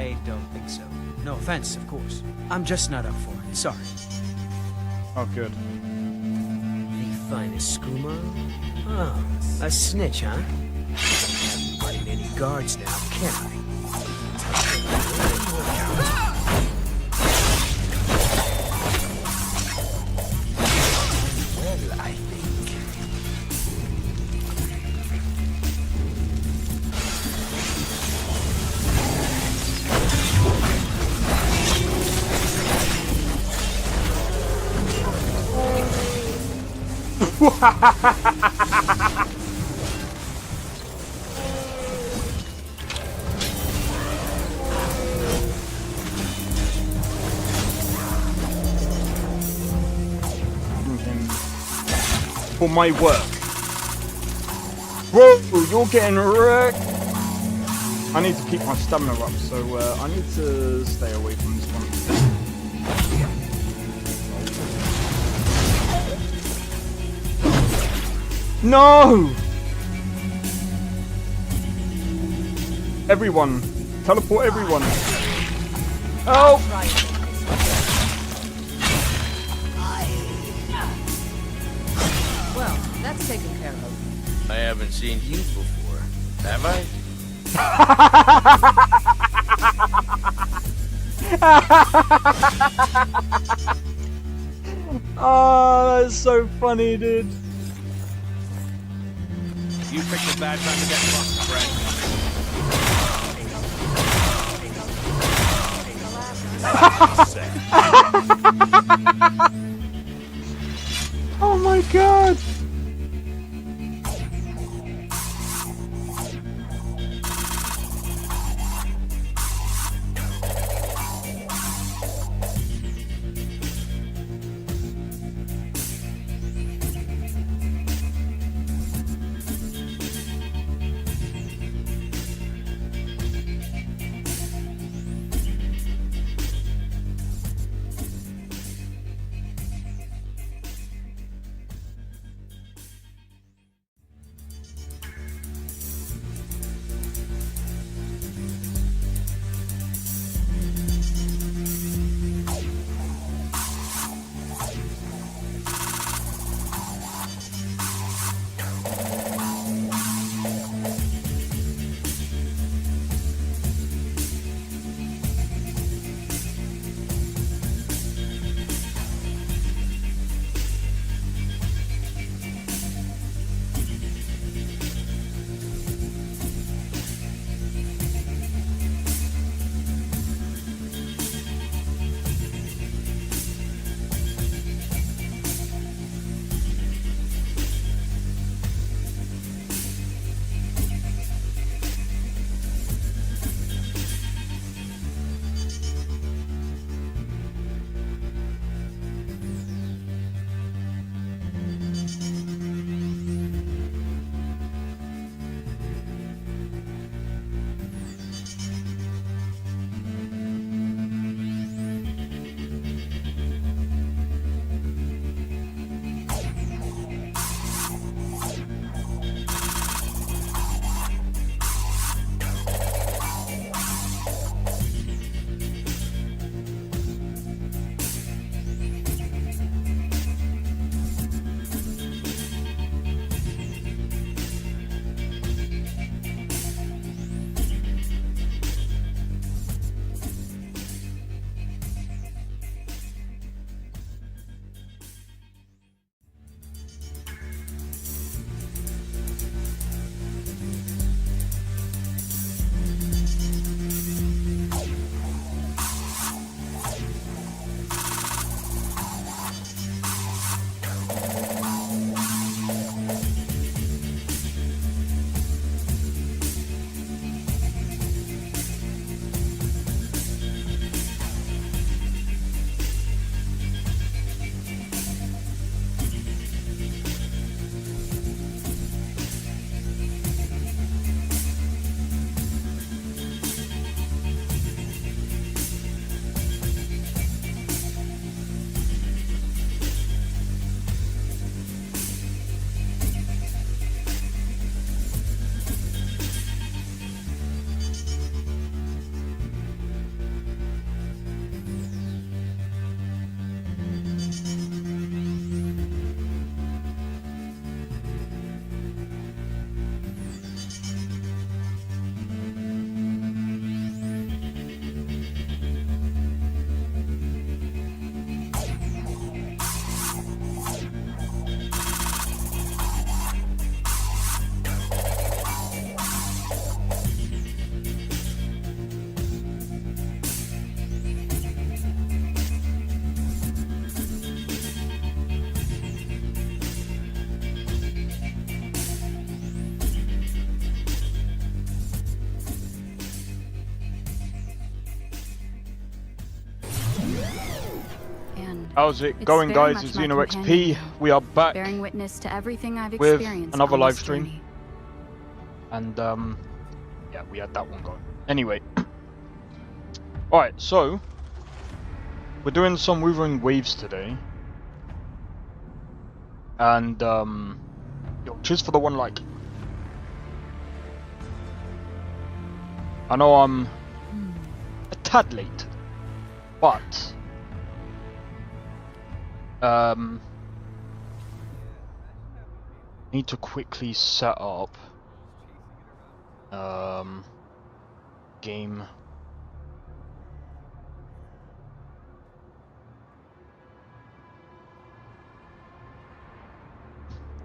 I don't think so. No offense, of course. I'm just not up for it. Sorry. Oh, good. The finest skooma? Oh, a snitch, huh? I can't fight any guards now, can I? Well, I think... For my work. Whoa, you're getting wrecked. I need to keep my stamina up, so I need to stay away from this one. No! Everyone. Teleport everyone. Oh! Well, that's taken care of. I haven't seen you before, have I? Oh, that's so funny, dude. You picked a bad time to get fucked, friend. Oh my god! How's it It's going, very guys? much It's my Xeno companion XP. now, We are back bearing witness to everything I've with experienced another on live this stream. journey. And yeah, we had that one going. Anyway, alright, so we're doing some Wuthering Waves today, and yo, cheers for the 1 like. I know I'm a tad late, but need to quickly set up game.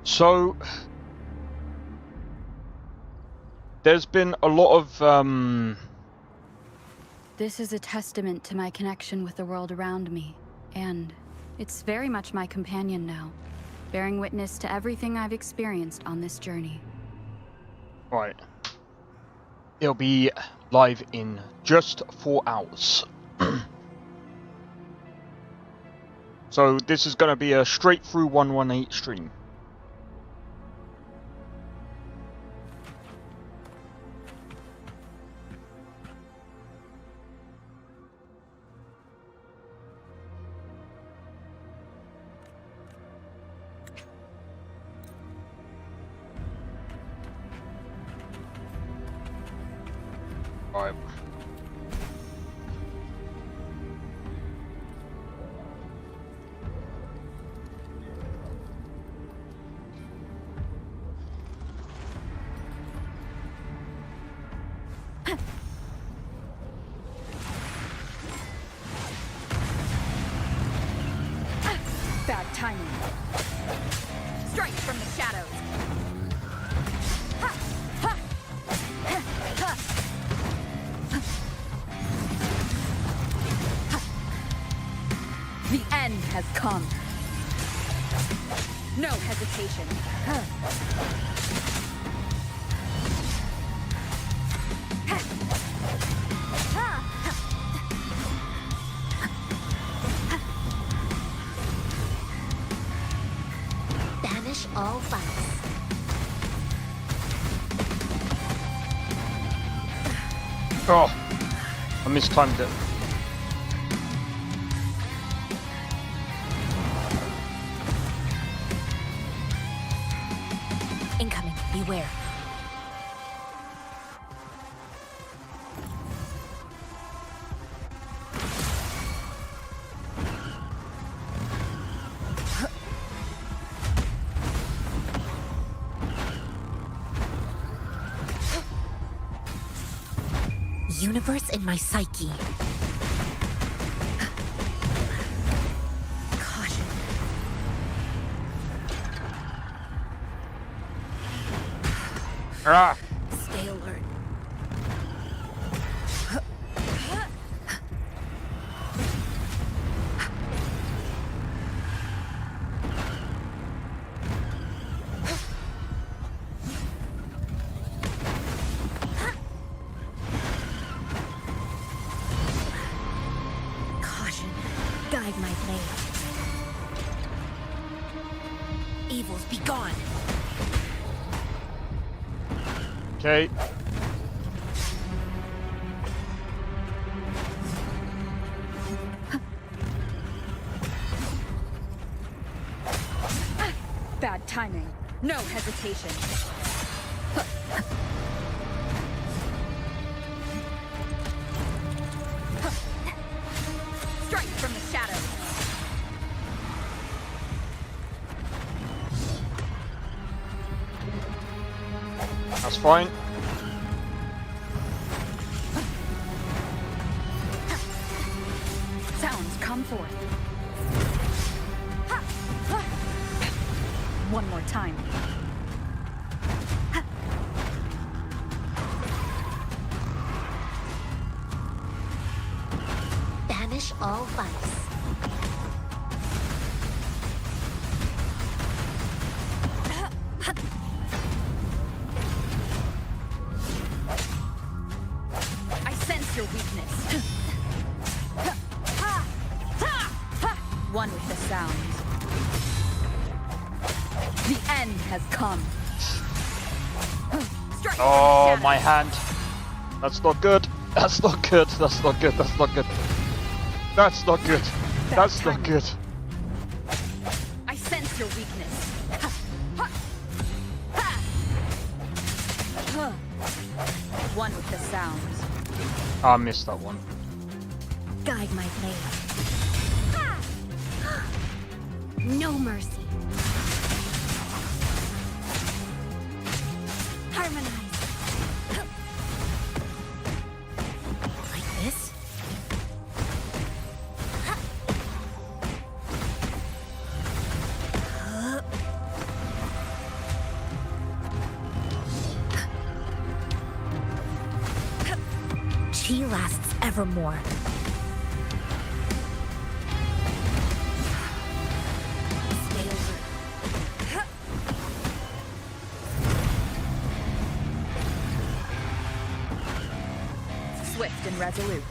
So there's been a lot of This is a testament to my connection with the world around me, and it's very much my companion now, bearing witness to everything I've experienced on this journey. right. It'll be live in just 4 hours. So this is going to be a straight through 118 stream. Alright. Bad timing. Strike from the shadows. The end has come. No hesitation. Banish all vice. Oh, I mistimed it. Incoming. Beware. Universe in my psyche. Caution. Ah! Stay alert. Caution. Guide my blade. Evils be gone. Okay. Bad timing. No hesitation. Strike from the shadows. That's fine. Sounds come forth. One more time. Banish all vice. I sense your weakness. One with the sound. The end has come. Strike Oh, shadow. my hand. That's not good. That's not good. That's not good. That's not good. That's not good. That's not good. I sense your weakness. Ha, ha, ha. Huh. One with the sound. I missed that one. Guide my blade. No mercy. Harmonize. Like this? Chi lasts evermore. Stay alert. Swift and resolute.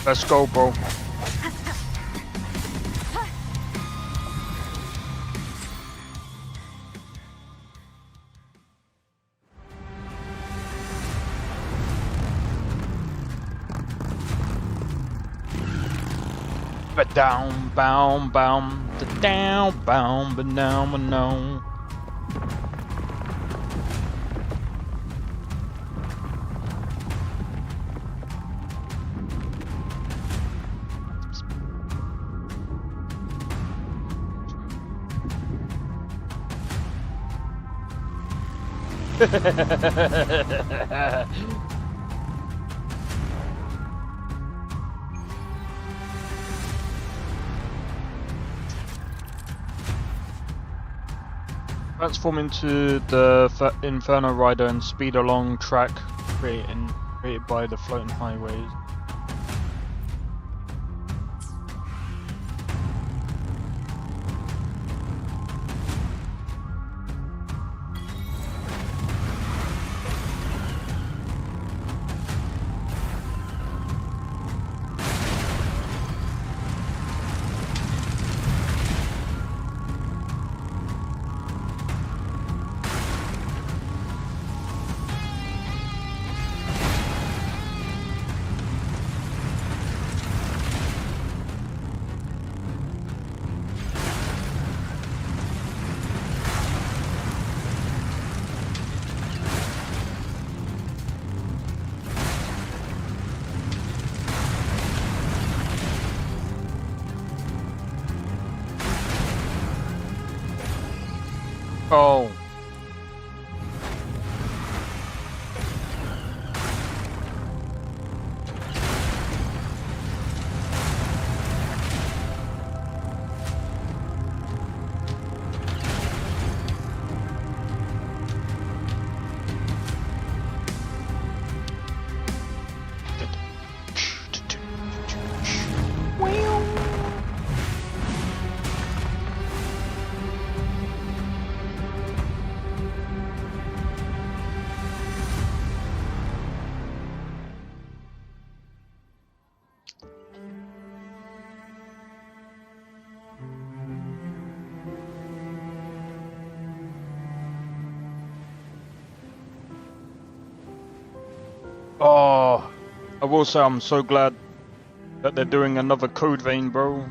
Let's go, bro. But down, bound, down, bound, but down, but no. Transform into the Inferno Rider and speed along track created by the floating highways. Oh. Oh, I will say I'm so glad that they're doing another Code Vein, bro.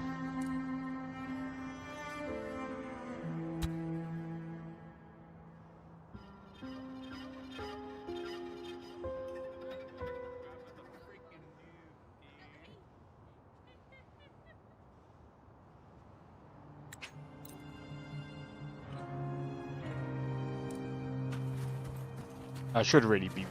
I should really be.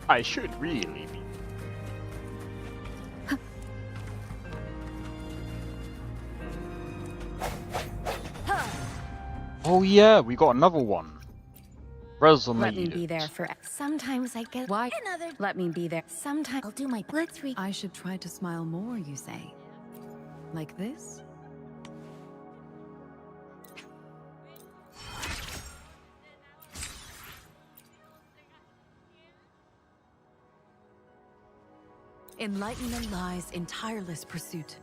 I should really be. Oh yeah, we got another one. Let me be Resonated. there for. Sometimes I get Why? another. Let me be there. Sometimes I'll do my. Let's read. I should try to smile more, you say? Like this? Enlightenment lies in tireless pursuit.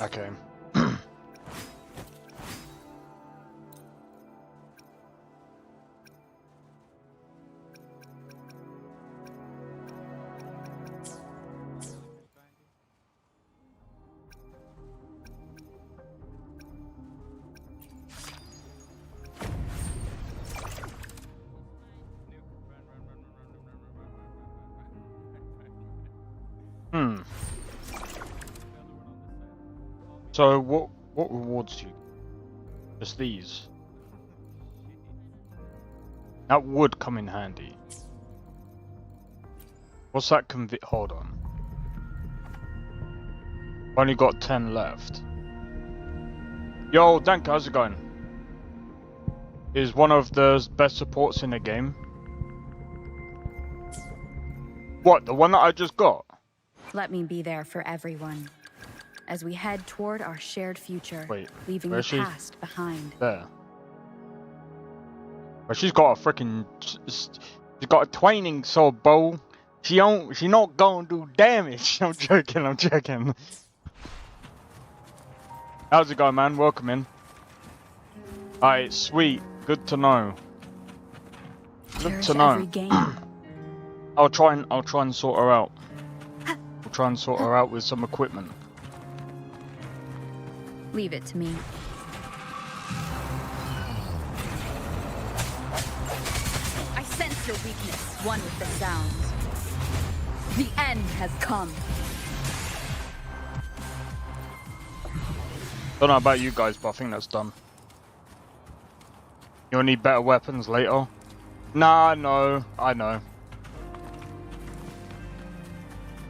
Okay. Hmm. So what rewards do you? Just these. That would come in handy. What's that hold on. Only got 10 left. Yo, Dank, how's it going? Is one of the best supports in the game. What, the one that I just got? Let me be there for everyone. As we head toward our shared future, Wait, leaving the where's she? past behind. There. But she's got a freaking. She's got a twining sword bow. She not gonna do damage. I'm joking. I'm joking. How's it going, man? Welcome in. Alright, sweet. Good to know. Good Cherish to know. every game. I'll try and sort her out. I'll try and sort her out with some equipment. Leave it to me. I sense your weakness, one with the sounds. The end has come. Don't know about you guys, but I think that's done. You'll need better weapons later. Nah, no, I know.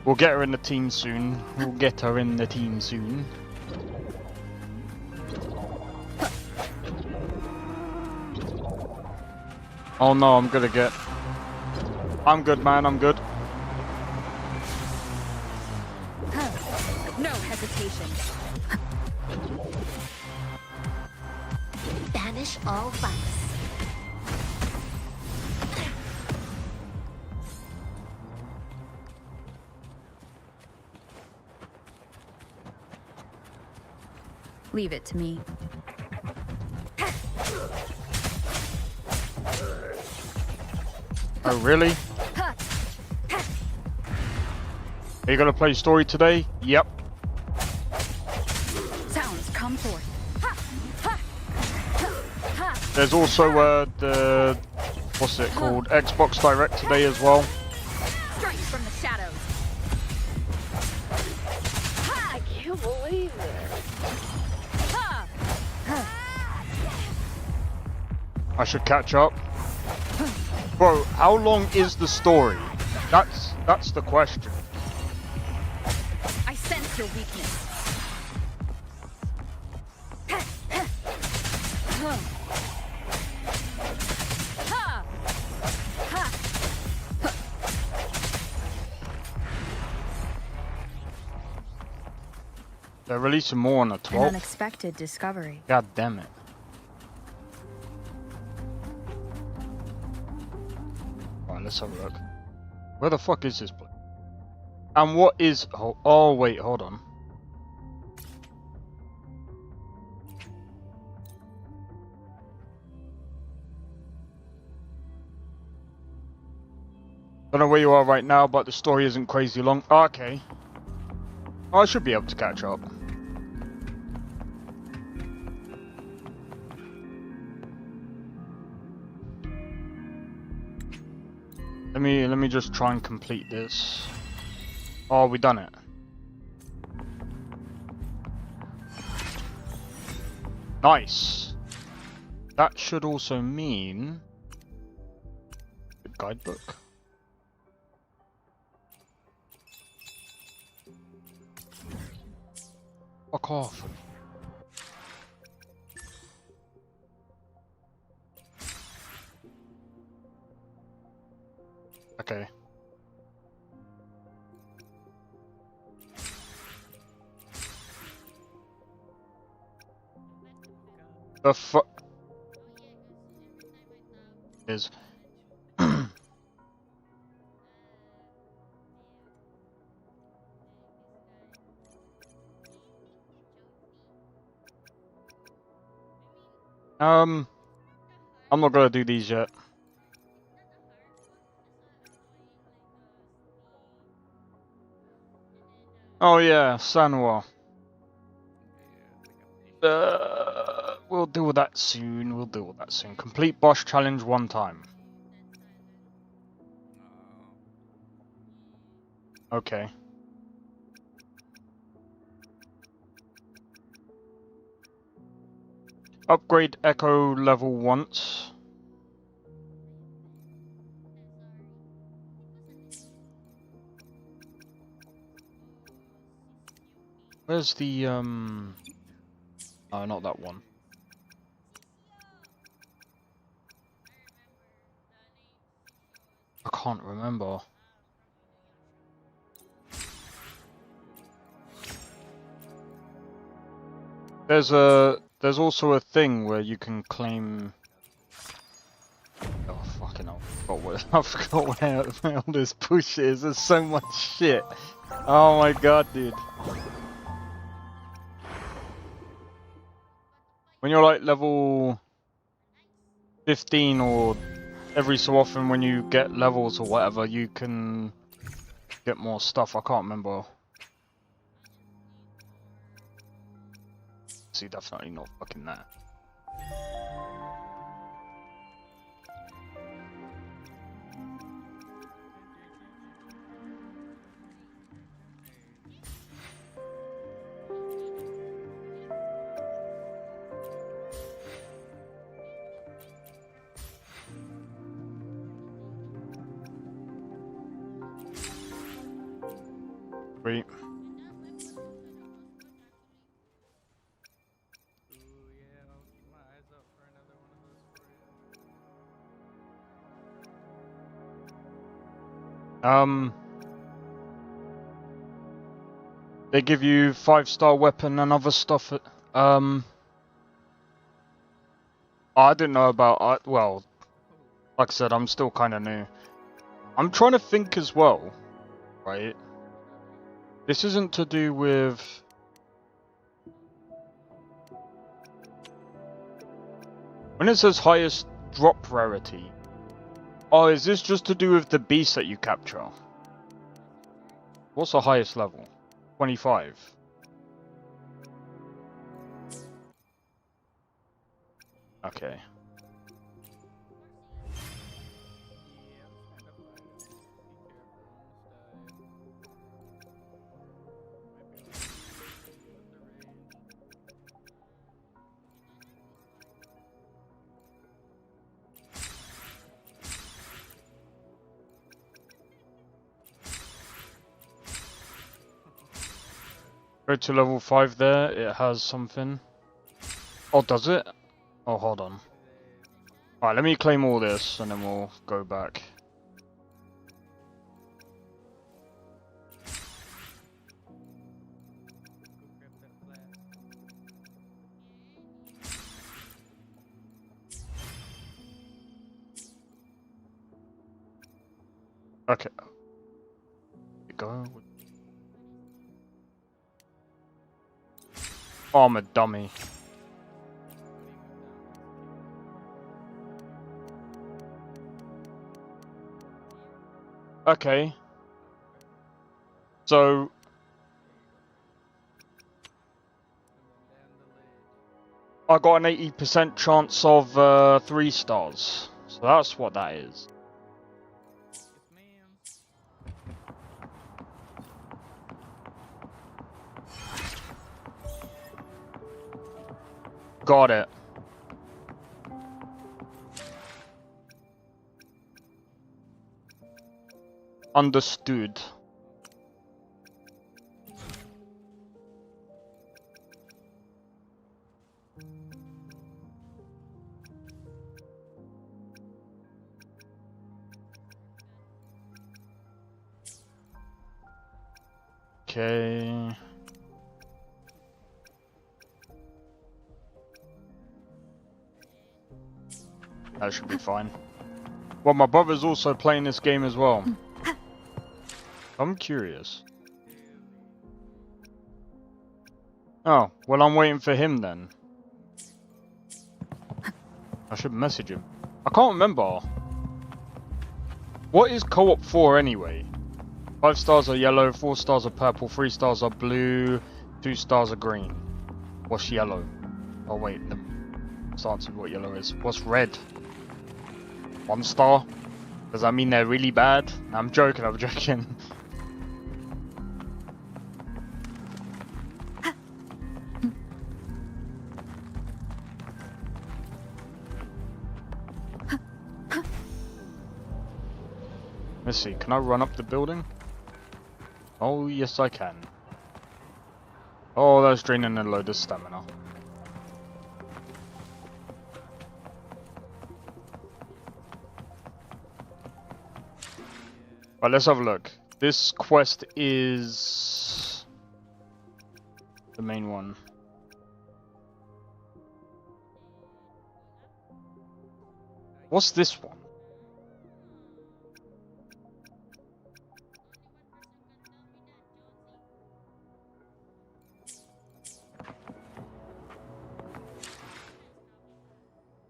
We'll get her in the team soon. We'll get her in the team soon. Oh no, I'm gonna get... I'm good, man, I'm good. No hesitation. Banish all vice. Leave it to me. Oh, really? Are you gonna play story today? Yep. Sounds come forth. There's also the... what's it called? Xbox Direct today as well. Strike from the shadows. I can't believe it. I should catch up. Bro, how long is the story? That's the question. I sense your weakness. They're releasing more on the An 12th. unexpected discovery. God damn it. Alright, let's have a look. Where the fuck is this place? And what is... oh wait, hold on. Don't know where you are right now, but the story isn't crazy long. Oh, okay. Oh, I should be able to catch up. Let me just try and complete this. Oh, we done it. Nice. That should also mean the guidebook. Fuck off. Okay. The fuck is I'm not gonna do these yet. Oh yeah, Sanwa. We'll deal with that soon. We'll deal with that soon. Complete boss challenge 1 time. Okay. Upgrade Echo level once. Where's the oh, not that one. I can't remember. There's also a thing where you can claim. Oh fucking hell! I forgot where all this push is. There's so much shit. Oh my god, dude. When you're like level 15 or every so often when you get levels or whatever, you can get more stuff. I can't remember. See, definitely not fucking that. Sweet. They give you 5-star weapon and other stuff. I didn't know about. Well, like I said, I'm still kind of new. I'm trying to think as well, right? This isn't to do with. When it says highest drop rarity. Oh, is this just to do with the beast that you capture? What's the highest level? 25. Okay. Go to level 5 there, it has something. Oh, does it? Oh, hold on. Alright, let me claim all this and then we'll go back. Okay. Go. Oh, I'm a dummy. Okay. So I got an 80% chance of 3 stars. So that's what that is. Got it. Understood. Okay. That should be fine. Well, my brother's also playing this game as well. I'm curious. Oh, well, I'm waiting for him then. I should message him. I can't remember. What is co-op for anyway? 5 stars are yellow, 4 stars are purple, 3 stars are blue, 2 stars are green. What's yellow? Oh wait, let's answer what yellow is. What's red? 1 star? Does that mean they're really bad? I'm joking, I'm joking. Let's see, can I run up the building? Oh, yes I can. Oh, that's draining a load of stamina. Right, let's have a look. This quest is the main one. What's this one?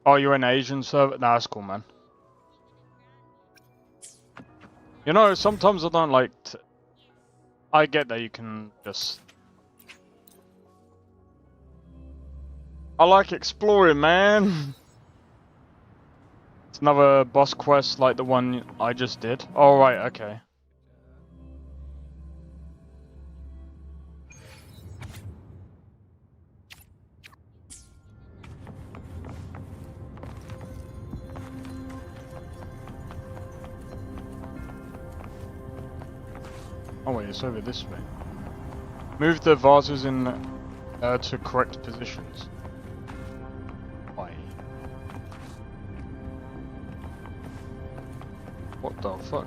Oh, you're an Asian server? Nah, that's cool, man. You know, sometimes I don't like I get that you can just... I like exploring, man! It's another boss quest like the one I just did. Oh, right, okay. Oh wait, it's over this way. Move the vases in to correct positions. Why? What the fuck?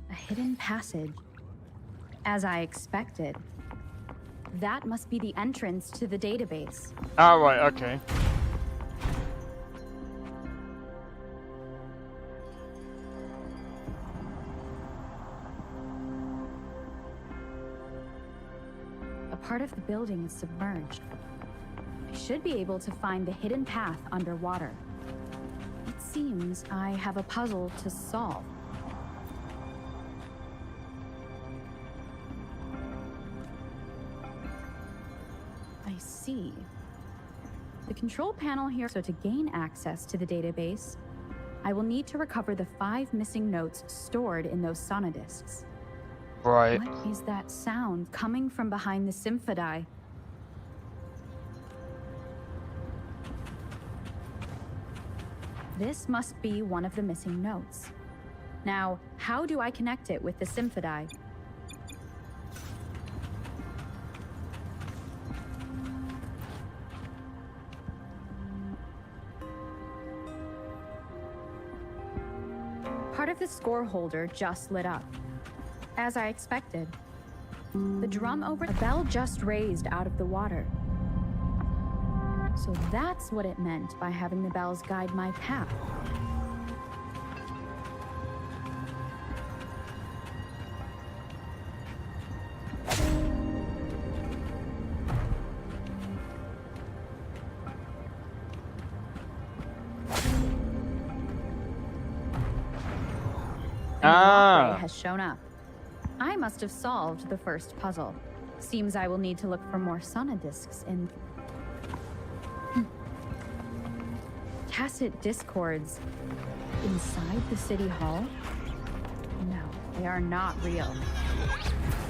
A hidden passage. As I expected. That must be the entrance to the database. Ah, right, okay. A part of the building is submerged. I should be able to find the hidden path underwater. It seems I have a puzzle to solve. I see. The control panel here, so to gain access to the database, I will need to recover the 5 missing notes stored in those sonodiscs. Right. What is that sound coming from behind the symphodi? This must be one of the missing notes. Now, how do I connect it with the symphodi? Part of the score holder just lit up. As I expected. The drum over the bell just raised out of the water. So that's what it meant by having the bells guide my path. and the Ah. walkway has shown up. I must have solved the first puzzle. Seems I will need to look for more sonodiscs in tacit discords inside the city hall. No, they are not real.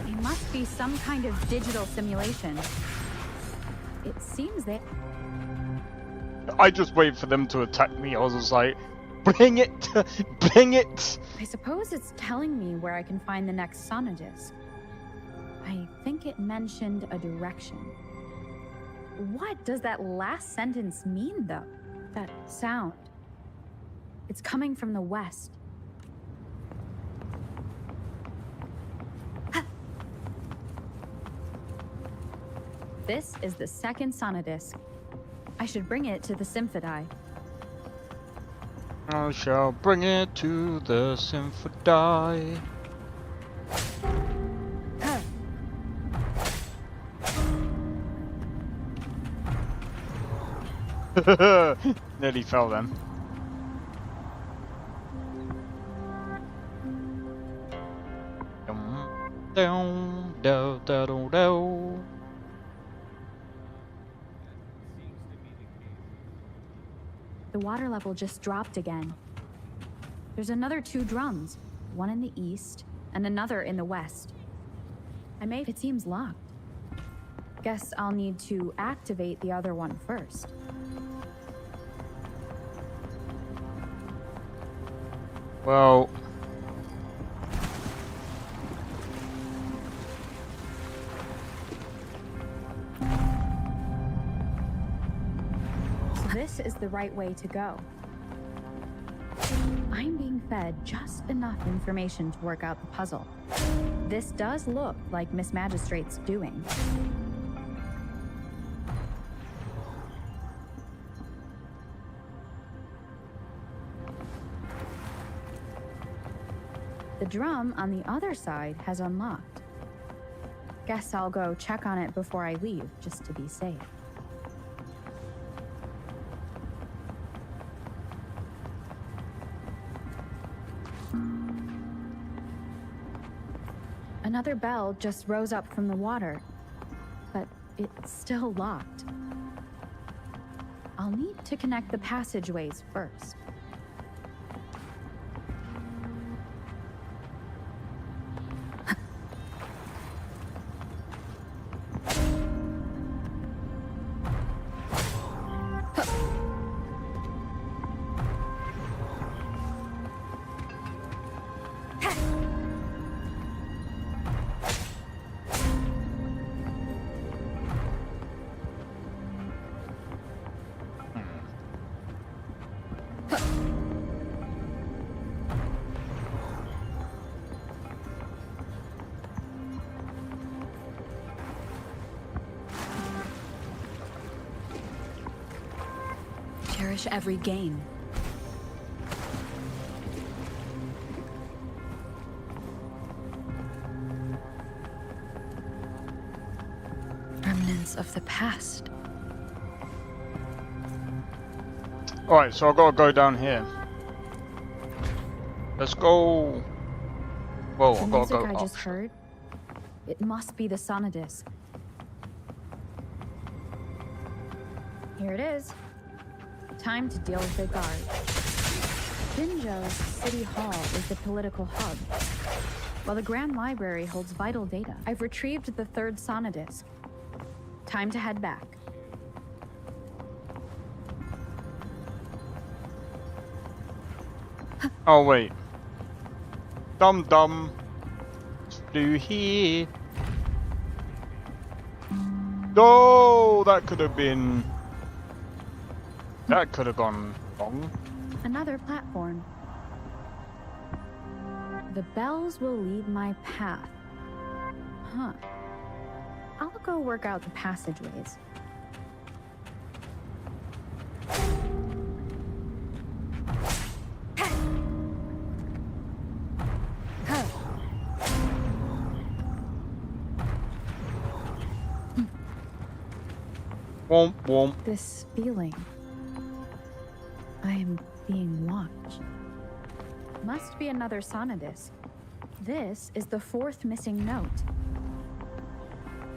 They must be some kind of digital simulation. It seems they... I just wait for them to attack me. I was just like, bring it, bring it. I suppose it's telling me where I can find the next sonodisc. I think it mentioned a direction. What does that last sentence mean, though? That sound. It's coming from the west. This is the second sonodisc. I should bring it to the Symphodi. I shall bring it to the Symphodi. Nearly fell then. Down, down, down, down. The water level just dropped again. There's another 2 drums, one in the east and another in the west. It seems locked. Guess I'll need to activate the other one first. Well, So this is the right way to go. I'm being fed just enough information to work out the puzzle. This does look like Miss Magistrate's doing. The drum on the other side has unlocked. Guess I'll go check on it before I leave, just to be safe. Another bell just rose up from the water, but it's still locked. I'll need to connect the passageways first. Cherish every gain. Remnants of the past. alright, so I gotta go down here. Let's go. Whoa, The I gotta music go I up. just heard, it must be the sonodisc. Here it is. Time to deal with the guard. Jinzhou's City Hall is the political hub, while the Grand Library holds vital data. I've retrieved the third sonodisc. Time to head back. Oh wait. Dum dum. Do here. No, that could have been. That could have gone wrong. Another platform. The bells will lead my path. Huh. I'll go work out the passageways. Womp womp. This feeling. I am being watched. Must be another sonodisc. This is the 4th missing note.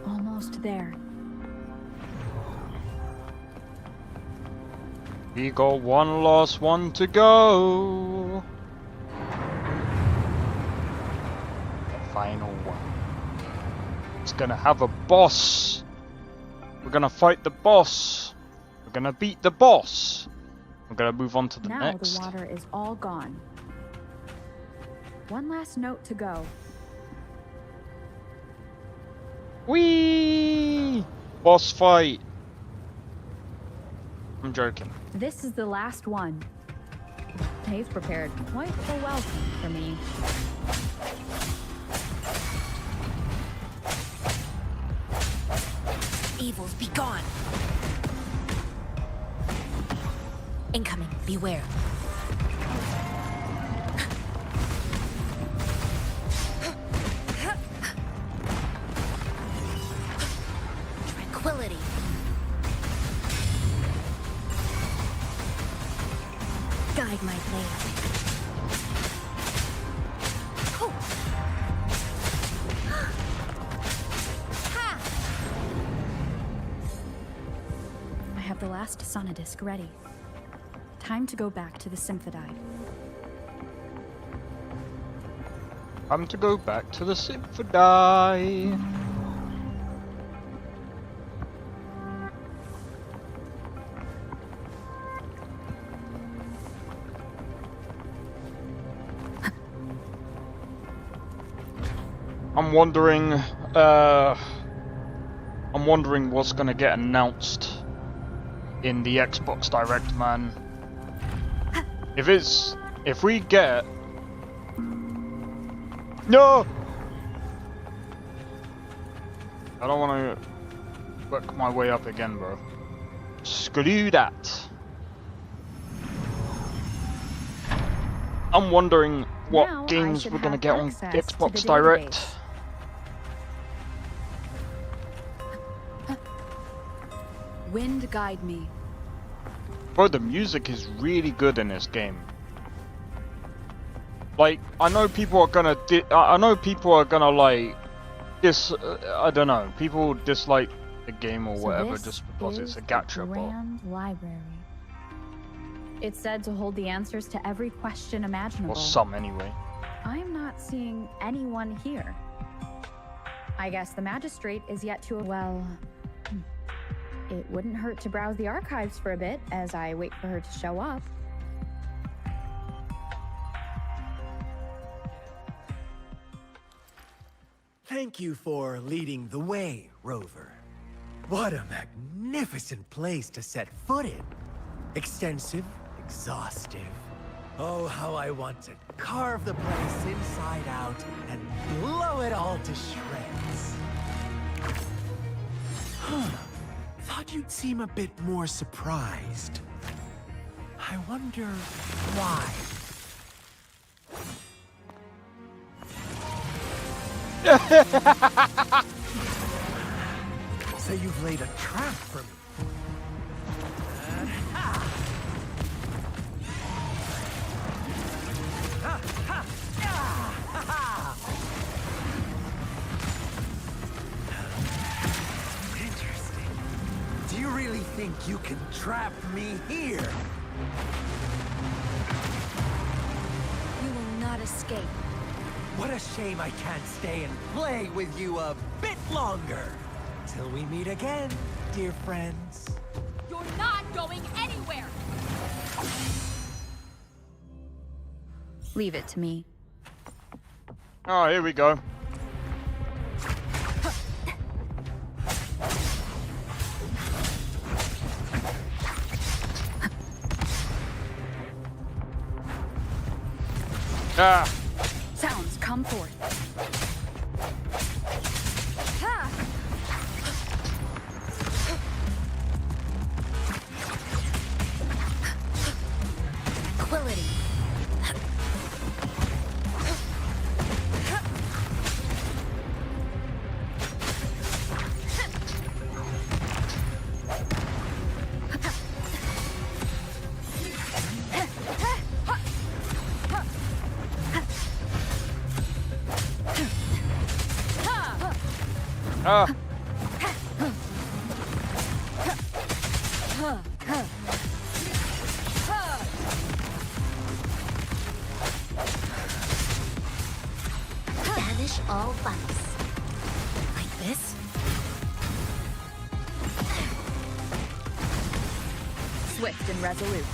Almost there. We got one last one to go. The final one. It's gonna have a boss. We're gonna fight the boss. We're gonna beat the boss. We're gonna move on to the Now next. the water is all gone. One last note to go. Whee! Boss fight. I'm joking. This is the last one. They've prepared quite the welcome for me. Evils be gone. Incoming, beware. Tranquility. Guide my blade. Oh. Ha! I have the last sonodisc ready. Time to go back to the Symphodide. Time to go back to the Symphony. I'm wondering what's gonna get announced in the Xbox Direct, man. If we get... No! I don't want to work my way up again, bro. Screw that. I'm wondering what Now I games should we're gonna have get on access to Xbox the Direct. database. Wind guide me. Bro, the music is really good in this game. Like, I know people are gonna like I don't know. People dislike the game or So whatever this just because it's is a the gacha, but Grand Library. It's said to hold the answers to every question imaginable. or some anyway. I'm not seeing anyone here. I guess the magistrate is yet to... Well, it wouldn't hurt to browse the archives for a bit as I wait for her to show up. Thank you for leading the way, Rover. What a magnificent place to set foot in. Extensive, exhaustive. Oh, how I want to carve the place inside out and blow it all to shreds. Thought you'd seem a bit more surprised. I wonder why. So you've laid a trap for me. Interesting. Do you really think you can trap me here? You will not escape. What a shame I can't stay and play with you a bit longer. Till we meet again, dear friends. You're not going anywhere! Leave it to me. Oh, here we go. Ah! Sounds come forth. Ha! Tranquility. Ah. Banish all vice. Like this? Swift and resolute.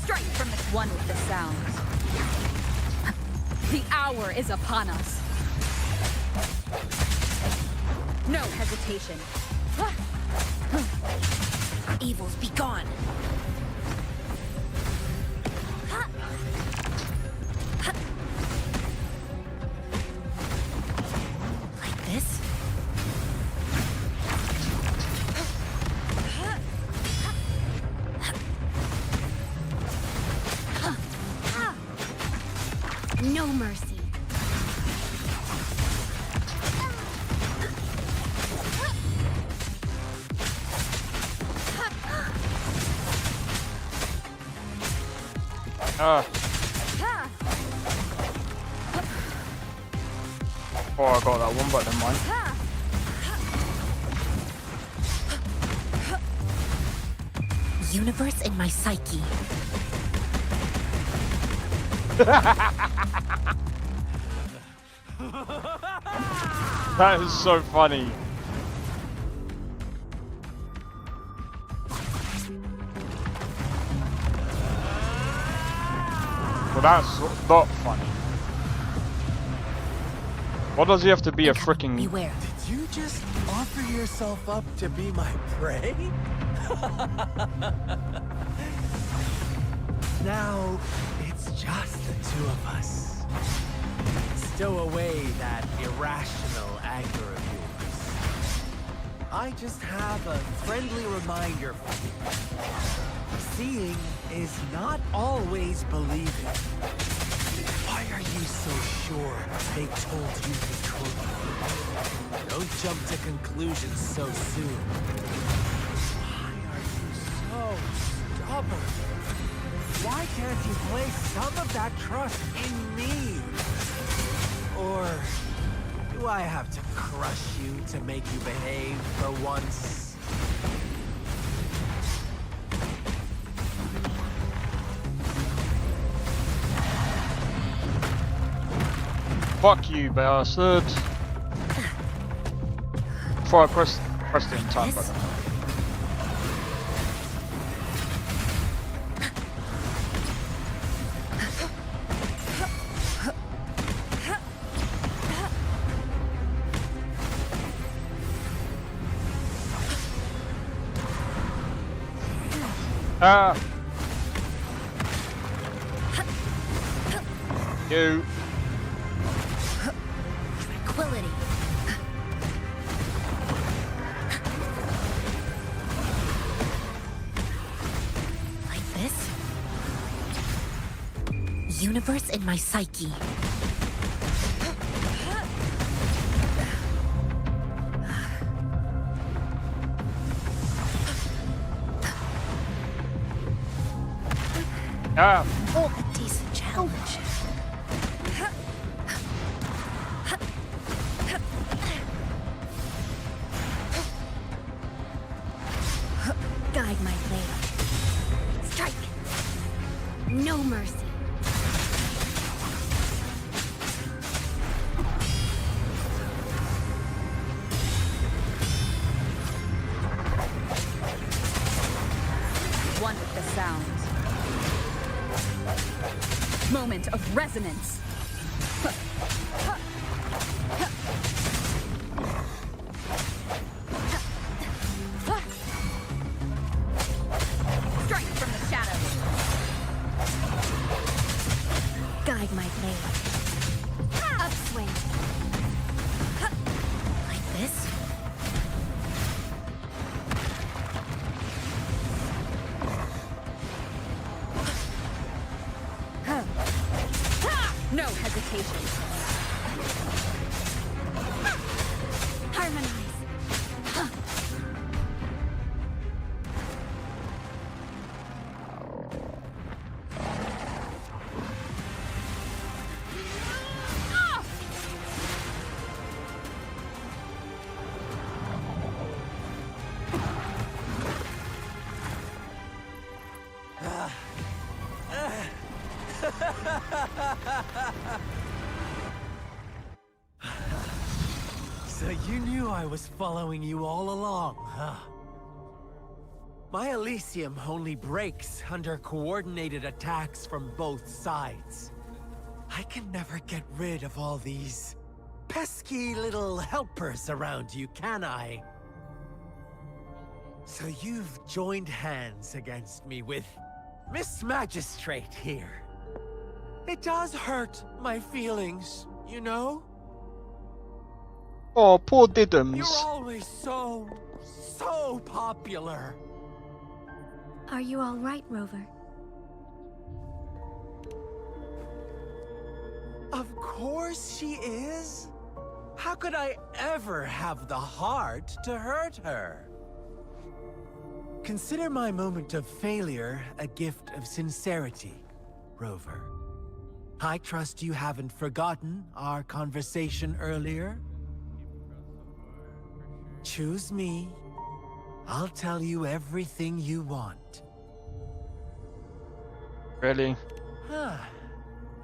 Strike from the one with the sounds. The hour is upon us. No hesitation. Evils be gone. Like this? No mercy. Ah. Oh, I got that one, but never mind. Universe in my psyche. That is so funny. Well, that's not funny. What does he have to be a freaking... Beware. Did you just offer yourself up to be my prey? Now, it's just the two of us. Stow away that irrational anger of yours. I just have a friendly reminder for you. Seeing is not always believing. Why are you so sure they told you the truth? Don't jump to conclusions so soon. Why are you so stubborn? Why can't you place some of that trust in me? Or do I have to crush you to make you behave for once? Fuck you, bastard. Before I press the time button. Ah! You. Tranquility. Like this? Universe in my psyche. Ah! Oh, a decent challenge. Guide my blade. Strike. No mercy. One with the sounds. Moment of resonance. Strike from the shadows. Guide my blade. Upswing. Like this? No So you knew I was following you all along, huh? My Elysium only breaks under coordinated attacks from both sides. I can never get rid of all these pesky little helpers around you, can I? So you've joined hands against me with Miss Magistrate here. It does hurt my feelings, you know? Oh, poor You're Diddums. always so popular. Are you all right, Rover? Of course she is. How could I ever have the heart to hurt her? Consider my moment of failure a gift of sincerity, Rover. I trust you haven't forgotten our conversation earlier. Choose me. I'll tell you everything you want. Really? Huh.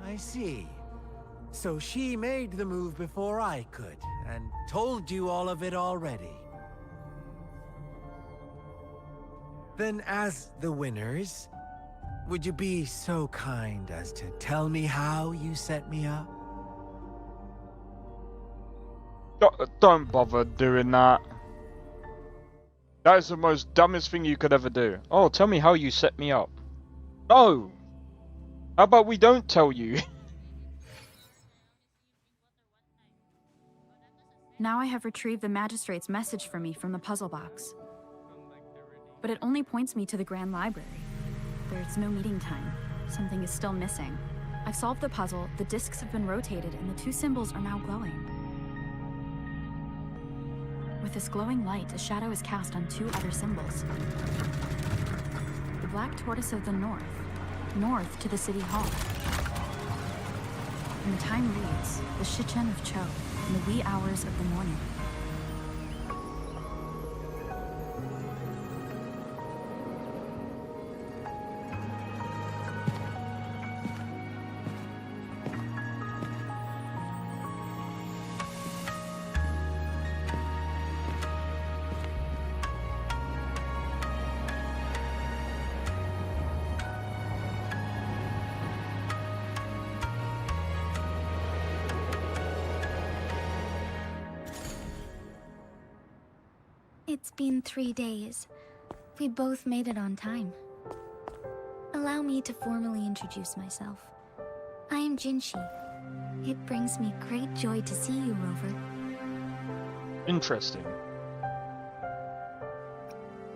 I see. So she made the move before I could, and told you all of it already. Then as the winners, would you be so kind as to tell me how you set me up? Don't bother doing that. That is the most dumbest thing you could ever do. Oh, tell me how you set me up. No! How about we don't tell you? Now I have retrieved the magistrate's message for me from the puzzle box. But it only points me to the Grand Library. There's no meeting time. Something is still missing. I've solved the puzzle, the discs have been rotated, and the two symbols are now glowing. With this glowing light, a shadow is cast on two other symbols. The black tortoise of the north to the city hall. And the time reads, the Shichen of Cho, in the wee hours of the morning. It's been 3 days. We both made it on time. Allow me to formally introduce myself. I am Jinshi. It brings me great joy to see you, Rover. Interesting.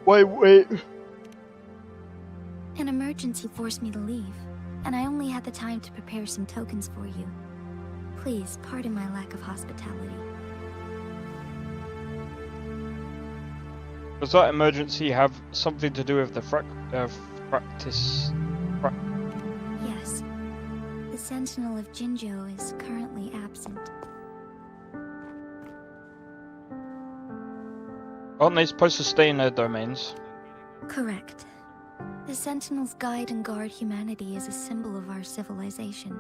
Wait. An emergency forced me to leave, and I only had the time to prepare some tokens for you. Please pardon my lack of hospitality. Does that emergency have something to do with the practice? Yes. The Sentinel of Jinzhou is currently absent. Aren't they supposed to stay in their domains? Correct. The Sentinels guide and guard humanity as a symbol of our civilization.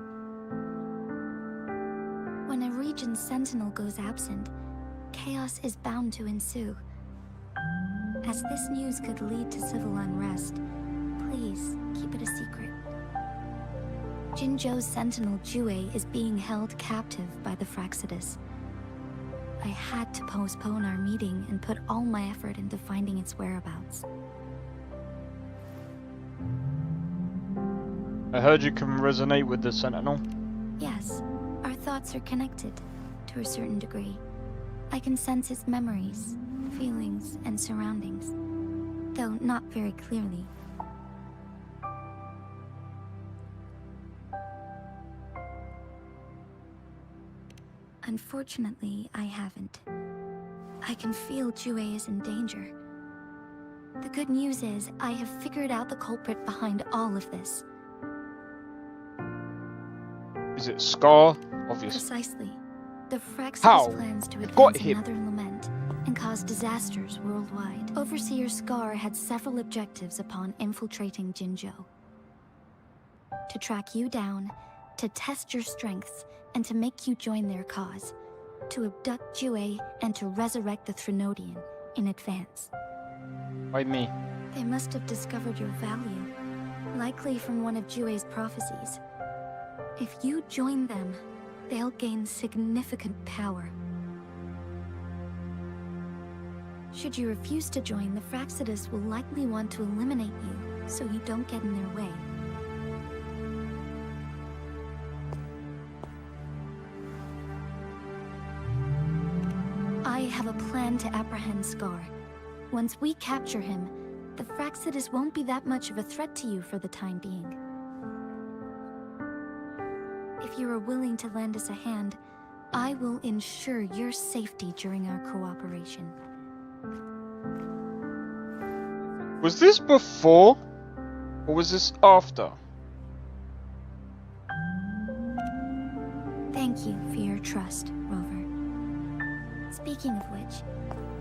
When a region's Sentinel goes absent, chaos is bound to ensue. As this news could lead to civil unrest, please keep it a secret. Jinzhou's Sentinel Jue is being held captive by the Fraxidus. I had to postpone our meeting and put all my effort into finding its whereabouts. I heard you can resonate with the Sentinel. Yes, our thoughts are connected, to a certain degree. I can sense its memories, feelings, and surroundings, though not very clearly. Unfortunately, I haven't. I can feel Jue is in danger. The good news is, I have figured out the culprit behind all of this. Is it Scar? Obviously. Precisely. The Fraxidus How? plans to Got advance him. another lament and cause disasters worldwide. Overseer Scar had several objectives upon infiltrating Jinzhou. To track you down, to test your strengths, and to make you join their cause. to abduct Jue and to resurrect the Threnodian in advance. Why me? They must have discovered your value, likely from one of Jue's prophecies. If you join them, they'll gain significant power. Should you refuse to join, the Fraxidus will likely want to eliminate you, so you don't get in their way. I have a plan to apprehend Scar. Once we capture him, the Fraxidus won't be that much of a threat to you for the time being. If you are willing to lend us a hand, I will ensure your safety during our cooperation. Was this before? Or was this after? Thank you for your trust, Rover. Speaking of which,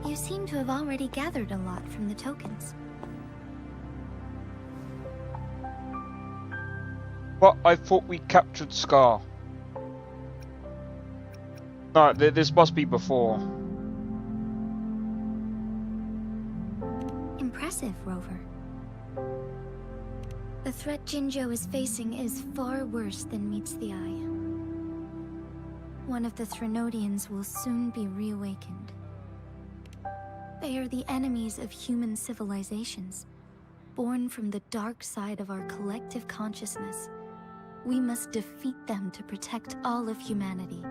you seem to have already gathered a lot from the tokens. But I thought we captured Scar. No, this must be before. Impressive, Rover. The threat Jinzhou is facing is far worse than meets the eye. One of the Threnodians will soon be reawakened. They are the enemies of human civilizations, born from the dark side of our collective consciousness. We must defeat them to protect all of humanity.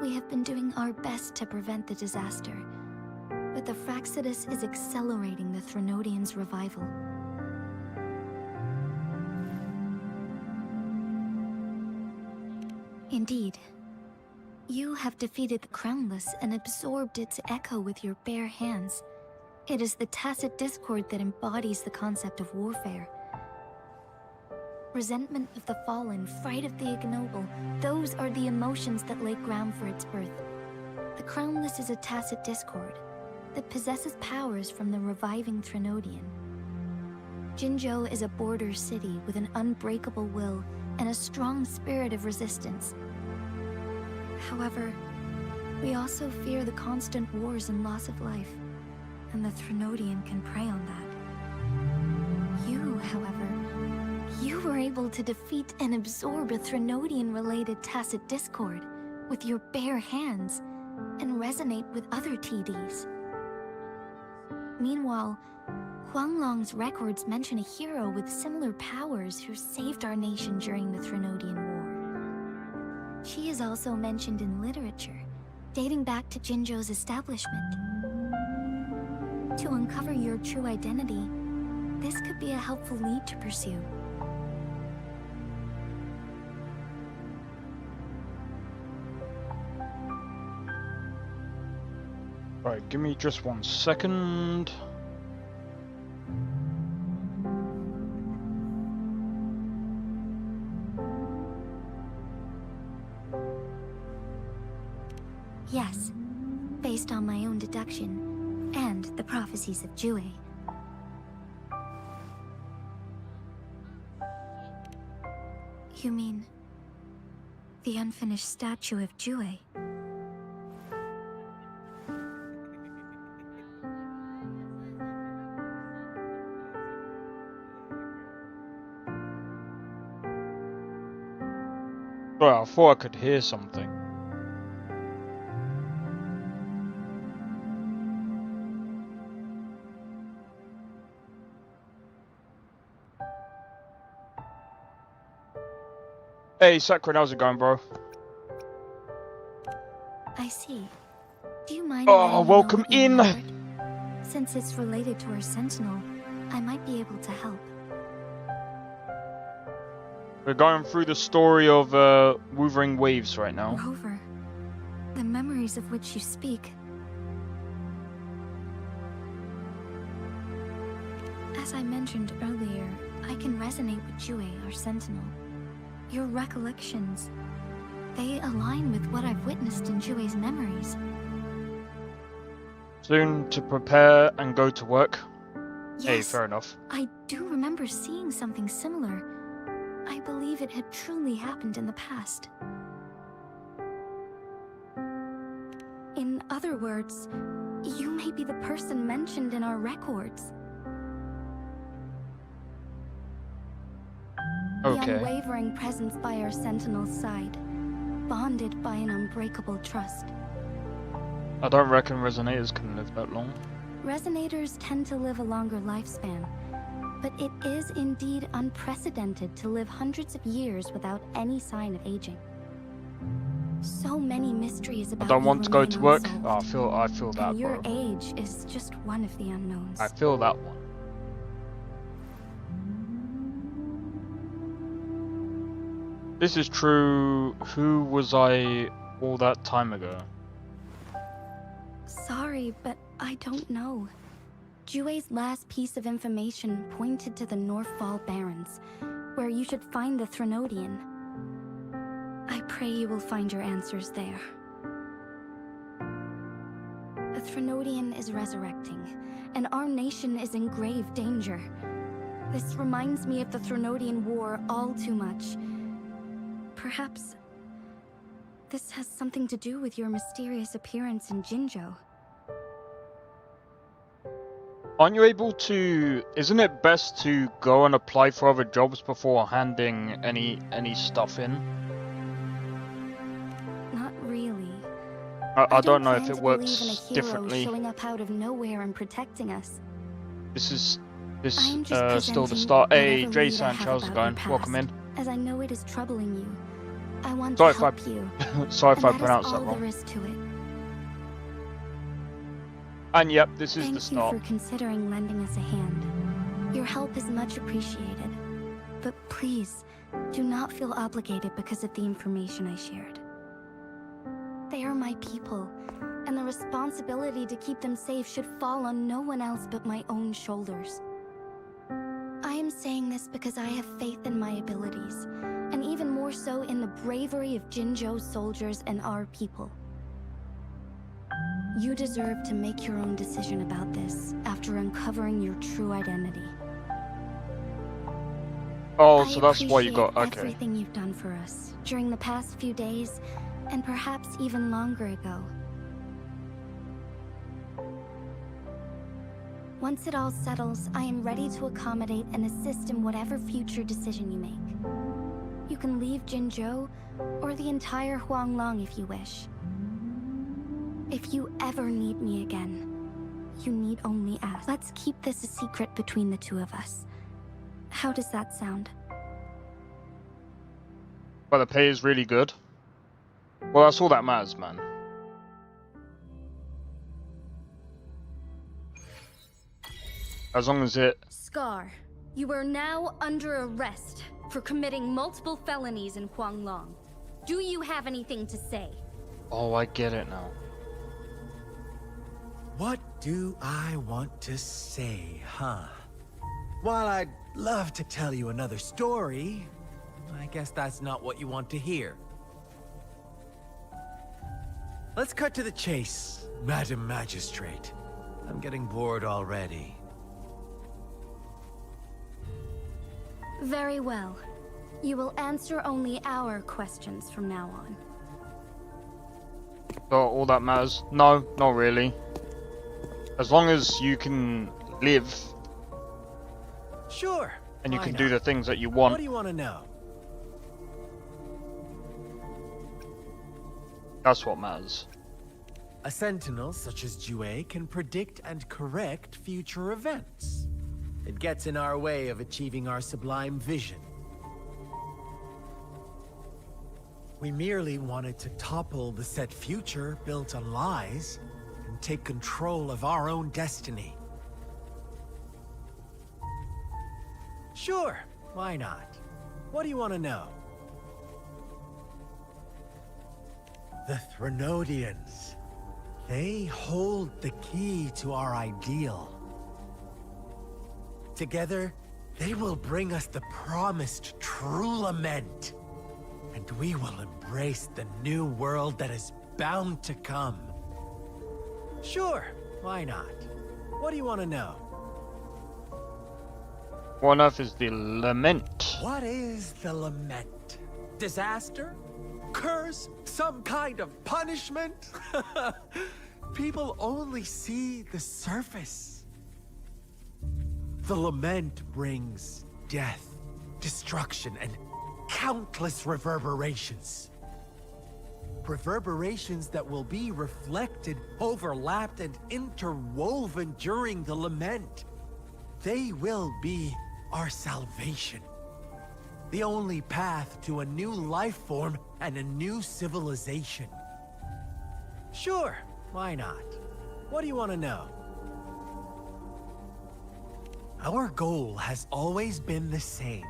We have been doing our best to prevent the disaster, but the Fraxidus is accelerating the Threnodians' revival. Indeed, you have defeated the Crownless and absorbed its echo with your bare hands. It is the tacit discord that embodies the concept of warfare. Resentment of the fallen, fright of the ignoble, those are the emotions that lay ground for its birth. The Crownless is a tacit discord that possesses powers from the reviving Threnodian. Jinzhou is a border city with an unbreakable will and a strong spirit of resistance. However, we also fear the constant wars and loss of life, and the Threnodian can prey on that. You, however, you were able to defeat and absorb a Threnodian-related tacit discord with your bare hands and resonate with other TDs. Meanwhile, Huanglong's records mention a hero with similar powers who saved our nation during the Threnodian War. She is also mentioned in literature, dating back to Jinzhou's establishment. To uncover your true identity, this could be a helpful lead to pursue. Right, give me just 1 second. Yes, based on my own deduction, and the prophecies of Jue. You mean the unfinished statue of Jue? Well, I thought I could hear something. Hey, Sakura, how's it going, bro? I see. Do you mind? Oh, letting me know welcome what you in. remembered? Since it's related to our sentinel, I might be able to help. We're going through the story of Wuthering Waves right now. Rover, the memories of which you speak. As I mentioned earlier, I can resonate with Jue, our sentinel. Your recollections, they align with what I've witnessed in Jue's memories. Soon to prepare and go to work. Yes, Hey, fair enough. I do remember seeing something similar. I believe it had truly happened in the past. In other words, you may be the person mentioned in our records. Okay. The unwavering presence by our Sentinel's side, bonded by an unbreakable trust. I don't reckon Resonators can live that long. Resonators tend to live a longer lifespan, but it is indeed unprecedented to live hundreds of years without any sign of aging. So many mysteries about I don't you want to go remain to work. unsolved, Oh, I feel that, and your bro. age is just one of the unknowns. I feel that one. This is true. Who was I all that time ago? Sorry, but I don't know. Jue's last piece of information pointed to the Northfall Barrens, where you should find the Threnodian. I pray you will find your answers there. The Threnodian is resurrecting, and our nation is in grave danger. This reminds me of the Threnodian War all too much. Perhaps this has something to do with your mysterious appearance in Jinzhou. Aren't you able to? Isn't it best to go and apply for other jobs before handing any stuff in? Not really. I don't know plan if it to works believe in a hero differently. showing up out of nowhere and protecting us. This I'm just still the presenting start. Hey, whatever Jay lead I have Sanchez, about going. your Welcome past, in. As I know it is troubling you. I want Sorry to if I- help you. Sorry if and I that is pronounced all that wrong. there is to it. And yep, this is Thank the you start. for considering lending us a hand. Your help is much appreciated. But please, do not feel obligated because of the information I shared. They are my people, and the responsibility to keep them safe should fall on no one else but my own shoulders. I am saying this because I have faith in my abilities, and even more so in the bravery of Jinzhou's soldiers and our people. You deserve to make your own decision about this after uncovering your true identity. Oh, so that's why you I got. appreciate Okay. everything you've done for us during the past few days, and perhaps even longer ago. Once it all settles, I am ready to accommodate and assist in whatever future decision you make. You can leave Jinzhou, or the entire Huanglong if you wish. If you ever need me again, you need only ask. Let's keep this a secret between the two of us. How does that sound? But the pay is really good. Well, that's all that matters, man. As long as it. Scar, you are now under arrest for committing multiple felonies in Huanglong. Do you have anything to say? Oh, I get it now. What do I want to say, huh? While I'd love to tell you another story, I guess that's not what you want to hear. Let's cut to the chase, Madam Magistrate. I'm getting bored already. Very well. You will answer only our questions from now on. So all that matters? No, not really. As long as you can live Sure. and you why can do not? the things that you What want. do you want to know? That's what matters. A sentinel such as Jue can predict and correct future events. It gets in our way of achieving our sublime vision. We merely wanted to topple the set future built on lies and take control of our own destiny. Sure, why not? What do you want to know? The Threnodians. They hold the key to our ideal. Together, they will bring us the promised true lament. And we will embrace the new world that is bound to come. Sure, why not? What do you want to know? What on earth is the lament? What is the lament? Disaster? curse? Some kind of punishment? People only see the surface. The lament brings death, destruction, and countless reverberations. Reverberations that will be reflected, overlapped, and interwoven during the lament. They will be our salvation. The only path to a new life form and a new civilization. Sure, why not? What do you want to know? Our goal has always been the same.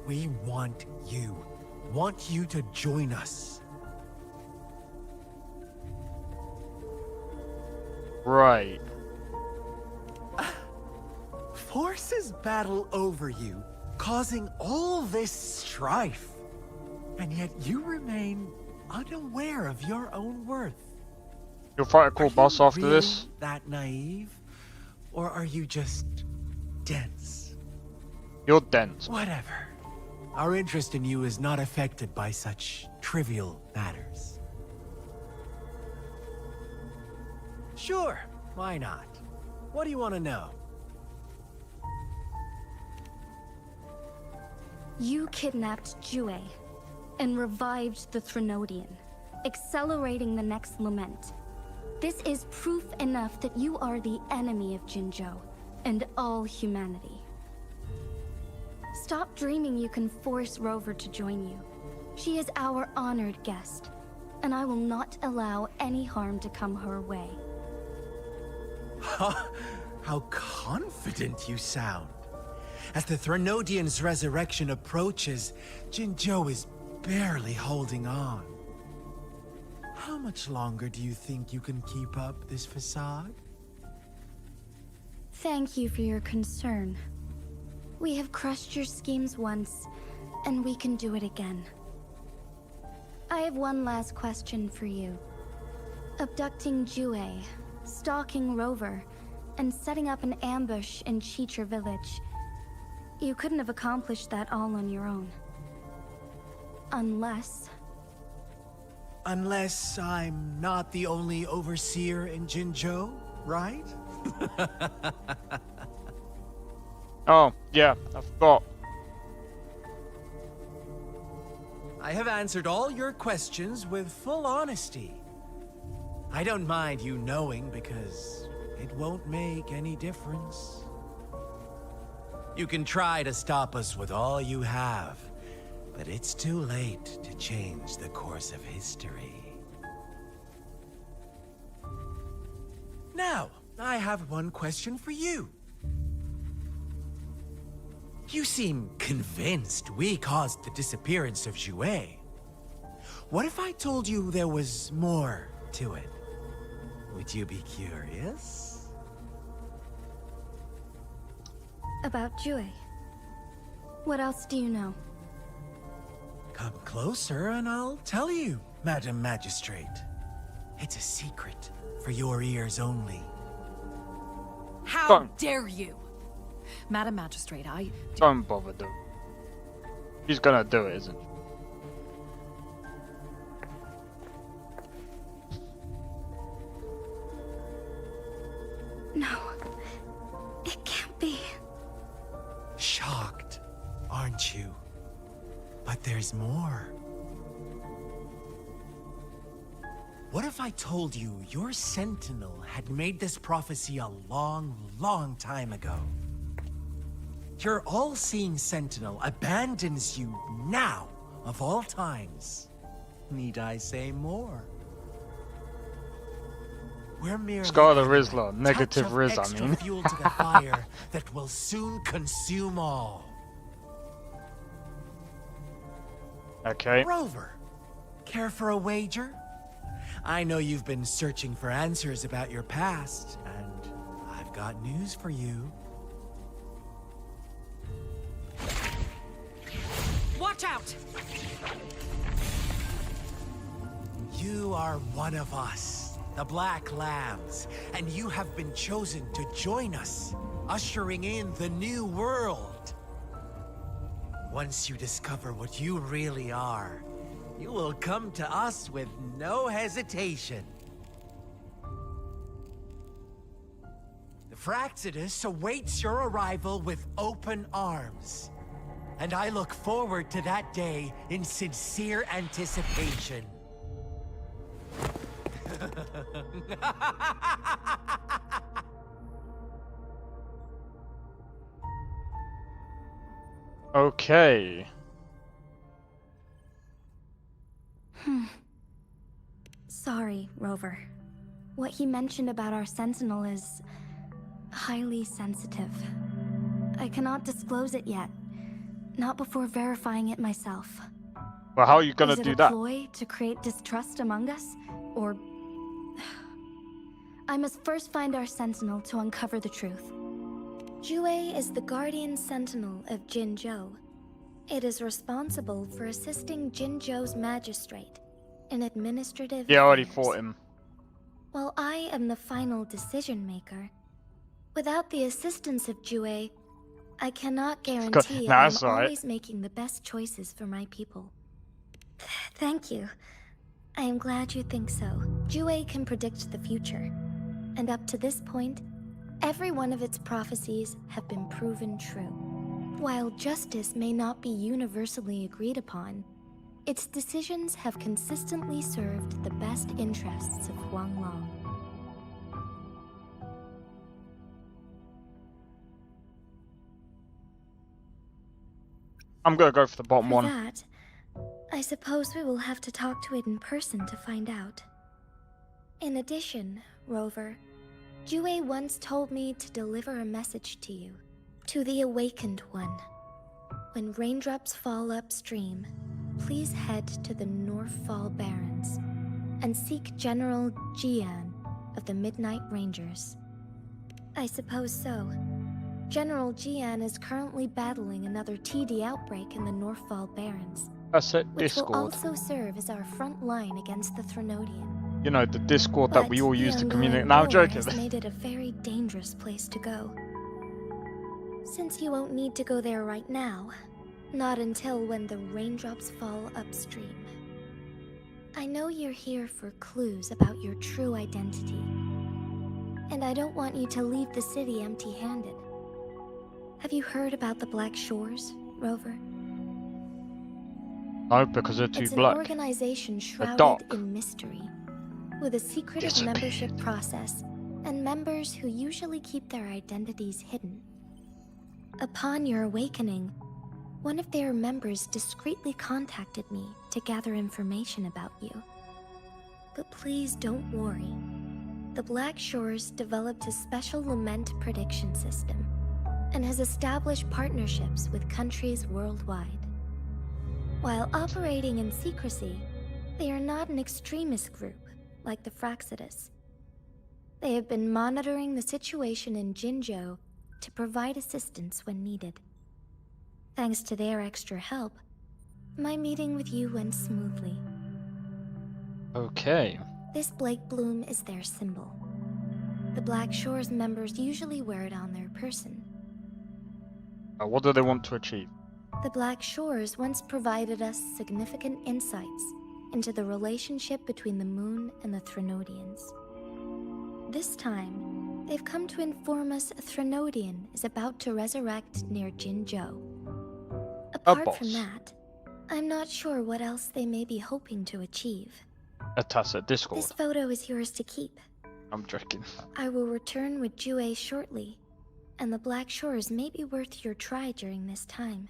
We want you to join us. Right. Forces battle over you, causing all this strife. And yet you remain unaware of your own worth. You'll fight a cool boss you after really this? that naive? Or are you just dense? You're dense. Whatever. Our interest in you is not affected by such trivial matters. Sure, why not? What do you want to know? You kidnapped Jue and revived the Threnodian, accelerating the next lament. This is proof enough that you are the enemy of Jinzhou and all humanity. Stop dreaming you can force Rover to join you. She is our honored guest, and I will not allow any harm to come her way. How confident you sound. As the Threnodian's resurrection approaches, Jinzhou is barely holding on. How much longer do you think you can keep up this facade? Thank you for your concern. We have crushed your schemes once, and we can do it again. I have one last question for you. Abducting Jue, stalking Rover, and setting up an ambush in Chicha village. You couldn't have accomplished that all on your own. Unless I'm not the only overseer in Jinzhou, right? Oh, yeah, I forgot. I have answered all your questions with full honesty. I don't mind you knowing because it won't make any difference. You can try to stop us with all you have, but it's too late to change the course of history. Now, I have one question for you. You seem convinced we caused the disappearance of Jue. What if I told you there was more to it? Would you be curious? about Jue. What else do you know? Come closer and I'll tell you, Madam Magistrate. It's a secret for your ears only. How Don't. dare you? Madam Magistrate, Don't bother, dude. She's gonna do it, isn't she? No. It can't be. Shocked, aren't you? But there's more. What if I told you your sentinel had made this prophecy a long, long time ago? Your all-seeing sentinel abandons you now, of all times. Need I say more? We're merely Scarlet adding a Rizzler, negative touch of Riz, I extra mean. fuel to the fire that will soon consume all. Okay. Rover, care for a wager? I know you've been searching for answers about your past, and I've got news for you. watch out! You are one of us, the Black Lambs, and you have been chosen to join us, ushering in the new world. Once you discover what you really are, you will come to us with no hesitation. The Fraxidus awaits your arrival with open arms. And I look forward to that day in sincere anticipation. Okay. Sorry, Rover. What he mentioned about our Sentinel is highly sensitive. I cannot disclose it yet. Not before verifying it myself. Well, how are you gonna Is it do a that? ploy to create distrust among us? Or... I must first find our Sentinel to uncover the truth. Jue is the Guardian Sentinel of Jinzhou. It is responsible for assisting Jinzhou's magistrate in administrative Yeah, I already affairs. fought him. While I am the final decision maker, without the assistance of Jue, I cannot guarantee Nah, I'm that's alright. always making the best choices for my people. Thank you. I am glad you think so. Jue can predict the future, and up to this point, every one of its prophecies have been proven true. While justice may not be universally agreed upon, its decisions have consistently served the best interests of Huanglong. I'm gonna go for the bottom For one. that, I suppose we will have to talk to it in person to find out. In addition, Rover, Jue once told me to deliver a message to you, to the Awakened One. When raindrops fall upstream, please head to the Northfall Barrens and seek General Jian of the Midnight Rangers. I suppose so. General Jian is currently battling another TD outbreak in the Northfall Barrens, That's it, which will Discord. also serve as our front line against the Threnodian. You know, the Discord that But we all the use to ongoing communicate. Now, I'm war joking. has made it a very dangerous place to go. Since you won't need to go there right now, not until when the raindrops fall upstream. I know you're here for clues about your true identity, and I don't want you to leave the city empty-handed. Have you heard about the Black Shores, Rover? No, because they're too It's black. an organization shrouded dark. in mystery, with a secretive Disappeared. membership process, and members who usually keep their identities hidden. Upon your awakening, one of their members discreetly contacted me to gather information about you. But please don't worry. The Black Shores developed a special lament prediction system and has established partnerships with countries worldwide. While operating in secrecy, they are not an extremist group like the Fraxidus. They have been monitoring the situation in Jinzhou to provide assistance when needed. Thanks to their extra help, my meeting with you went smoothly. Okay. This Blake Bloom is their symbol. The Black Shores members usually wear it on their person. What do they want to achieve? The Black Shores once provided us significant insights into the relationship between the moon and the Threnodians. This time, they've come to inform us a Threnodian is about to resurrect near Jinzhou. Apart from boss. that, I'm not sure what else they may be hoping to achieve. A tacit Discord. This photo is yours to keep. I'm joking. I will return with Jue shortly, and the Black Shores may be worth your try during this time.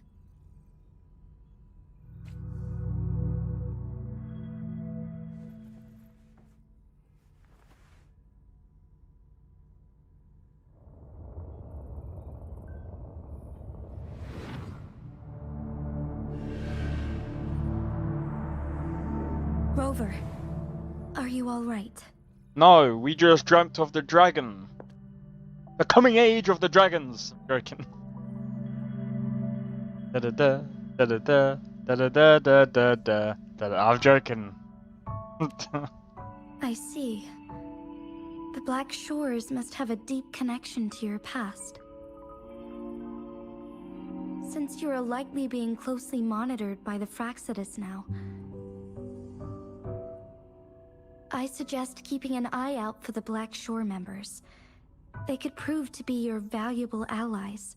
Rover, are you all right? No, we just dreamt of the dragon. The coming age of the dragons. I'm joking. Da da da da da da da da da da da da. I'm joking. I see. The Black Shores must have a deep connection to your past. Since you are likely being closely monitored by the Fraxidus now, I suggest keeping an eye out for the Black Shore members. They could prove to be your valuable allies.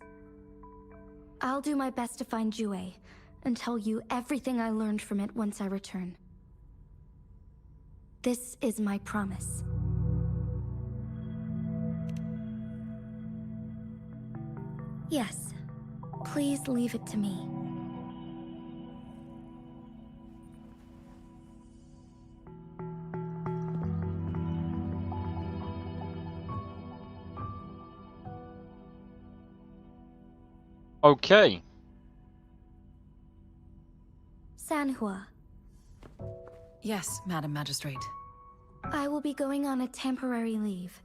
I'll do my best to find Jue and tell you everything I learned from it once I return. This is my promise. Yes, please leave it to me. Okay. Sanhua, Yes, Madam Magistrate. I will be going on a temporary leave.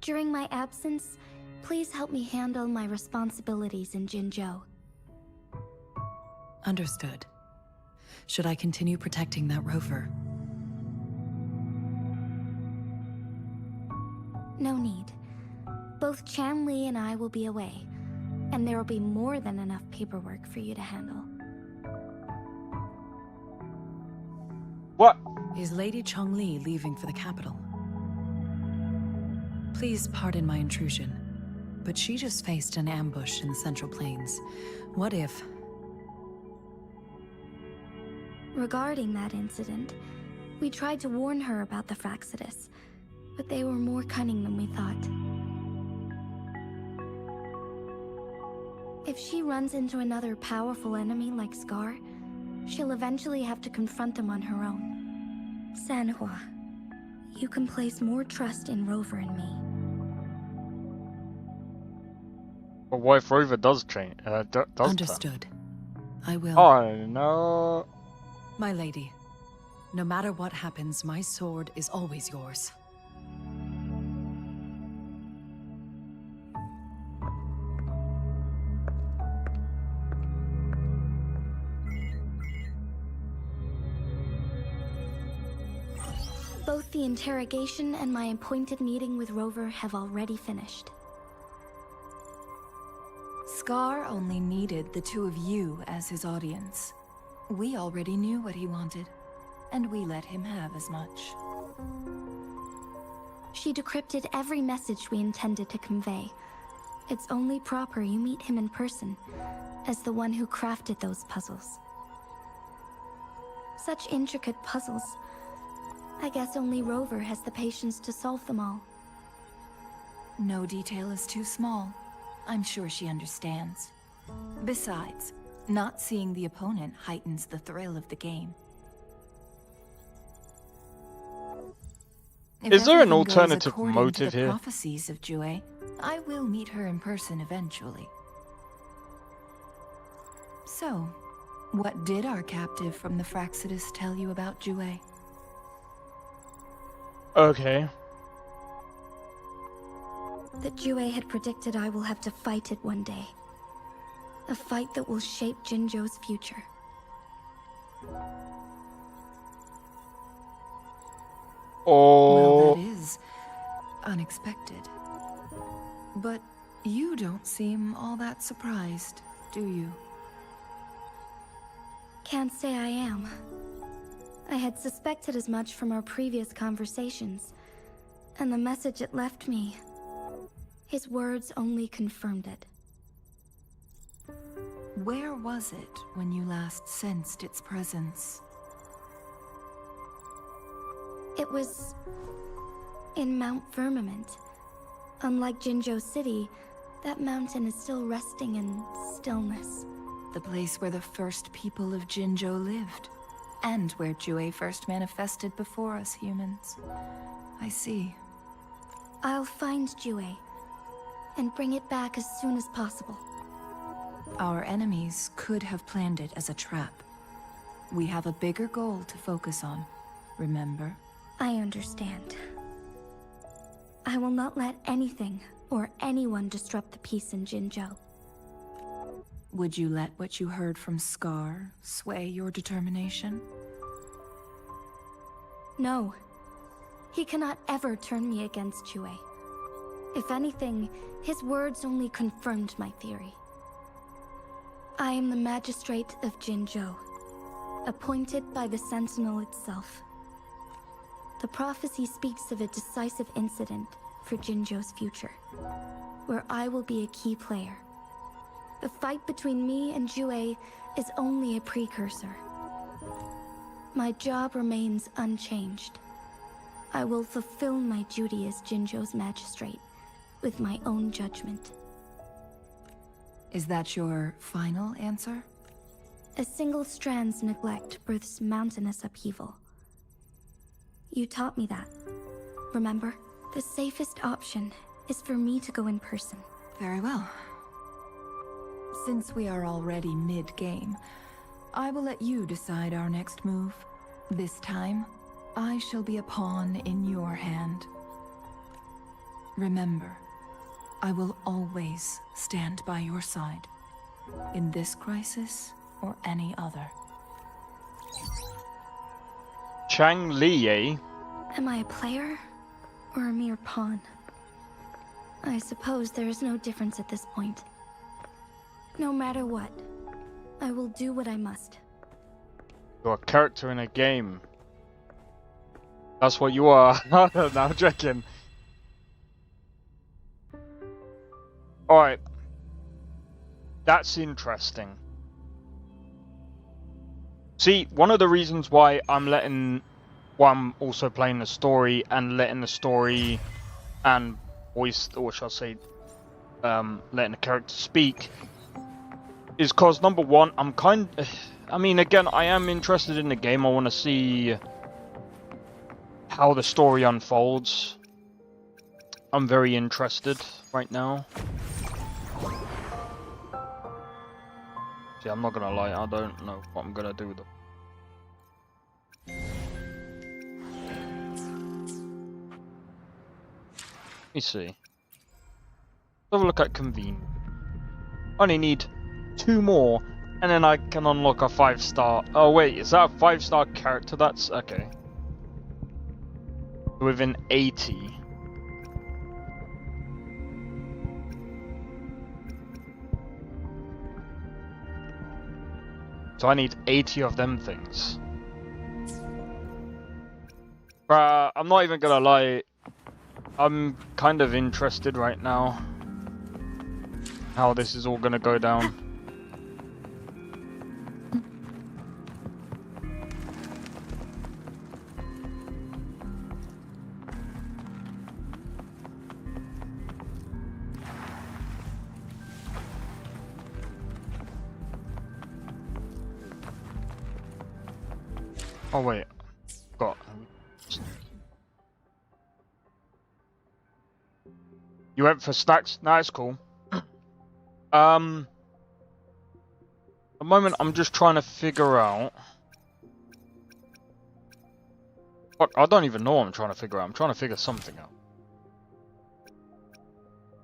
During my absence, please help me handle my responsibilities in Jinzhou. Understood. Should I continue protecting that rover? No need. Both Chan Li and I will be away, and there will be more than enough paperwork for you to handle. What? Is Lady Chongli leaving for the capital? Please pardon my intrusion, but she just faced an ambush in the Central Plains. What if... Regarding that incident, we tried to warn her about the Fraxidus, but they were more cunning than we thought. If she runs into another powerful enemy like Scar, she'll eventually have to confront them on her own. Sanhua, you can place more trust in Rover and me. But what if Rover does change? Does Understood. I will. Oh no. My lady, no matter what happens, my sword is always yours. Both the interrogation and my appointed meeting with Rover have already finished. Scar only needed the two of you as his audience. We already knew what he wanted, and we let him have as much. She decrypted every message we intended to convey. It's only proper you meet him in person, as the one who crafted those puzzles. Such intricate puzzles. I guess only Rover has the patience to solve them all. No detail is too small. I'm sure she understands. Besides, not seeing the opponent heightens the thrill of the game. If Is there an everything goes alternative according motive to the here? prophecies of Jue, I will meet her in person eventually. So, what did our captive from the Fraxidus tell you about Jue? Okay. That Jue had predicted I will have to fight it one day. A fight that will shape Jinzhou's future. Oh. Well, that is unexpected. But you don't seem all that surprised, do you? Can't say I am. I had suspected as much from our previous conversations, and the message it left me, his words only confirmed it. Where was it when you last sensed its presence? It was in Mount Firmament. Unlike Jinzhou City, that mountain is still resting in stillness. The place where the first people of Jinzhou lived, and where Jue first manifested before us humans. I see. I'll find Jue and bring it back as soon as possible. Our enemies could have planned it as a trap. We have a bigger goal to focus on, remember? I understand. I will not let anything or anyone disrupt the peace in Jinzhou. Would you let what you heard from Scar sway your determination? No. He cannot ever turn me against Jue. If anything, his words only confirmed my theory. I am the magistrate of Jinzhou, appointed by the Sentinel itself. The prophecy speaks of a decisive incident for Jinzhou's future, where I will be a key player. The fight between me and Jue is only a precursor. My job remains unchanged. I will fulfill my duty as Jinzhou's magistrate with my own judgment. Is that your final answer? A single strand's neglect births mountainous upheaval. You taught me that. Remember? The safest option is for me to go in person. Very well. Since we are already mid-game, I will let you decide our next move. This time, I shall be a pawn in your hand. Remember, I will always stand by your side, in this crisis or any other. Chang Li, eh? Am I a player or a mere pawn? I suppose there is no difference at this point. No matter what, I will do what I must. You're a character in a game. That's what you are. No, I'm joking. Alright. That's interesting. See, one of the reasons why I'm also playing the story and letting the story and voice, or shall I say, letting the character speak, is because number one, I mean, again, I am interested in the game. I want to see how the story unfolds. I'm very interested right now. See, I'm not gonna lie, I don't know what I'm gonna do with them. Let me see. Let's have a look at convene. Only need 2 more, and then I can unlock a 5-star. Oh wait, is that a 5-star character? That's okay. Within 80. So I need 80 of them things. I'm not even gonna lie. I'm kind of interested right now how this is all gonna go down. Oh wait, got. You went for stacks? Nah, it's cool. At the moment, I'm just trying to figure out. Fuck, I don't even know what I'm trying to figure out. I'm trying to figure something out.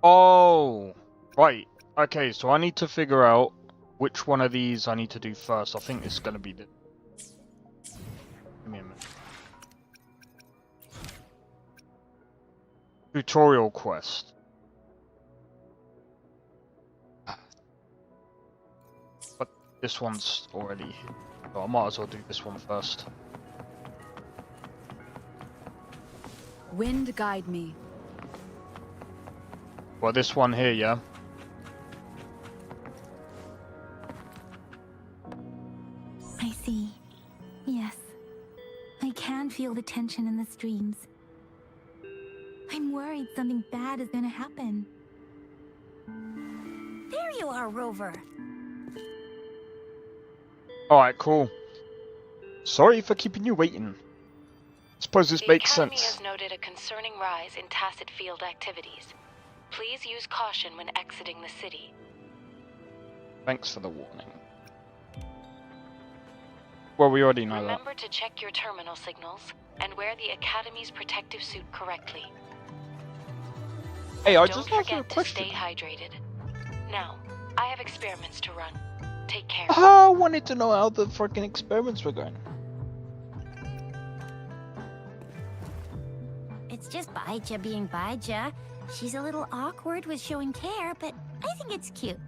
Oh, right. Okay, so I need to figure out which one of these I need to do first. I think it's gonna be the. Give me a minute. Tutorial quest. But this one's already. So I might as well do this one first. Wind guide me. Well, this one here, yeah? I see. Yes. I can feel the tension in the streams. I'm worried something bad is gonna happen. There you are, Rover. Alright, cool. Sorry for keeping you waiting. Suppose this makes The Academy sense. has noted a concerning rise in tacit field activities. Please use caution when exiting the city. Thanks for the warning. Well, we already know that. Remember to check your terminal signals and wear the Academy's protective suit correctly. Hey, I Don't just asked you a forget to question. stay hydrated. Now, I have experiments to run. Take care. I wanted to know how the freaking experiments were going. It's just Baija being Baija. She's a little awkward with showing care, but I think it's cute.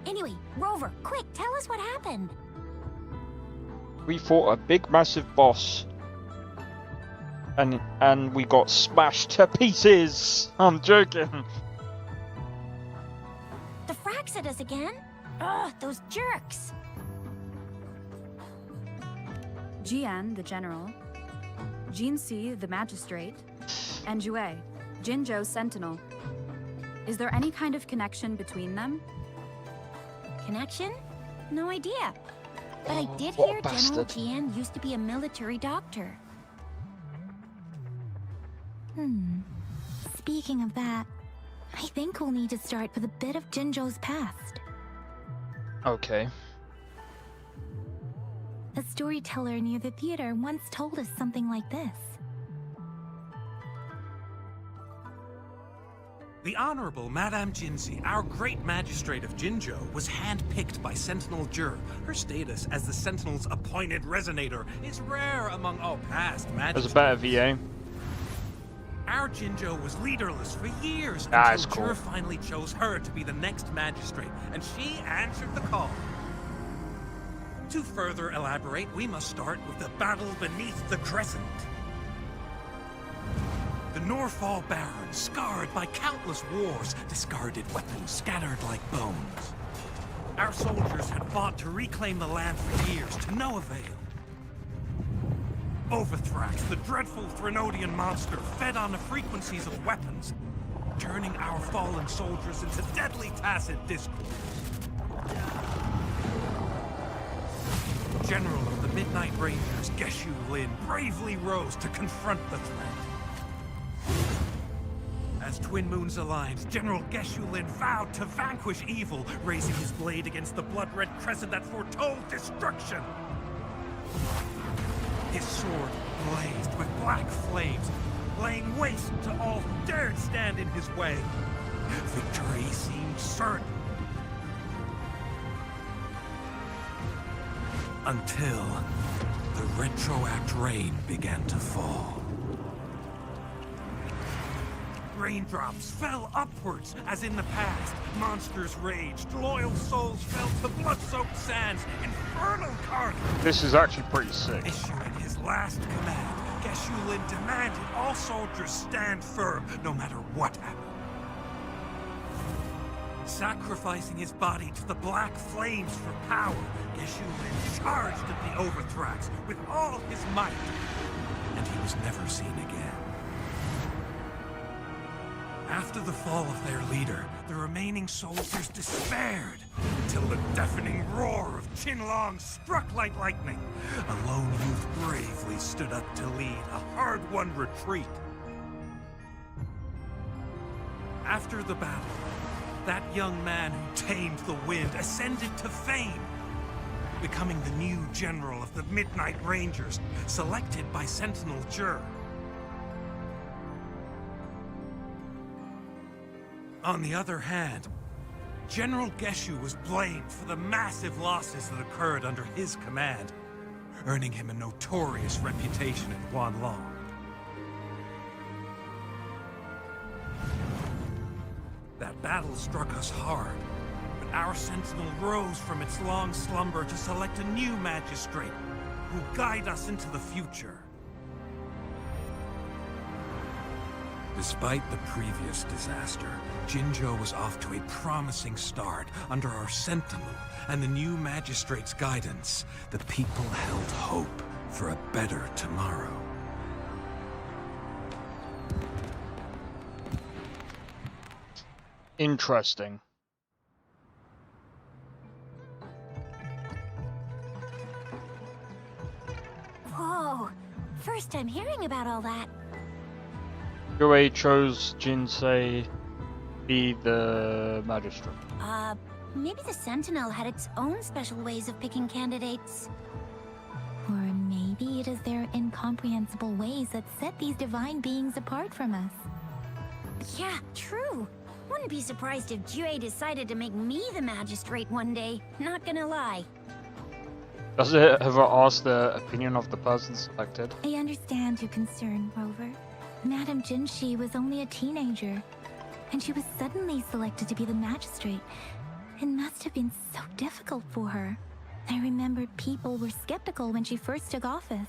Anyway, Rover, quick, tell us what happened. We fought a big, massive boss And we got smashed to pieces. I'm joking. The frags at us again? Ugh, those jerks! Jian, the general, Jinxi, the magistrate, and Jue, Jinzhou's sentinel. Is there any kind of connection between them? Connection? No idea. But I did what a hear General bastard. Jian used to be a military doctor. Speaking of that, I think we'll need to start with a bit of Jinzhou's past. Okay. A storyteller near the theater once told us something like this. The Honorable Madame Jinxi, our great magistrate of Jinzhou, was handpicked by Sentinel Jur. Her status as the Sentinel's appointed resonator is rare among all past magistrates. There's a better VA. Our Jinzhou was leaderless for years That's until cool. Jur finally chose her to be the next magistrate, and she answered the call. To further elaborate, we must start with the battle beneath the Crescent. The Norfall Baron, scarred by countless wars, discarded weapons scattered like bones. Our soldiers had fought to reclaim the land for years, to no avail. Overthrax, the dreadful Threnodian monster, fed on the frequencies of weapons, turning our fallen soldiers into deadly tacit discourse. General of the Midnight Rangers, Geshu Lin, bravely rose to confront the threat. As Twin Moons aligned, General Geshu Lin vowed to vanquish evil, raising his blade against the blood-red crescent that foretold destruction. His sword blazed with black flames, laying waste to all who dared stand in his way. Victory seemed certain. Until the retroact rain began to fall. Raindrops fell upwards, as in the past. Monsters raged, loyal souls fell to blood-soaked sands, infernal carnage. This is actually pretty sick. Issuing his last command, Geshu Lin demanded all soldiers stand firm, no matter what happened. Sacrificing his body to the black flames for power, Geshu Lin charged at the Overthrax with all his might, and he was never seen again. After the fall of their leader, the remaining soldiers despaired, until the deafening roar of Qinlong struck like lightning. A lone youth bravely stood up to lead a hard-won retreat. After the battle, that young man who tamed the wind ascended to fame, becoming the new general of the Midnight Rangers, selected by Sentinel Jur. On the other hand, General Geshu was blamed for the massive losses that occurred under his command, earning him a notorious reputation in Guanlong. That battle struck us hard, but our sentinel rose from its long slumber to select a new magistrate who will guide us into the future. Despite the previous disaster, Jinzhou was off to a promising start under our sentinel and the new magistrate's guidance. The people held hope for a better tomorrow. Interesting. Whoa, first time hearing about all that. Yue chose Jinsei be the magistrate. Maybe the Sentinel had its own special ways of picking candidates. Or maybe it is their incomprehensible ways that set these divine beings apart from us. Yeah, true. Wouldn't be surprised if Jue decided to make me the magistrate one day. Not gonna lie. Does it ever ask the opinion of the person selected? I understand your concern, Rover. Madame Jinxi was only a teenager, and she was suddenly selected to be the magistrate. It must have been so difficult for her. I remember people were skeptical when she first took office.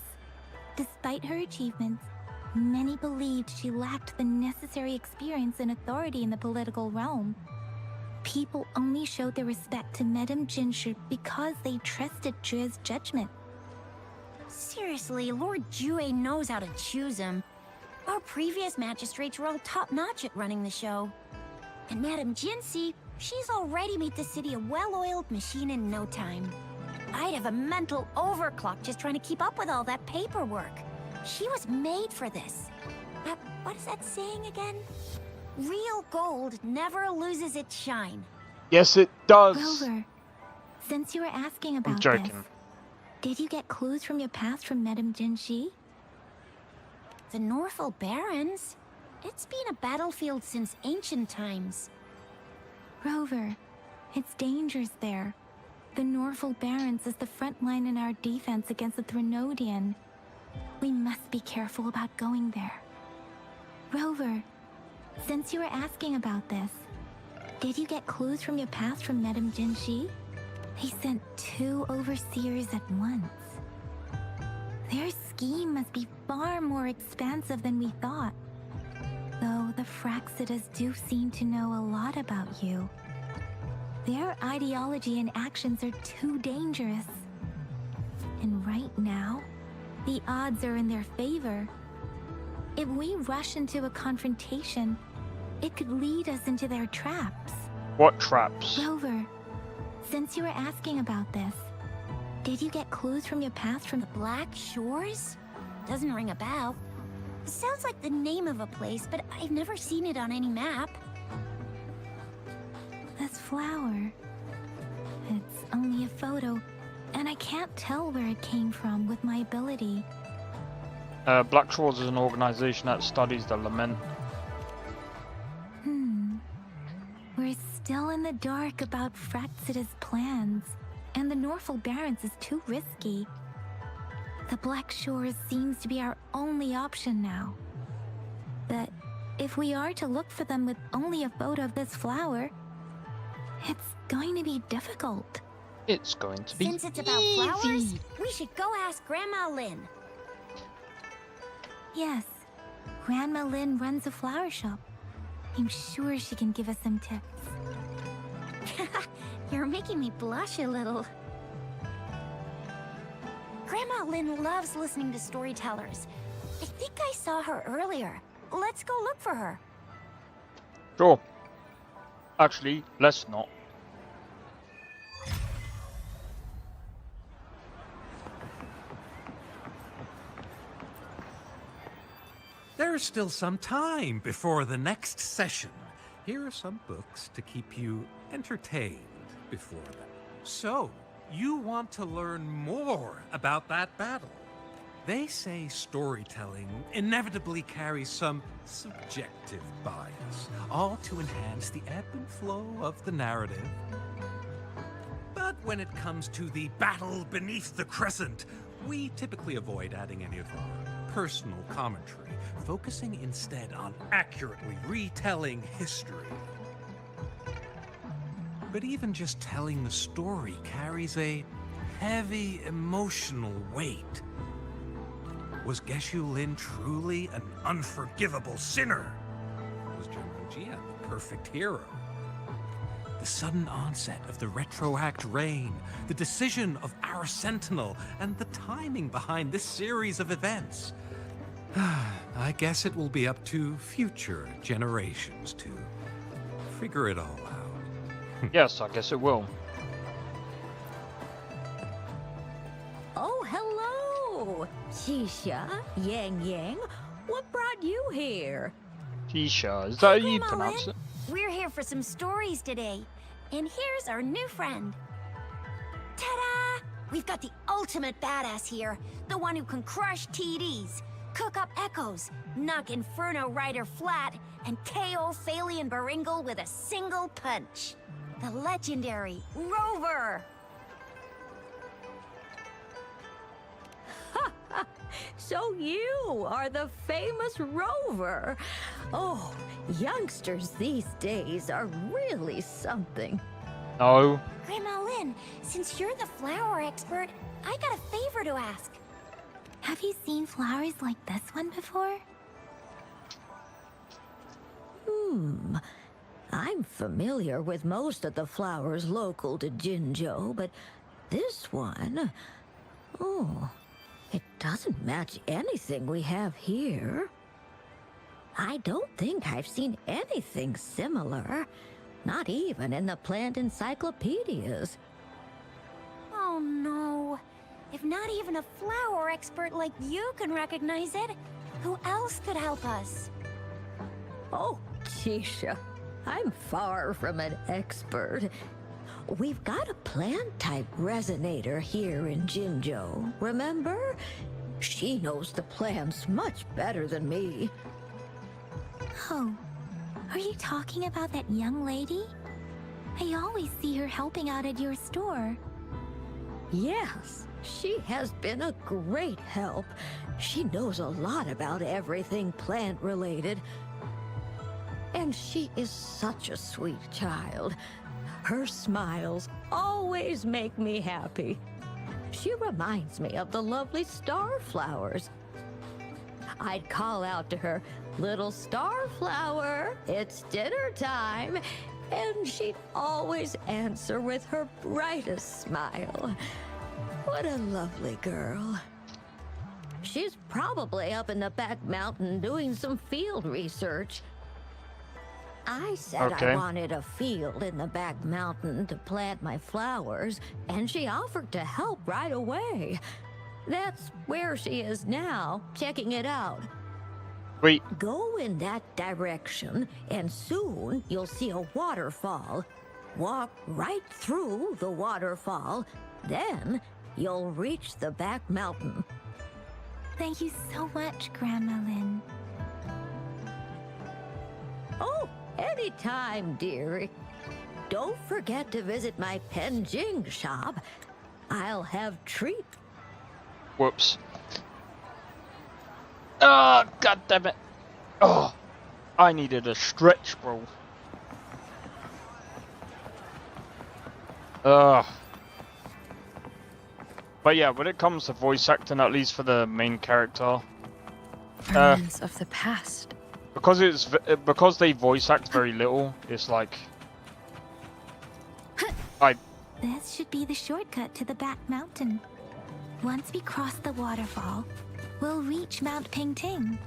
Despite her achievements, Many believed she lacked the necessary experience and authority in the political realm. People only showed their respect to Madame Jinshi because they trusted Jue's judgment. Seriously, Lord Jue knows how to choose him. Our previous magistrates were all top-notch at running the show. And Madame Jinshi, she's already made the city a well-oiled machine in no time. I'd have a mental overclock just trying to keep up with all that paperwork. She was made for this. What is that saying again? Real gold never loses its shine. Yes, it does. Rover, since you were asking about I'm joking. this, did you get clues from your past from Madame Jinshi? The Norfolk Barrens? It's been a battlefield since ancient times. Rover, it's dangerous there. The Norfolk Barrens is the front line in our defense against the Threnodian. We must be careful about going there. Rover, since you were asking about this, did you get clues from your past from Madame Jinshi? They sent 2 overseers at once. Their scheme must be far more expansive than we thought. Though the Fraxidas do seem to know a lot about you. Their ideology and actions are too dangerous. And right now, the odds are in their favor. If we rush into a confrontation, it could lead us into their traps. What traps? Rover, since you were asking about this, did you get clues from your past from The Black Shores? Doesn't ring a bell. Sounds like the name of a place, but I've never seen it on any map. this flower? It's only a photo, and I can't tell where it came from with my ability. Black Shores is an organization that studies the lament. We're still in the dark about Fraxida's plans, and the Norfolk Barrens is too risky. The Black Shores seems to be our only option now. But if we are to look for them with only a photo of this flower, it's going to be difficult. It's going to be Since it's about flowers, we should go ask Grandma Lynn. Yes, Grandma Lynn runs a flower shop. I'm sure she can give us some tips. You're making me blush a little. Grandma Lynn loves listening to storytellers. I think I saw her earlier. Let's go look for her. Sure. Actually, let's not. There's still some time before the next session. Here are some books to keep you entertained before them. So, you want to learn more about that battle. They say storytelling inevitably carries some subjective bias, all to enhance the ebb and flow of the narrative. But when it comes to the battle beneath the crescent, we typically avoid adding any of our personal commentary, focusing instead on accurately retelling history. But even just telling the story carries a heavy emotional weight. Was Geshu Lin truly an unforgivable sinner? Was General Jian the perfect hero? The sudden onset of the retroact rain, the decision of our Sentinel, and the timing behind this series of events. I guess it will be up to future generations to figure it all out. Yes, I guess it will. Oh, hello! Shisha, Yang Yang, what brought you here? Tisha, is that how you Grandma pronounce Lynn, it? we're here for some stories today. And here's our new friend. Ta-da! We've got the ultimate badass here. The one who can crush TDs, cook up echoes, knock Inferno Rider flat, and KO Phalian Baringle with a single punch. The legendary Rover! So you are the famous Rover. Oh, youngsters these days are really something. No. Grandma Lynn, since you're the flower expert, I got a favor to ask. Have you seen flowers like this one before? familiar with most of the flowers local to Jinzhou, but this one... Oh, it doesn't match anything we have here. I don't think I've seen anything similar. Not even in the plant encyclopedias. Oh no. If not even a flower expert like you can recognize it, who else could help us? Oh, Tisha, I'm far from an expert. We've got a plant-type resonator here in Jinzhou, remember? She knows the plants much better than me. Oh, are you talking about that young lady? I always see her helping out at your store. Yes, she has been a great help. She knows a lot about everything plant-related. And she is such a sweet child. Her smiles always make me happy. She reminds me of the lovely star flowers. I'd call out to her, "Little star flower, it's dinner time," and she'd always answer with her brightest smile. What a lovely girl. She's probably up in the back mountain doing some field research. I said I wanted a field in the back mountain to plant my flowers, and she offered to help right away. That's where she is now, checking it out. Wait. Go in that direction, and soon you'll see a waterfall. Walk right through the waterfall, then you'll reach the back mountain. Thank you so much, Grandma Lin. Oh, anytime, dearie. Don't forget to visit my Penjing shop. I'll have treat. Whoops. Oh, god damn it. Oh, I needed a stretch, bro. But yeah, when it comes to voice acting, at least for the main character, Remnants of the past. because they voice act very little, it's like This should be the shortcut to the back mountain. Once we cross the waterfall, we'll reach Mount Pingting.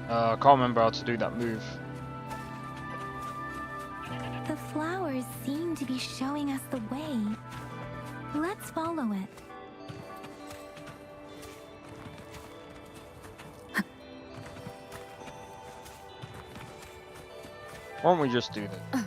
I can't remember how to do that move. The flowers seem to be showing us the way. Let's follow it. Why don't we just do that?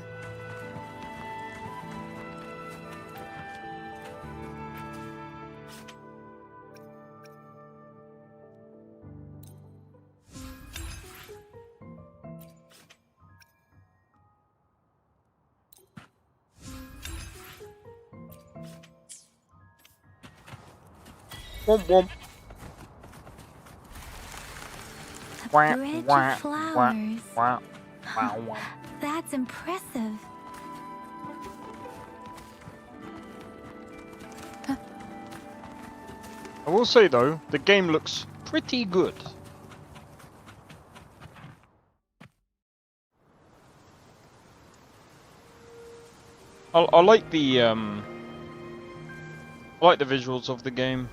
Womp womp. A bridge of flowers. That's impressive. I will say though, the game looks pretty good. I like the visuals of the game.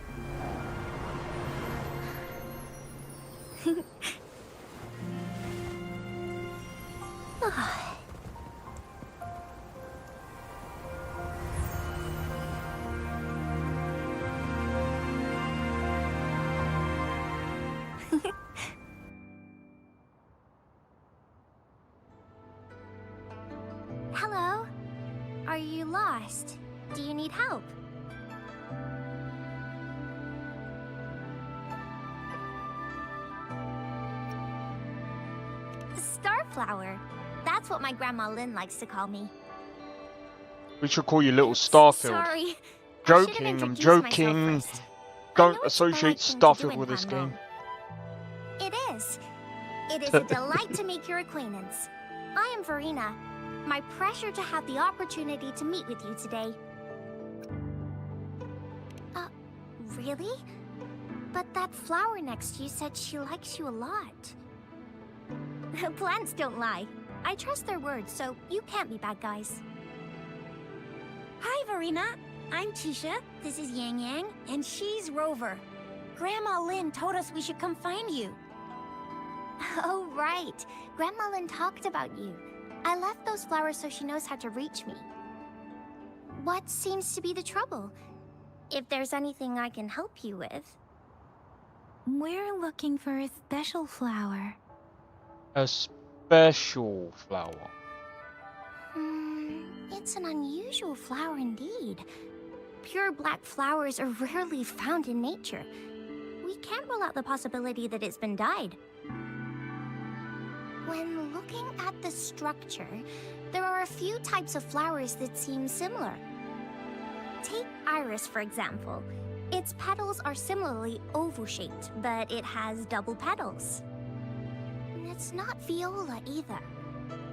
Hello? Are you lost? Do you need help? Starflower. That's what my Grandma Lin likes to call me. We should call you Little Starfield. Sorry. Joking, I'm joking. Don't associate Starfield with this game. It is. It is a delight to make your acquaintance. I am Verena. My pleasure to have the opportunity to meet with you today. Really? But that flower next to you said she likes you a lot. Plants don't lie. I trust their words, so you can't be bad guys. Hi, Verena. I'm Tisha. This is Yang Yang, and she's Rover. Grandma Lynn told us we should come find you. Oh, right. Grandma Lynn talked about you. I left those flowers so she knows how to reach me. What seems to be the trouble? If there's anything I can help you with. We're looking for a special flower. A special flower. It's an unusual flower indeed. Pure black flowers are rarely found in nature. We can't rule out the possibility that it's been dyed. When looking at the structure, there are a few types of flowers that seem similar. Take iris, for example. Its petals are similarly oval-shaped, but it has double petals. It's not viola either,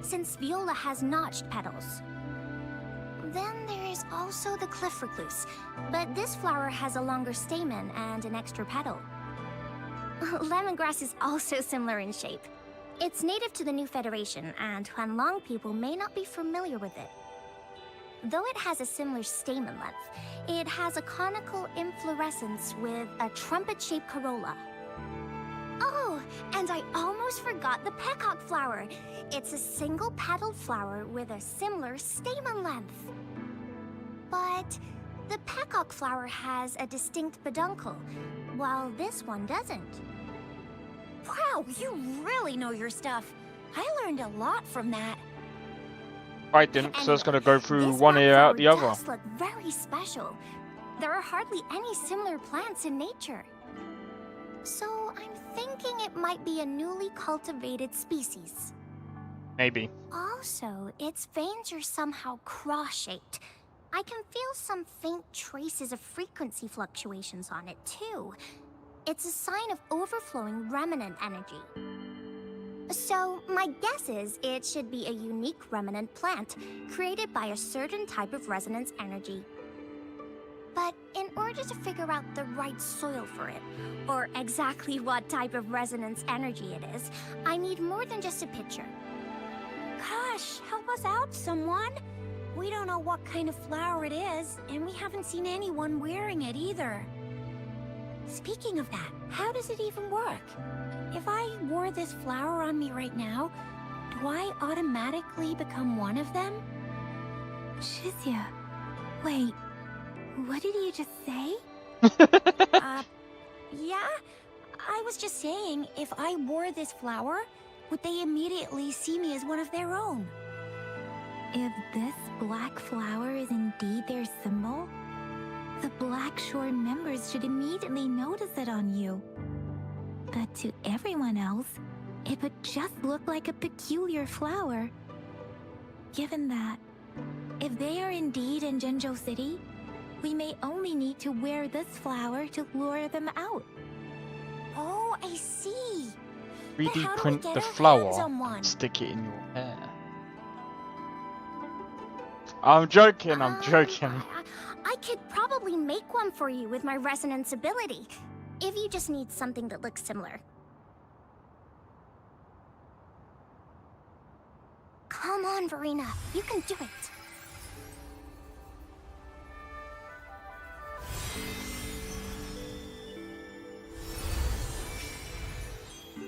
since viola has notched petals. Then there is also the cliff recluse, but this flower has a longer stamen and an extra petal. Lemongrass is also similar in shape. It's native to the New Federation, and Huanlong people may not be familiar with it. Though it has a similar stamen length, it has a conical inflorescence with a trumpet-shaped corolla. Oh, and I almost forgot the peacock flower. It's a single-petaled flower with a similar stamen length. But the peacock flower has a distinct peduncle, while this one doesn't. Wow, you really know your stuff. I learned a lot from that. Right then, so it's gonna go through This one black ear out flower the other. does look very special. There are hardly any similar plants in nature. So I'm thinking it might be a newly cultivated species. Maybe. Also, its veins are somehow cross-shaped. I can feel some faint traces of frequency fluctuations on it, too. It's a sign of overflowing remnant energy. So, my guess is it should be a unique remnant plant created by a certain type of resonance energy. But in order to figure out the right soil for it, or exactly what type of resonance energy it is, I need more than just a picture. Gosh, help us out, someone! We don't know what kind of flower it is, and we haven't seen anyone wearing it either. Speaking of that, how does it even work? If I wore this flower on me right now, do I automatically become one of them? Shizia, wait, what did you just say? Yeah? I was just saying, if I wore this flower, would they immediately see me as one of their own? If this black flower is indeed their symbol, the Black Shore members should immediately notice it on you. But to everyone else, it would just look like a peculiar flower. Given that, if they are indeed in Zhenzhou City, we may only need to wear this flower to lure them out. Oh, I see. 3D how do we print get the our flower hands on one? and stick it in your hair. I'm joking, I'm joking. I could probably make one for you with my resonance ability, if you just need something that looks similar. Come on, Verena, you can do it.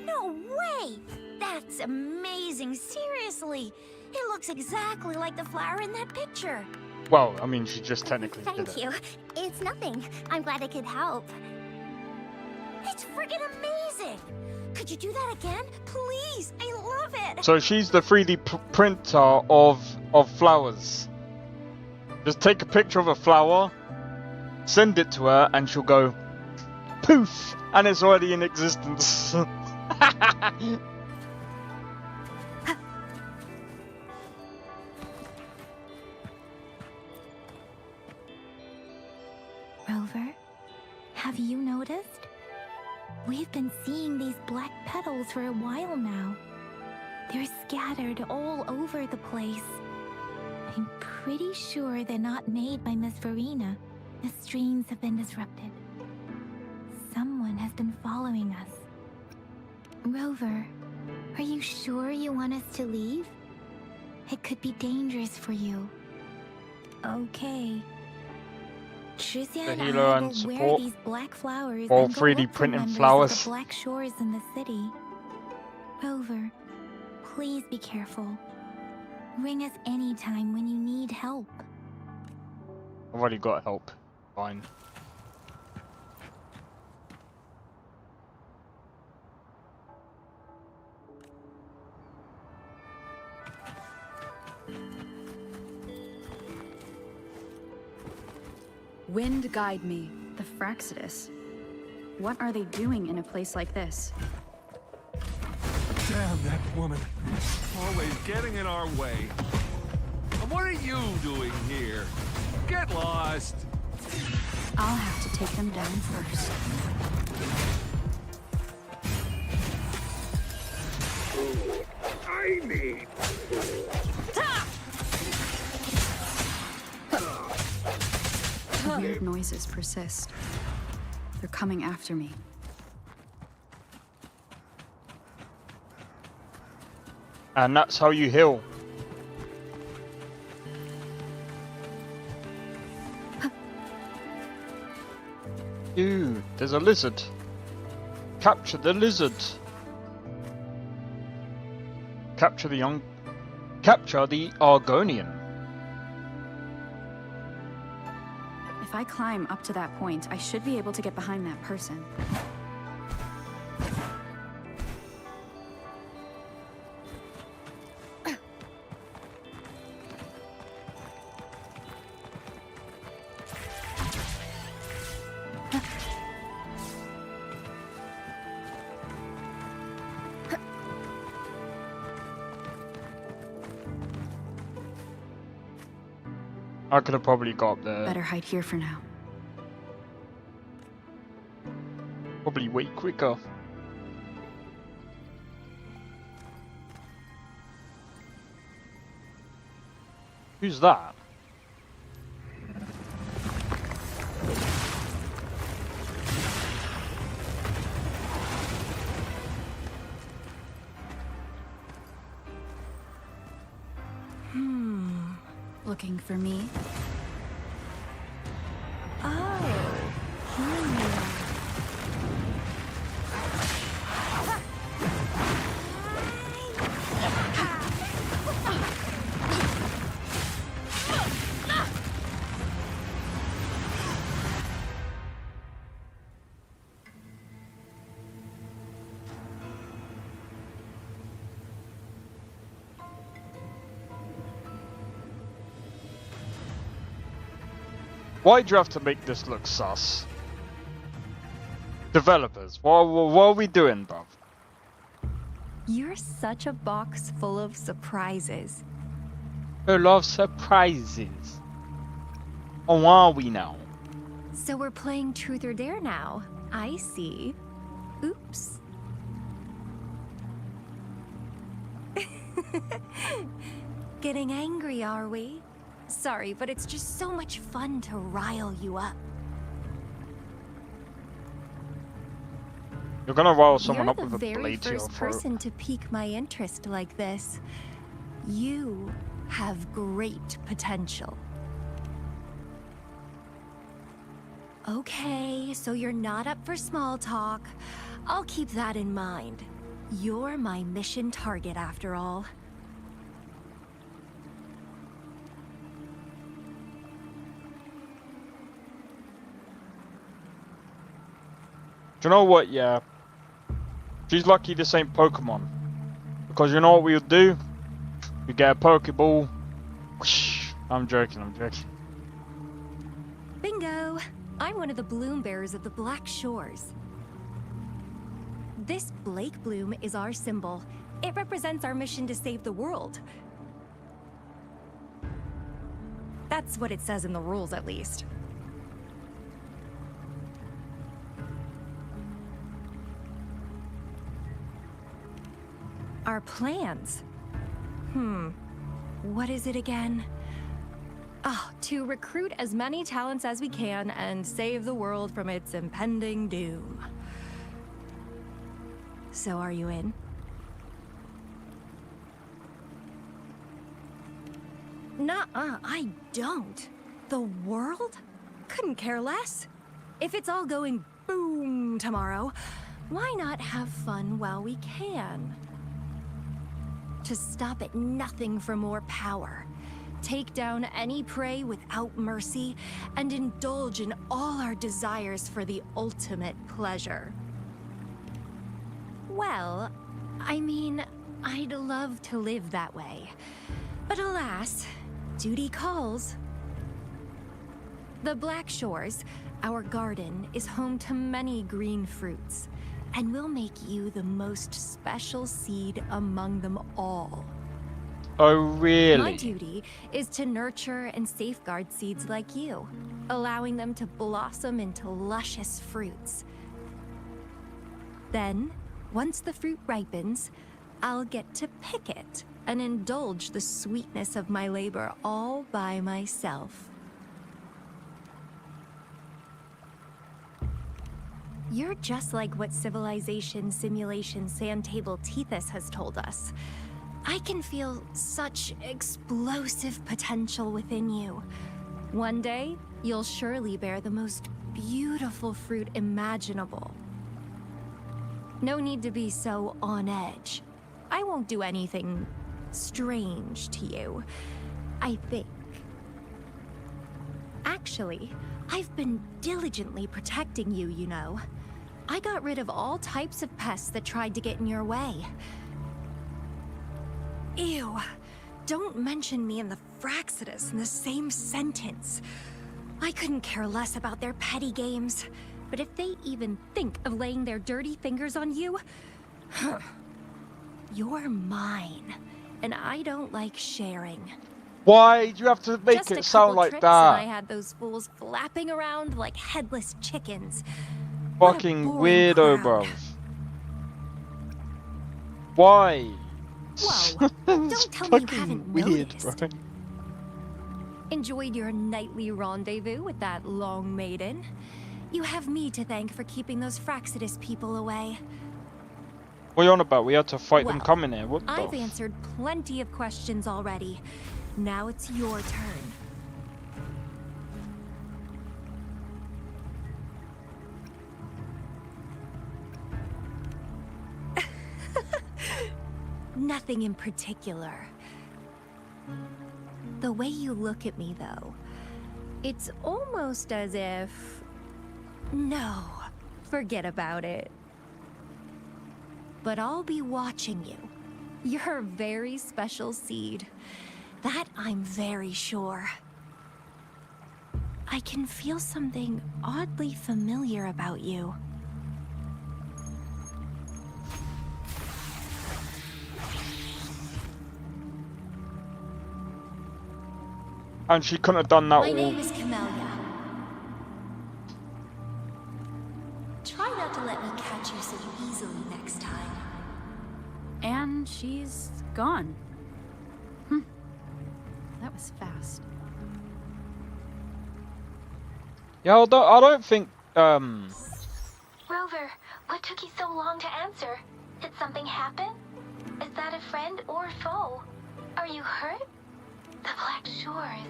No way! That's amazing, seriously! It looks exactly like the flower in that picture. Well, I mean, she just technically did Thank it. you. It's nothing. I'm glad I could help. It's friggin' amazing! Could you do that again? Please! I love it! So she's the 3D printer of flowers. Just take a picture of a flower, send it to her, and she'll go poof, and it's already in existence. Rover, have you noticed? We've been seeing these black petals for a while now. They're scattered all over the place. I'm pretty sure they're not made by Miss Verena. The streams have been disrupted. has been following us. Rover, are you sure you want us to leave? It could be dangerous for you. Okay. Tricia The and healer I and will wear support. these black flowers Or and go 3D look for printing members flowers. of the Black Shores in the city. Rover, please be careful. Ring us anytime when you need help. I've already got help. Fine. Wind guide me. The Fraxidus. What are they doing in a place like this? Damn that woman. Always getting in our way. And what are you doing here? Get lost! I'll have to take them down first. I need... The weird noises persist. They're coming after me. And that's how you heal. Dude, there's a lizard. Capture the lizard. Capture the Argonian. If I climb up to that point, I should be able to get behind that person. I could have probably got up there. Better hide here for now. Probably way quicker. Who's that? Looking for me? Oh, here you are. Why'd you have to make this look sus? Developers, what are we doing, bruv? You're such a box full of surprises. Full of surprises. Oh, are we now? So we're playing Truth or Dare now. I see. Oops. Getting angry, are we? Sorry, but it's just so much fun to rile you up. You're gonna rile someone You're up with a the very blade to your first throat. person to pique my interest like this. You have great potential. Okay, so you're not up for small talk. I'll keep that in mind. You're my mission target after all. Do you know what, yeah? She's lucky this ain't Pokemon. Because you know what we'll do? We get a Pokeball. Whoosh. I'm joking. Bingo! I'm one of the bloom bearers of the Black Shores. This Blake bloom is our symbol. It represents our mission to save the world. That's what it says in the rules, at least. Our plans? What is it again? Oh, to recruit as many talents as we can and save the world from its impending doom. So are you in? Nuh-uh, I don't. The world? Couldn't care less. If it's all going boom tomorrow, why not have fun while we can? To stop at nothing for more power, take down any prey without mercy, and indulge in all our desires for the ultimate pleasure. Well, I mean, I'd love to live that way. But alas, duty calls. The Black Shores, our garden, is home to many green fruits, and will make you the most special seed among them all. Oh, really? My duty is to nurture and safeguard seeds like you, allowing them to blossom into luscious fruits. Then, once the fruit ripens, I'll get to pick it and indulge the sweetness of my labor all by myself. You're just like what Civilization Simulation Sandtable Tethys has told us. I can feel such explosive potential within you. One day, you'll surely bear the most beautiful fruit imaginable. No need to be so on edge. I won't do anything strange to you, I think. Actually, I've been diligently protecting you, you know. I got rid of all types of pests that tried to get in your way. Ew, don't mention me and the Fraxidus in the same sentence. I couldn't care less about their petty games, but if they even think of laying their dirty fingers on you, you're mine, and I don't like sharing. Why do you have to make Just it a sound couple like trips that? And I had those fools flapping around like headless chickens. Fucking weirdo, bro. Why? Whoa, don't tell me you haven't weird, noticed. bro. Enjoyed your nightly rendezvous with that long maiden? You have me to thank for keeping those Fraxidus people away. What are you on about? We had to fight them Well, coming here. What the I've answered plenty of questions already. Now it's your turn. Nothing in particular. The way you look at me, though, it's almost as if... No, forget about it. But I'll be watching you. You're a very special seed. That I'm very sure. I can feel something oddly familiar about you. And she couldn't have done that My all. name is Camellia. Try not to let me catch you so easily next time. And she's gone. That was fast. Yeah, I don't think, Rover, what took you so long to answer? Did something happen? Is that a friend or foe? Are you hurt? The Black Shores.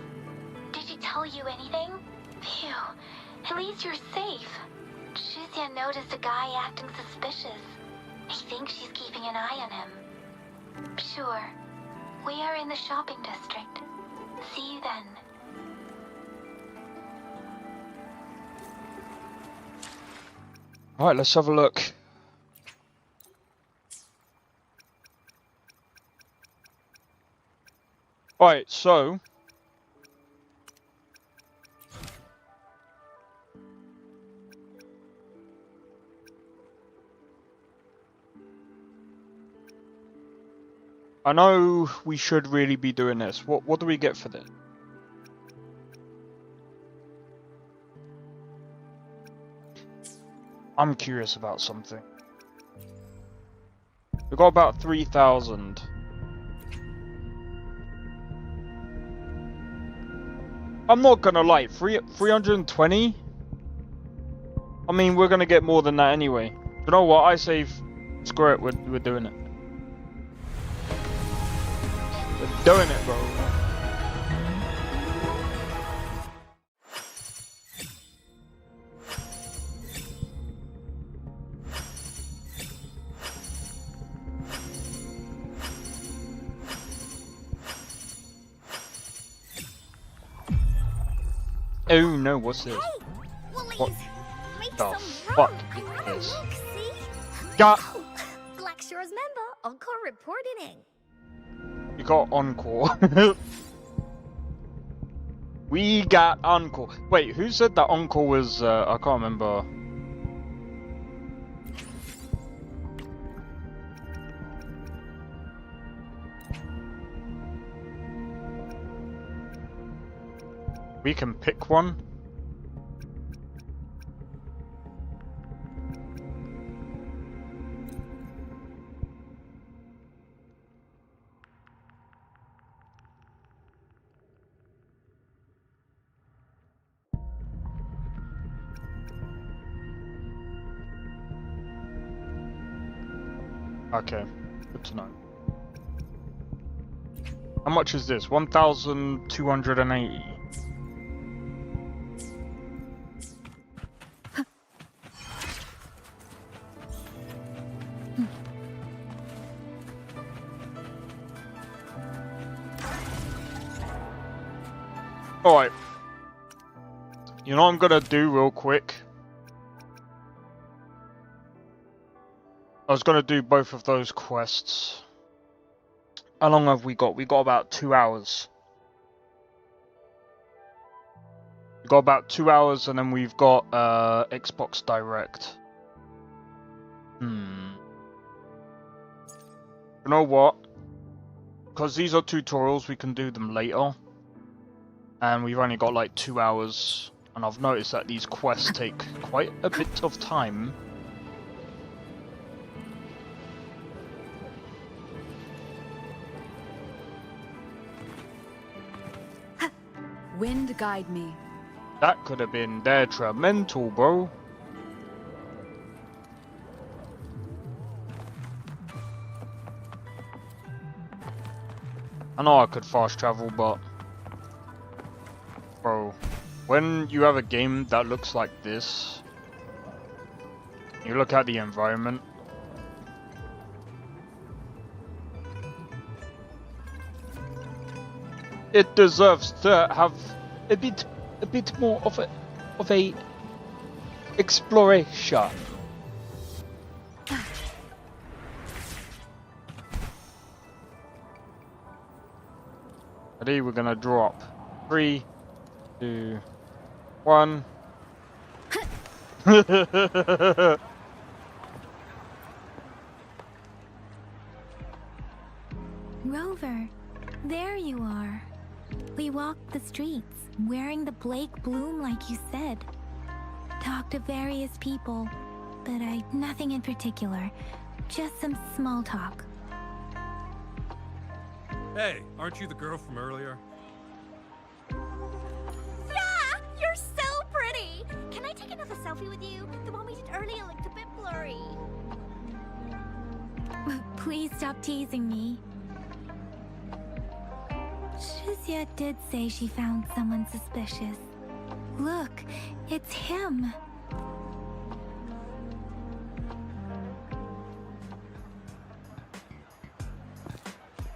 Did she tell you anything? Phew, at least you're safe. Shuzia noticed a guy acting suspicious. I think she's keeping an eye on him. Sure. We are in the shopping district. See you then. Alright, let's have a look. Alright, so... I know we should really be doing this. What do we get for this? I'm curious about something. We've got about 3,000. I'm not gonna lie, 320? I mean, we're gonna get more than that anyway. You know what? I say Screw it, we're doing it. We're doing it, bro. Oh no, what's this? Hey, Woolies, What make the some fuck room. I is wanna this? look, see? Got Black Shore's member, Encore reporting. You got Encore. We got Encore. Wait, who said that Encore was I can't remember. We can pick one. Okay, good to know. How much is this? 1,280. Alright. You know what I'm gonna do real quick? I was gonna do both of those quests. How long have we got? We got about 2 hours. We got about 2 hours and then we've got Xbox Direct. You know what? Because these are tutorials, we can do them later. And we've only got like 2 hours. And I've noticed that these quests take quite a bit of time. Wind guide me. That could have been detrimental, bro. I know I could fast travel, but... Bro, when you have a game that looks like this, you look at the environment, it deserves to have a bit more of a exploration. Ready? We're gonna drop 3, 2, 1. Rover, there you are. We walked the streets, wearing the Blake bloom like you said. Talked to various people, but nothing in particular. Just some small talk. Hey, aren't you the girl from earlier? Yeah, you're so pretty. Can I take another selfie with you? The one we did earlier looked a bit blurry. Please stop teasing me. Shuzia did say she found someone suspicious. Look, it's him.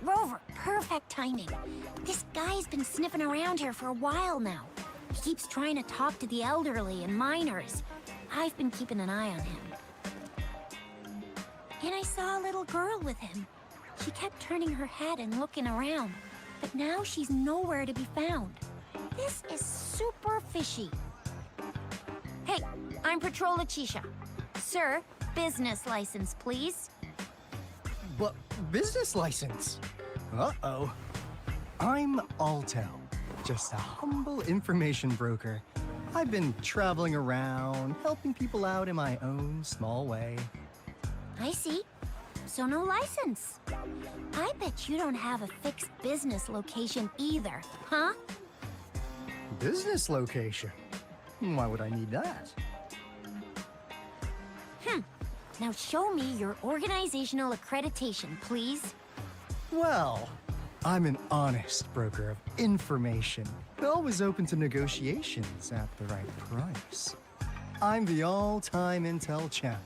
Rover, perfect timing. This guy's been sniffing around here for a while now. He keeps trying to talk to the elderly and minors. I've been keeping an eye on him. And I saw a little girl with him. She kept turning her head and looking around, but now she's nowhere to be found. This is super fishy. Hey, I'm Patrol Letitia. Sir, business license, please. But business license? Uh-oh. I'm Altel, just a humble information broker. I've been traveling around, helping people out in my own small way. I see. So no license. I bet you don't have a fixed business location either, huh? Business location? Why would I need that? Now show me your organizational accreditation, please. Well, I'm an honest broker of information, always open to negotiations at the right price. I'm the all-time intel champ,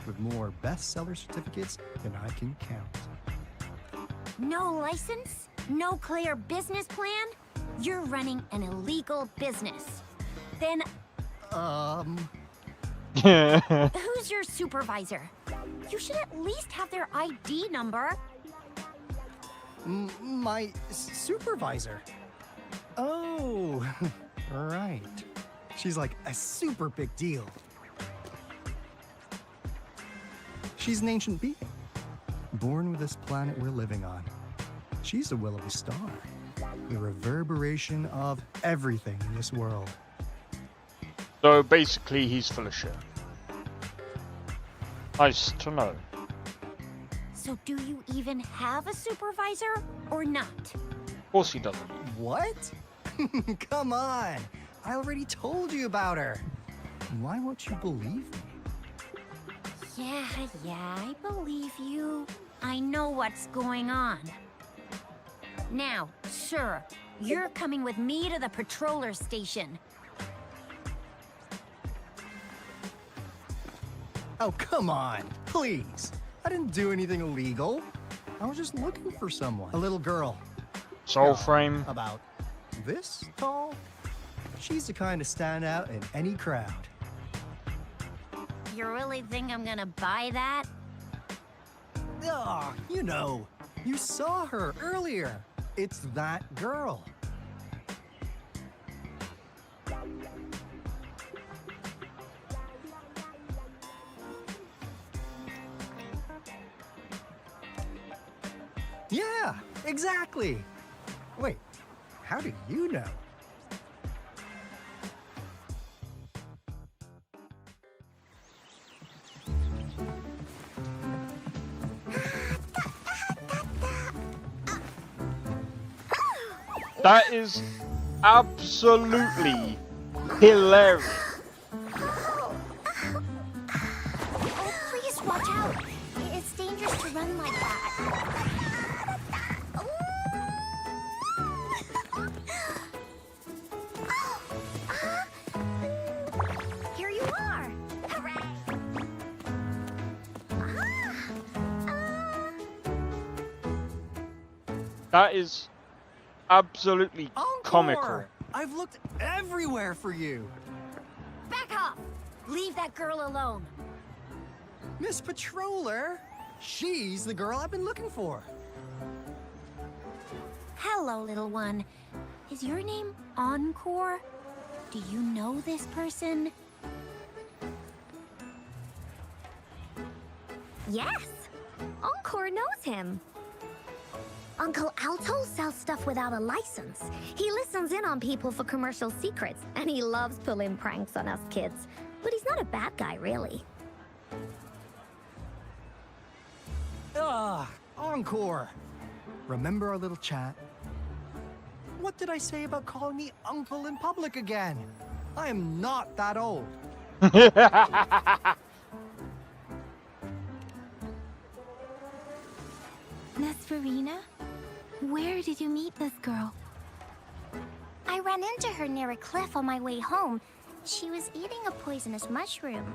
with more bestseller certificates than I can count. No license? No clear business plan? You're running an illegal business. Then who's your supervisor? You should at least have their ID number. My supervisor? Oh, right. She's like a super big deal. She's an ancient being, born with this planet we're living on. She's a will-o-wisp star, the reverberation of everything in this world. So basically, he's full of shit. Nice to know. So do you even have a supervisor or not? Of course he doesn't. What? Come on! I already told you about her. Why won't you believe me? Yeah, I believe you. I know what's going on. Now, sir, you're coming with me to the patroller station. Oh, come on, please. I didn't do anything illegal. I was just looking for someone. A little girl. Soul frame. About this tall. She's the kind to stand out in any crowd. You really think I'm gonna buy that? Ah, you know, you saw her earlier. It's that girl. Yeah, exactly. Wait, how do you know? That is absolutely hilarious. Oh, please watch out. It's dangerous to run like that. Here you are. Hooray. That is absolutely comical. I've looked everywhere for you. Back off. Leave that girl alone. Miss Patroller, she's the girl I've been looking for. Hello, little one. Is your name Encore? Do you know this person? Yes! Encore knows him. Uncle Alto sells stuff without a license. He listens in on people for commercial secrets, and he loves pulling pranks on us kids. But he's not a bad guy, really. Ah, Encore. Remember our little chat? What did I say about calling me uncle in public again? I am not that old. Miss Verena? Where did you meet this girl? I ran into her near a cliff on my way home. She was eating a poisonous mushroom.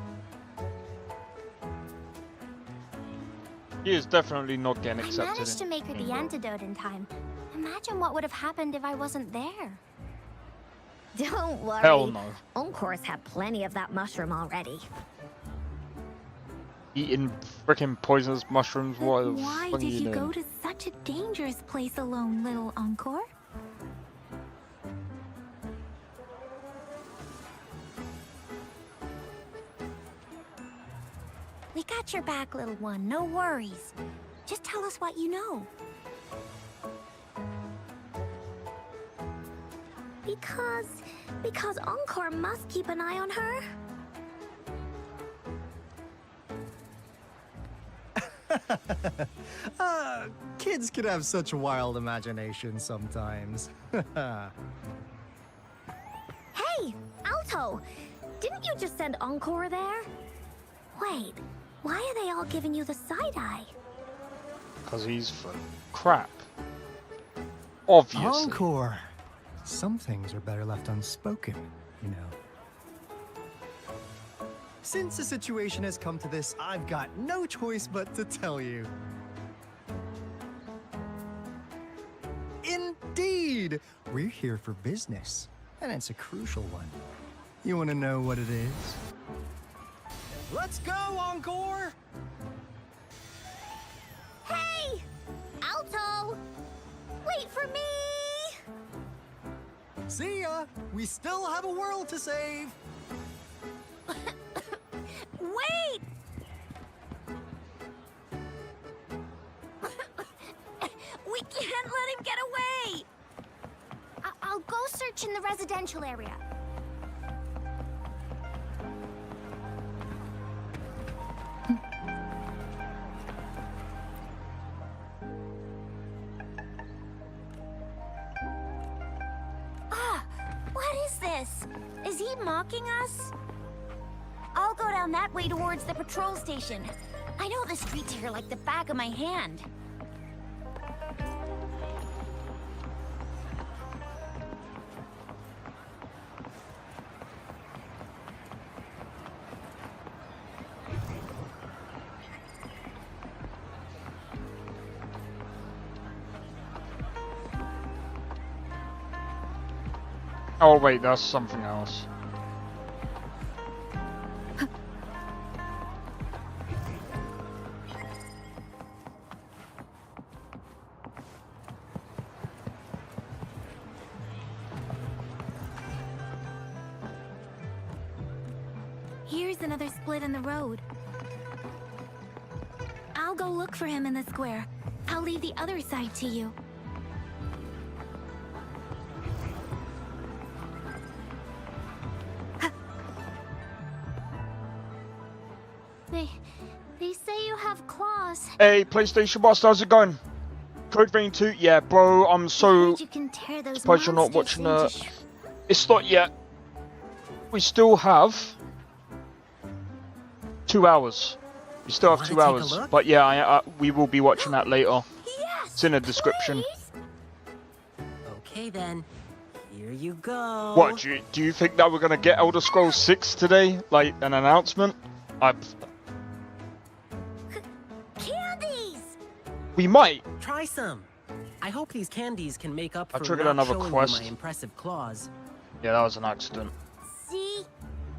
He is definitely not getting I accepted. managed to make her the antidote in time. Imagine what would have happened if I wasn't there. Don't worry. Hell no. Encore's had plenty of that mushroom already. Eating freaking poisonous mushrooms. What the Why fuck are did you doing? go to such a dangerous place alone, little Encore? We got your back, little one. No worries. Just tell us what you know. Because Encore must keep an eye on her. Kids can have such wild imaginations sometimes. Hey, Alto! Didn't you just send Encore there? Wait, Why are they all giving you the side eye? Because he's full of crap. Obviously. Encore. Some things are better left unspoken, you know. Since the situation has come to this, I've got no choice but to tell you. Indeed! We're here for business, and it's a crucial one. You want to know what it is? Let's go, Encore! Hey! Alto! Wait for me! See ya! We still have a world to save! Wait! We can't let him get away! I'll go search in the residential area. What is this? Is he mocking us? I'll go down that way towards the patrol station. I know the streets here like the back of my hand. Oh wait, that's something else. Here's another split in the road. I'll go look for him in the square. I'll leave the other side to you. They say you have claws. Hey, PlayStation Master, how's it going? Code Vein 2? Yeah, bro, I'm so You can tear those surprised you're not monsters watching into It's not yet. We still have 2 hours. We still have 2 hours. But yeah, we will be watching that later. It's in the description. Okay then, here you go. What, do you think that we're going to get Elder Scrolls 6 today? Like, an announcement? Candies! We might. Try some. I hope these candies can make up I for triggered not another showing quest. you my impressive claws. Yeah, that was an accident. See?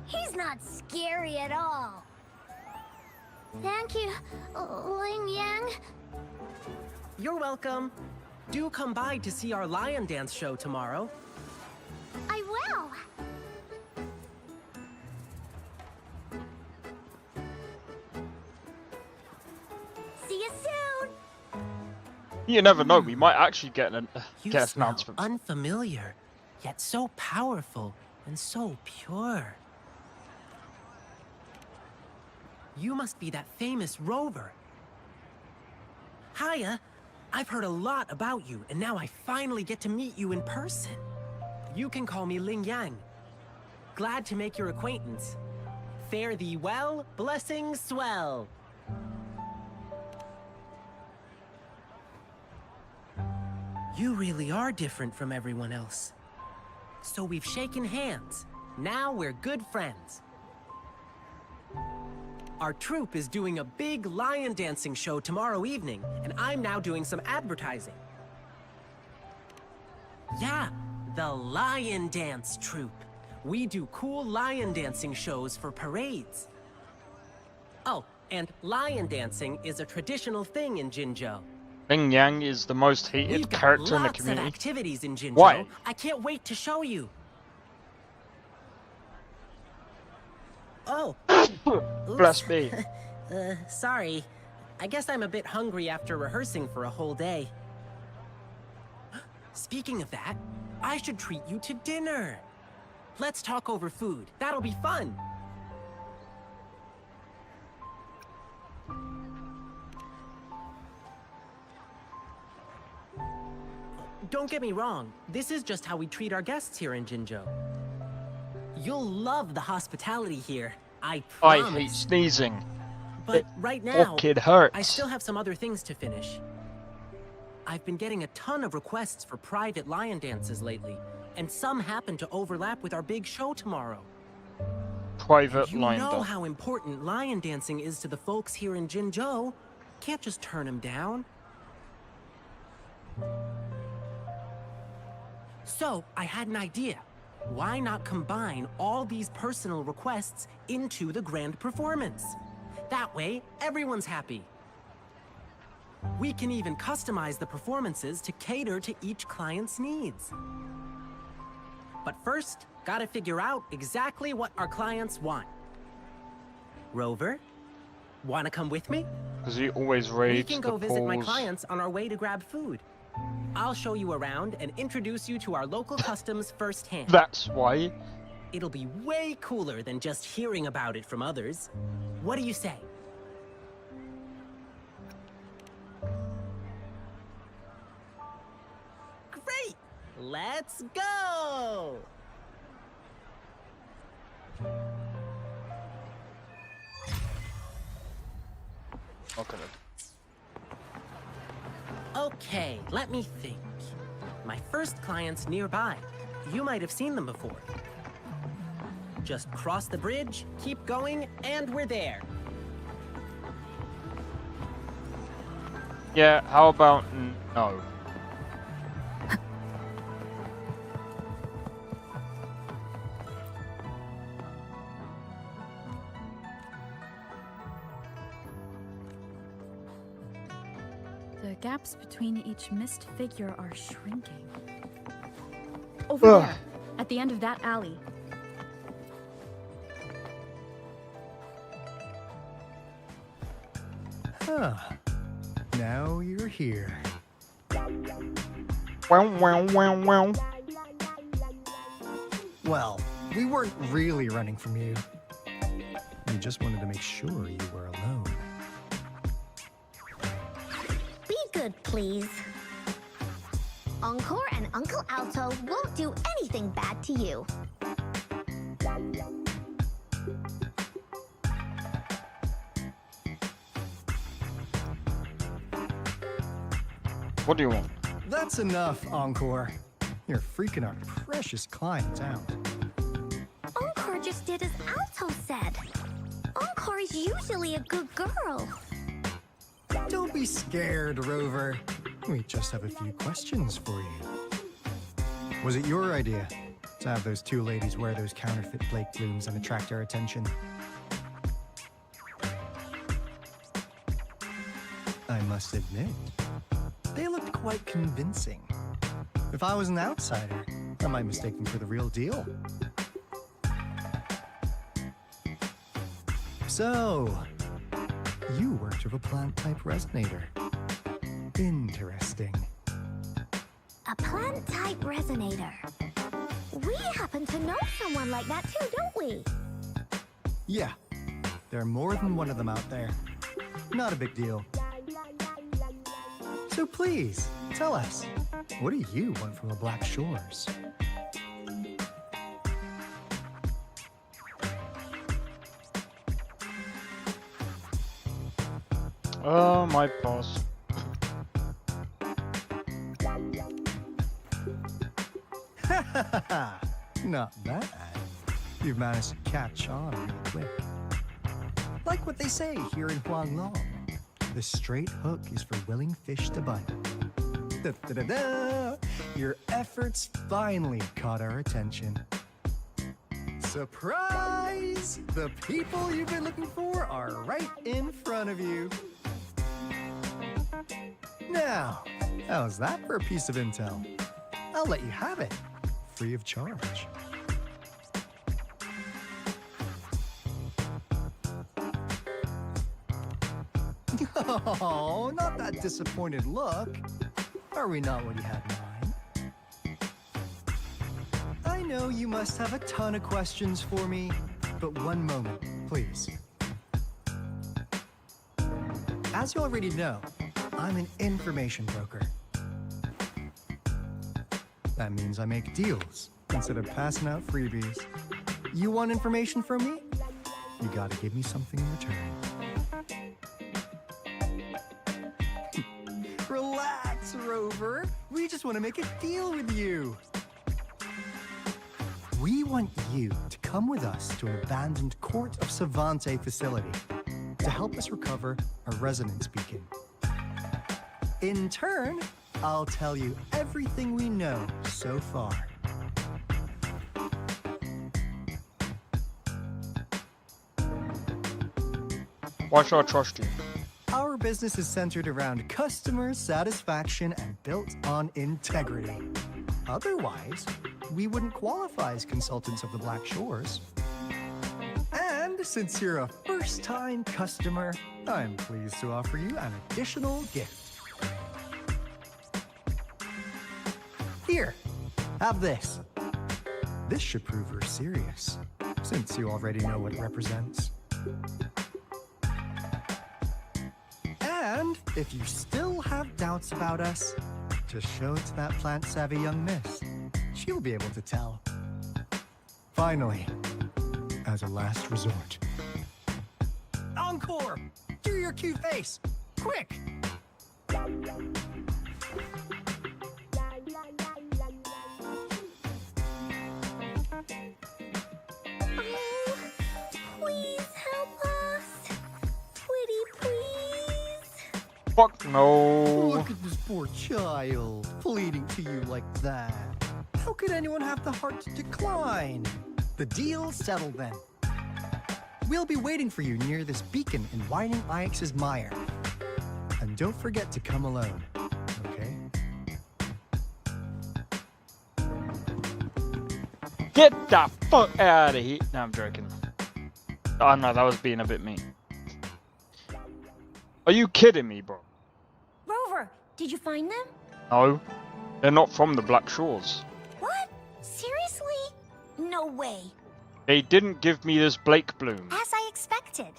He's not scary at all. Thank you, Ling Yang. You're welcome. Do come by to see our lion dance show tomorrow. I will. See you soon. You never know, we might actually get an You get an smell announcement. unfamiliar, yet so powerful and so pure. You must be that famous rover. Hiya, I've heard a lot about you, and now I finally get to meet you in person. You can call me Ling Yang. Glad to make your acquaintance. Fare thee well, blessings swell. You really are different from everyone else. So we've shaken hands. Now we're good friends. Our troupe is doing a big lion dancing show tomorrow evening, and I'm now doing some advertising. Yeah, the Lion Dance Troupe. We do cool lion dancing shows for parades. Oh, and lion dancing is a traditional thing in Jinzhou. Ling Yang is the most hated We've got character in the lots of community. activities in Jinzhou. Why? I can't wait to show you. Oh. Bless me. Sorry. I guess I'm a bit hungry after rehearsing for a whole day. Speaking of that, I should treat you to dinner. Let's talk over food. That'll be fun. Don't get me wrong. This is just how we treat our guests here in Jinzhou. You'll love the hospitality here. I promise. I hate sneezing. But right now, fucking hurts. I still have some other things to finish. I've been getting a ton of requests for private lion dances lately, and some happen to overlap with our big show tomorrow. Private You line know dance. how important lion dancing is to the folks here in Jinzhou. Can't just turn them down. So, I had an idea. Why not combine all these personal requests into the grand performance? That way, everyone's happy. We can even customize the performances to cater to each client's needs. But first, gotta figure out exactly what our clients want. Rover, wanna come with me? Because he always We raids can the go visit my pools. clients on our way to grab food. I'll show you around and introduce you to our local customs firsthand. That's why. It'll be way cooler than just hearing about it from others. What do you say? Great! Let's go! Okay. Okay, let me think. My first client's nearby. You might have seen them before. Just cross the bridge, keep going, and we're there. Yeah, how about no? The gaps between each missed figure are shrinking. Over there, at the end of that alley. Huh. Now you're here. Wow, wow, wow, wow. Well, we weren't really running from you. We just wanted to make sure you were alone. Be good, please. Encore and Uncle Alto won't do anything bad to you. What do you want? That's enough, Encore. You're freaking our precious clients out. Encore just did as Alto said. Encore is usually a good girl. Don't be scared, Rover. We just have a few questions for you. Was it your idea to have those two ladies wear those counterfeit flake blooms and attract our attention? I must admit, they looked quite convincing. If I was an outsider, I might mistake them for the real deal. So, you worked with a plant-type resonator. Interesting. A plant-type resonator. We happen to know someone like that too, don't we? Yeah, there are more than one of them out there. Not a big deal. So please, tell us, what do you want from the Black Shores? Oh, my boss. Not bad. You've managed to catch on real quick. Like what they say here in Huanglong, the straight hook is for willing fish to bite. Da-da-da-da! Your efforts finally caught our attention. Surprise! The people you've been looking for are right in front of you. Now, how's that for a piece of intel? I'll let you have it, free of charge. Oh, not that disappointed look. Are we not what you had in mind? I know you must have a ton of questions for me, but one moment, please. As you already know, I'm an information broker. That means I make deals instead of passing out freebies. You want information from me? You gotta give me something in return. Relax, Rover. We just want to make a deal with you. We want you to come with us to an abandoned Court of Savante facility to help us recover a resonance beacon. In turn, I'll tell you everything we know so far. Why should I trust you? Our business is centered around customer satisfaction and built on integrity. Otherwise, we wouldn't qualify as consultants of the Black Shores. And since you're a first-time customer, I'm pleased to offer you an additional gift. Here, have this. This should prove we're serious, since you already know what it represents. And if you still have doubts about us, just show it to that plant-savvy young miss. She'll be able to tell. Finally, as a last resort. Encore! Do your cute face! Quick! Please help us. Pretty please. Fuck no. Look at this poor child, pleading to you like that. How could anyone have the heart to decline? The deal's settled then. We'll be waiting for you near this beacon in Whining Ix's mire. And don't forget to come alone, okay? Get the fuck out of here. No, I'm joking. Oh no, that was being a bit mean. Are you kidding me, bro? Rover, did you find them? No. They're not from the Black Shores. What? Seriously? No way. They didn't give me this Blake bloom. As I expected.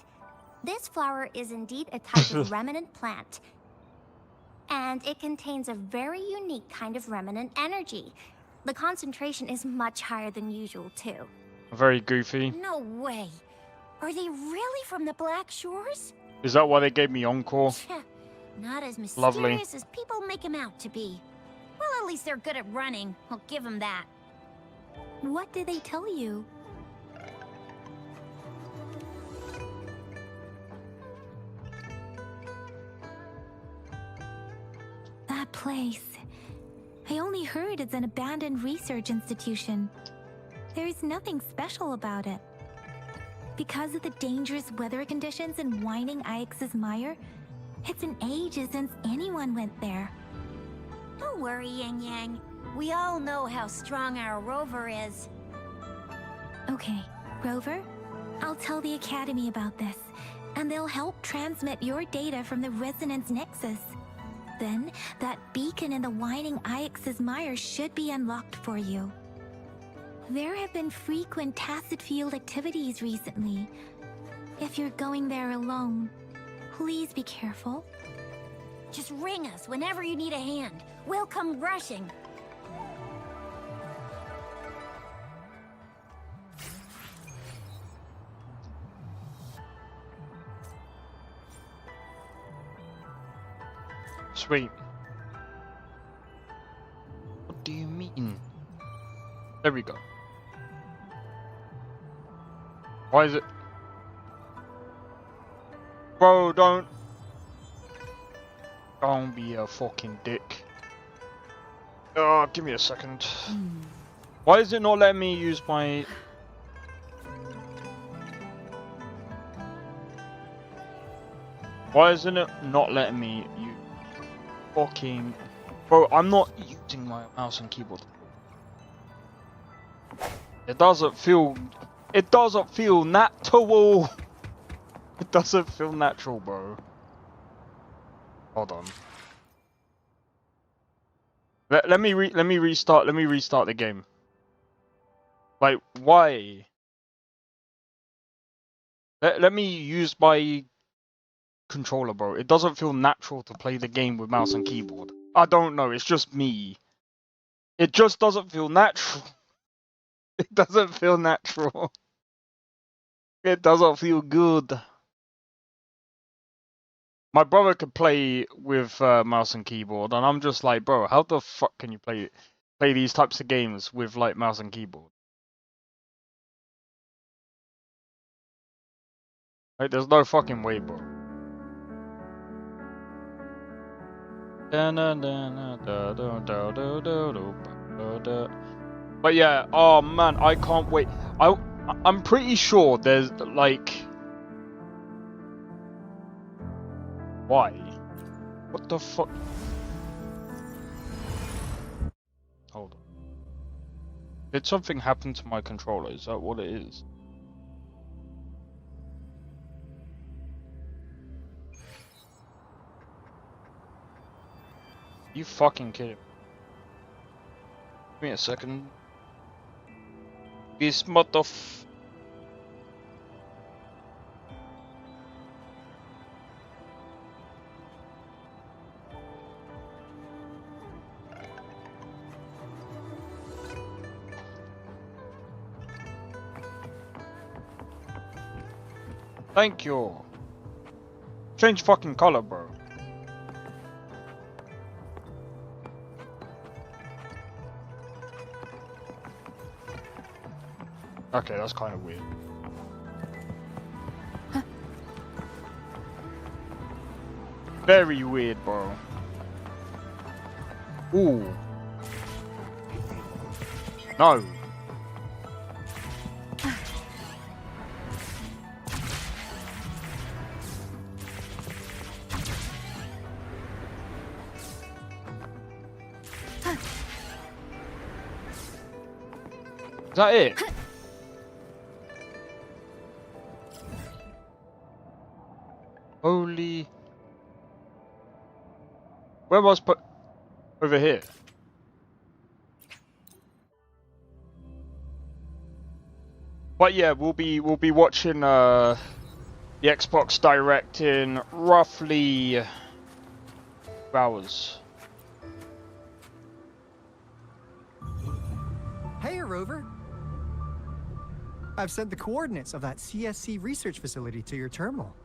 This flower is indeed a type of remnant plant. And it contains a very unique kind of remnant energy. The concentration is much higher than usual, too. Very goofy. No way. Are they really from the Black Shores? Is that why they gave me Encore? Not as mysterious Lovely. as people make them out to be. Well, at least they're good at running. I'll give them that. What did they tell you? That place. I only heard it's an abandoned research institution. There is nothing special about it. Because of the dangerous weather conditions in Whining Ix's mire, it's been ages since anyone went there. Don't worry, Yang Yang. We all know how strong our Rover is. Okay, Rover, I'll tell the Academy about this, and they'll help transmit your data from the Resonance Nexus. Then, that beacon in the Whining Ix's mire should be unlocked for you. There have been frequent tacit field activities recently. If you're going there alone, please be careful. Just ring us whenever you need a hand. We'll come rushing. Sweet. What do you mean? There we go. Why is it? Bro, don't be a fucking dick. Oh, give me a second. Why is it not letting me use my... Why isn't it not letting me use fucking... Bro, I'm not using my mouse and keyboard. It doesn't feel natural. It doesn't feel natural, bro. Hold on. Let me restart the game. Like, why? Let me use my controller, bro. It doesn't feel natural to play the game with mouse and keyboard. I don't know, it's just me. It just doesn't feel natural. It doesn't feel natural. It doesn't feel good. My brother could play with mouse and keyboard, and I'm just like, bro, how the fuck can you play these types of games with like mouse and keyboard? Like, there's no fucking way, bro. But yeah, oh man, I can't wait. I'm pretty sure there's like, why? What the fuck? Hold on. Did something happen to my controller? Is that what it is? You fucking kidding me? Give me a second. This motherf... Thank you. Change fucking color, bro. Okay, that's kind of weird. Very weird, bro. Ooh. No. Is that it? Holy... Where was put over here? But yeah, we'll be watching the Xbox Direct in roughly 2 hours. Hey, Rover. I've sent the coordinates of that CSC research facility to your terminal.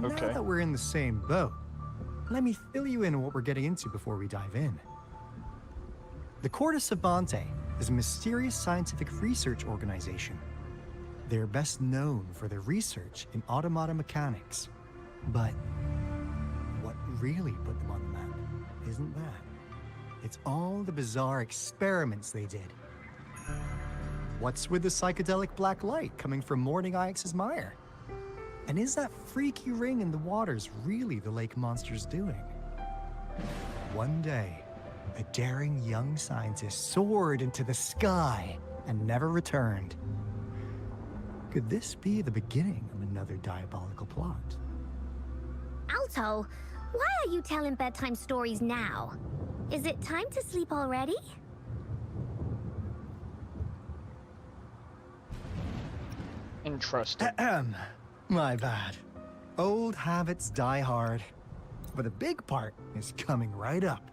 Okay. Now that we're in the same boat, let me fill you in on what we're getting into before we dive in. The Corte Savante is a mysterious scientific research organization. They're best known for their research in automata mechanics. But what really put them on the map isn't that. It's all the bizarre experiments they did. What's with the psychedelic black light coming from Morning Ix's mire? And is that freaky ring in the waters really the lake monster's doing? One day, a daring young scientist soared into the sky and never returned. Could this be the beginning of another diabolical plot? Alto, why are you telling bedtime stories now? Is it time to sleep already? Interesting. My bad. Old habits die hard. But a big part is coming right up.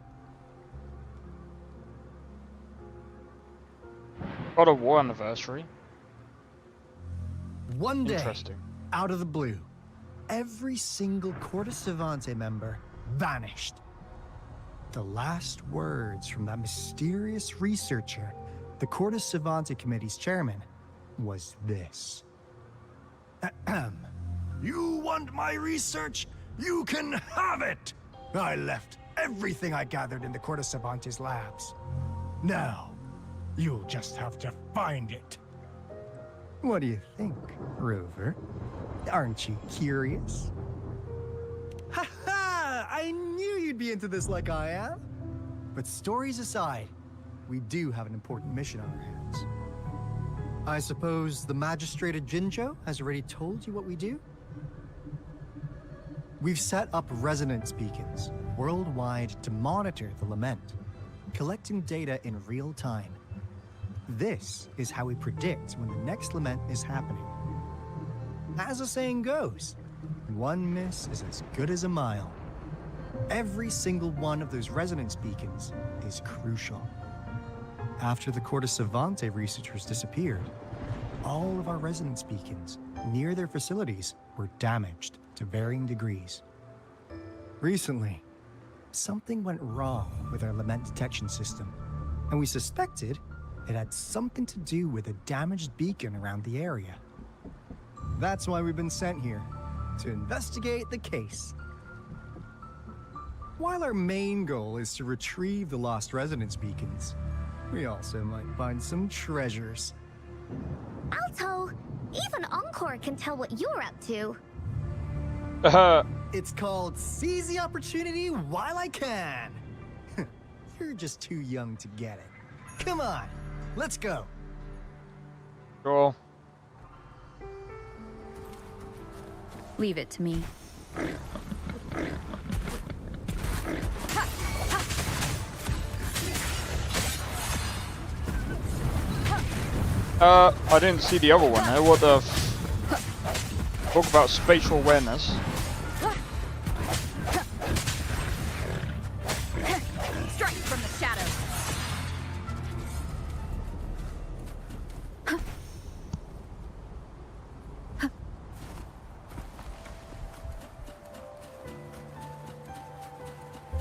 God of War anniversary. One day, Interesting. out of the blue, every single Corte Savante member vanished. The last words from that mysterious researcher, the Corte Savante Committee's chairman, was this. You want my research? You can have it! I left everything I gathered in the Corte Savante's labs. Now, you'll just have to find it. What do you think, Rover? Aren't you curious? Ha ha! I knew you'd be into this like I am. But stories aside, we do have an important mission on our hands. I suppose the Magistrate of Jinzhou has already told you what we do? We've set up resonance beacons worldwide to monitor the lament, collecting data in real time. This is how we predict when the next lament is happening. As the saying goes, one miss is as good as a mile. Every single one of those resonance beacons is crucial. After the Corte Savante researchers disappeared, all of our resonance beacons near their facilities were damaged. to varying degrees. Recently, something went wrong with our lament detection system, and we suspected it had something to do with a damaged beacon around the area. That's why we've been sent here, to investigate the case. While our main goal is to retrieve the lost resonance beacons, we also might find some treasures. Alto, even Encore can tell what you're up to. It's called Seize the Opportunity While I Can. You're just too young to get it. Come on, let's go. Sure. Leave it to me. I didn't see the other one. What the talk about spatial awareness. Strike from the shadows.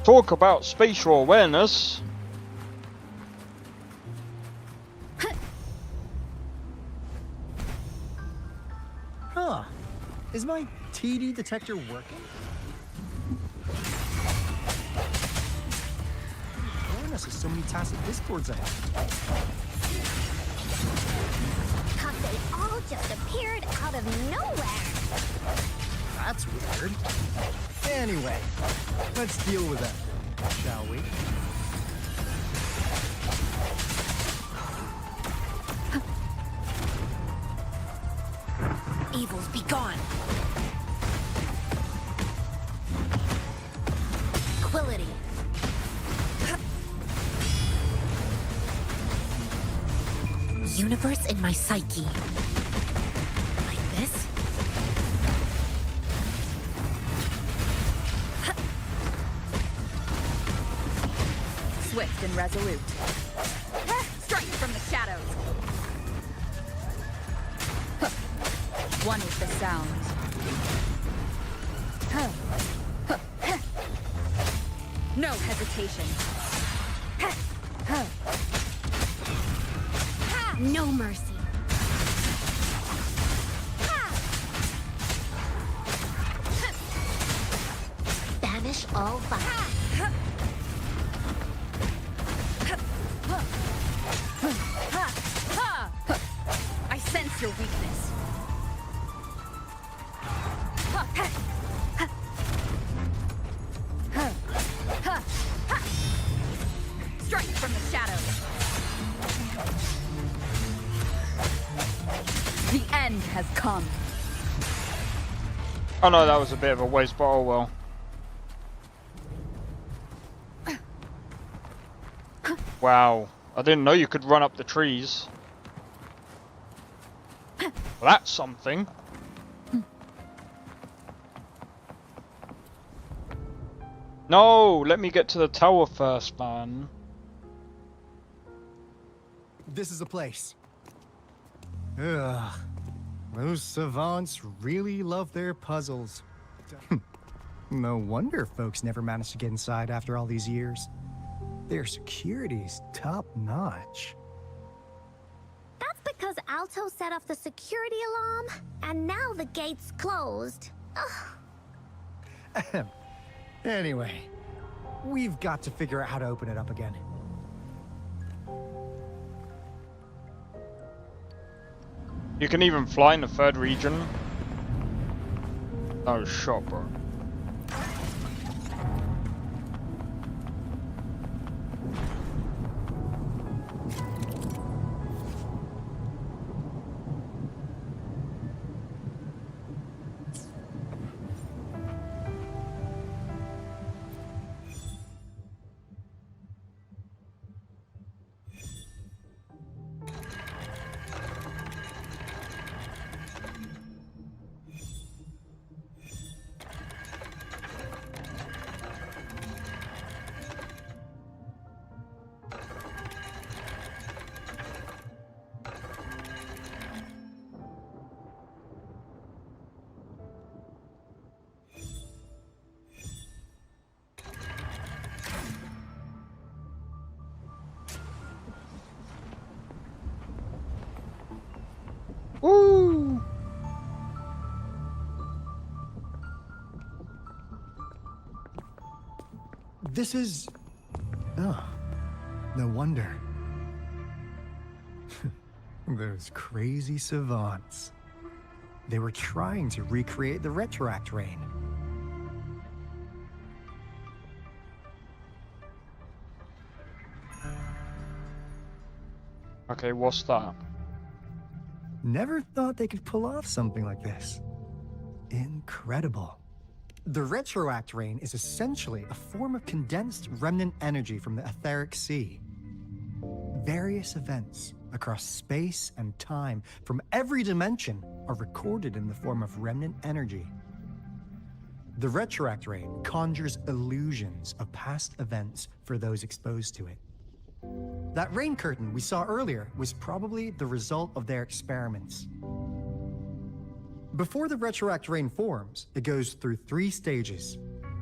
Talk about spatial awareness. Huh. Is my TD detector working? Awareness has so many tacit discords ahead. Cause they all just appeared out of nowhere. That's weird. Anyway, let's deal with that, shall we? Evils be gone. Quillity. Universe in my psyche. Like this? Swift and resolute. Strike from the shadows. One with the sounds. No hesitation. No mercy. Banish all fire. I sense your weakness. Strike from the shadows. The end has come. Oh no, that was a bit of a waste, but oh well. Wow, I didn't know you could run up the trees. Well, that's something. No, let me get to the tower first, man. This is the place. Ugh. Those savants really love their puzzles. No wonder folks never managed to get inside after all these years. Their security's top-notch. That's because Alto set off the security alarm, and now the gate's closed. Ugh. Anyway, we've got to figure out how to open it up again. You can even fly in the third region. Oh, shot, bro. Woo! This is... Oh, no wonder. Those crazy savants. They were trying to recreate the retroact rain. Okay, what's that? Never thought they could pull off something like this. Incredible. The retroact rain is essentially a form of condensed remnant energy from the etheric sea. Various events across space and time from every dimension are recorded in the form of remnant energy. The retroact rain conjures illusions of past events for those exposed to it. That rain curtain we saw earlier was probably the result of their experiments. Before the retroact rain forms, it goes through 3 stages.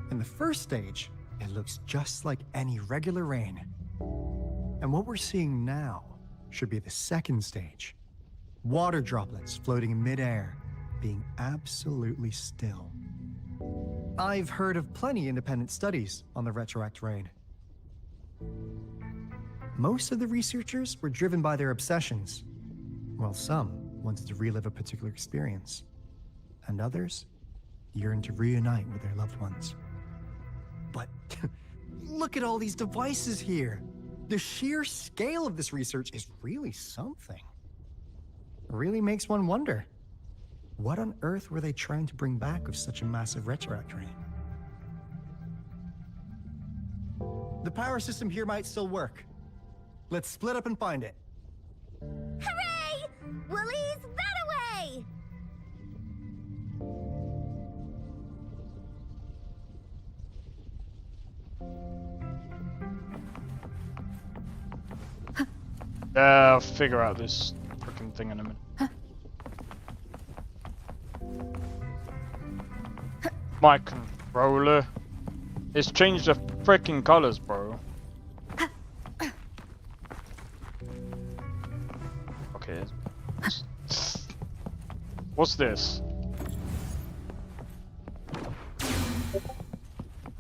In the first stage, it looks just like any regular rain. And what we're seeing now should be the second stage. Water droplets floating in midair, being absolutely still. I've heard of plenty independent studies on the retroact rain. Most of the researchers were driven by their obsessions, while some wanted to relive a particular experience, and others yearned to reunite with their loved ones. But look at all these devices here. The sheer scale of this research is really something. It really makes one wonder, what on earth were they trying to bring back with such a massive retroact rain? The power system here might still work. Let's split up and find it. Hooray! Willie's that away! I'll figure out this freaking thing in a minute. My controller. It's changed the freaking colors, bro. Okay. What's this?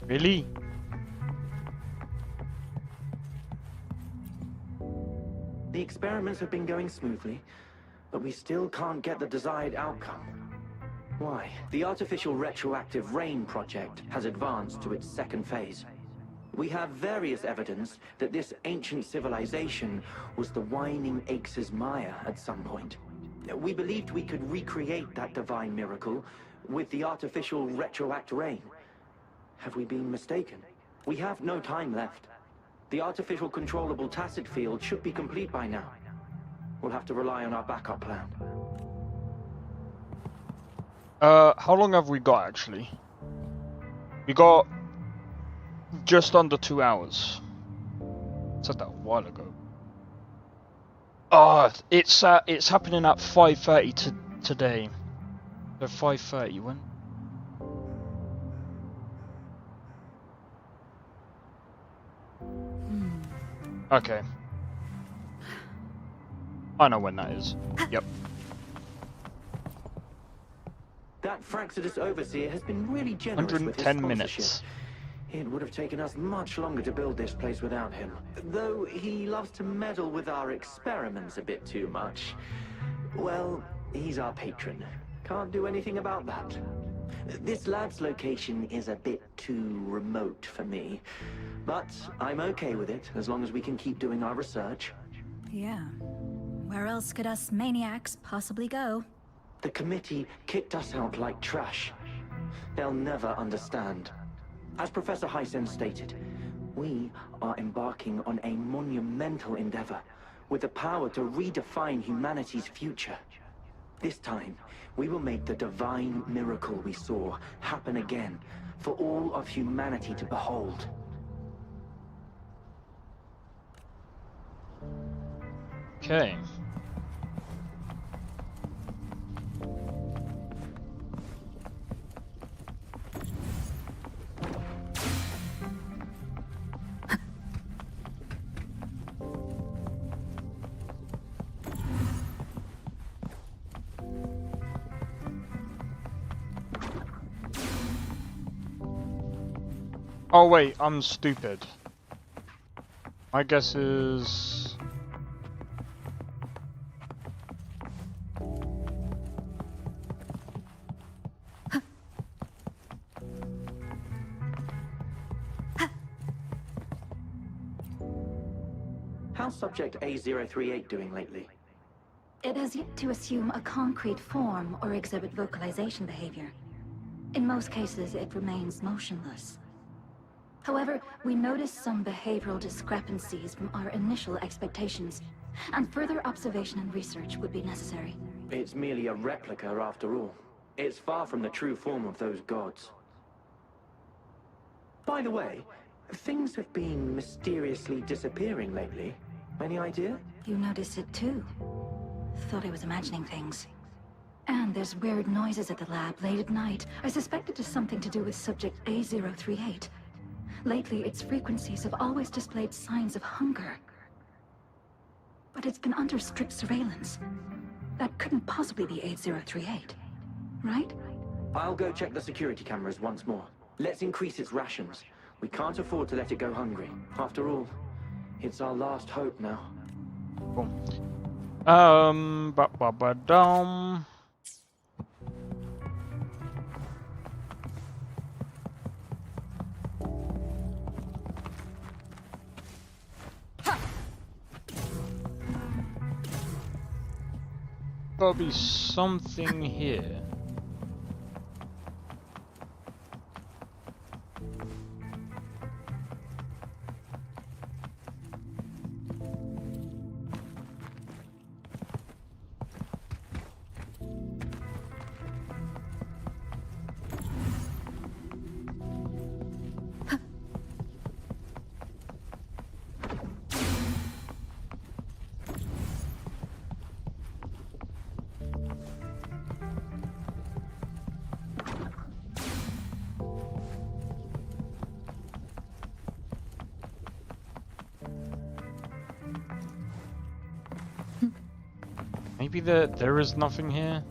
Really? The experiments have been going smoothly, but we still can't get the desired outcome. Why? The artificial retroactive rain project has advanced to its second phase. We have various evidence that this ancient civilization was the Whining Aches' Maya at some point. We believed we could recreate that divine miracle with the artificial retroact rain. Have we been mistaken? We have no time left. The artificial controllable tacit field should be complete by now. We'll have to rely on our backup plan. How long have we got actually? We got just under 2 hours. I said that a while ago. Oh, it's happening at 5:30 today. So 5:30 when? Okay. I know when that is. Yep. That Fraxidus Overseer has been really generous with his 110 sponsorship. minutes. It would have taken us much longer to build this place without him. Though he loves to meddle with our experiments a bit too much. Well, he's our patron. Can't do anything about that. This lab's location is a bit too remote for me. But I'm okay with it, as long as we can keep doing our research. Yeah. Where else could us maniacs possibly go? The committee kicked us out like trash. They'll never understand. As Professor Hysen stated, we are embarking on a monumental endeavor with the power to redefine humanity's future. This time, we will make the divine miracle we saw happen again for all of humanity to behold. Okay. Oh wait, I'm stupid. My guess is... How's Subject A038 doing lately? It has yet to assume a concrete form or exhibit vocalization behavior. In most cases, it remains motionless. However, we noticed some behavioral discrepancies from our initial expectations, and further observation and research would be necessary. It's merely a replica after all. It's far from the true form of those gods. By the way, things have been mysteriously disappearing lately. Any idea? You noticed it too. Thought I was imagining things. And there's weird noises at the lab late at night. I suspect it is something to do with Subject A038. Lately, its frequencies have always displayed signs of hunger. But it's been under strict surveillance. That couldn't possibly be A038, right? I'll go check the security cameras once more. Let's increase its rations. We can't afford to let it go hungry. After all, it's our last hope now. Ba-ba-ba-dum. There'll be something here. Maybe there is nothing here?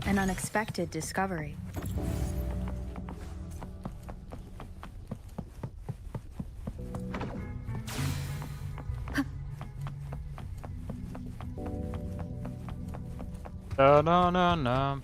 An unexpected discovery. Da-na-na-na.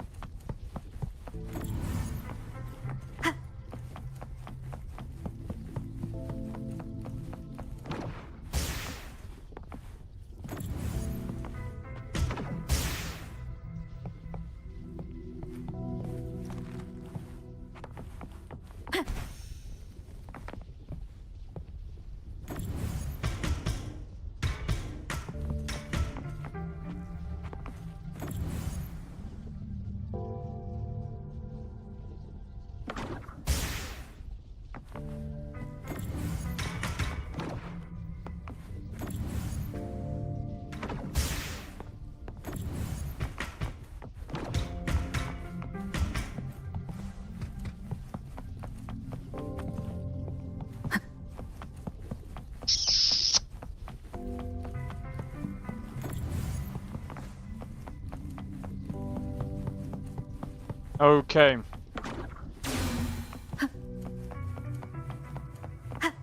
Okay.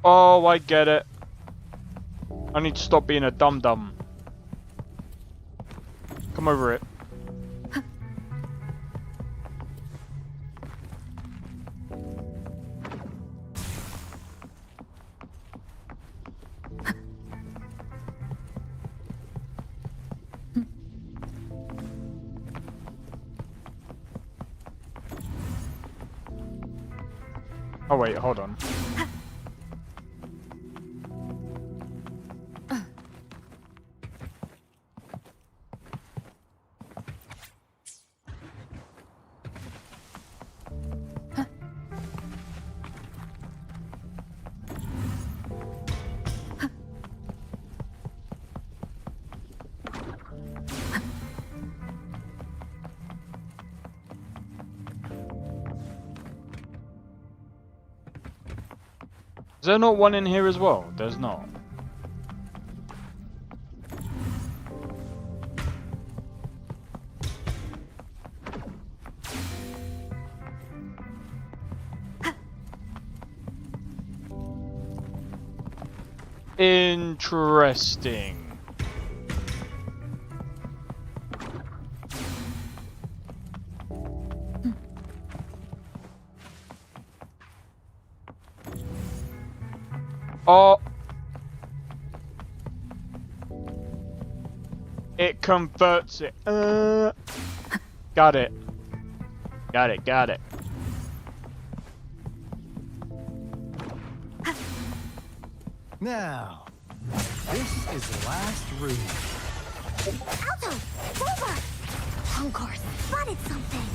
Oh, I get it. I need to stop being a dum-dum. Come over it. Oh wait, hold on. Is there not one in here as well? There's not. Interesting. Oh. It converts it. Got it. Got it, got it. Now, this is the last room. Alto! Over! Encore spotted something!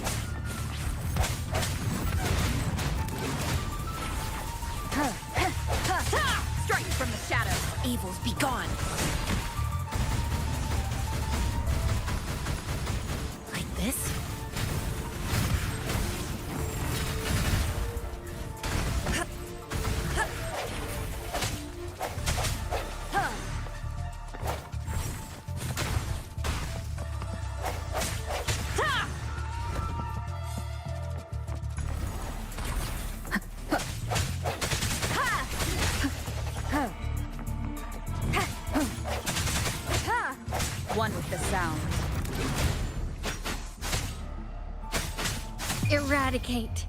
Strike from the shadows. Evils be gone! Like this? One with the sound. Eradicate.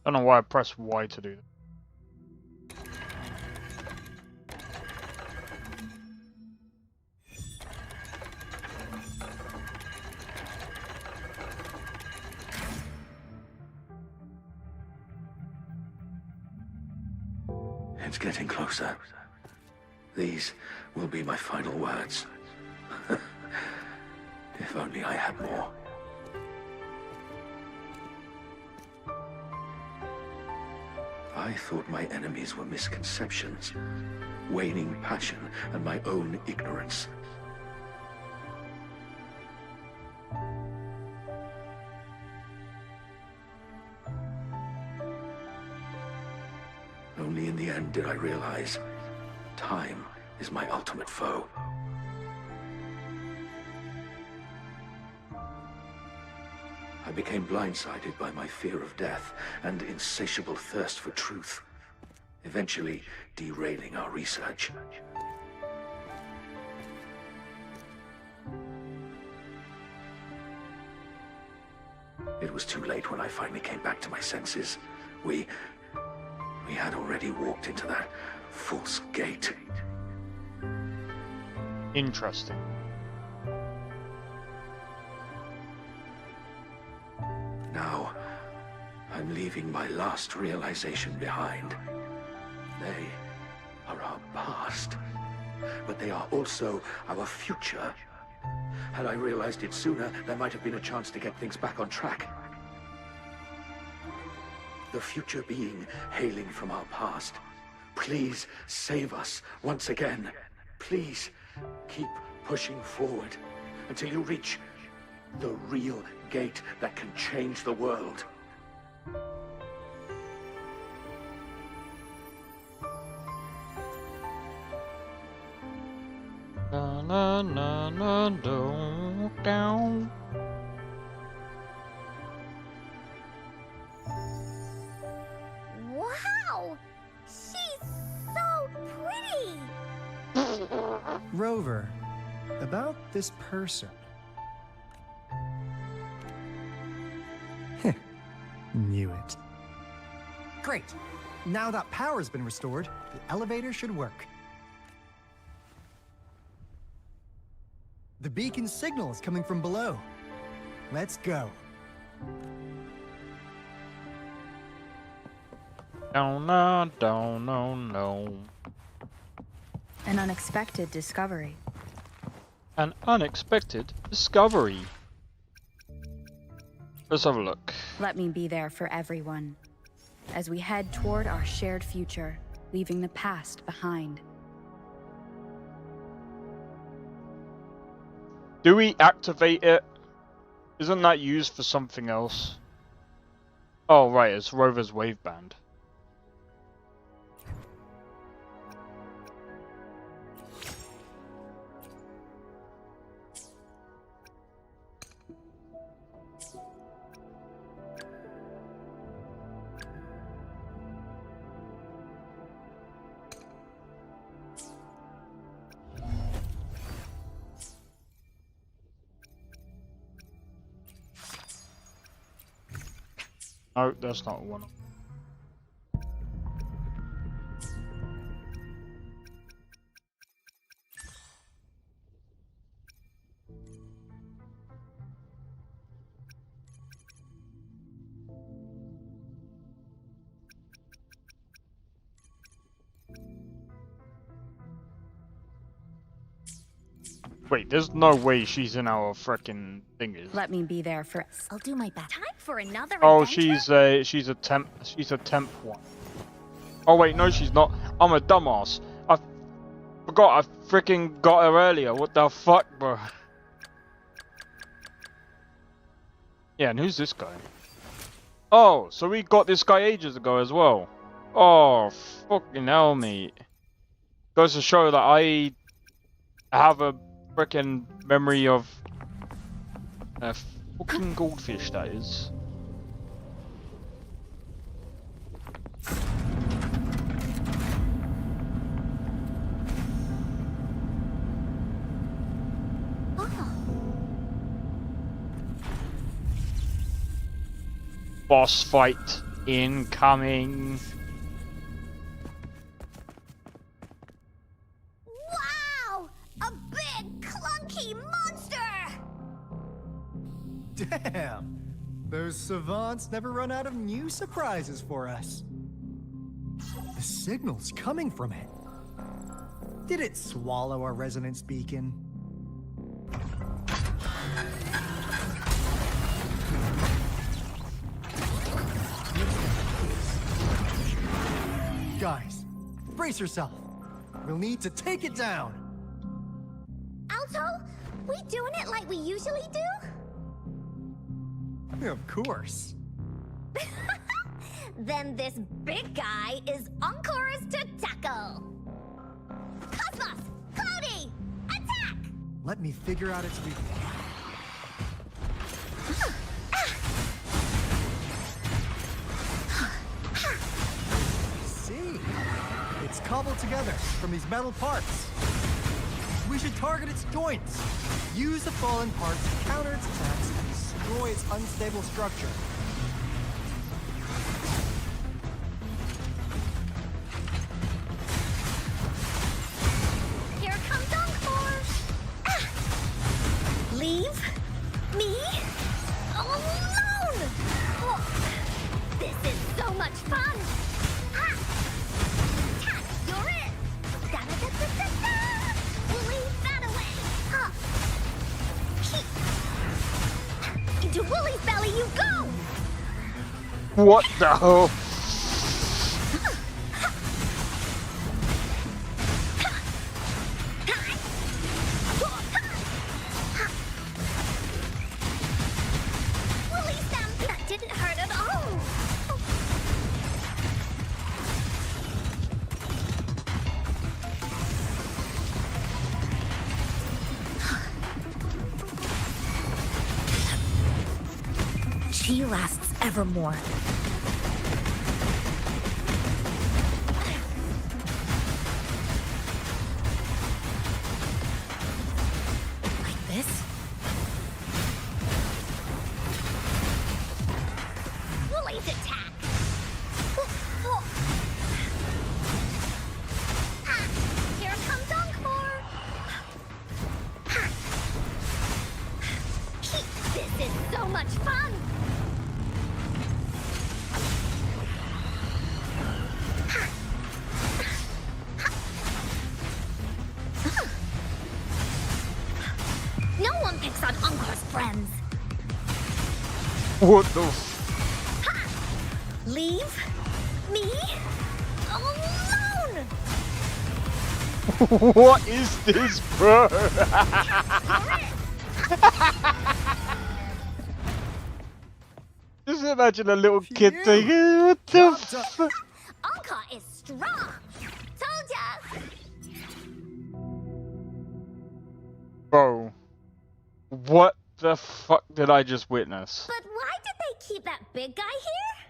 Don't know why I pressed Y to do that. It's getting closer. These will be my final words. If only I had more. I thought my enemies were misconceptions, waning passion, and my own ignorance. Only in the end did I realize time is my ultimate foe. I became blindsided by my fear of death and insatiable thirst for truth, eventually derailing our research. It was too late when I finally came back to my senses. We had already walked into that false gate. Interesting. Now, I'm leaving my last realization behind. They are our past, but they are also our future. Had I realized it sooner, there might have been a chance to get things back on track. The future being hailing from our past. Please save us once again. Please keep pushing forward until you reach the real gate that can change the world. Na na na na do down. Wow! She's so pretty! Rover, about this person. Knew it. Great. Now that power's been restored, the elevator should work. The beacon signal is coming from below. Let's go. No. An unexpected discovery. An unexpected discovery. Let's have a look. Let me be there for everyone. as we head toward our shared future, leaving the past behind. Do we activate it? Isn't that used for something else? Oh, right, it's Rover's wave band. No, that's not one. Wait, there's no way she's in our frickin' thingies. Let me be there for... I'll do my best. Time for another Oh, adventure? she's a temp one. Oh wait, no she's not. I'm a dumbass. I forgot I frickin' got her earlier. What the fuck, bro? Yeah, and who's this guy? Oh, so we got this guy ages ago as well. Oh, fucking hell, mate. Goes to show that I have a frickin' memory of a fucking goldfish, that is. Boss fight incoming. Wow! A big, clunky monster! Damn! Those savants never run out of new surprises for us. The signal's coming from it. Did it swallow our resonance beacon? Guys, brace yourself. We'll need to take it down. Alto, we doing it like we usually do? Of course. Then this big guy is Encore's to tackle. Cosmos, Cloudy, attack! Let me figure out its weakness. See? It's cobbled together from these metal parts. We should target its joints. Use the fallen parts to counter its attacks and destroy its unstable structure. Here comes Encore! Leave me alone! Oh, this is so much fun! Tack, you're it! Da-da-da-da-da-da! We'll leave that away! Into Wooly's belly you go! What the hell? Wooly Sam, that didn't hurt at all! She lasts evermore. Like this? Woolly's attack! Here comes Encore! This is so much fun! No one picks on Encore's friends. What the f- Leave me alone! What is this, bro? Just imagine a little kid thinking, what the fuck? Anka is strong. Told ya. Bro, what the fuck did I just witness? But why did they keep that big guy here?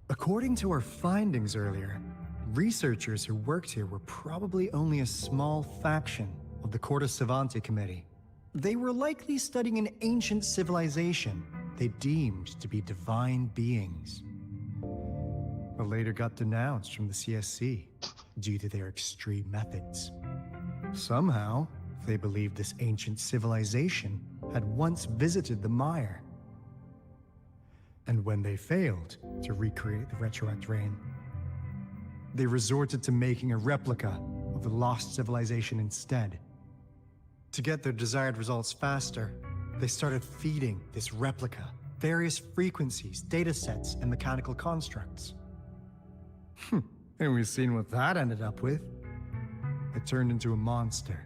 According to our findings earlier, researchers who worked here were probably only a small faction of the Corte Savante Committee. They were likely studying an ancient civilization they deemed to be divine beings, but later got denounced from the CSC due to their extreme methods. Somehow, they believed this ancient civilization had once visited the mire. And when they failed to recreate the retroact rain, they resorted to making a replica of the lost civilization instead. To get their desired results faster, they started feeding this replica various frequencies, datasets, and mechanical constructs. And we've seen what that ended up with. It turned into a monster,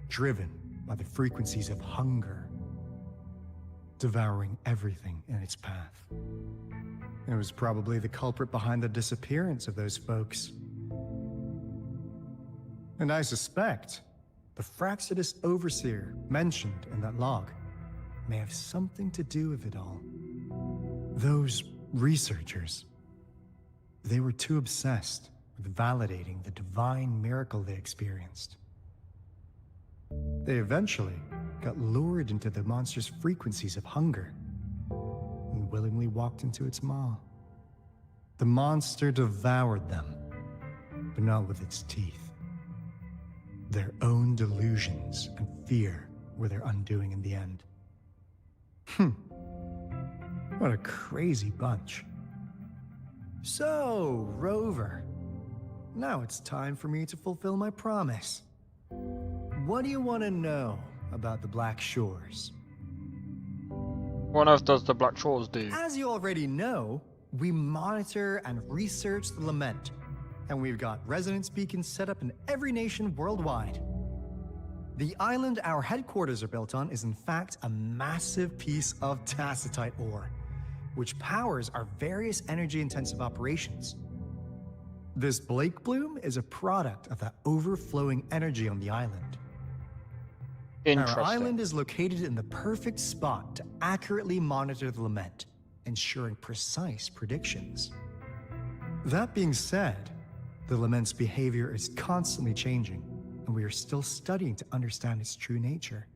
driven by the frequencies of hunger, devouring everything in its path. It was probably the culprit behind the disappearance of those folks. And I suspect the Fraxidus Overseer mentioned in that log may have something to do with it all. Those researchers, they were too obsessed with validating the divine miracle they experienced. They eventually got lured into the monster's frequencies of hunger and willingly walked into its maw. The monster devoured them, but not with its teeth. Their own delusions and fear were their undoing in the end. What a crazy bunch. So, Rover, now it's time for me to fulfill my promise. What do you want to know about the Black Shores? What on earth does the Black Shores do? As you already know, we monitor and research the Lament, and we've got resonance beacons set up in every nation worldwide. The island our headquarters are built on is in fact a massive piece of tacitite ore, which powers our various energy-intensive operations. This Blake Bloom is a product of that overflowing energy on the island. Interesting. Our island is located in the perfect spot to accurately monitor the Lament, ensuring precise predictions. That being said, the Lament's behavior is constantly changing, and we are still studying to understand its true nature.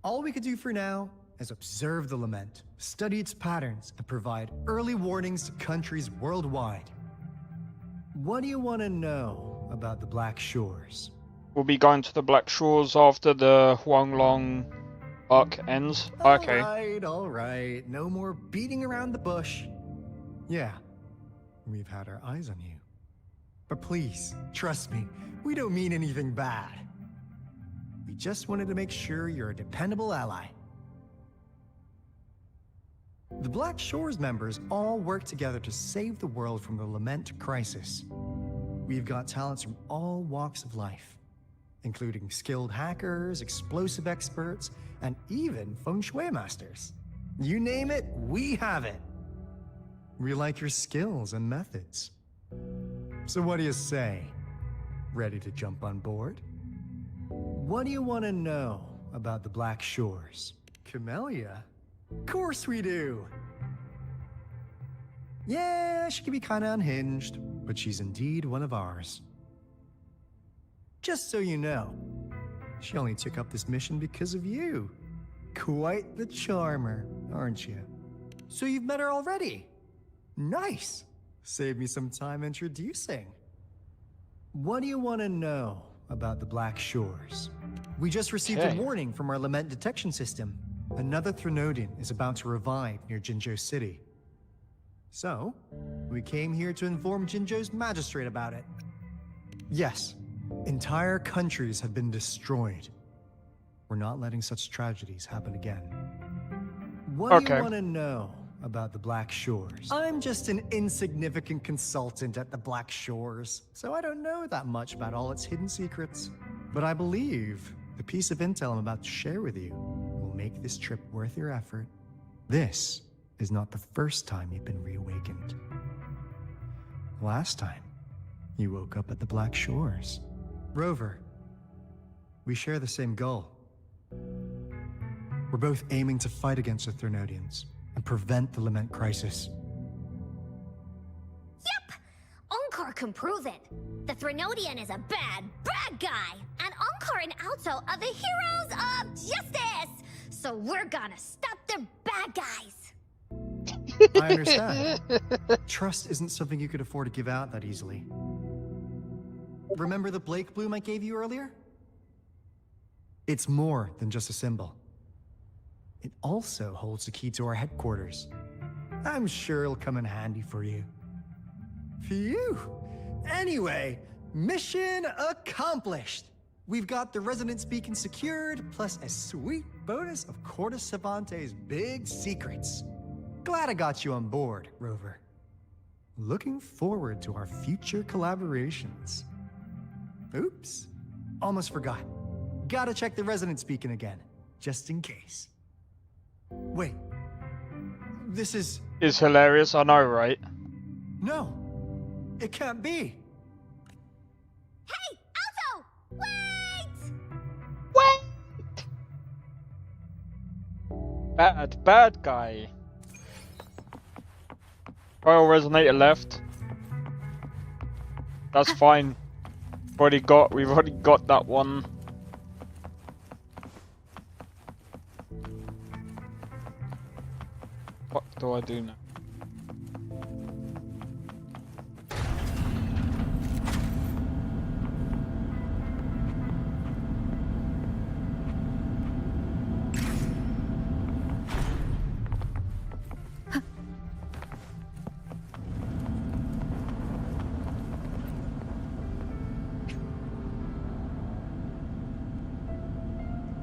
All we could do for now is observe the Lament, study its patterns, and provide early warnings to countries worldwide. What do you want to know about the Black Shores? We'll be going to the Black Shores after the Huanglong arc ends. Okay. All right. No more beating around the bush. Yeah, we've had our eyes on you. But please, trust me, we don't mean anything bad. We just wanted to make sure you're a dependable ally. The Black Shores members all work together to save the world from the Lament crisis. We've got talents from all walks of life, including skilled hackers, explosive experts, and even feng shui masters. You name it, we have it. We like your skills and methods. So what do you say? Ready to jump on board? What do you want to know about the Black Shores? Camellia? Of course we do! Yeah, she can be kinda unhinged, but she's indeed one of ours. Just so you know, she only took up this mission because of you. Quite the charmer, aren't you? So you've met her already? Nice! Save me some time introducing. What do you want to know about the Black Shores? We just received a warning from our Lament detection system. Another Threnodian is about to revive near Jinzhou City. So, we came here to inform Jinzhou's magistrate about it. Yes, entire countries have been destroyed. We're not letting such tragedies happen again. What do you want to know about the Black Shores. I'm just an insignificant consultant at the Black Shores, so I don't know that much about all its hidden secrets. But I believe the piece of intel I'm about to share with you will make this trip worth your effort. This is not the first time you've been reawakened. Last time, you woke up at the Black Shores. Rover, we share the same goal. We're both aiming to fight against the Threnodians and prevent the Lament crisis. Yep! Onkar can prove it. The Threnodian is a bad, bad guy. And Onkar and Alto are the heroes of justice. So we're gonna stop the bad guys. I understand. Trust isn't something you could afford to give out that easily. Remember the Blake bloom I gave you earlier? It's more than just a symbol. It also holds the key to our headquarters. I'm sure it'll come in handy for you. Phew! Anyway, mission accomplished! We've got the resonance beacon secured, plus a sweet bonus of Cortes Savante's big secrets. Glad I got you on board, Rover. Looking forward to our future collaborations. Oops, almost forgot. Gotta check the resonance beacon again, just in case. Wait, this is... It's hilarious, I know, right? No, it can't be. Hey, Alto! Wait! Wait! Bad guy. Coil resonator left. That's fine. We've already got that one. What do I do now?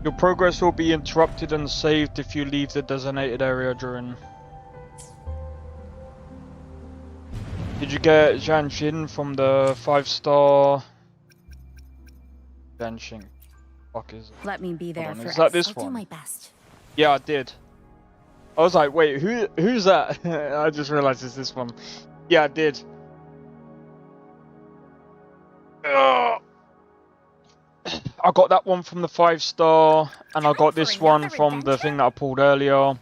Your progress will be interrupted and saved if you leave the designated area during... Did you get Zhanshin from the 5-star... Zhanshin. Fuck is it? Let me be there Hold on, for is that this I'll one? do my best. Yeah, I did. I was like, wait, who's that? I just realized it's this one. Yeah, I did. Ugh. I got that one from the 5-star, and I got this one from the thing that I pulled earlier.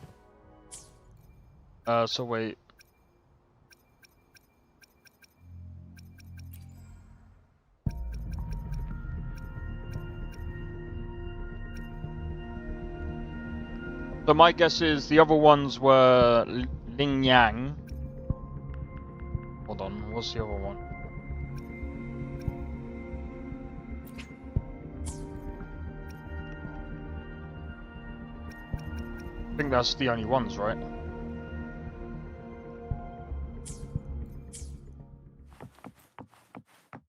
So wait. So my guess is the other ones were Ling Yang. Hold on, what's the other one? I think that's the only ones, right?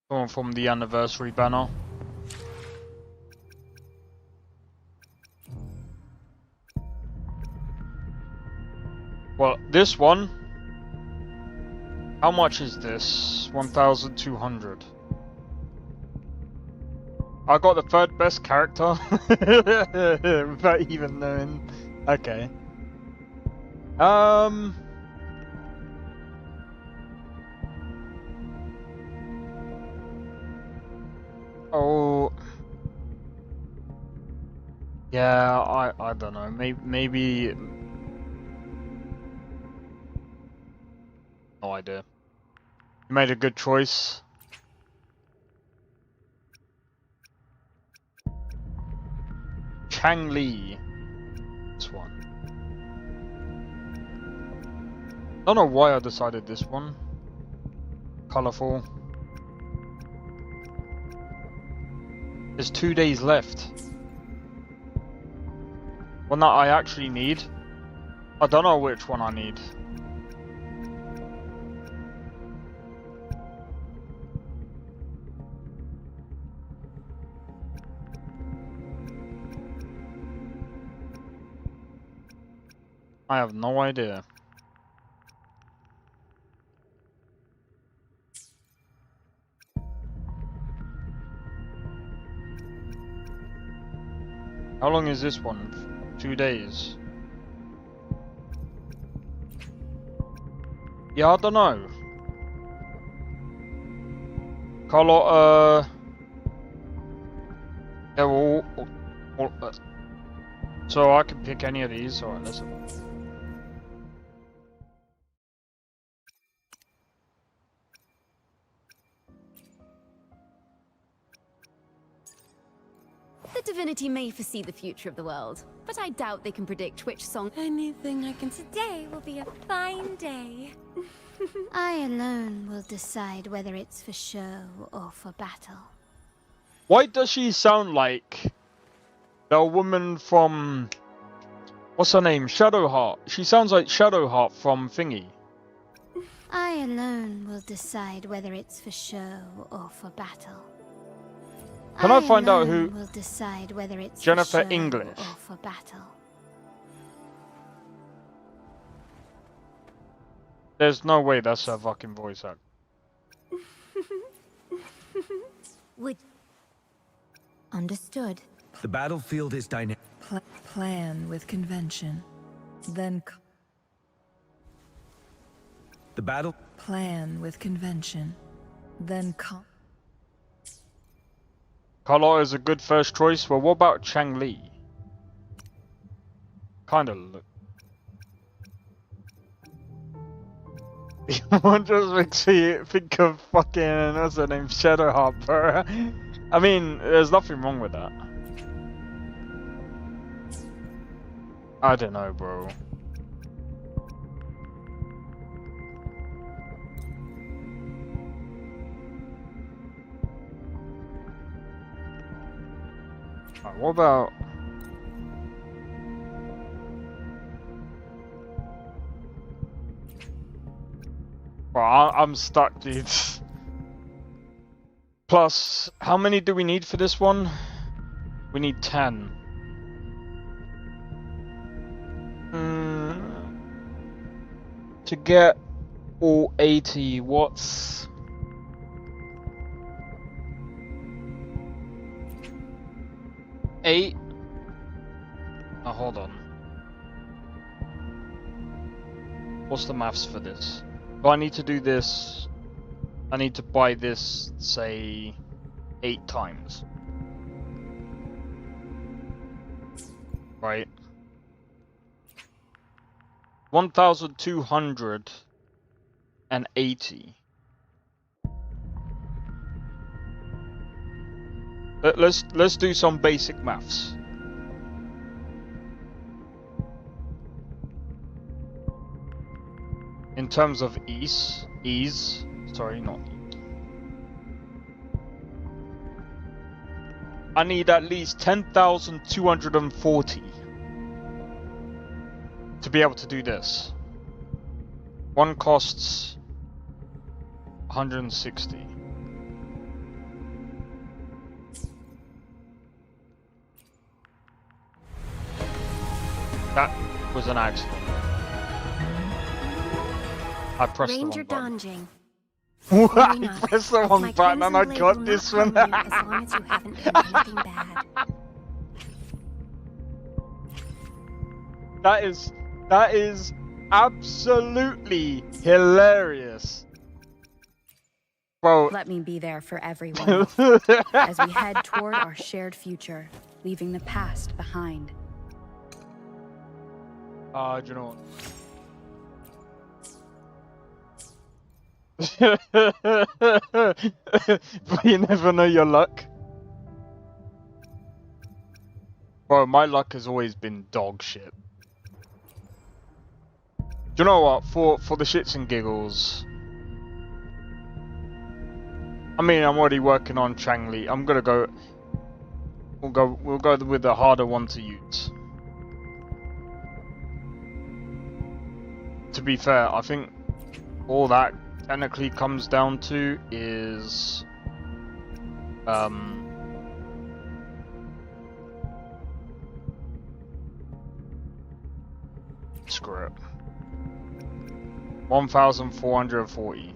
Someone from the anniversary banner. Well, this one. How much is this? 1,200. I got the third best character without even knowing. Okay. Oh. Yeah, I don't know. Maybe. No idea. You made a good choice. Chang Li. This one. I don't know why I decided this one. Colorful. There's 2 days left. One that I actually need. I don't know which one I need. I have no idea. How long is this one? 2 days. Yeah, I don't know. Carlo, yeah, so I can pick any of these. Alright, let's. The divinity may foresee the future of the world, but I doubt they can predict which song. Anything I can. Today will be a fine day. I alone will decide whether it's for show or for battle. Why does she sound like the woman from, what's her name? Shadowheart. She sounds like Shadowheart from Thingy. I alone will decide whether it's for show or for battle. Can I find out alone who? will decide whether it's Jennifer for show English. or for battle. There's no way that's her fucking voice act. Would understood. The battlefield is dynamic. Plan with convention, then The battle. plan with convention, then Carlotta is a good first choice. Well, what about Chang Li? Kind of look. One just makes me think of fucking, what's her name, Shadowheart, bro. I mean, there's nothing wrong with that. I don't know, bro. Alright, what about... Well, I'm stuck, dude. Plus, how many do we need for this one? We need 10. To get all 80, what's... Eight? Oh, hold on. What's the maths for this? Do I need to do this? I need to buy this, say, 8 times. Right. 1,280. Let's do some basic maths. In terms of ease, sorry, not ease. I need at least 10,240 to be able to do this. One costs 160. That was an accident. I pressed Ranger the wrong Donjing. button. Worry I not. pressed the wrong My button and I crimson blade got will this not one. harm you as long as you haven't done anything bad. That is absolutely hilarious. Bro. Let me be there for everyone as we head toward our shared future, leaving the past behind. Do you know what? But you never know your luck. Bro, my luck has always been dog shit. Do you know what? For the shits and giggles, I mean, I'm already working on Chang Li. I'm gonna go. We'll go with the harder one to use. To be fair, I think all that technically comes down to is screw it. 1,440.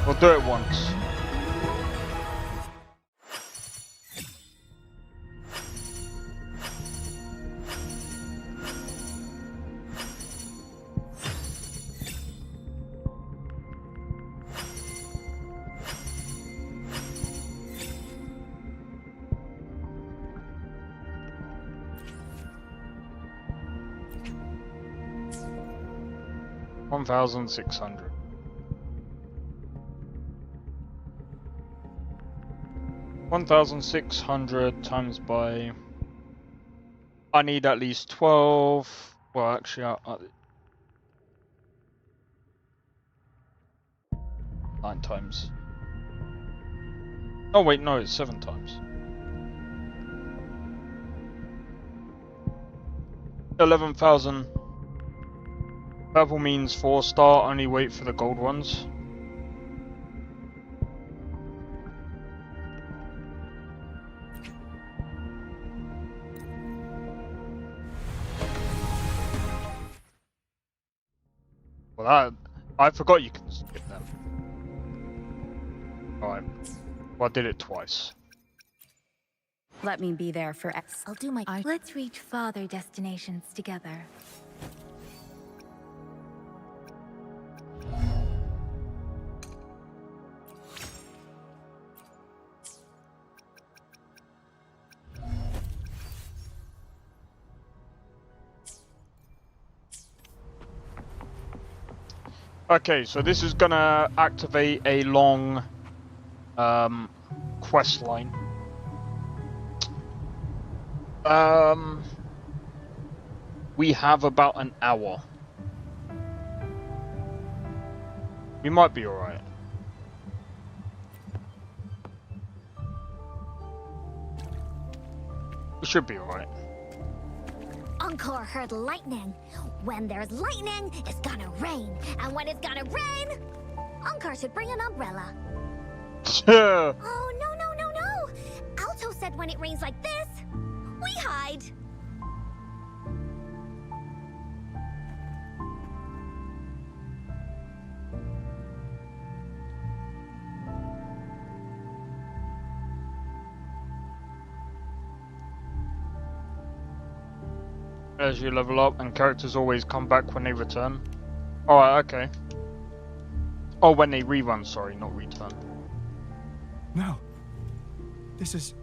We'll do it once. 1,600. $1,600 times by. I need at least 12. Well, actually, 9 times. Oh wait, no, it's 7 times. 11,000. Purple means 4-star. Only wait for the gold ones. Well, I forgot you can skip them. Alright. Well, I did it twice. Let me be there for X. I'll do my. Let's reach farther destinations together. Okay, so this is gonna activate a long quest line. We have about an hour. We might be alright. We should be alright. Encore heard lightning. When there's lightning, it's gonna rain. And when it's gonna rain, Encore should bring an umbrella. Oh, no. Alto said when it rains like this, we hide. As you level up, and characters always come back when they return. Alright, okay. Oh, when they rerun, sorry, not return. No. This is...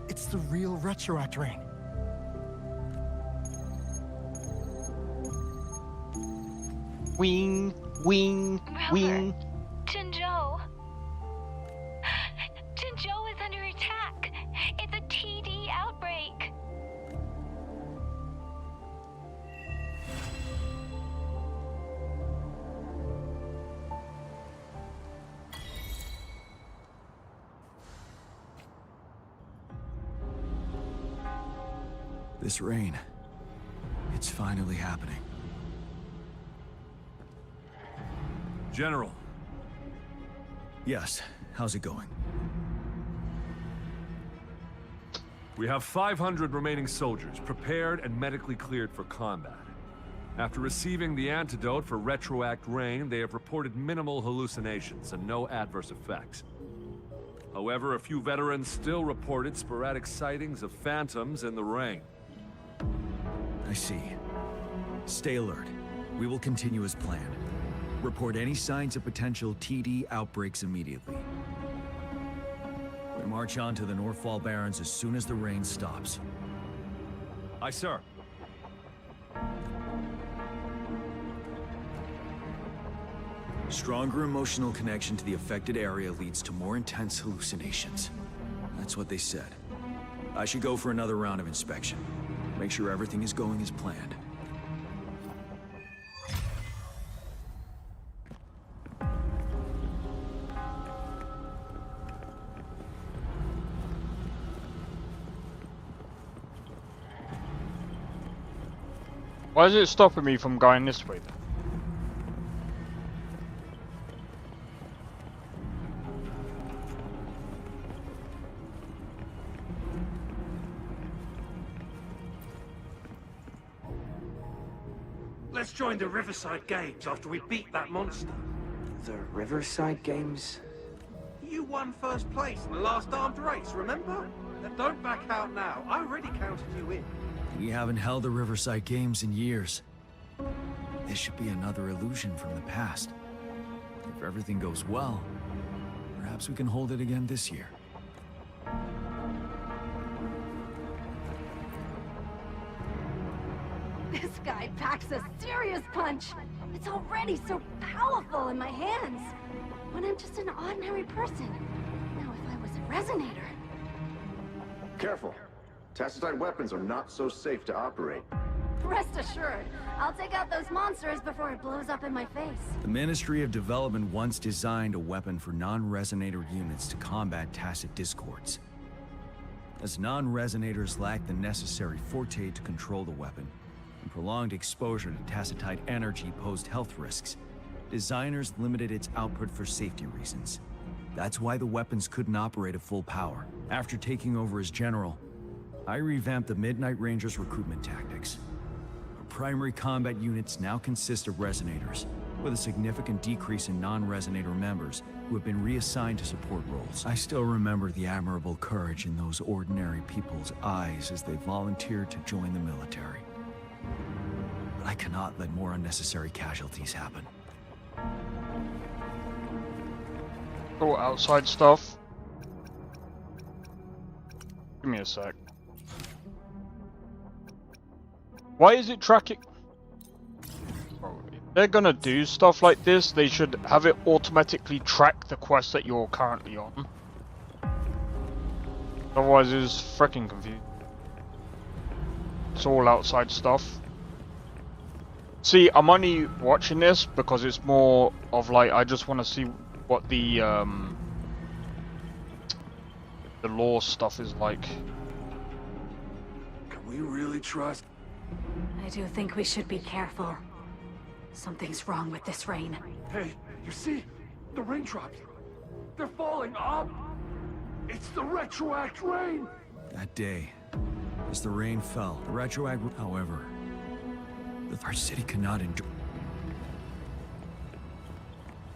It's the real Retroact Rain. Wing, wing, wing. Jinzhou. Jinzhou is under attack. It's a TD outbreak. This rain, it's finally happening. General. Yes, how's it going? We have 500 remaining soldiers, prepared and medically cleared for combat. After receiving the antidote for Retroact Rain, they have reported minimal hallucinations and no adverse effects. However, a few veterans still reported sporadic sightings of phantoms in the rain. I see. Stay alert. We will continue as planned. Report any signs of potential TD outbreaks immediately. We march on to the Northfall Barrens as soon as the rain stops. Aye, sir. Stronger emotional connection to the affected area leads to more intense hallucinations. That's what they said. I should go for another round of inspection. Make sure everything is going as planned. Why is it stopping me from going this way then? Let's join the Riverside Games after we beat that monster. The Riverside Games? You won first place in the last armed race, remember? Now don't back out now. I already counted you in. We haven't held the Riverside Games in years. This should be another illusion from the past. If everything goes well, perhaps we can hold it again this year. This guy packs a serious punch. It's already so powerful in my hands. When I'm just an ordinary person. Now if I was a resonator... Careful. Tacitite weapons are not so safe to operate. Rest assured, I'll take out those monsters before it blows up in my face. The Ministry of Development once designed a weapon for non-resonator units to combat tacit discords. As non-resonators lack the necessary forte to control the weapon, and prolonged exposure to tacitite energy posed health risks, designers limited its output for safety reasons. That's why the weapons couldn't operate at full power. After taking over as general, I revamped the Midnight Rangers' recruitment tactics. Our primary combat units now consist of resonators, with a significant decrease in non-resonator members who have been reassigned to support roles. I still remember the admirable courage in those ordinary people's eyes as they volunteered to join the military. But I cannot let more unnecessary casualties happen. Cool, outside stuff. Give me a sec. Why is it tracking? Bro, if they're gonna do stuff like this, they should have it automatically track the quest that you're currently on. Otherwise it's freaking confusing. It's all outside stuff. See, I'm only watching this because it's more of like, I just want to see what the lore stuff is like. Can we really trust? I do think we should be careful. Something's wrong with this rain. Hey, you see? The raindrops. They're falling up. It's the retroact rain. That day, as the rain fell, the retroact... However, our city cannot endure...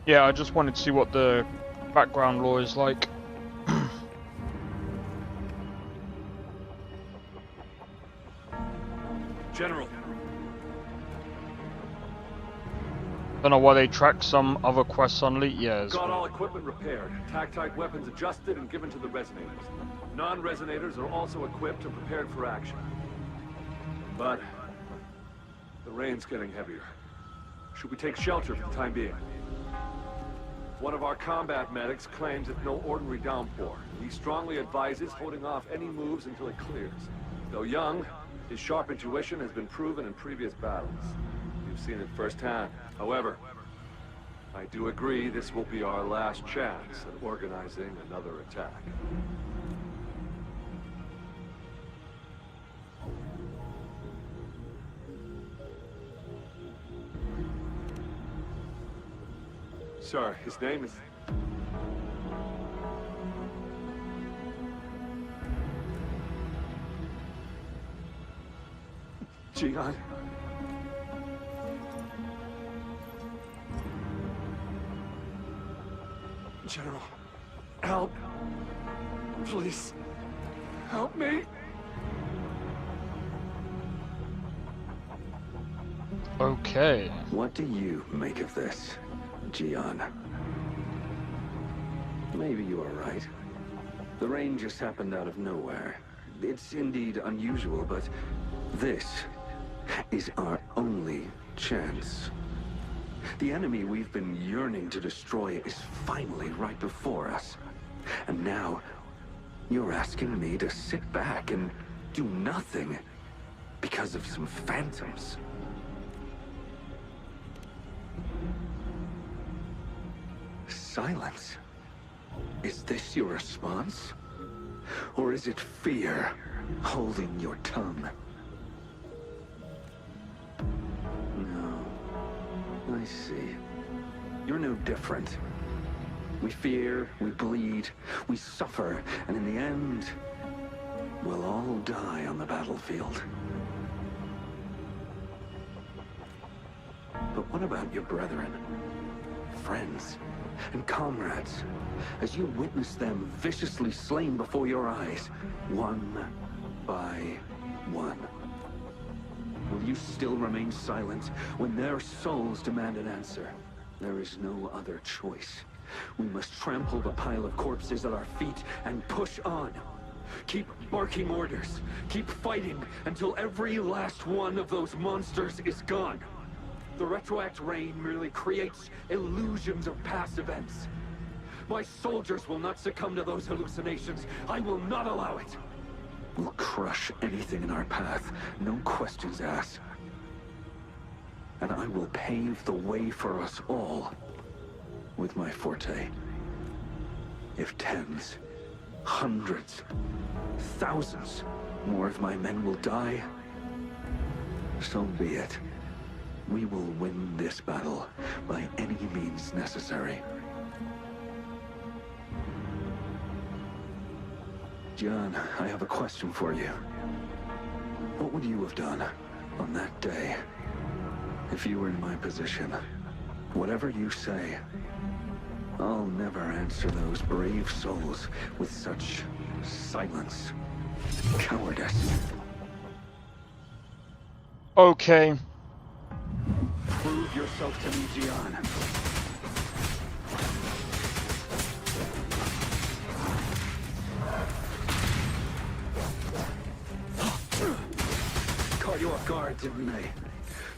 Yeah, I just wanted to see what the background lore is like. General. Don't know why they track some other quests on Elite. Yeah, Got all equipment repaired, tactite weapons adjusted and given to the resonators. Non-resonators are also equipped and prepared for action. But the rain's getting heavier. Should we take shelter for the time being? One of our combat medics claims it's no ordinary downpour. He strongly advises holding off any moves until it clears. Though young, his sharp intuition has been proven in previous battles. You've seen it firsthand. However, I do agree this will be our last chance at organizing another attack. Sir, his name is... Jian. General, help. Please, help me. Okay. What do you make of this, Jian? Maybe you are right. The rain just happened out of nowhere. It's indeed unusual, but this is our only chance. The enemy we've been yearning to destroy is finally right before us. And now, you're asking me to sit back and do nothing because of some phantoms. Silence. Is this your response? Or is it fear holding your tongue? No. I see. You're no different. We fear, we bleed, we suffer, and in the end, we'll all die on the battlefield. But what about your brethren, friends, and comrades, as you witness them viciously slain before your eyes, one by one? Will you still remain silent when their souls demand an answer? There is no other choice. We must trample the pile of corpses at our feet and push on. Keep barking orders. Keep fighting until every last one of those monsters is gone. The retroact rain merely creates illusions of past events. My soldiers will not succumb to those hallucinations. I will not allow it. We'll crush anything in our path, no questions asked. And I will pave the way for us all with my forte. If tens, hundreds, thousands more of my men will die, so be it. We will win this battle by any means necessary. John, I have a question for you. What would you have done on that day if you were in my position? Whatever you say, I'll never answer those brave souls with such silence, cowardice. Okay. Prove yourself to me, Gian. Caught you off guard, didn't they?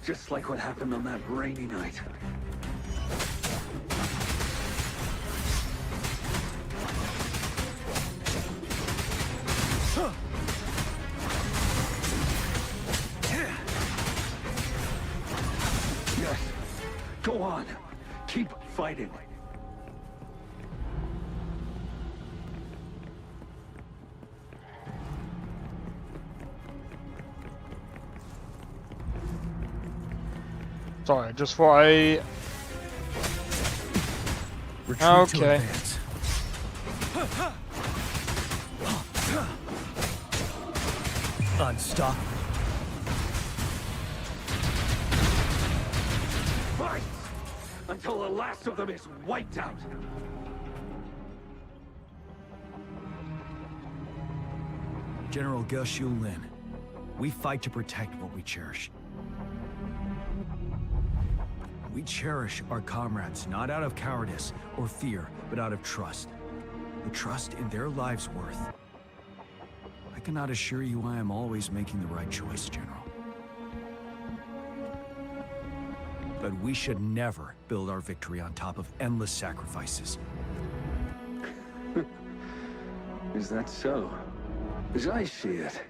Just like what happened on that rainy night. Yes, go on. Keep fighting. Sorry, just for a... Okay. Unstoppable. Fight! Until the last of them is wiped out! General Ge Lin, we fight to protect what we cherish. We cherish our comrades, not out of cowardice or fear, but out of trust. The trust in their lives' worth. I cannot assure you I am always making the right choice, General. But we should never build our victory on top of endless sacrifices. Is that so? As I see it,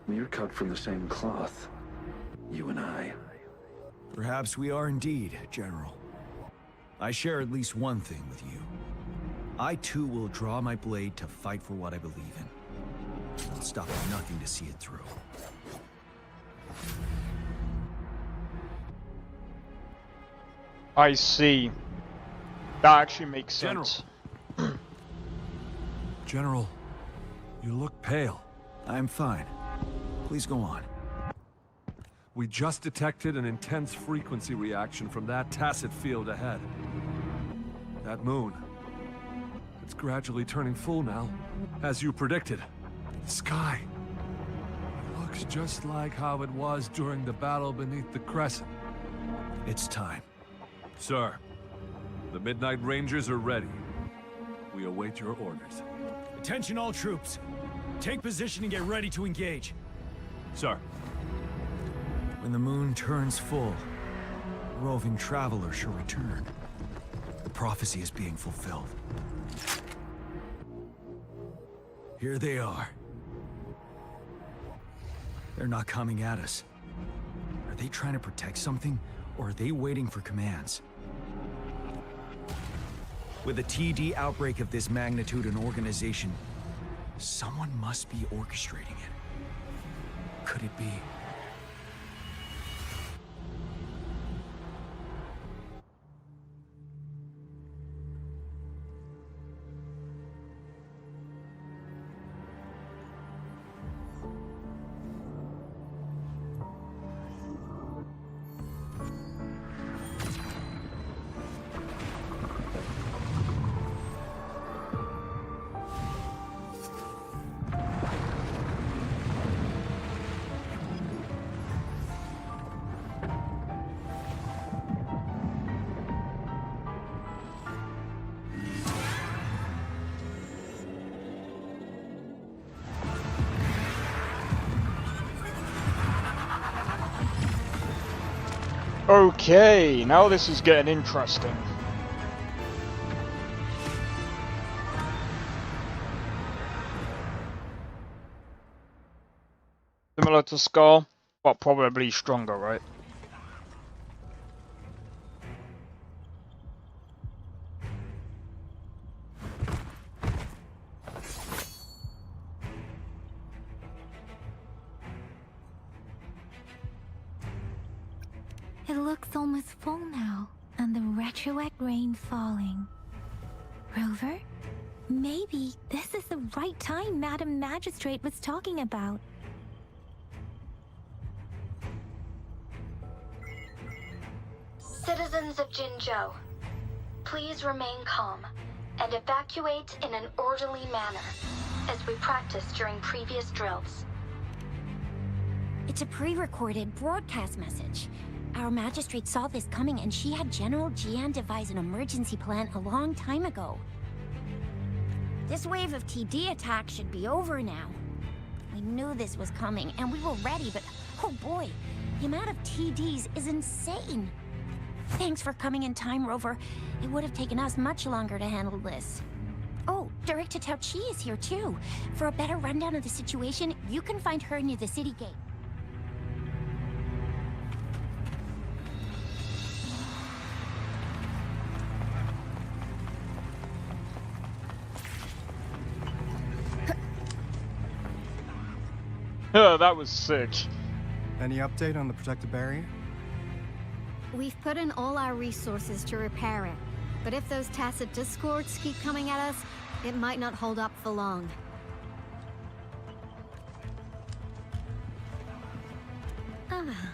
we're cut from the same cloth, you and I. Perhaps we are indeed, General. I share at least one thing with you. I too will draw my blade to fight for what I believe in. I'll stop at nothing to see it through. I see. That actually makes sense. General, you look pale. I'm fine. Please go on. We just detected an intense frequency reaction from that tacit field ahead. That moon. It's gradually turning full now, as you predicted. The sky looks just like how it was during the battle beneath the crescent. It's time. Sir, the Midnight Rangers are ready. We await your orders. Attention all troops. Take position and get ready to engage. Sir. When the moon turns full, the roving traveler shall return. The prophecy is being fulfilled. Here they are. They're not coming at us. Are they trying to protect something, or are they waiting for commands? With a TD outbreak of this magnitude and organization, someone must be orchestrating it. Could it be? Okay, now this is getting interesting. Similar to Scar, but probably stronger, right? It looks almost full now, and the retroact rain falling. Rover? Maybe this is the right time Madam Magistrate was talking about. Citizens of Jinzhou, please remain calm and evacuate in an orderly manner, as we practiced during previous drills. It's a pre-recorded broadcast message. Our magistrate saw this coming and she had General Jian devise an emergency plan a long time ago. This wave of TD attacks should be over now. We knew this was coming and we were ready, but oh boy, the amount of TDs is insane. Thanks for coming in time, Rover. It would have taken us much longer to handle this. Oh, Director Tao Chi is here too. For a better rundown of the situation, you can find her near the city gate. Yeah, that was sick. Any update on the protective barrier? We've put in all our resources to repair it, but if those tacit discords keep coming at us, it might not hold up for long. Ah,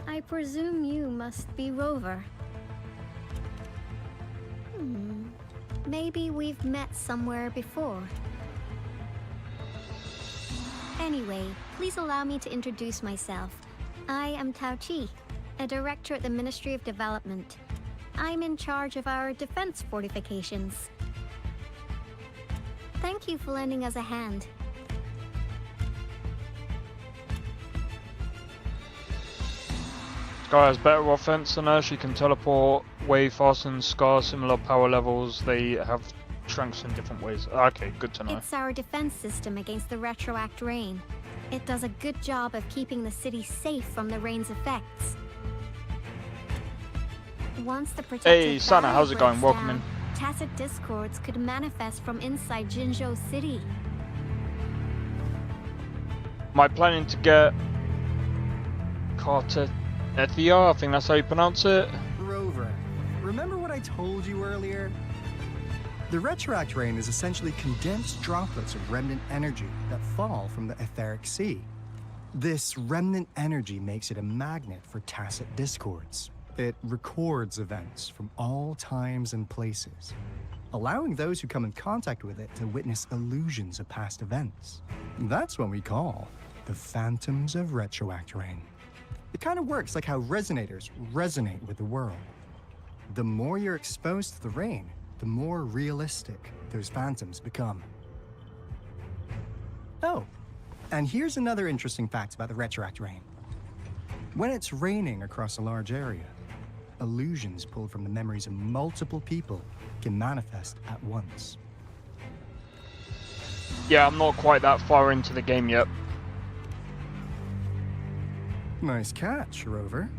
I presume you must be Rover. Maybe we've met somewhere before. Anyway, please allow me to introduce myself. I am Tao Chi, a director at the Ministry of Development. I'm in charge of our defense fortifications. Thank you for lending us a hand. Scar has better offense than us. She can teleport way faster than Scar. Similar power levels. They have strengths in different ways. Okay, good to know. It's our defense system against the retroact rain. It does a good job of keeping the city safe from the rain's effects. Once the protective Hey, Sana, barrier how's it going? breaks Welcome down, in. tacit discords could manifest from inside Jinzhou City. Am I planning to get Carter Ethia? I think that's how you pronounce it. Rover, remember what I told you earlier? The retroact rain is essentially condensed droplets of remnant energy that fall from the etheric sea. This remnant energy makes it a magnet for tacit discords. It records events from all times and places, allowing those who come in contact with it to witness illusions of past events. That's what we call the phantoms of retroact rain. It kind of works like how resonators resonate with the world. The more you're exposed to the rain, the more realistic those phantoms become. Oh, and here's another interesting fact about the retroact rain. When it's raining across a large area, illusions pulled from the memories of multiple people can manifest at once. Yeah, I'm not quite that far into the game yet. Nice catch, Rover.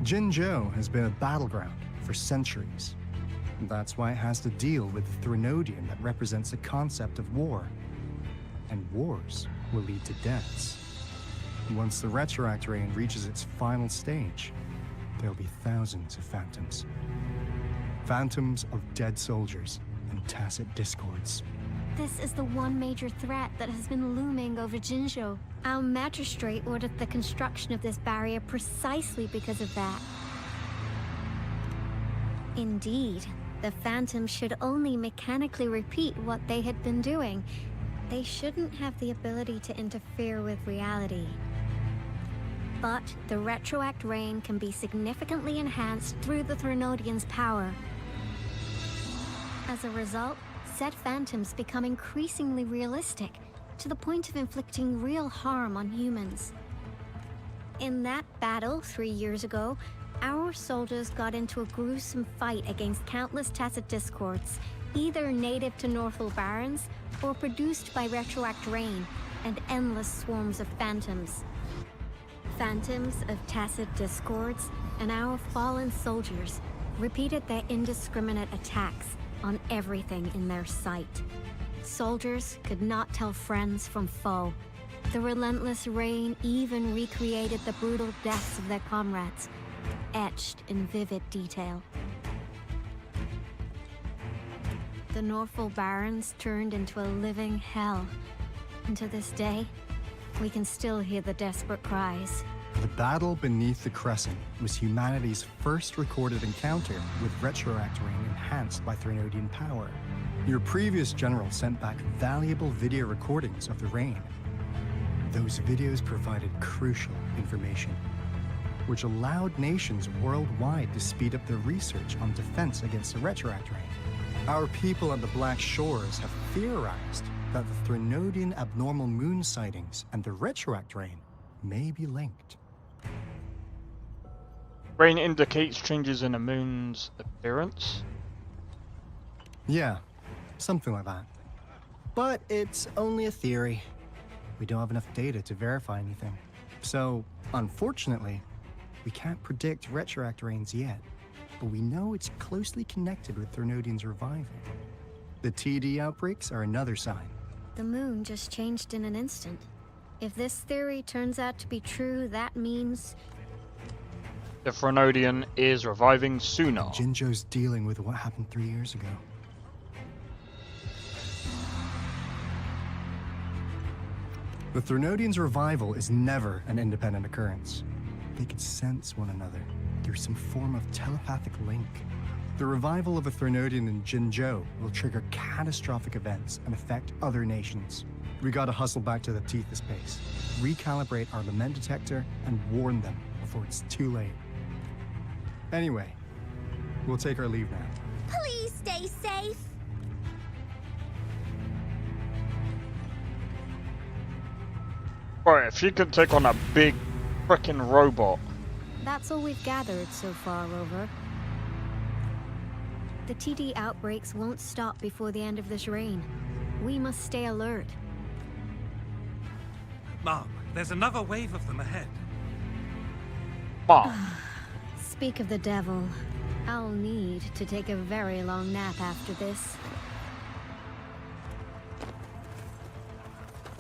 Jinzhou has been a battleground for centuries. That's why it has to deal with the Threnodian that represents the concept of war. And wars will lead to deaths. Once the retroact rain reaches its final stage, there'll be thousands of phantoms. Phantoms of dead soldiers and tacit discords. This is the one major threat that has been looming over Jinzhou. Our magistrate ordered the construction of this barrier precisely because of that. Indeed, the phantoms should only mechanically repeat what they had been doing. They shouldn't have the ability to interfere with reality. But the retroact rain can be significantly enhanced through the Threnodian's power. As a result, said phantoms become increasingly realistic, to the point of inflicting real harm on humans. In that battle 3 years ago, our soldiers got into a gruesome fight against countless Tacet Discords, either native to Northel Barrens or produced by Retroact Rain and endless swarms of phantoms. Phantoms of Tacet Discords and our fallen soldiers repeated their indiscriminate attacks on everything in their sight. Soldiers could not tell friends from foe. The relentless rain even recreated the brutal deaths of their comrades, etched in vivid detail. The Northel Barrens turned into a living hell, and to this day, we can still hear the desperate cries. The battle beneath the Crescent was humanity's first recorded encounter with Retroact Rain enhanced by Threnodian power. Your previous general sent back valuable video recordings of the rain. Those videos provided crucial information, which allowed nations worldwide to speed up their research on defense against the Retroact Rain. Our people at the Black Shores have theorized that the Threnodian abnormal moon sightings and the Retroact Rain may be linked. Rain indicates changes in a moon's appearance? Yeah, something like that. But it's only a theory. We don't have enough data to verify anything. So, unfortunately, we can't predict Retroact Rains yet, but we know it's closely connected with Threnodian's revival. The TD outbreaks are another sign. The moon just changed in an instant. If this theory turns out to be true, that means the Threnodian is reviving sooner. Jinzhou's dealing with what happened 3 years ago. The Threnodian's revival is never an independent occurrence. They could sense one another through some form of telepathic link. The revival of a Threnodian in Jinzhou will trigger catastrophic events and affect other nations. We gotta hustle back to the Tethys base, recalibrate our lament detector, and warn them before it's too late. Anyway, we'll take our leave now. please stay safe. Right, if she could take on a big frickin' robot. That's all we've gathered so far, Rover. The TD outbreaks won't stop before the end of this reign. We must stay alert. Mom, there's another wave of them ahead. Mom. Speak of the devil. I'll need to take a very long nap after this.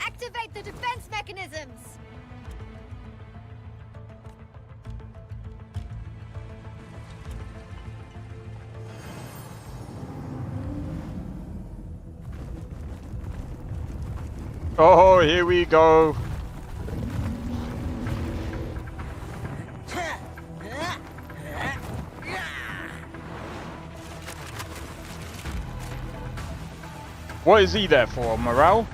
Activate the defense mechanisms! Oh, here we go. What is he there for? Morale?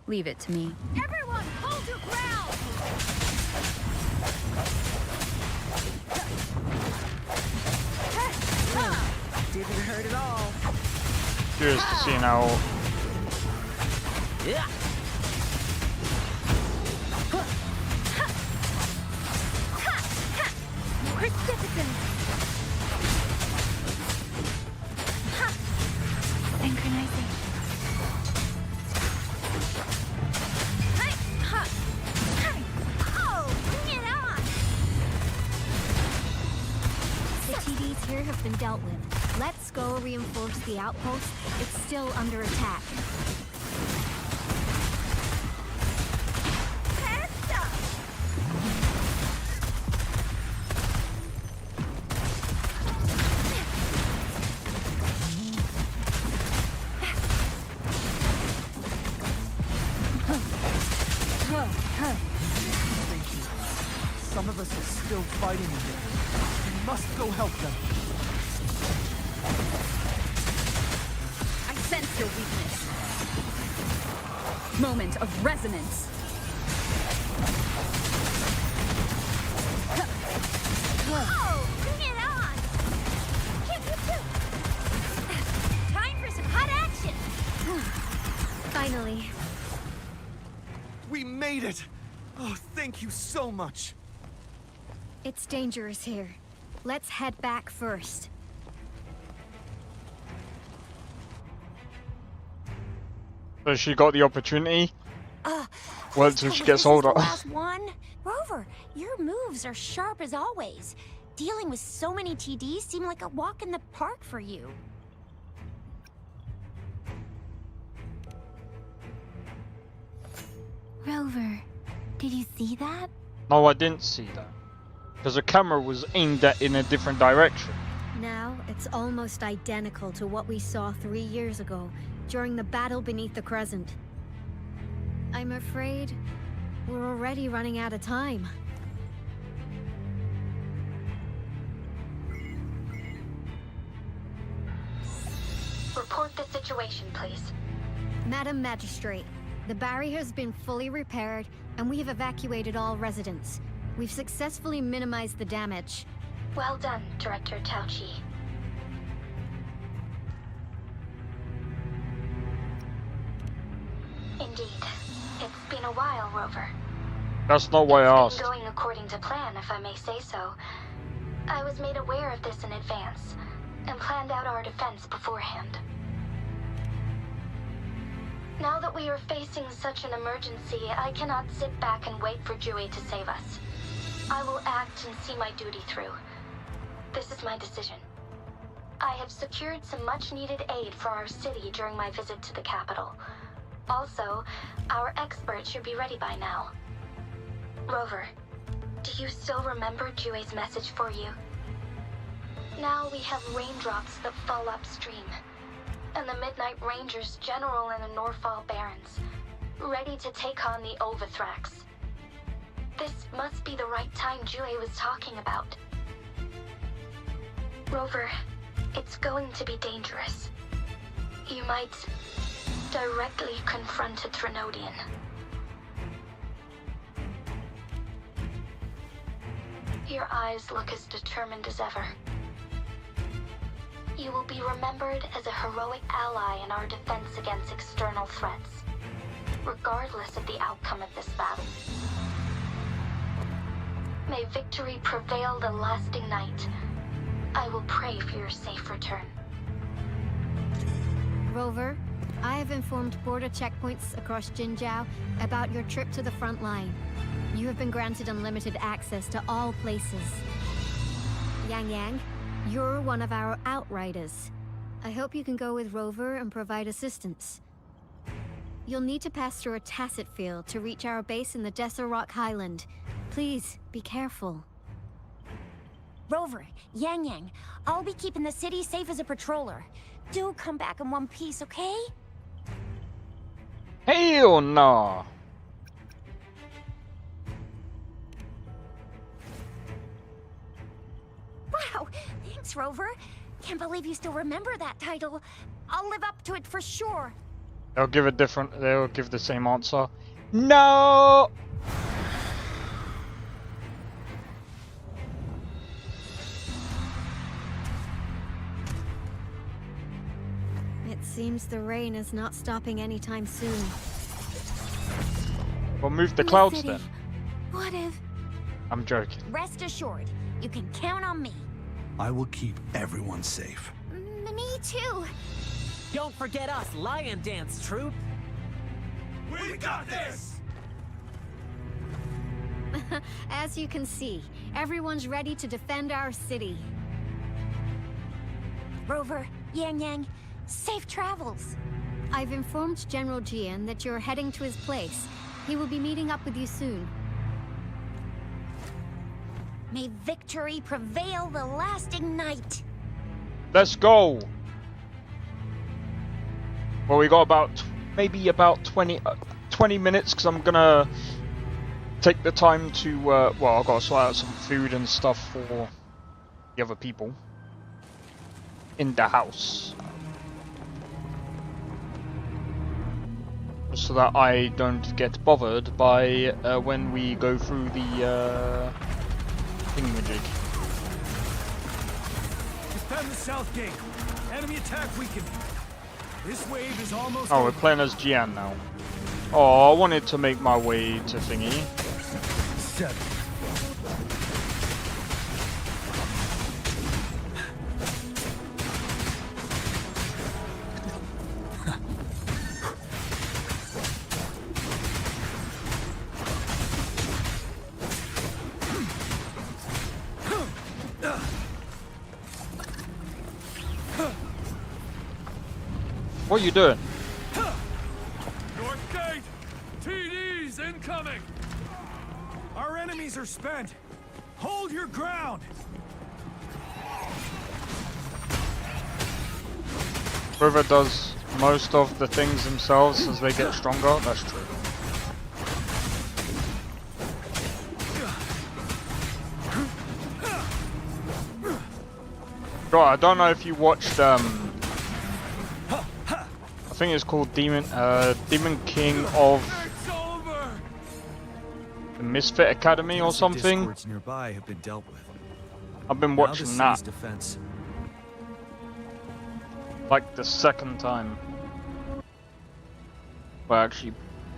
Leave it to me. Everyone, hold your ground! Didn't hurt at all. Curious to see now. Yeah. Precipitous! Synchronization. The TDs here have been dealt with. Let's go reinforce the outpost. It's still under attack. Some of us are still fighting in there. We must go help them. I sense your weakness. Moment of resonance. Oh, bring it on! Time for some hot action! Finally. We made it! Oh, thank you so much. It's dangerous here. Let's head back first. So she got the opportunity. Well, Please until tell she me gets this is older. the last one. Rover, your moves are sharp as always. Dealing with so many TDs seem like a walk in the park for you. Rover, did you see that? No, I didn't see that. Because the camera was aimed at in a different direction. Now, it's almost identical to what we saw 3 years ago, during the battle beneath the Crescent. I'm afraid we're already running out of time. Report the situation, please. Madam Magistrate, the barrier has been fully repaired, and we have evacuated all residents. We've successfully minimized the damage. Well done, Director Tauchi. Indeed. It's been a while, Rover. That's not what I asked. It's been going according to plan, if I may say so. I was made aware of this in advance, and planned out our defense beforehand. Now that we are facing such an emergency, I cannot sit back and wait for Jue to save us. I will act and see my duty through. This is my decision. I have secured some much-needed aid for our city during my visit to the capital. Also, our expert should be ready by now. Rover, do you still remember Jue's message for you? Now we have raindrops that fall upstream, and the Midnight Rangers general in the Norfall Barrens, ready to take on the Overthrax. This must be the right time Jue was talking about. Rover, it's going to be dangerous. You might directly confront a Trinodian. Your eyes look as determined as ever. You will be remembered as a heroic ally in our defense against external threats, regardless of the outcome of this battle. May victory prevail the lasting night. I will pray for your safe return. Rover, I have informed border checkpoints across Jinjiao about your trip to the front line. You have been granted unlimited access to all places. Yang Yang, you're one of our outriders. I hope you can go with Rover and provide assistance. You'll need to pass through a tacit field to reach our base in the Desert Rock Highland. Please, be careful. Rover, Yang Yang, I'll be keeping the city safe as a patroller. Do come back in one piece, okay? Hell no! Wow, thanks, Rover. Can't believe you still remember that title. I'll live up to it for sure. They'll give the same answer. No! It seems the rain is not stopping anytime soon. We'll move the clouds then. What if... I'm joking. Rest assured, you can count on me. I will keep everyone safe. Me too. Don't forget us, Lion Dance Troop. We got this! As you can see, everyone's ready to defend our city. Rover, Yang Yang, safe travels. I've informed General Jian that you're heading to his place. He will be meeting up with you soon. May victory prevail the lasting night. Let's go! Well, we got about, maybe about 20 minutes, because I'm gonna take the time to, well, I've got to sort out some food and stuff for the other people in the house. So that I don't get bothered by when we go through the thingamajig. Defend the south gate. Enemy attack weakened. This wave is almost Oh, we're over. playing as Jian now. Oh, I wanted to make my way to thingy. 7. What are you doing? North Gate! TD's incoming! Our enemies are spent. Hold your ground! River does most of the things themselves as they get stronger. That's true. God, I don't know if you watched I think it's called Demon King of the Misfit Academy or something. Discords nearby have been dealt with. I've been Now the watching city's that defense. like the second time. Well, actually,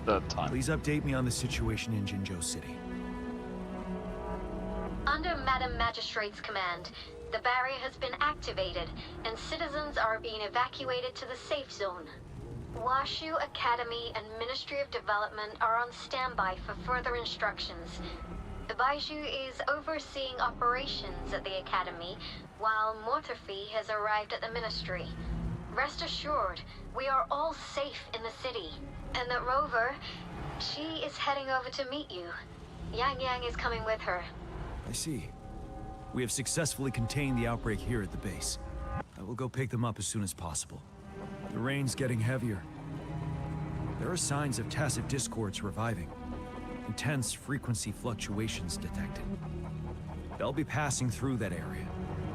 third time. Please update me on the situation in Jinzhou City. Under Madam Magistrate's command, the barrier has been activated, and citizens are being evacuated to the safe zone. Washu Academy and Ministry of Development are on standby for further instructions. Baiju is overseeing operations at the Academy, while Mortarfi has arrived at the Ministry. Rest assured, we are all safe in the city, and that Rover, she is heading over to meet you. Yang Yang is coming with her. I see. We have successfully contained the outbreak here at the base. I will go pick them up as soon as possible. The rain's getting heavier. There are signs of tacit discords reviving. Intense frequency fluctuations detected. They'll be passing through that area.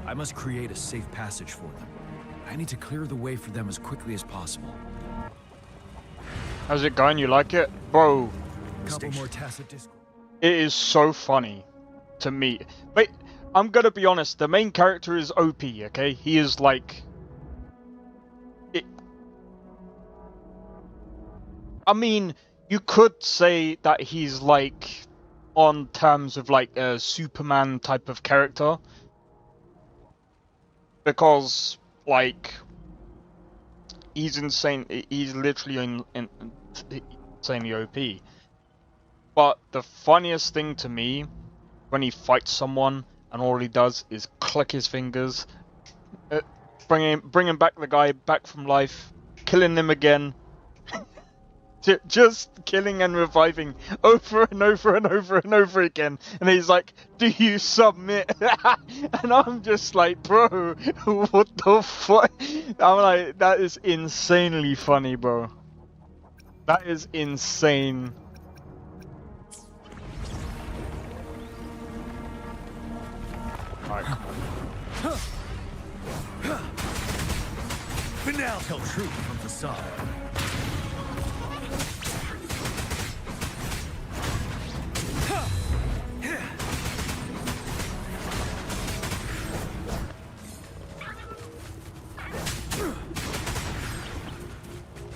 I must create a safe passage for them. I need to clear the way for them as quickly as possible. How's it going? You like it? Bro, Couple more tacit discords. it is so funny to me. But I'm gonna be honest, the main character is OP, okay? He is like... I mean, you could say that he's like on terms of like a Superman type of character. Because, like, he's insane, he's literally insanely OP. But the funniest thing to me, when he fights someone and all he does is click his fingers, bringing back the guy back from life, killing him again, just killing and reviving over and over and over and over again, and he's like, "Do you submit?" And I'm just like, bro, what the fuck? I'm like, that is insanely funny, bro. That is insane. Alright, come on. Finale tell truth from facade.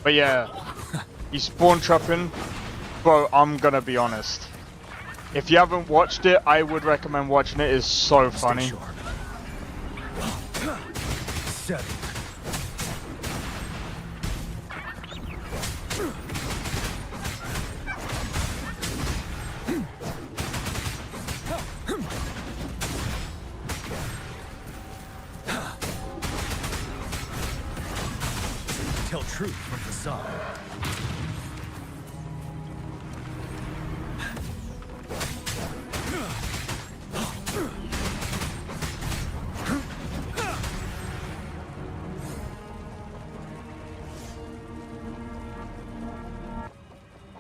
But yeah, he's spawn trapping. Bro, I'm gonna be honest. If you haven't watched it, I would recommend watching it. It's so funny. 7. Tell truth from facade.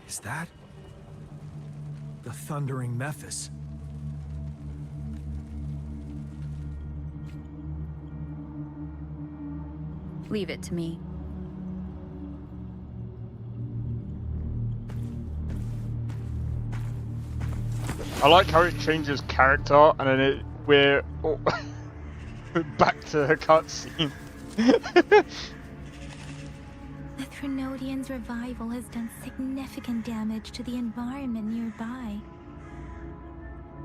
Is that the thundering Memphis? Leave it to me. I like how it changes character and then we're back to the cutscene. The Threnodians' revival has done significant damage to the environment nearby.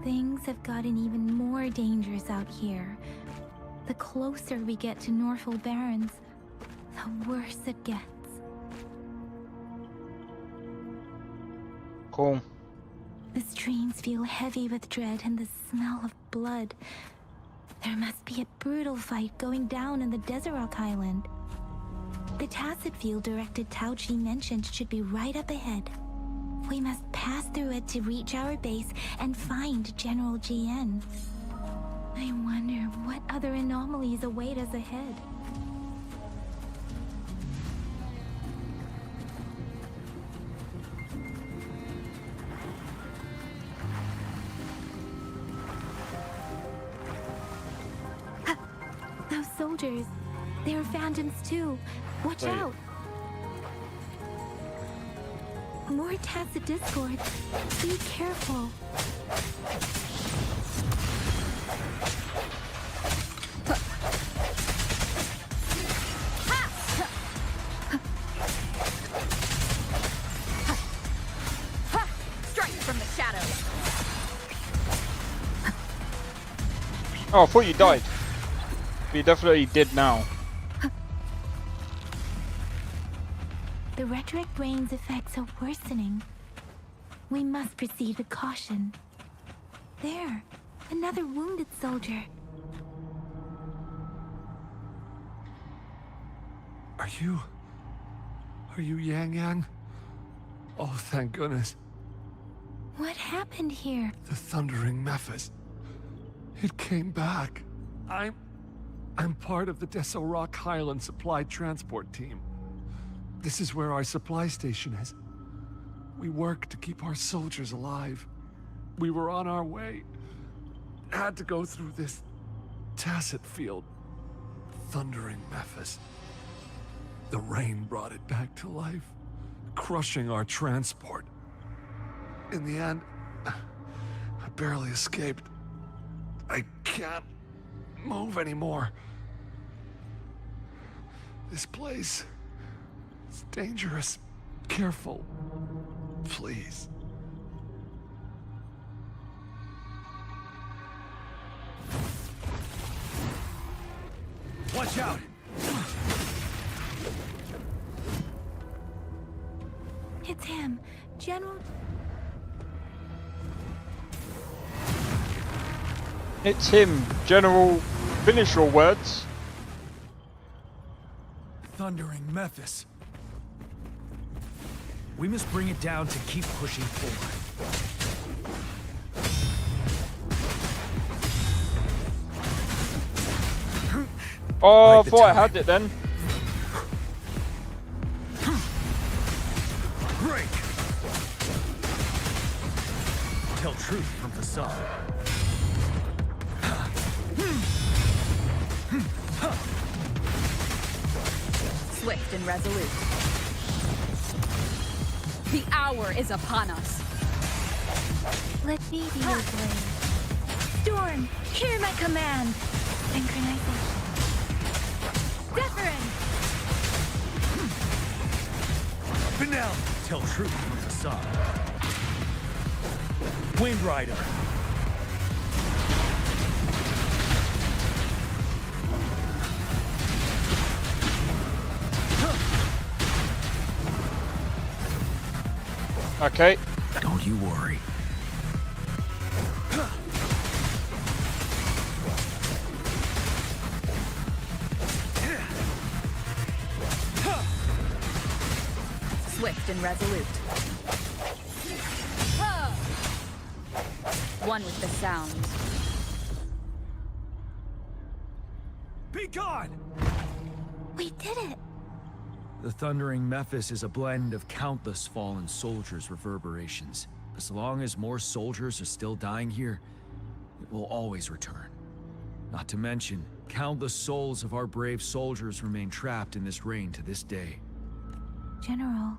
Things have gotten even more dangerous out here. The closer we get to Norfolk Barrens, the worse it gets. Cool. The streams feel heavy with dread and the smell of blood. There must be a brutal fight going down in the Desert Rock Island. The tacit field Director Tauchi mentioned should be right up ahead. We must pass through it to reach our base and find General GN. I wonder what other anomalies await us ahead. Those soldiers, they're phantoms too. Watch Wait. out! More tacit discord. Be careful. Strike from the shadows. Oh, I thought you died. But you definitely did now. The rhetoric rain's effects are worsening. We must proceed with caution. There, another wounded soldier. Are you Yang Yang? Oh, thank goodness. What happened here? The thundering Mephis. It came back. I'm part of the Deso Rock Highland supply transport team. This is where our supply station is. We work to keep our soldiers alive. We were on our way. Had to go through this tacit field. Thundering Mephis. The rain brought it back to life, crushing our transport. In the end, I barely escaped. I can't move anymore. This place is dangerous. Careful, please. Watch out! It's him, General. It's him, General. Finish your words. Thundering Mephis. We must bring it down to keep pushing forward. Oh, Like I thought I had it then. Break! Tell truth from facade. Swift and resolute. The hour is upon us. Let me be your blade. Storm, hear my command. Synchronization. Wuthering! Finale! Tell truth from facade. Wind Rider. Okay. Don't you worry. Swift and resolute. One with the sound. Be gone! We did it! The Thundering Mephis is a blend of countless fallen soldiers' reverberations. As long as more soldiers are still dying here, it will always return. Not to mention, countless souls of our brave soldiers remain trapped in this rain to this day. General.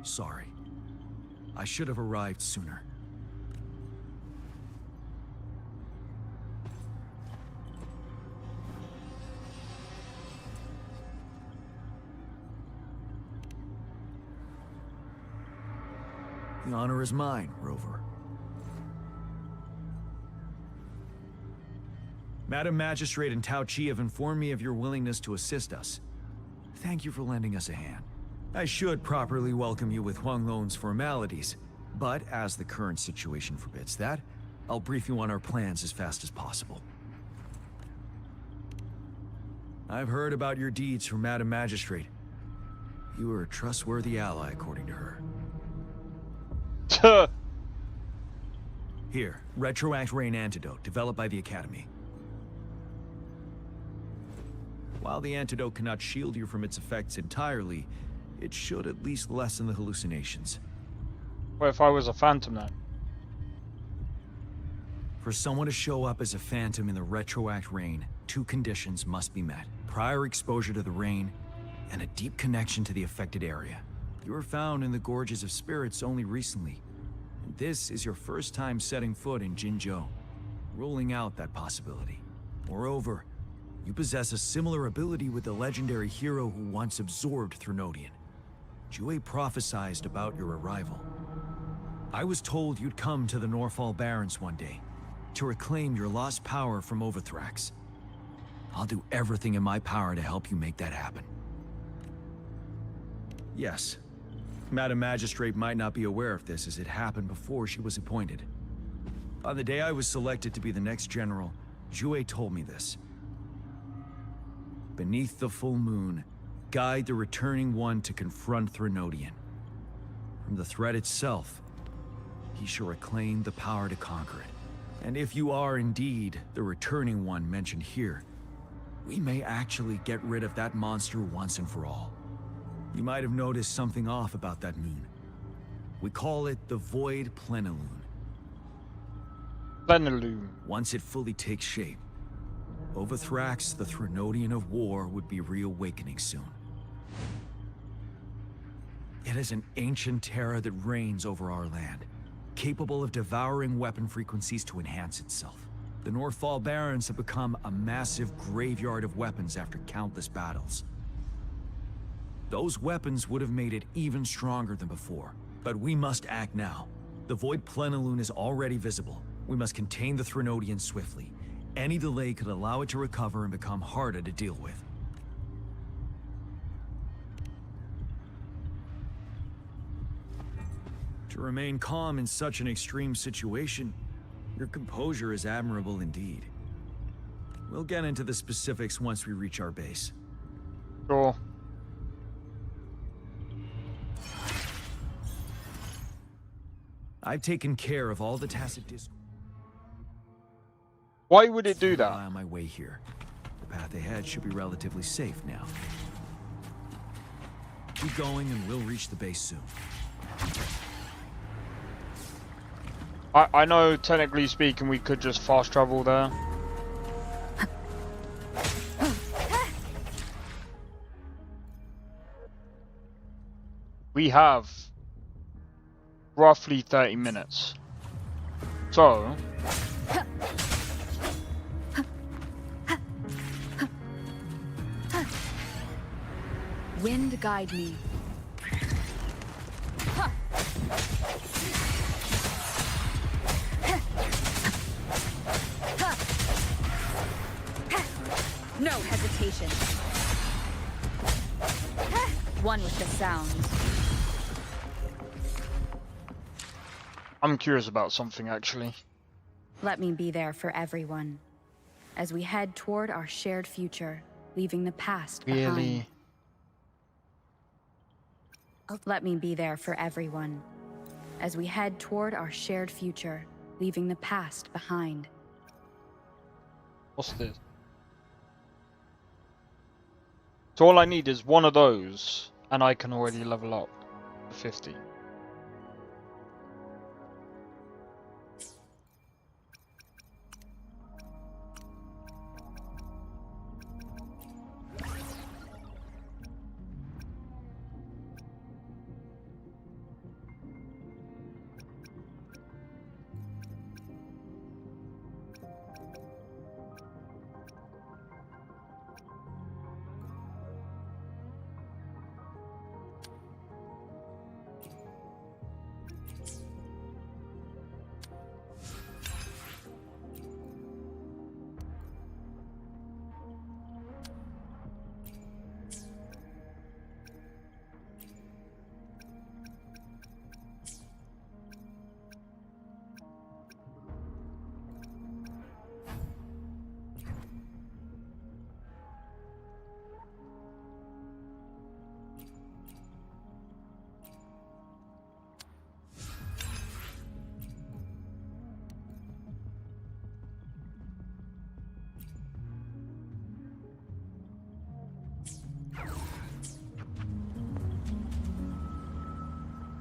Sorry. I should have arrived sooner. The honor is mine, Rover. Madam Magistrate and Tao Chi have informed me of your willingness to assist us. Thank you for lending us a hand. I should properly welcome you with Huang Lon's formalities, but as the current situation forbids that, I'll brief you on our plans as fast as possible. I've heard about your deeds from Madam Magistrate. You are a trustworthy ally, according to her. Here, Retroact Rain Antidote, developed by the Academy. While the antidote cannot shield you from its effects entirely, it should at least lessen the hallucinations. What if I was a phantom then? For someone to show up as a phantom in the Retroact Rain, 2 conditions must be met. Prior exposure to the rain, and a deep connection to the affected area. You were found in the Gorges of Spirits only recently, and this is your first time setting foot in Jinzhou, ruling out that possibility. Moreover, you possess a similar ability with the legendary hero who once absorbed Threnodian. Jue prophesized about your arrival. I was told you'd come to the Norfall Barrens one day, to reclaim your lost power from Overthrax. I'll do everything in my power to help you make that happen. Yes, Madam Magistrate might not be aware of this as it happened before she was appointed. On the day I was selected to be the next general, Jue told me this. Beneath the full moon, guide the returning one to confront Threnodian. From the threat itself, he shall reclaim the power to conquer it. And if you are indeed the returning one mentioned here, we may actually get rid of that monster once and for all. You might have noticed something off about that moon. We call it the Void Plenilune. Plenilune. Once it fully takes shape, Overthrax, the Threnodian of War, would be reawakening soon. It is an ancient terror that reigns over our land, capable of devouring weapon frequencies to enhance itself. The Norfall Barrens have become a massive graveyard of weapons after countless battles. Those weapons would have made it even stronger than before, but we must act now. The Void Plenilune is already visible. We must contain the Threnodian swiftly. Any delay could allow it to recover and become harder to deal with. To remain calm in such an extreme situation, your composure is admirable indeed. We'll get into the specifics once we reach our base. Sure. I've taken care of all the tacit discourse. Why would it do that? On my way here. The path ahead should be relatively safe now. Keep going and we'll reach the base soon. I know, technically speaking, we could just fast travel there. We have roughly 30 minutes. So... Wind guide me. No hesitation. One with the sound. I'm curious about something, actually. Let me be there for everyone, as we head toward our shared future, leaving the past behind. Really? Let me be there for everyone, as we head toward our shared future, leaving the past behind. What's this? So all I need is one of those, and I can already level up to 50.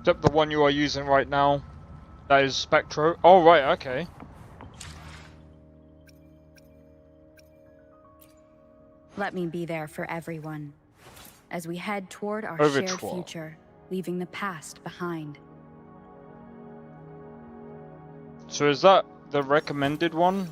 Except the one you are using right now. That is Spectro. Oh, right, okay. Let me be there for everyone as we head toward our shared Overture. future, leaving the past behind. So is that the recommended one?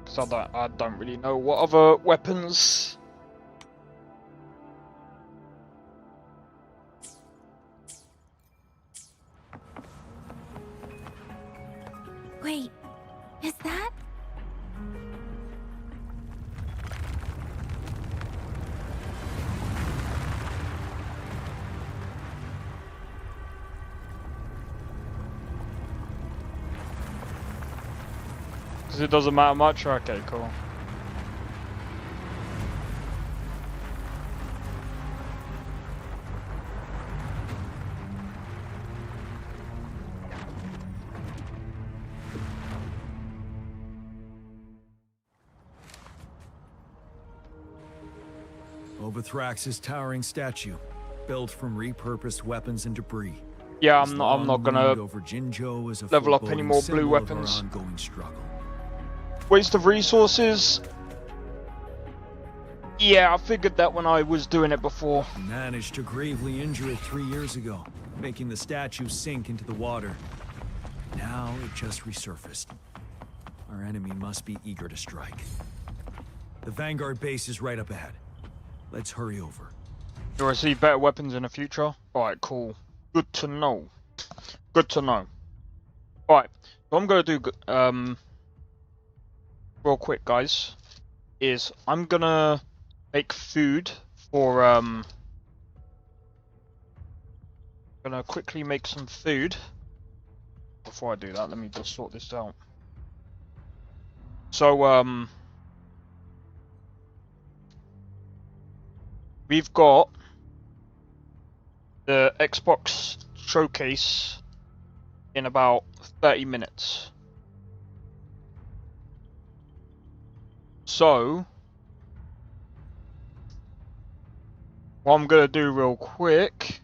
So I don't really know what other weapons. Wait, is that? Because it doesn't matter much? Okay, cool. Overthrax's towering statue, built from repurposed weapons and debris. Yeah, His I'm not long gonna wound over Jinzhou is a level up any foreboding more blue symbol of our weapons. ongoing struggle. Waste of resources. Yeah, I figured that when I was doing it before. He managed to gravely injure it 3 years ago, making the statue sink into the water. Now it just resurfaced. Our enemy must be eager to strike. The Vanguard base is right up ahead. Let's hurry over. Do I see better weapons in the future? Alright, cool. Good to know. Good to know. Alright, what I'm gonna do, real quick, guys, is I'm gonna make food for, gonna quickly make some food. Before I do that, let me just sort this out. So, we've got the Xbox showcase in about 30 minutes. So, what I'm gonna do real quick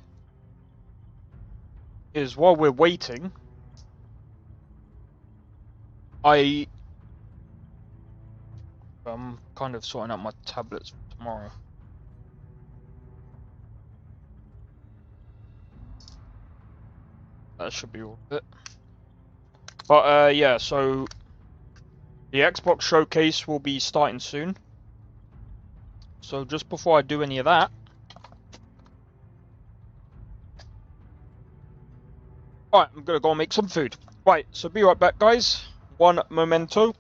is while we're waiting, I'm kind of sorting out my tablets for tomorrow. That should be all of it. But yeah, so the Xbox showcase will be starting soon. So just before I do any of that, alright, I'm gonna go and make some food. Right, so be right back, guys. One momento.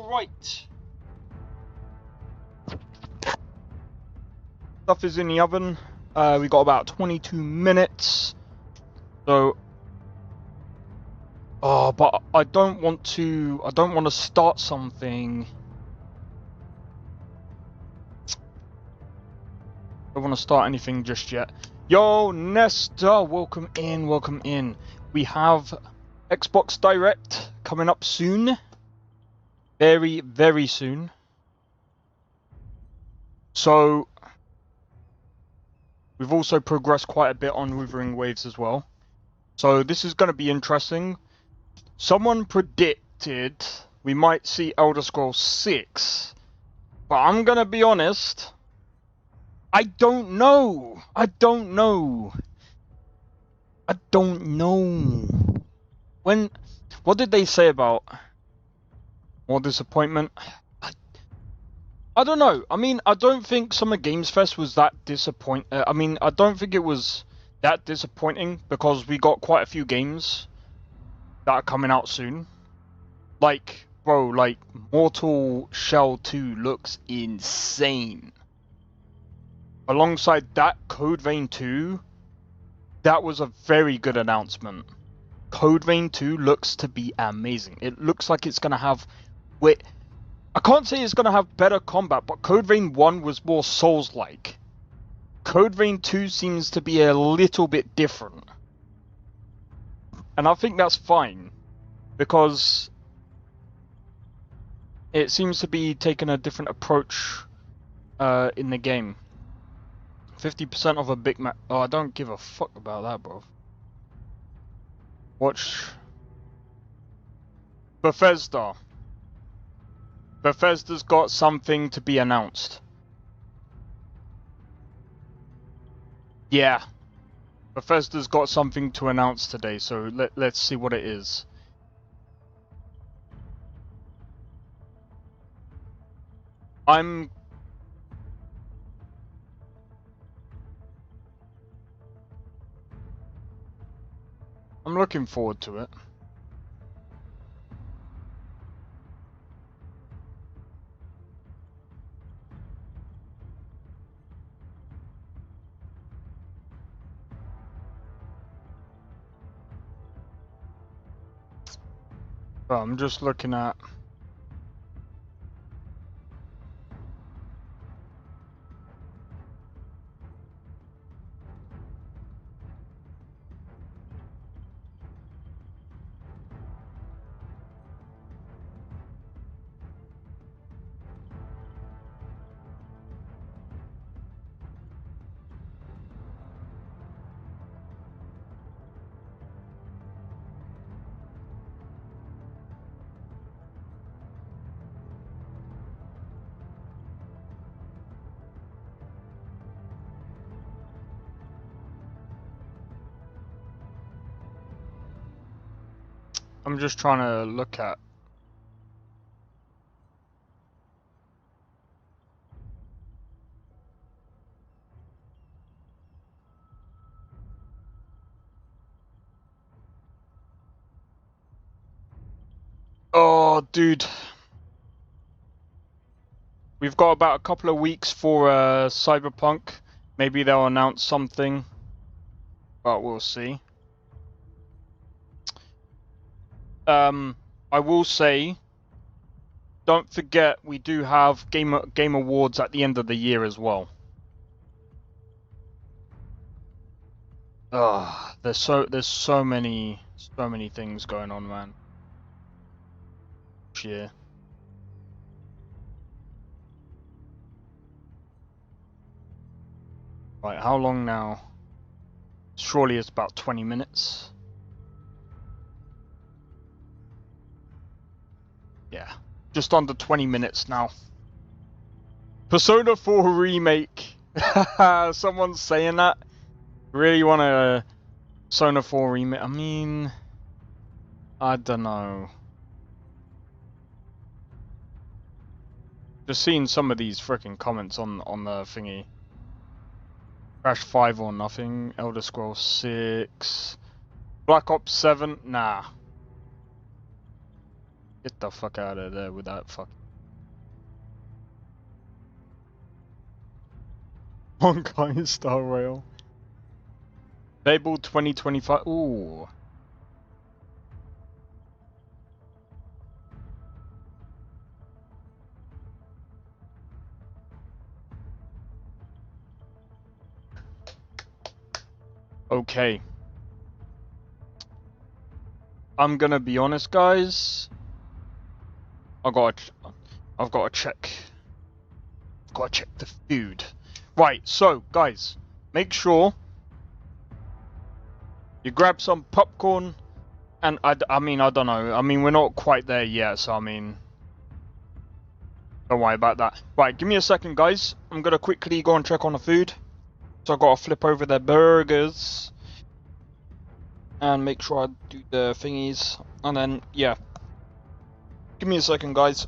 Right. Stuff is in the oven. We got about 22 minutes. So, but I don't want to. I don't want to start something. I don't want to start anything just yet. Yo, Nesta, welcome in. Welcome in. We have Xbox Direct coming up soon. Very, very soon. So, we've also progressed quite a bit on Wuthering Waves as well. So this is going to be interesting. Someone predicted we might see Elder Scrolls 6. But I'm going to be honest. I don't know. I don't know. I don't know. What did they say about more disappointment? I don't know. I mean, I don't think Summer Games Fest was that disappointing. I mean, I don't think it was that disappointing because we got quite a few games that are coming out soon. Like, bro, like Mortal Shell 2 looks insane. Alongside that, Code Vein 2, that was a very good announcement. Code Vein 2 looks to be amazing. It looks like it's going to have... Wait, I can't say it's going to have better combat, but Code Vein 1 was more Souls-like. Code Vein 2 seems to be a little bit different. And I think that's fine, because it seems to be taking a different approach in the game. 50% of a big map. Oh, I don't give a fuck about that, bro. Watch. Bethesda. Bethesda's got something to be announced. Yeah. Bethesda's got something to announce today, so let's see what it is. I'm looking forward to it. But I'm just looking at... I'm just trying to look at... Oh, dude. We've got about a couple of weeks for Cyberpunk. Maybe they'll announce something. But we'll see. I will say, don't forget we do have Game Awards at the end of the year as well. There's so many things going on, man. Yeah. Right, how long now? Surely it's about 20 minutes. Yeah, just under 20 minutes now. Persona 4 remake. Someone's saying that. Really want a Persona 4 remake? I mean, I don't know. Just seeing some of these freaking comments on the thingy. Crash 5 or nothing. Elder Scrolls 6. Black Ops 7. Nah. Get the fuck out of there with that fucking Honkai Star Rail. Fable 2025. Ooh. Okay. I'm gonna be honest, guys. I've got to check. Gotta check the food. Right, so guys, make sure you grab some popcorn, and I mean, I don't know. I mean, we're not quite there yet, so I mean, don't worry about that. Right, give me a second, guys. I'm gonna quickly go and check on the food. So I gotta flip over their burgers and make sure I do the thingies, and then yeah. Give me a second, guys.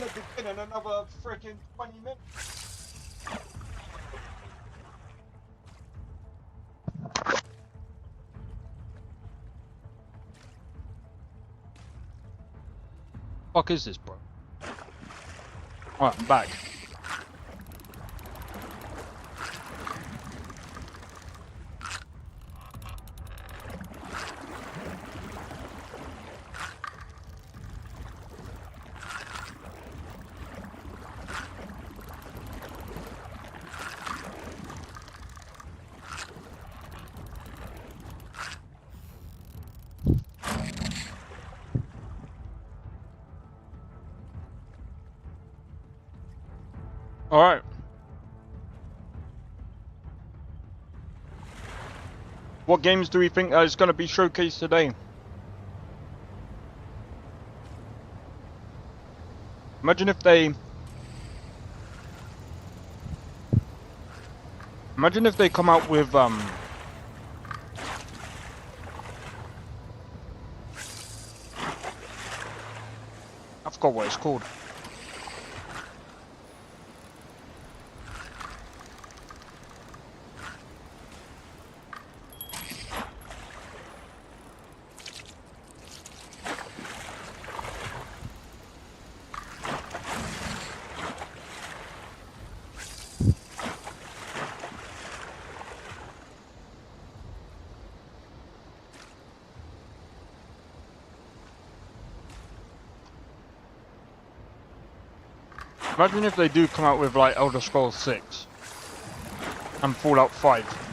gonna begin in another freaking 20 minutes. Fuck is this, bro? Alright, I'm back. Alright. What games do we think is going to be showcased today? Imagine if they come out with I forgot what it's called. Imagine if they do come out with like Elder Scrolls 6 and Fallout 5.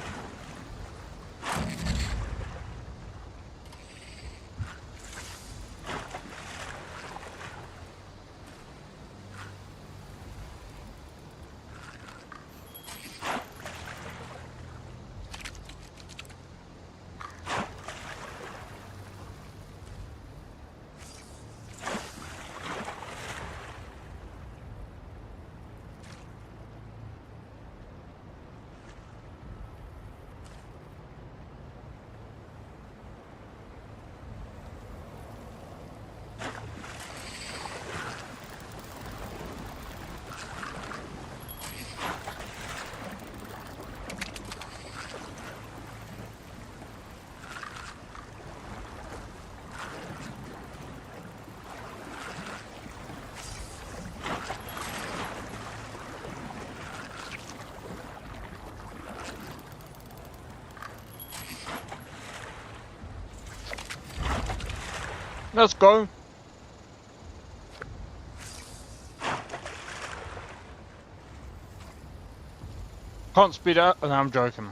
Let's go. Can't speed up. No, I'm joking.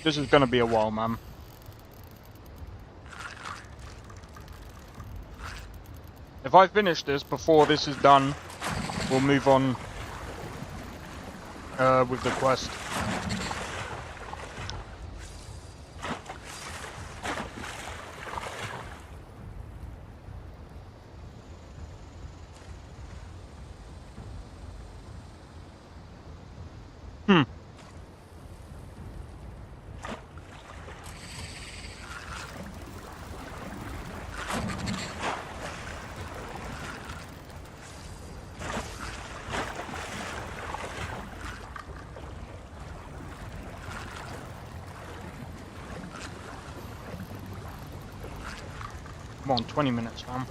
This is gonna be a while, man. If I finish this before this is done, we'll move on with the quest. Come on, 20 minutes, man.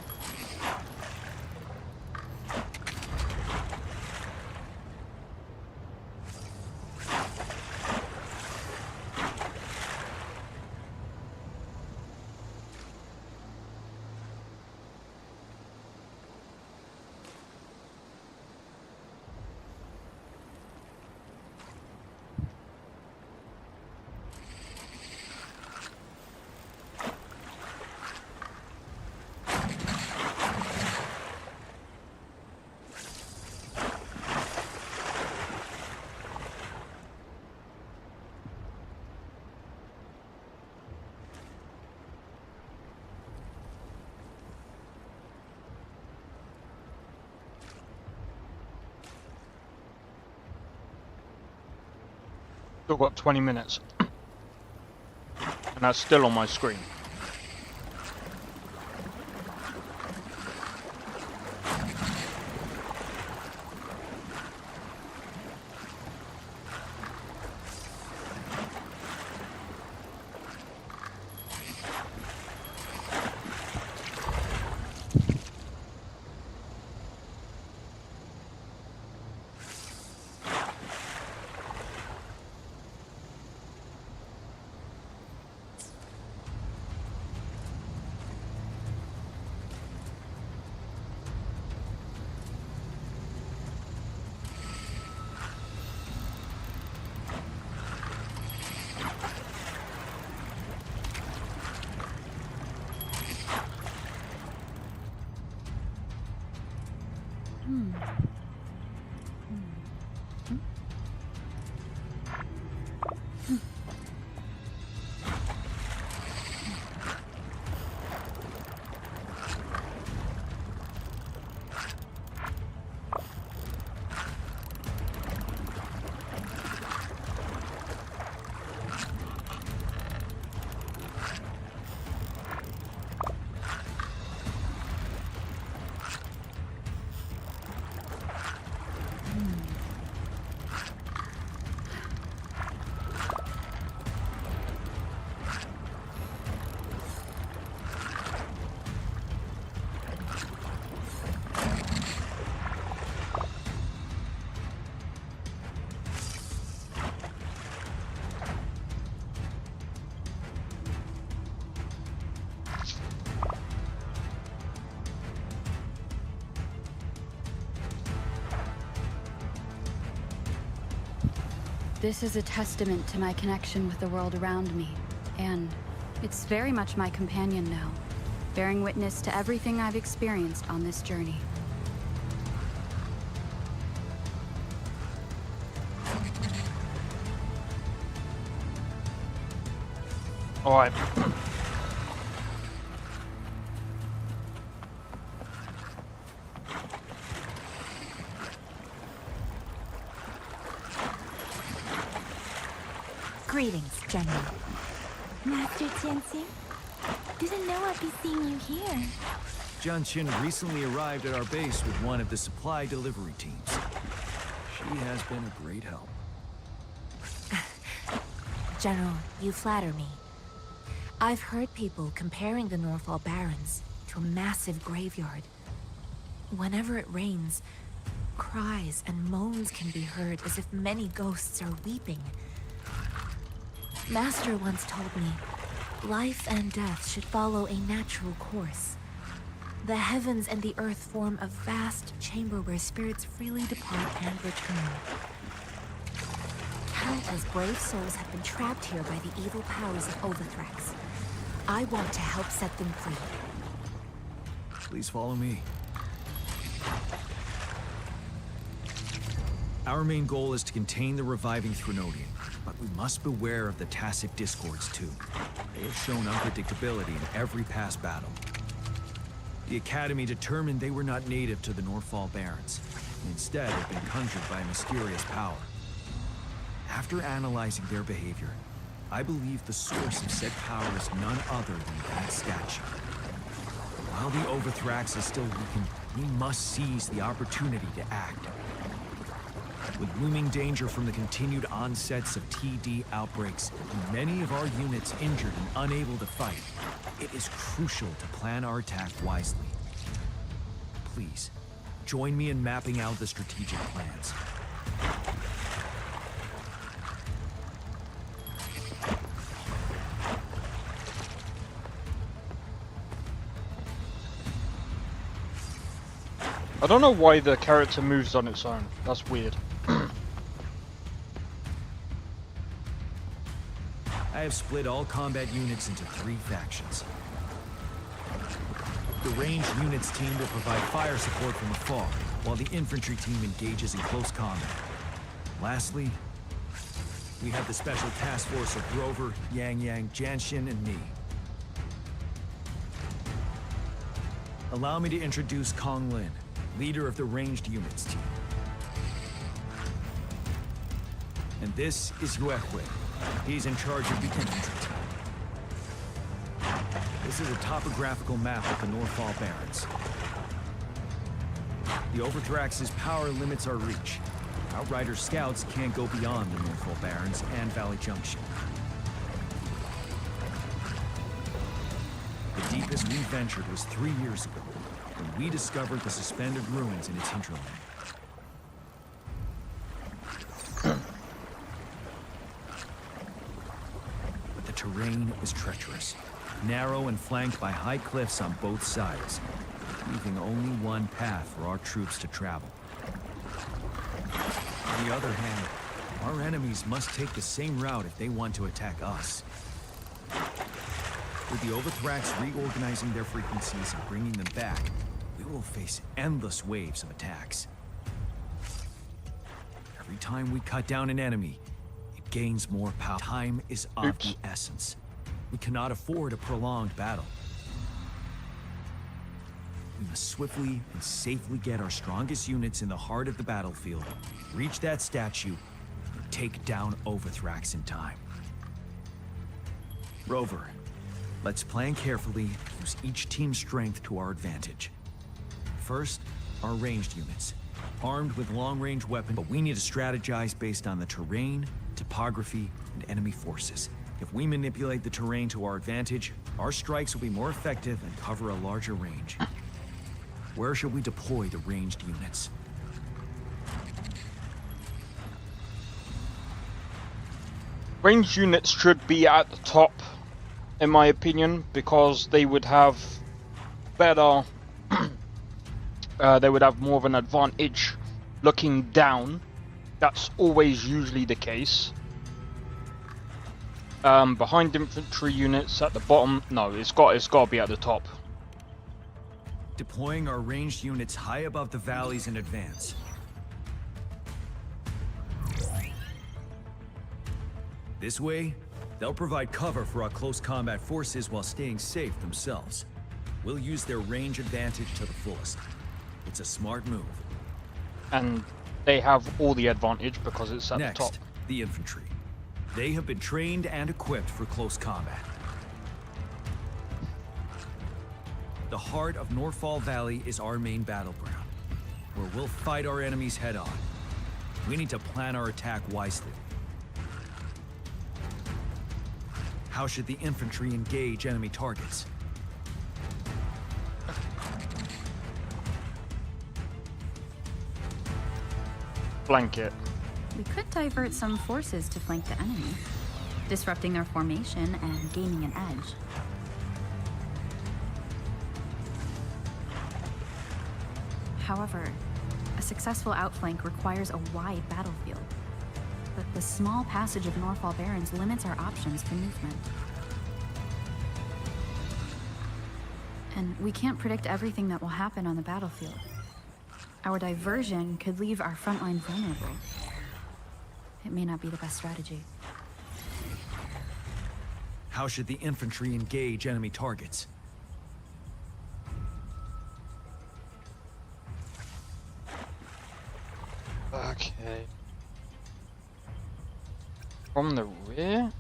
Still got 20 minutes. And that's still on my screen. This is a testament to my connection with the world around me, and it's very much my companion now, bearing witness to everything I've experienced on this journey. All right. Greetings, General. Master Jianxing? Didn't know I'd be seeing you here. Jianqin recently arrived at our base with one of the supply delivery teams. She has been a great help. General, you flatter me. I've heard people comparing the Norfall Barrens to a massive graveyard. Whenever it rains, cries and moans can be heard as if many ghosts are weeping. Master once told me, life and death should follow a natural course. The heavens and the earth form a vast chamber where spirits freely depart and return. Countless brave souls have been trapped here by the evil powers of Overthrax. I want to help set them free. Please follow me. Our main goal is to contain the reviving Threnodian, but we must beware of the tacit discords too. They have shown unpredictability in every past battle. The Academy determined they were not native to the Norfall Barrens, and instead have been conjured by a mysterious power. After analyzing their behavior, I believe the source of said power is none other than that statue. While the Overthrax is still weakened, we must seize the opportunity to act. With looming danger from the continued onsets of TD outbreaks, and many of our units injured and unable to fight, it is crucial to plan our attack wisely. Please, join me in mapping out the strategic plans. I don't know why the character moves on its own. That's weird. I have split all combat units into 3 factions. The ranged units team will provide fire support from afar, while the infantry team engages in close combat. Lastly, we have the special task force of Grover, Yang, Jianxin, and me. Allow me to introduce Kong Lin, leader of the ranged units team. And this is Yuehui. He's in charge of the infantry team. This is a topographical map of the Norfall Barrens. The Overthrax's power limits our reach. Outrider scouts can't go beyond the Norfall Barrens and Valley Junction. The deepest we ventured was 3 years ago, when we discovered the suspended ruins in its hinterland. But the terrain is treacherous, narrow and flanked by high cliffs on both sides, leaving only one path for our troops to travel. On the other hand, our enemies must take the same route if they want to attack us. With the Overthrax reorganizing their frequencies and bringing them back, we will face endless waves of attacks. Every time we cut down an enemy, it gains more power. Time is of the essence. We cannot afford a prolonged battle. We must swiftly and safely get our strongest units in the heart of the battlefield, reach that statue, and take down Overthrax in time. Rover, let's plan carefully and use each team's strength to our advantage. First, our ranged units, armed with long-range weapons, but we need to strategize based on the terrain, topography, and enemy forces. If we manipulate the terrain to our advantage, our strikes will be more effective and cover a larger range. Where should we deploy the ranged units? Ranged units should be at the top, in my opinion, because they would have better... they would have more of an advantage looking down That's always usually the case. Behind infantry units at the bottom. No, it's got to be at the top. Deploying our ranged units high above the valleys in advance. This way, they'll provide cover for our close combat forces while staying safe themselves. We'll use their range advantage to the fullest. It's a smart move. And they have all the advantage because it's at Next, the top. the infantry. They have been trained and equipped for close combat. The heart of Norfall Valley is our main battleground, where we'll fight our enemies head on. We need to plan our attack wisely. How should the infantry engage enemy targets? Flank it. We could divert some forces to flank the enemy, disrupting their formation and gaining an edge. However, a successful outflank requires a wide battlefield. But the small passage of Norfall Barrens limits our options for movement. And we can't predict everything that will happen on the battlefield. Our diversion could leave our front line vulnerable. It may not be the best strategy. How should the infantry engage enemy targets? Okay. From the rear?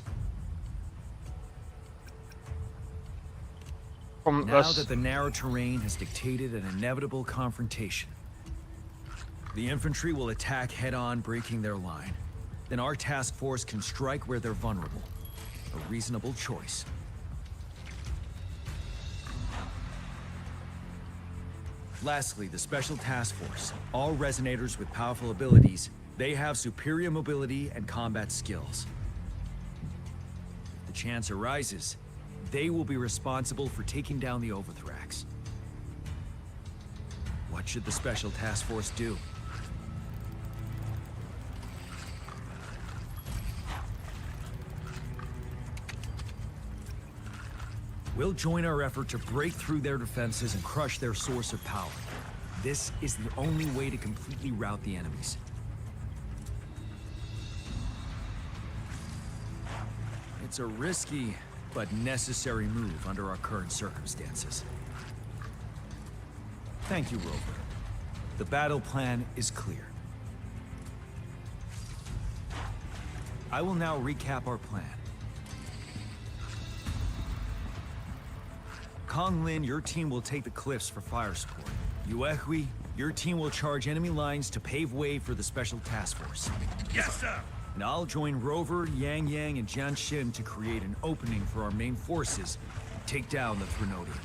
From now us. that the narrow terrain has dictated an inevitable confrontation, the infantry will attack head-on, breaking their line. Then our task force can strike where they're vulnerable. A reasonable choice. Lastly, the Special Task Force. All resonators with powerful abilities, they have superior mobility and combat skills. If the chance arises, they will be responsible for taking down the Overthrax. What should the Special Task Force do? We'll join our effort to break through their defenses and crush their source of power. This is the only way to completely rout the enemies. It's a risky, but necessary move under our current circumstances. Thank you, Rover. The battle plan is clear. I will now recap our plan. Kong Lin, your team will take the cliffs for fire support. Yuehui, your team will charge enemy lines to pave way for the Special Task Force. Yes, sir! And I'll join Rover, Yang Yang, and Jian Xin to create an opening for our main forces and take down the Threnodian.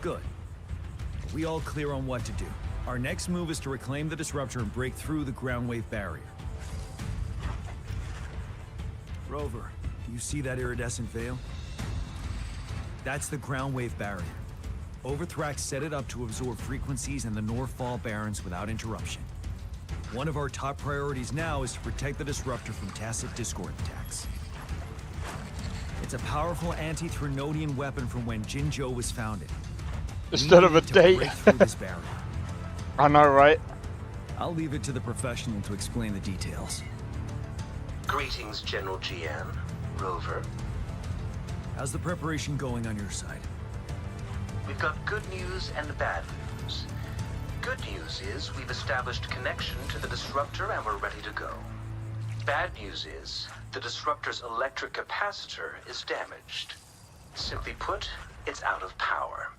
Good. Are we all clear on what to do? Our next move is to reclaim the Disruptor and break through the ground wave barrier. Rover, do you see that iridescent veil? That's the ground wave barrier. Overthrax set it up to absorb frequencies in the Norfall Barrens without interruption. One of our top priorities now is to protect the Disruptor from tacit Discord attacks. It's a powerful anti-Threnodian weapon from when Jinzhou was founded. Instead of a date. Break through this barrier. I know, right? I'll leave it to the professional to explain the details. Greetings, General Jian, Rover. How's the preparation going on your side? We've got good news and bad news. Good news is we've established connection to the Disruptor and we're ready to go. Bad news is the Disruptor's electric capacitor is damaged. Simply put, it's out of power.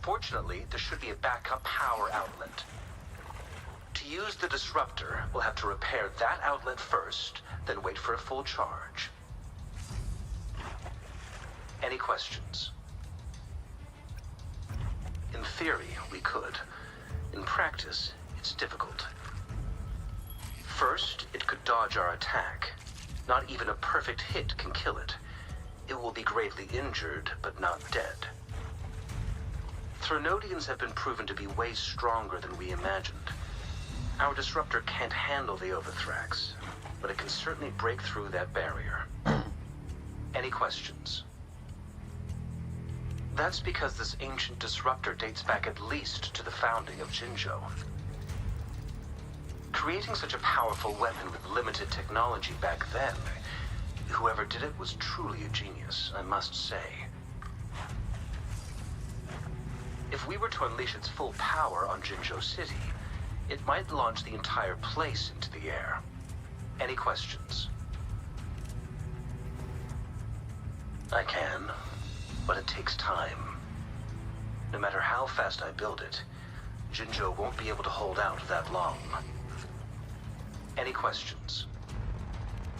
Fortunately, there should be a backup power outlet. To use the Disruptor, we'll have to repair that outlet first, then wait for a full charge. Any questions? In theory, we could. In practice, it's difficult. First, it could dodge our attack. Not even a perfect hit can kill it. it will be gravely injured, but not dead. Threnodians have been proven to be way stronger than we imagined. Our disruptor can't handle the Overthrax, but it can certainly break through that barrier. Any questions? That's because this ancient disruptor dates back at least to the founding of Jinzhou. Creating such a powerful weapon with limited technology back then, whoever did it was truly a genius, I must say. If we were to unleash its full power on Jinzhou City, it might launch the entire place into the air. Any questions? I can, but it takes time. No matter how fast I build it, Jinzhou won't be able to hold out that long. Any questions?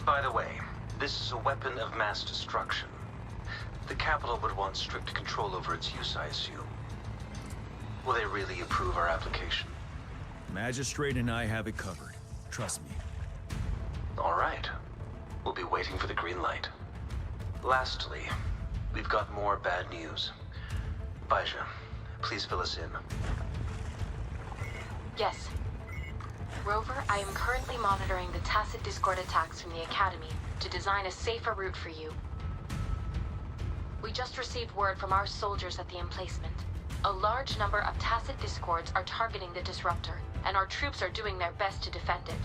By the way, this is a weapon of mass destruction. The capital would want strict control over its use, I assume. Will they really approve our application? Magistrate and I have it covered. Trust me. All right. We'll be waiting for the green light. Lastly, we've got more bad news. Baija, please fill us in. Yes. Rover, I am currently monitoring the tacit discord attacks from the Academy to design a safer route for you. We just received word from our soldiers at the emplacement. A large number of tacit discords are targeting the disruptor, and our troops are doing their best to defend it.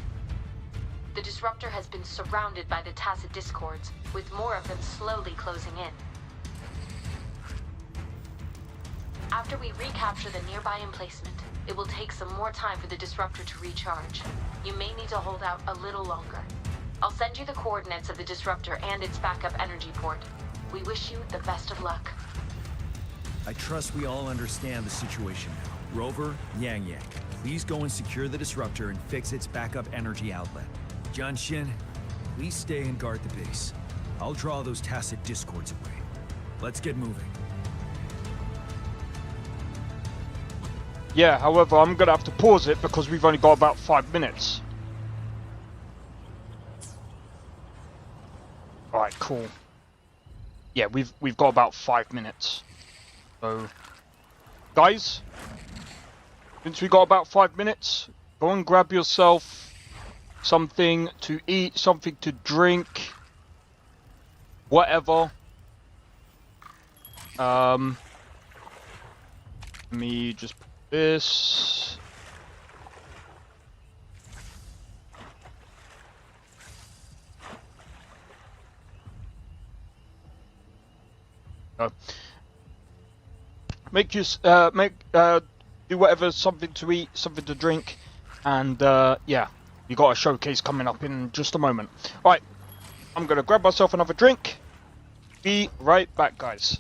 The disruptor has been surrounded by the tacit discords, with more of them slowly closing in. After we recapture the nearby emplacement, it will take some more time for the disruptor to recharge. You may need to hold out a little longer. I'll send you the coordinates of the disruptor and its backup energy port. We wish you the best of luck. I trust we all understand the situation now. Rover, Yang Yang, please go and secure the disruptor and fix its backup energy outlet. John Shin, please stay and guard the base. I'll draw those tacit discords away. Let's get moving. Yeah, however, I'm gonna have to pause it because we've only got about 5 minutes. Alright, cool. Yeah, we've got about 5 minutes. So, guys, since we got about 5 minutes, go and grab yourself something to eat, something to drink, whatever. Let me just put this. Do whatever, something to eat, something to drink, and yeah, you got a showcase coming up in just a moment. All right, I'm gonna grab myself another drink. Be right back, guys.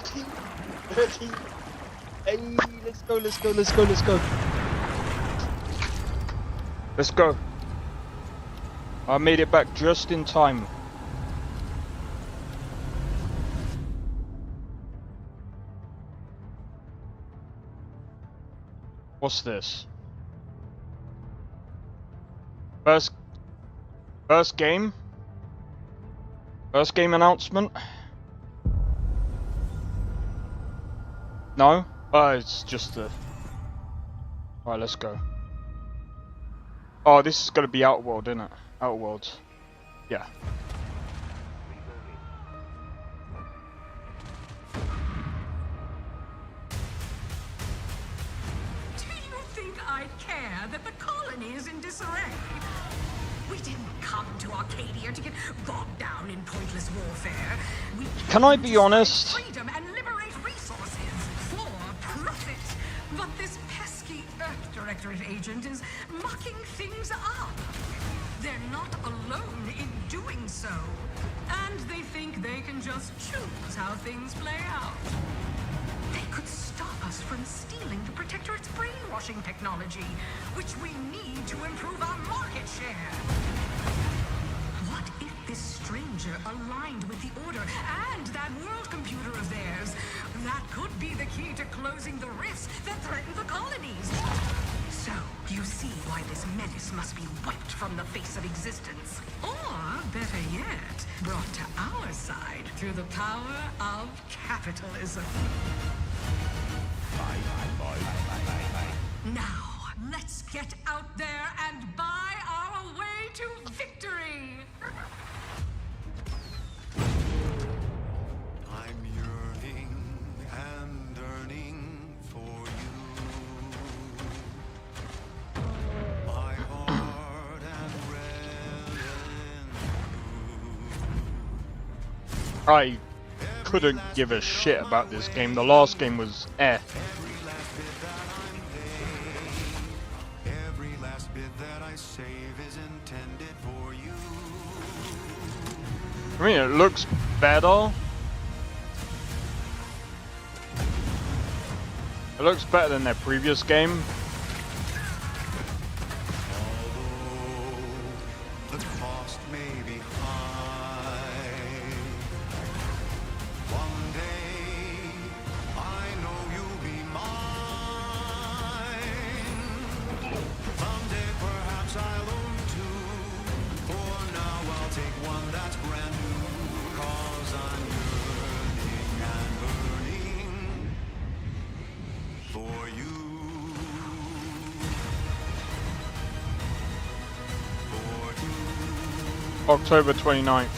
40, 30. Hey, let's go, let's go, let's go, let's go. Let's go. I made it back just in time. What's this? First game? First game announcement? No? It's just the... Alright, let's go. Oh, this is gonna be Outworld, isn't it? Outworld. Yeah. Do you think I'd care that the colony is in disarray? We didn't come to Arcadia to get bogged down in pointless warfare. We Can I be honest? freedom and liberate resources for profit. But this pesky Earth Directorate agent is mucking things up. They're not alone in doing so. And they think they can just choose how things play out. They could stop us from stealing the Protectorate's brainwashing technology, which we need to improve our market share. What if this stranger aligned with the Order and that world computer of theirs? That could be the key to closing the rifts that threaten the colonies. So, you see why this menace must be wiped from the face of existence. Or, better yet, brought to our side through the power of capitalism. Now, let's get out there and buy our way to victory! I'm yearning and yearning for you. My heart and I couldn't give a shit about this game. The last game was eh. every last bit that I save is intended for you. I mean, it looks better. It looks better than their previous game. The cost may be high. One day, I know you'll be mine. Someday, perhaps I'll own two. For now, I'll take one that's brand new. 'Cause I'm yearning and burning for you. October 29th.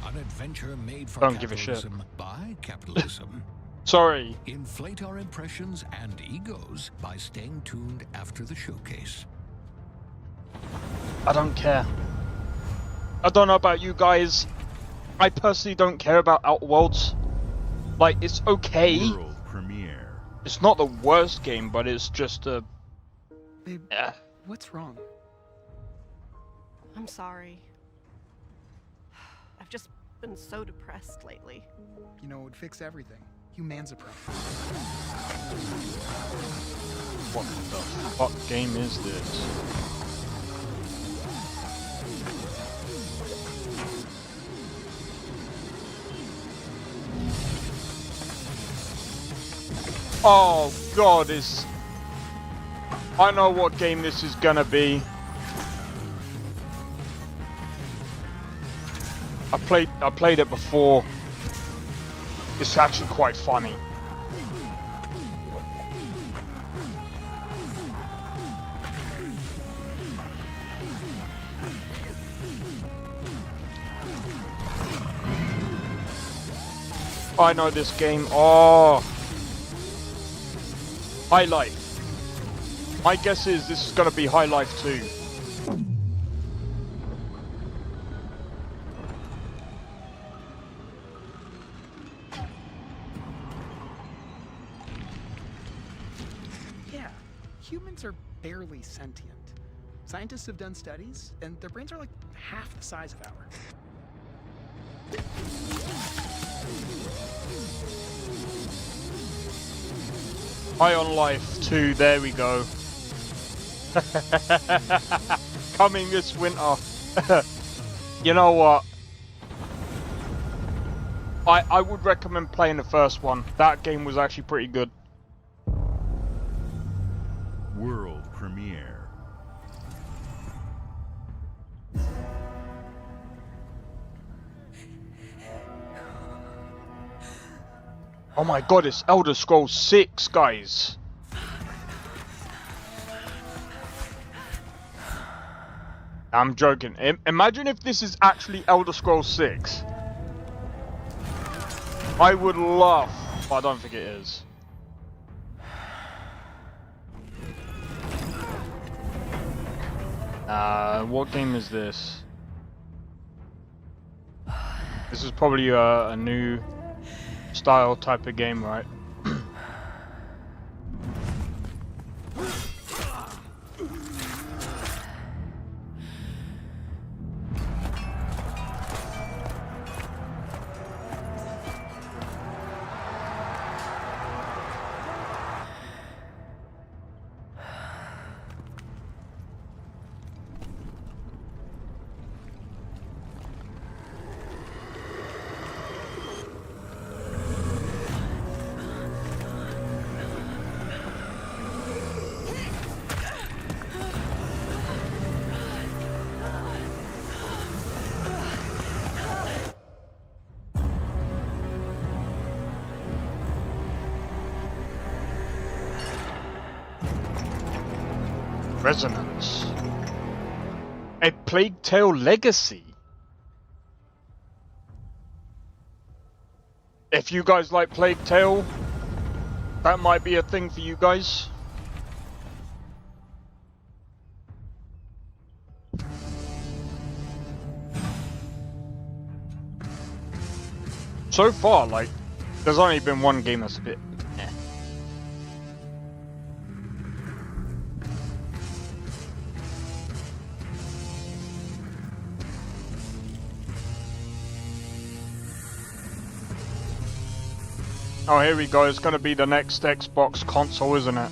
An adventure made for Don't give a shit. capitalism by capitalism. Sorry. Inflate our impressions and egos by staying tuned after the showcase. I don't care. I don't know about you guys. I personally don't care about Outworlds. Like, it's okay. World premiere. It's not the worst game, but it's just a... Babe, yeah. what's wrong? I'm sorry. I've just been so depressed lately. You know, it would fix everything. Humansupreme. What the fuck game is this? Oh god, I know what game this is gonna be. I played it before. It's actually quite funny. I know this game. Oh, High Life. My guess is this is gonna be High Life 2. Yeah, humans are barely sentient. Scientists have done studies, and their brains are like half the size of ours. High on Life 2, there we go. Coming this winter. You know what? I would recommend playing the first one. That game was actually pretty good. World premiere. Oh my god, it's Elder Scrolls 6, guys. I'm joking. Imagine if this is actually Elder Scrolls 6. I would laugh, but I don't think it is. What game is this? This is probably a new style type of game, right? Resonance. A Plague Tale Legacy. If you guys like Plague Tale, that might be a thing for you guys. So far, like, there's only been one game that's a bit eh. Oh, here we go. It's going to be the next Xbox console, isn't it?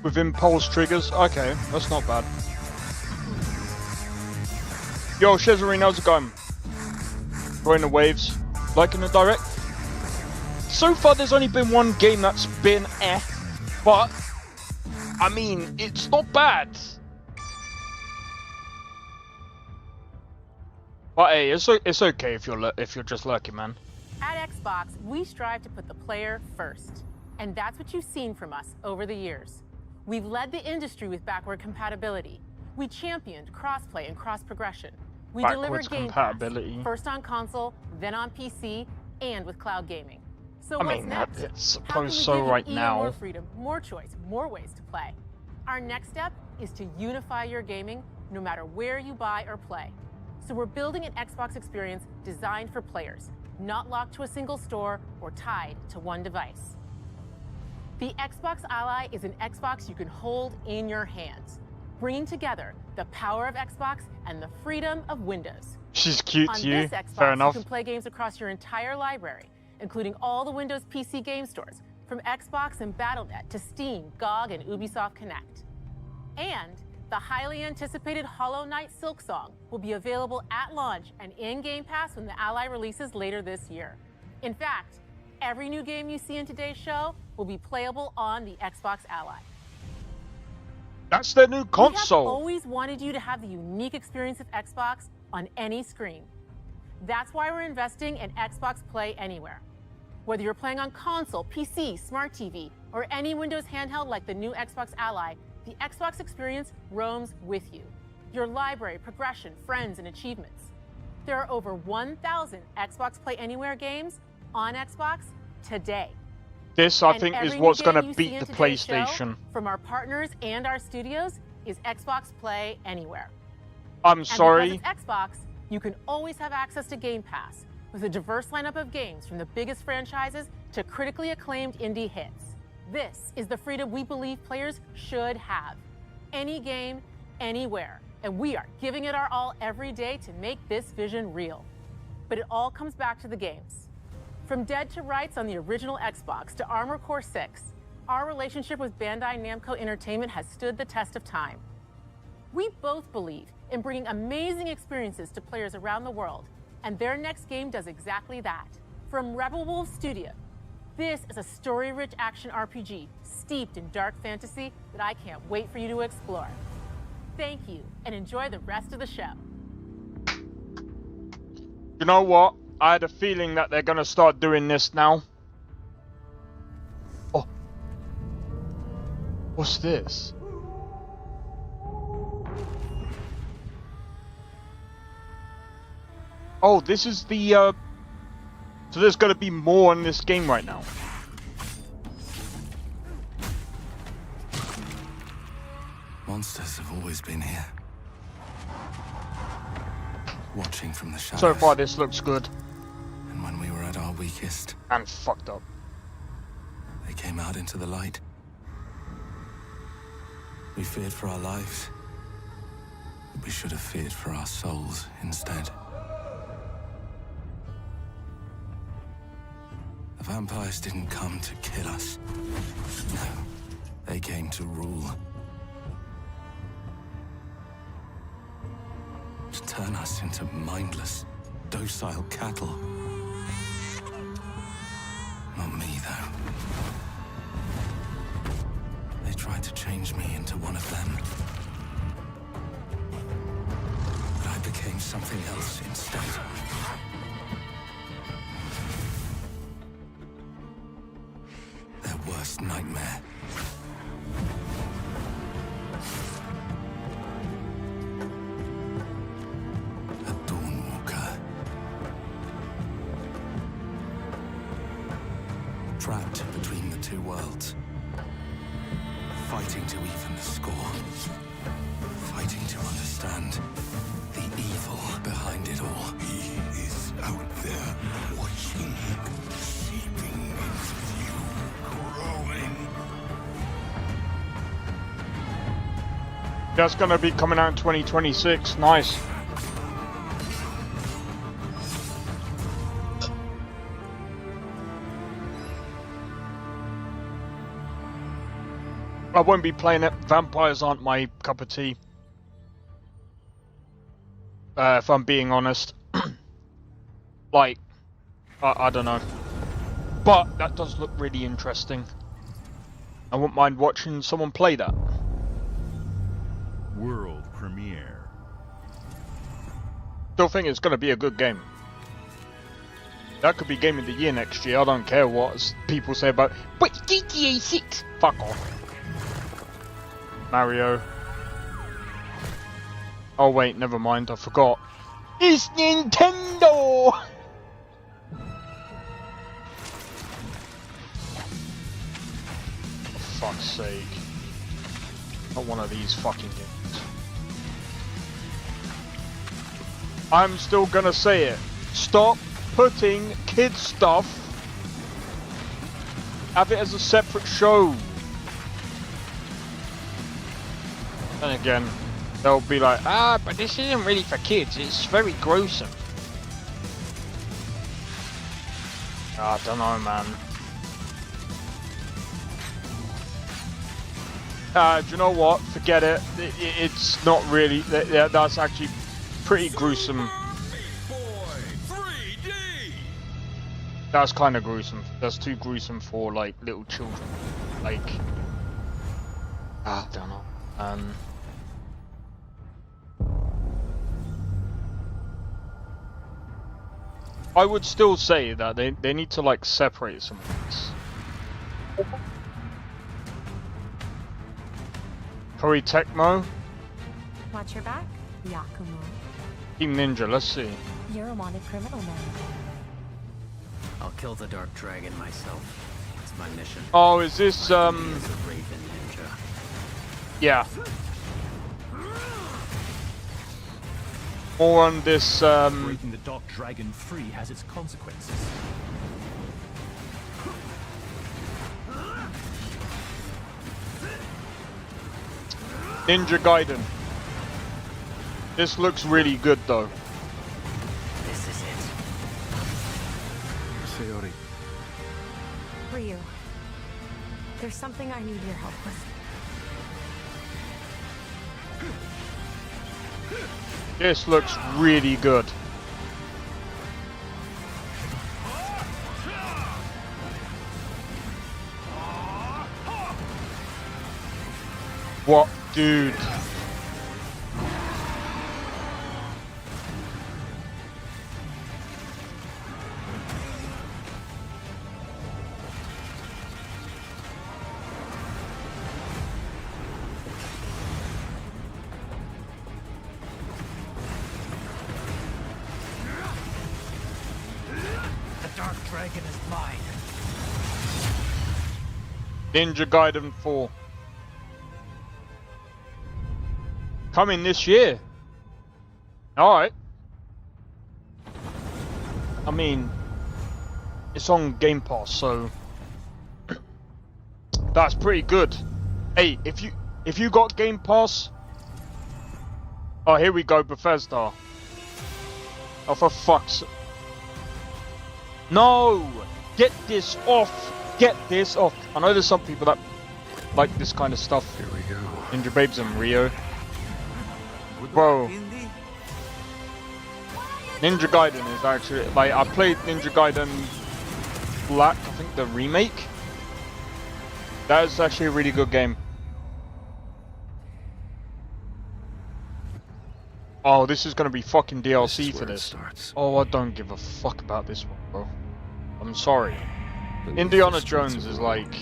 With impulse triggers? Okay, that's not bad. Yo, Shezarine, how's it going? Enjoying the waves? Liking the direct? So far, there's only been one game that's been eh, but I mean, it's not bad. But hey, it's okay if you're just lurking, man. At Xbox, we strive to put the player first, and that's what you've seen from us over the years. We've led the industry with backward compatibility. We championed crossplay and cross-progression. We delivered Game Pass, first on console, then on PC, and with cloud gaming. So what's next? I suppose so right now. More freedom, more choice, more ways to play. Our next step is to unify your gaming, no matter where you buy or play. So we're building an Xbox experience designed for players, not locked to a single store or tied to one device. The Xbox Ally is an Xbox you can hold in your hands, bringing together the power of Xbox and the freedom of Windows. She's cute to you. On this Xbox, fair enough. You can play games across your entire library, including all the Windows PC game stores, from Xbox and Battle.net to Steam, GOG, and Ubisoft Connect. And the highly anticipated Hollow Knight Silksong will be available at launch and in Game Pass when the Ally releases later this year. In fact, every new game you see in today's show will be playable on the Xbox Ally. That's their new console. We have always wanted you to have the unique experience of Xbox on any screen. That's why we're investing in Xbox Play Anywhere. Whether you're playing on console, PC, smart TV, or any Windows handheld like the new Xbox Ally, the Xbox experience roams with you. Your library, progression, friends, and achievements. There are over 1,000 Xbox Play Anywhere games on Xbox today. This, I And think, is every what's new going game to you see beat in the today's show PlayStation. from our partners and our studios is Xbox Play Anywhere. I'm And sorry. because it's Xbox, you can always have access to Game Pass with a diverse lineup of games from the biggest franchises to critically acclaimed indie hits. This is the freedom we believe players should have. Any game, anywhere. And we are giving it our all every day to make this vision real. But it all comes back to the games. From Dead to Rights on the original Xbox to Armored Core 6, our relationship with Bandai Namco Entertainment has stood the test of time. We both believe in bringing amazing experiences to players around the world, and their next game does exactly that. From Rebel Wolf Studio, this is a story-rich action RPG steeped in dark fantasy that I can't wait for you to explore. Thank you, and enjoy the rest of the show. You know what? I had a feeling that they're going to start doing this now. Oh. What's this? Oh, this is the, So there's going to be more in this game right now. Monsters have always been here. Watching from the shadows. So far, this looks good. And when we were at our weakest... And fucked up. They came out into the light. We feared for our lives. But we should have feared for our souls instead. The vampires didn't come to kill us. No, they came to rule. To turn us into mindless, docile cattle. Not me, though. They tried to change me into one of them. But I became something else instead. Their worst nightmare. Trapped between the two worlds. Fighting to even the score. Fighting to understand the evil behind it all. He is out there, watching, seeping into you, growing. That's going to be coming out in 2026. Nice. I won't be playing it. Vampires aren't my cup of tea. If I'm being honest. Like, I don't know. But that does look really interesting. I wouldn't mind watching someone play that. World premiere. Still think it's going to be a good game. That could be Game of the Year next year. I don't care what people say about. But GTA 6. Fuck off. Mario. Oh wait, never mind, I forgot. It's Nintendo! For fuck's sake. Not one of these fucking games. I'm still gonna say it. Stop putting kid stuff. Have it as a separate show. And again, they'll be like, but this isn't really for kids, it's very gruesome. I don't know, man. Do you know what? Forget it. It's not really, that's actually pretty gruesome. That's kind of gruesome. That's too gruesome for, like, little children. Like, I don't know. I would still say that they need to like separate some of this. Hurry Tecmo. Watch your back, Yakumo. Team Ninja, let's see. You're a wanted criminal now. I'll kill the Dark Dragon myself. It's my mission. Oh, is this As a Raven Ninja. Yeah. More on this Breaking the Dark Dragon free has its consequences. Ninja Gaiden. This looks really good though. This is it. Sayori. Ryu, there's something I need your help with. This looks really good. What, dude? The Dark Dragon is mine. Ninja Gaiden 4. Coming this year. Alright. I mean, it's on Game Pass, so that's pretty good. Hey, if you got Game Pass, oh here we go, Bethesda. Oh for fuck's sake. No! Get this off! Get this off! I know there's some people that like this kind of stuff. Here we go. Ninja Babes and Rio. Bro. Ninja Gaiden is actually, like, I played Ninja Gaiden Black, I think the remake. That is actually a really good game. Oh, this is gonna be fucking DLC for this. Oh, I don't give a fuck about this one, bro. I'm sorry. Indiana Jones is like...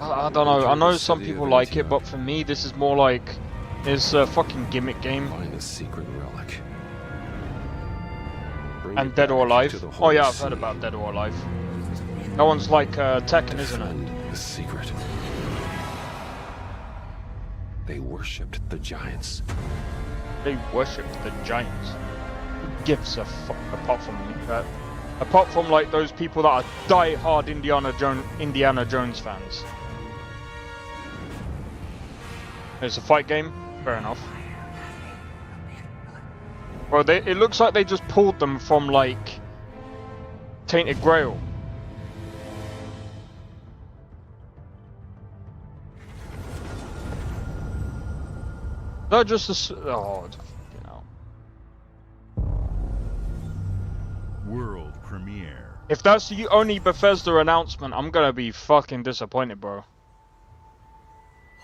I don't know, I know some people like it, but for me this is more like... It's a fucking gimmick game. Find a secret relic. And Dead or Alive. Oh yeah, I've heard about Dead or Alive. That one's like Tekken, isn't it? The secret. They worshipped the giants. They worshipped the giants. Who gives a fuck apart from apart from like those people that are die-hard Indiana Jones fans. It's a fight game. Fair enough. Well, it looks like they just pulled them from like Tainted Grail. They're just a... Oh, you know. World premiere. If that's the only Bethesda announcement, I'm gonna be fucking disappointed, bro.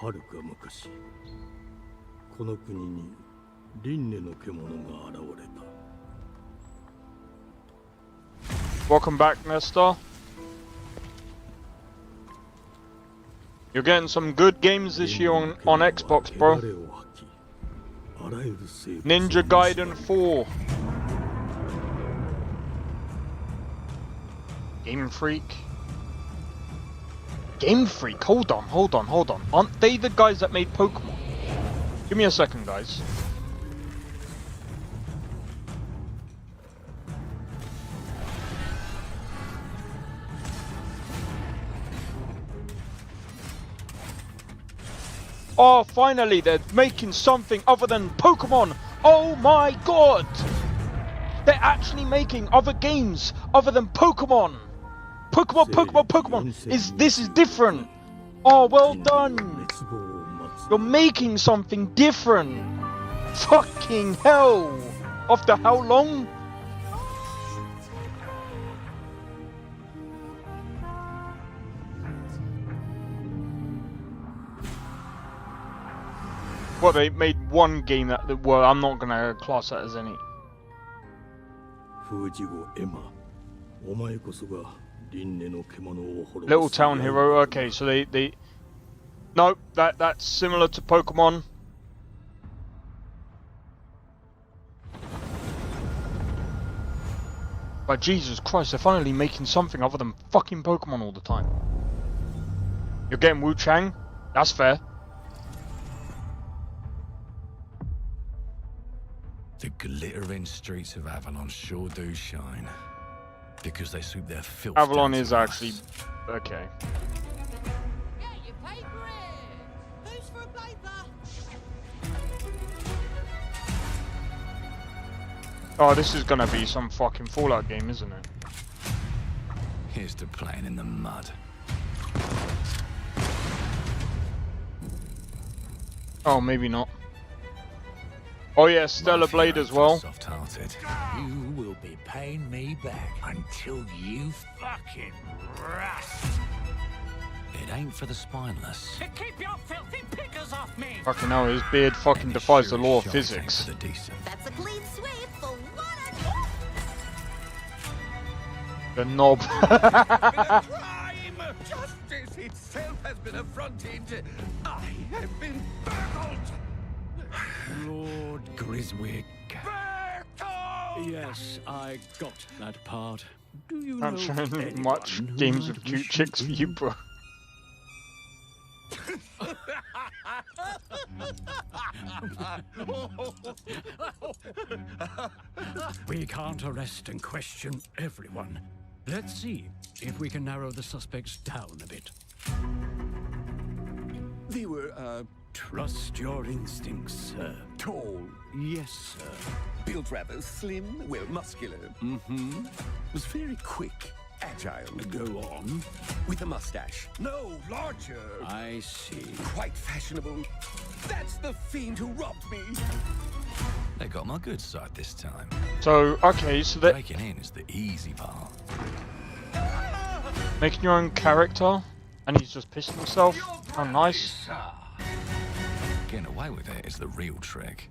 はるか昔この国に輪廻の獣が現れた Welcome back, Nestor. You're getting some good games this year on Xbox, bro. Ninja Gaiden 4. Game Freak. Game Freak? Hold on. Aren't they the guys that made Pokemon? Give me a second, guys. Oh, finally, they're making something other than Pokemon! Oh my god! They're actually making other games other than Pokemon! Pokemon! This is different! Oh, well done! You're making something different! Fucking hell! After how long? Well, they made one game that, well, I'm not gonna class that as any. Little town hero. Okay, so they. Nope, that's similar to Pokemon. But Jesus Christ, they're finally making something other than fucking Pokemon all the time. You're getting Wu Chang? That's fair. The glittering streets of Avalon sure do shine. Because they sweep their filth. Avalon is actually... okay. Oh, this is gonna be some fucking Fallout game, isn't it? Here's to playing in the mud. Oh, maybe not. Oh yeah, Stellar Blade as well. Soft-hearted. You will be paying me back until you fucking rust. It ain't for the spineless. Keep your filthy pickers off me. Fucking hell, his beard fucking defies the law of physics. That's a clean sweep for what The knob. Crime! Justice itself has been affronted. I have been burgled. Lord Griswick. Yes, I got that part. Do you I'm know showing much games with cute chicks for you, bro. We can't arrest and question everyone. Let's see if we can narrow the suspects down a bit. They were, trust your instincts, sir. Tall. Yes, sir. Built rather slim, well, muscular. Mm-hmm. Was very quick, agile. Go on. With a mustache. No, larger. I see. Quite fashionable. That's the fiend who robbed me. They got my good side this time. So, okay, so that... breaking in is the easy part. Making your own character, and he's just pissing himself. How nice. Getting away with it is the real trick.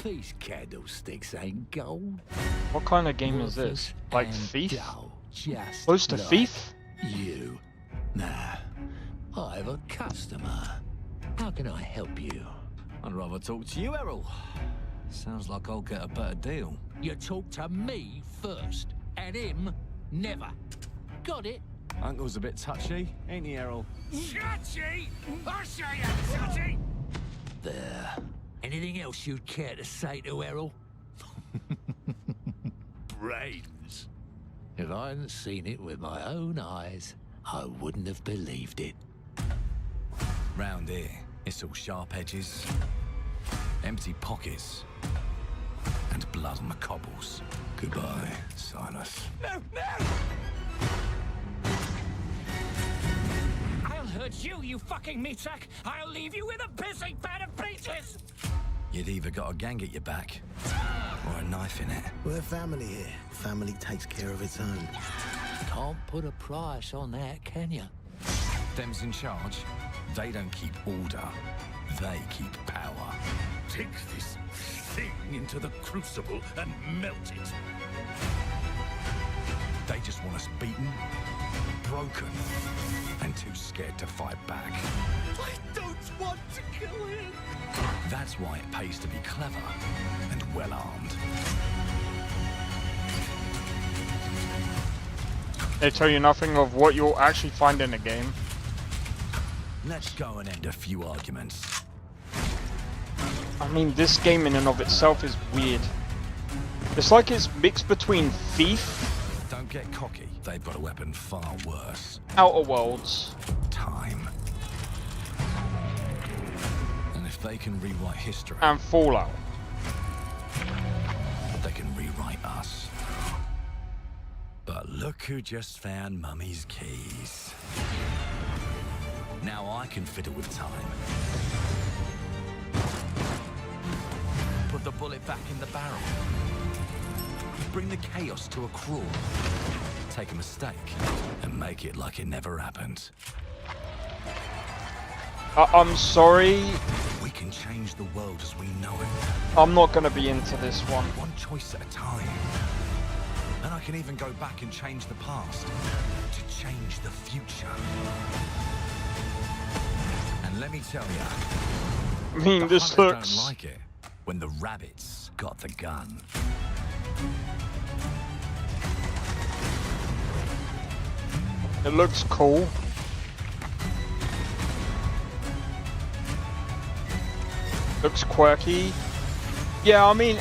These candlesticks ain't gold. What kind of game is this? Like Thief? Close to Thief? You. Nah. I have a customer. How can I help you? I'd rather talk to you, Errol. Sounds like I'll get a better deal. You talk to me first, and him never. Got it? Uncle's a bit touchy, ain't he, Errol? Touchy? I say I'm touchy! There. Anything else you'd care to say to Errol? Brains. If I hadn't seen it with my own eyes, I wouldn't have believed it. Round here, it's all sharp edges, empty pockets, and blood on the cobbles. Goodbye, Silas. No, no! I'll hurt you, you fucking meatsack! I'll leave you with a pissing pan of peaches! You'd either got a gang at your back, or a knife in it. We're family here. Family takes care of its own. Can't put a price on that, can you? Them's in charge. They don't keep order. They keep power. Take this thing into the crucible and melt it. They just want us beaten, broken, and too scared to fight back. I don't want to kill him. That's why it pays to be clever and well-armed. They tell you nothing of what you'll actually find in the game. Let's go and end a few arguments. I mean, this game in and of itself is weird. It's like it's mixed between Thief... Don't get cocky. They've got a weapon far worse. Outer Worlds. Time. And if they can rewrite history... And Fallout. They can rewrite us. But look who just found Mummy's keys. Now I can fiddle with time. Put the bullet back in the barrel. Bring the chaos to a crawl. Take a mistake and make it like it never happened. I'm sorry. can change the world as we know it. I'm not gonna be into this one. One choice at a time. And I can even go back and change the past to change the future. And let me tell you, I mean, this hunters looks... don't like it when the rabbits got the gun. It looks cool. Looks quirky. Yeah, I mean,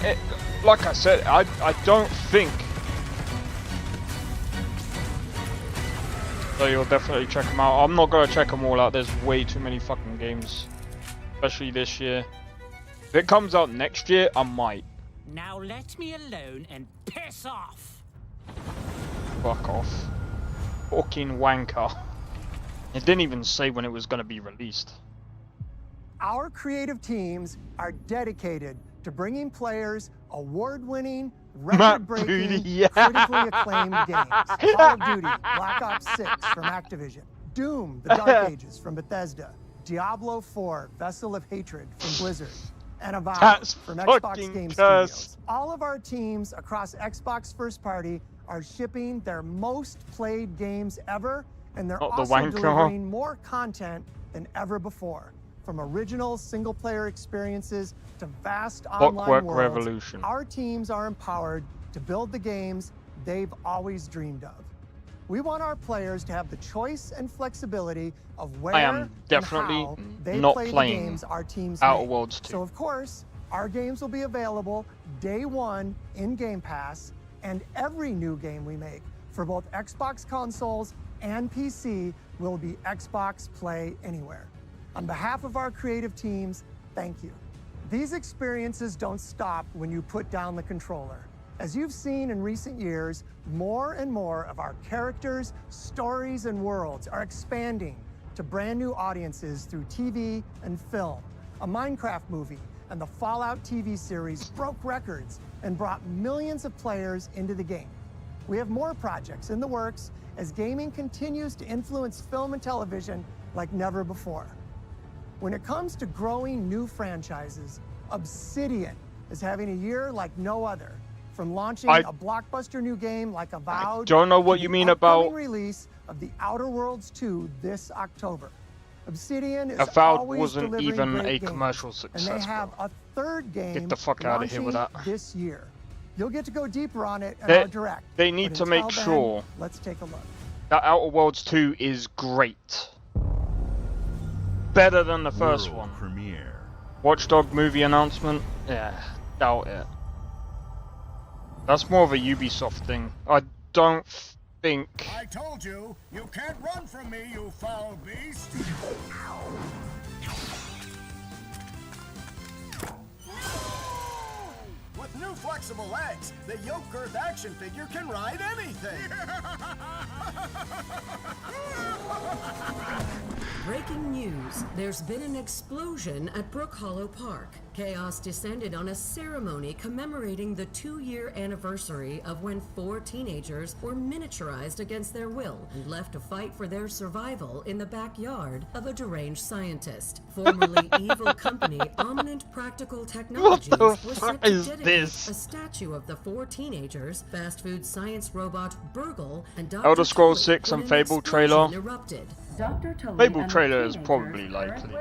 like I said, I don't think... So you'll definitely check them out. I'm not gonna check them all out. There's way too many fucking games, especially this year. If it comes out next year, I might. Now let me alone and piss off. Fuck off. Fucking wanker. It didn't even say when it was gonna be released. Our creative teams are dedicated to bringing players award-winning, record-breaking, yeah. critically acclaimed games. Call of Duty, Black Ops 6 from Activision, Doom, The Dark Ages from Bethesda, Diablo 4, Vessel of Hatred from Blizzard, and Avowed from Xbox Game Studios. All of our teams across Xbox First Party are shipping their most played games ever, and they're also delivering more content than ever before. From original single-player experiences to vast online worlds, Revolution. our teams are empowered to build the games they've always dreamed of. We want our players to have the choice and flexibility of where I am definitely and how they not play playing the games our teams Outer make. Worlds 2. So of course, our games will be available day one in Game Pass, and every new game we make for both Xbox consoles and PC will be Xbox Play Anywhere. On behalf of our creative teams, thank you. These experiences don't stop when you put down the controller. As you've seen in recent years, more and more of our characters, stories, and worlds are expanding to brand new audiences through TV and film. A Minecraft movie and the Fallout TV series broke records and brought millions of players into the game. We have more projects in the works as gaming continues to influence film and television like never before. When it comes to growing new franchises, Obsidian is having a year like no other. From launching a blockbuster new game like Avowed, don't know what you mean about release of The Outer Worlds 2 this October. Obsidian is Avowed always wasn't delivering even great a games, commercial success. and they have bro. a third game Get the fuck out of here with that. this year. You'll get to go deeper on it in our direct. They need to make sure let's take a look. that Outer Worlds 2 is great. Better than the first one. Premiere. Watchdog movie announcement? Yeah, doubt it. That's more of a Ubisoft thing. I don't think... I told you, you can't run from me, you foul beast! With new flexible legs, the yoke girth action figure can ride anything! Breaking news. There's been an explosion at Brook Hollow Park. Chaos descended on a ceremony commemorating the 2-year anniversary of when 4 teenagers were miniaturized against their will and left to fight for their survival in the backyard of a deranged scientist. Formerly evil company Ominent Practical Technologies was set to dedicate a statue of the 4 teenagers, fast food science robot Burgle, and Dr. Elder Scrolls Tully 6 and when an Fable explosion trailer. erupted. Fable trailer is probably likely.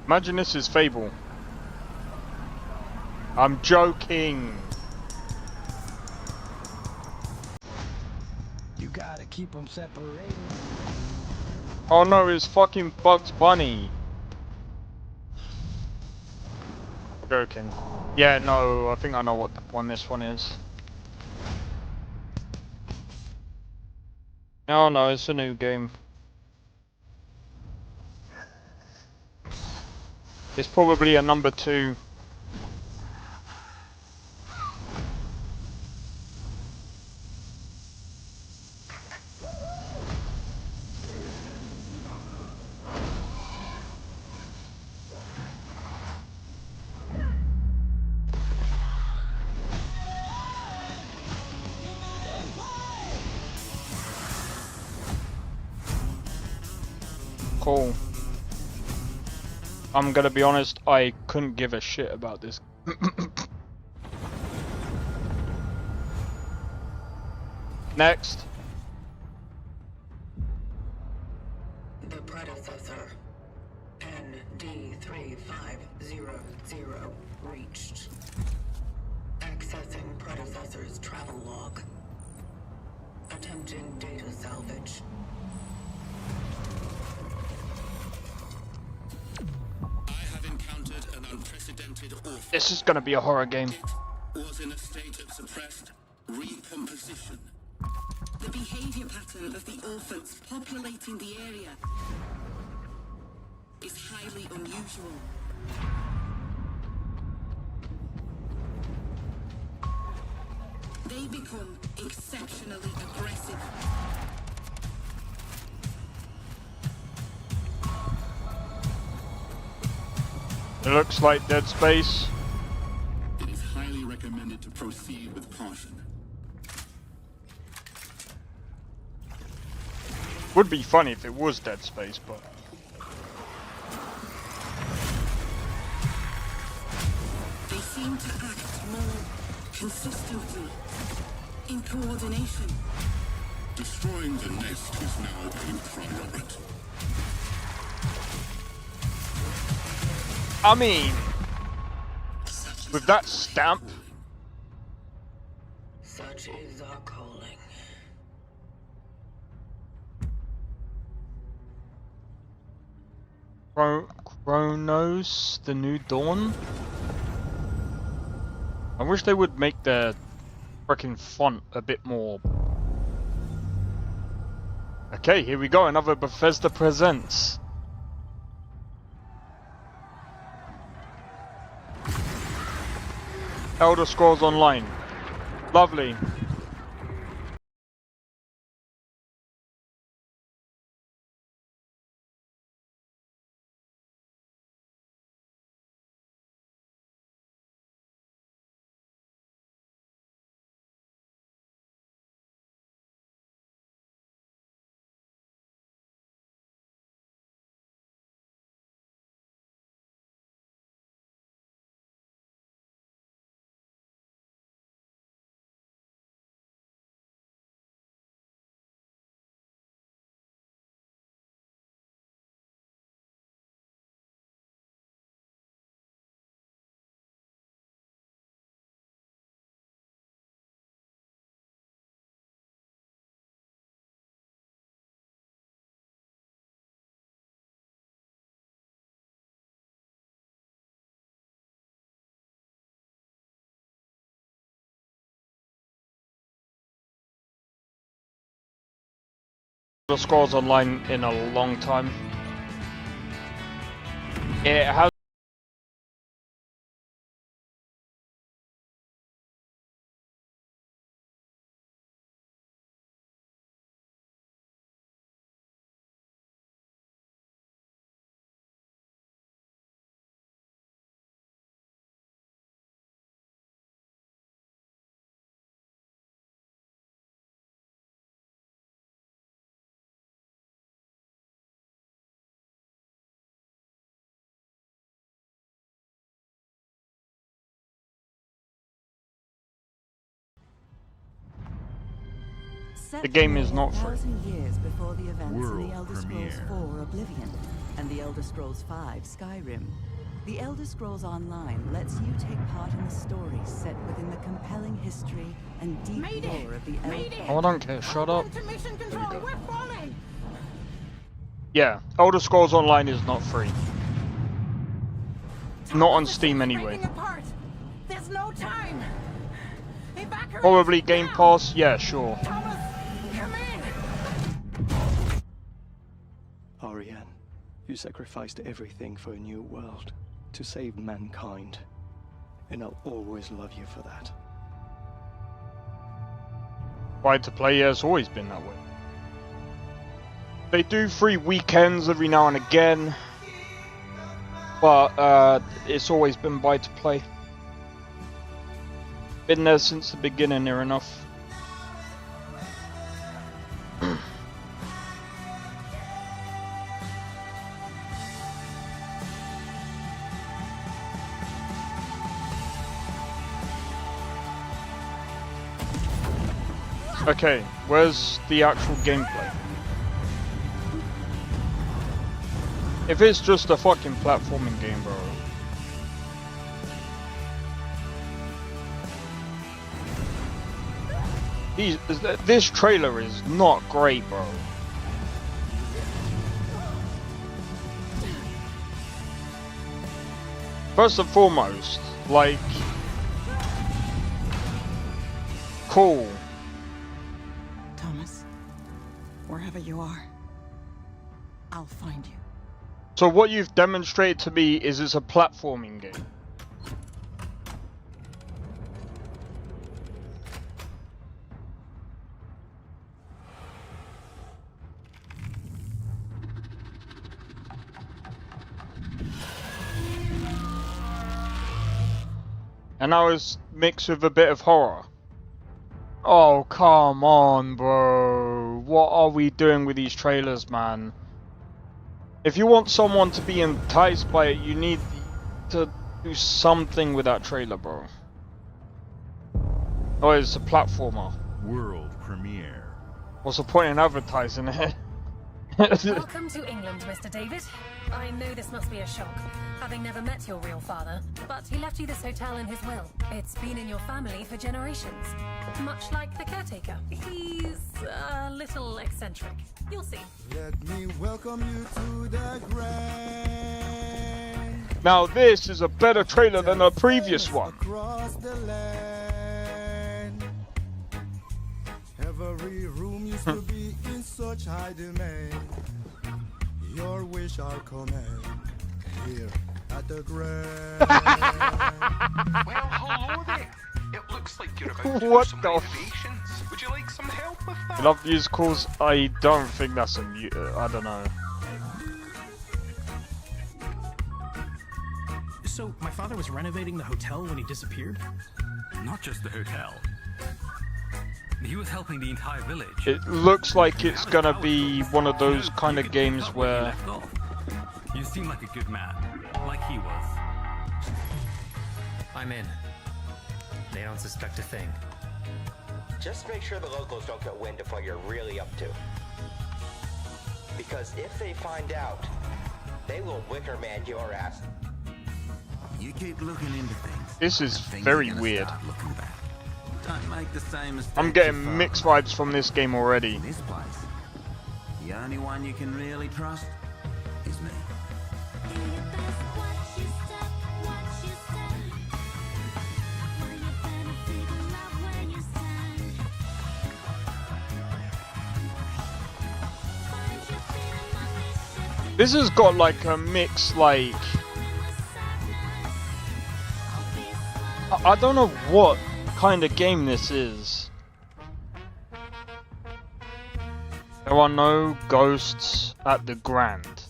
Imagine this is Fable. I'm joking. You gotta keep them separated. Oh no, it's fucking Bugs Bunny. Joking. Yeah, no, I think I know what one this one is. Oh no, it's a new game. It's probably a number 2. cool. I'm gonna be honest, I couldn't give a shit about this. Next. The predecessor, ND3500, reached. Accessing predecessor's travel log. Attempting data salvage. I have encountered an unprecedented orphan. This is gonna be a horror game. Was in a state of suppressed recomposition. The behavior pattern of the orphans populating the area is highly unusual. They become exceptionally aggressive. It looks like Dead Space. It is highly recommended to proceed with caution. Would be funny if it was Dead Space, but They seem to act more consistently, in coordination. Destroying the nest is now a priority. I mean, with that stamp, Such is our calling. Chronos, the New Dawn. I wish they would make their freaking font a bit more. Okay, here we go, another Bethesda Presents. Elder Scrolls Online. Lovely. Elder Scrolls Online in a long time. It has. The game is not free. 1,000 years before the events World in the Elder Scrolls premiere. 4 Oblivion and the Elder Scrolls 5 Skyrim, the Elder Scrolls Online lets you take part in the stories set within the compelling history and deep lore of the Elder. Oh, I don't care. Shut up. To mission control. We're falling. Yeah, Elder Scrolls Online is not free. Not on Steam anyway. There's no time. Probably Game Pass. Yeah, sure. Ariane, you sacrificed everything for a new world, to save mankind. And I'll always love you for that. Buy to play has always been that way. They do free weekends every now and again, but it's always been buy to play. Been there since the beginning, near enough. Okay, where's the actual gameplay? If it's just a fucking platforming game, bro. This trailer is not great, bro. First and foremost, like, cool. Thomas, wherever you are, I'll find you. So what you've demonstrated to me is it's a platforming game. And now it's mixed with a bit of horror. Oh, come on, bro. What are we doing with these trailers, man? If you want someone to be enticed by it, you need to do something with that trailer, bro. Oh, it's a platformer. World premiere. What's the point in advertising it? Welcome to England, Mr. David. I know this must be a shock, having never met your real father, but he left you this hotel in his will. It's been in your family for generations, much like the caretaker. He's a little eccentric. You'll see. Let me welcome you to the grand. Now this is a better trailer than the previous one. Across the land. Every room used to be in such high demand. Your wish I'll command here at the grand. Well, hello there. It looks like you're about to What do some the renovations. Would you like some help with that? Love musicals? I don't think that's a I don't know. So, my father was renovating the hotel when he disappeared? Not just the hotel. He was helping the entire village. It looks like it's gonna be one of those kind of games where... You seem like a good man, like he was. I'm in. They don't suspect a thing. Just make sure the locals don't get wind of what you're really up to. Because if they find out, they will wicker man your ass. You keep looking into things. This is very weird. Don't make the same mistake. I'm getting mixed vibes from this game already. This place, the only one you can really trust is me. This has got like a mix, like... I don't know what kind of game this is. There are no ghosts at the Grand.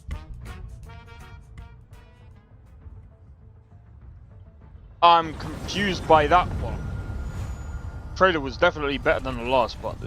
I'm confused by that one. Trailer was definitely better than the last, but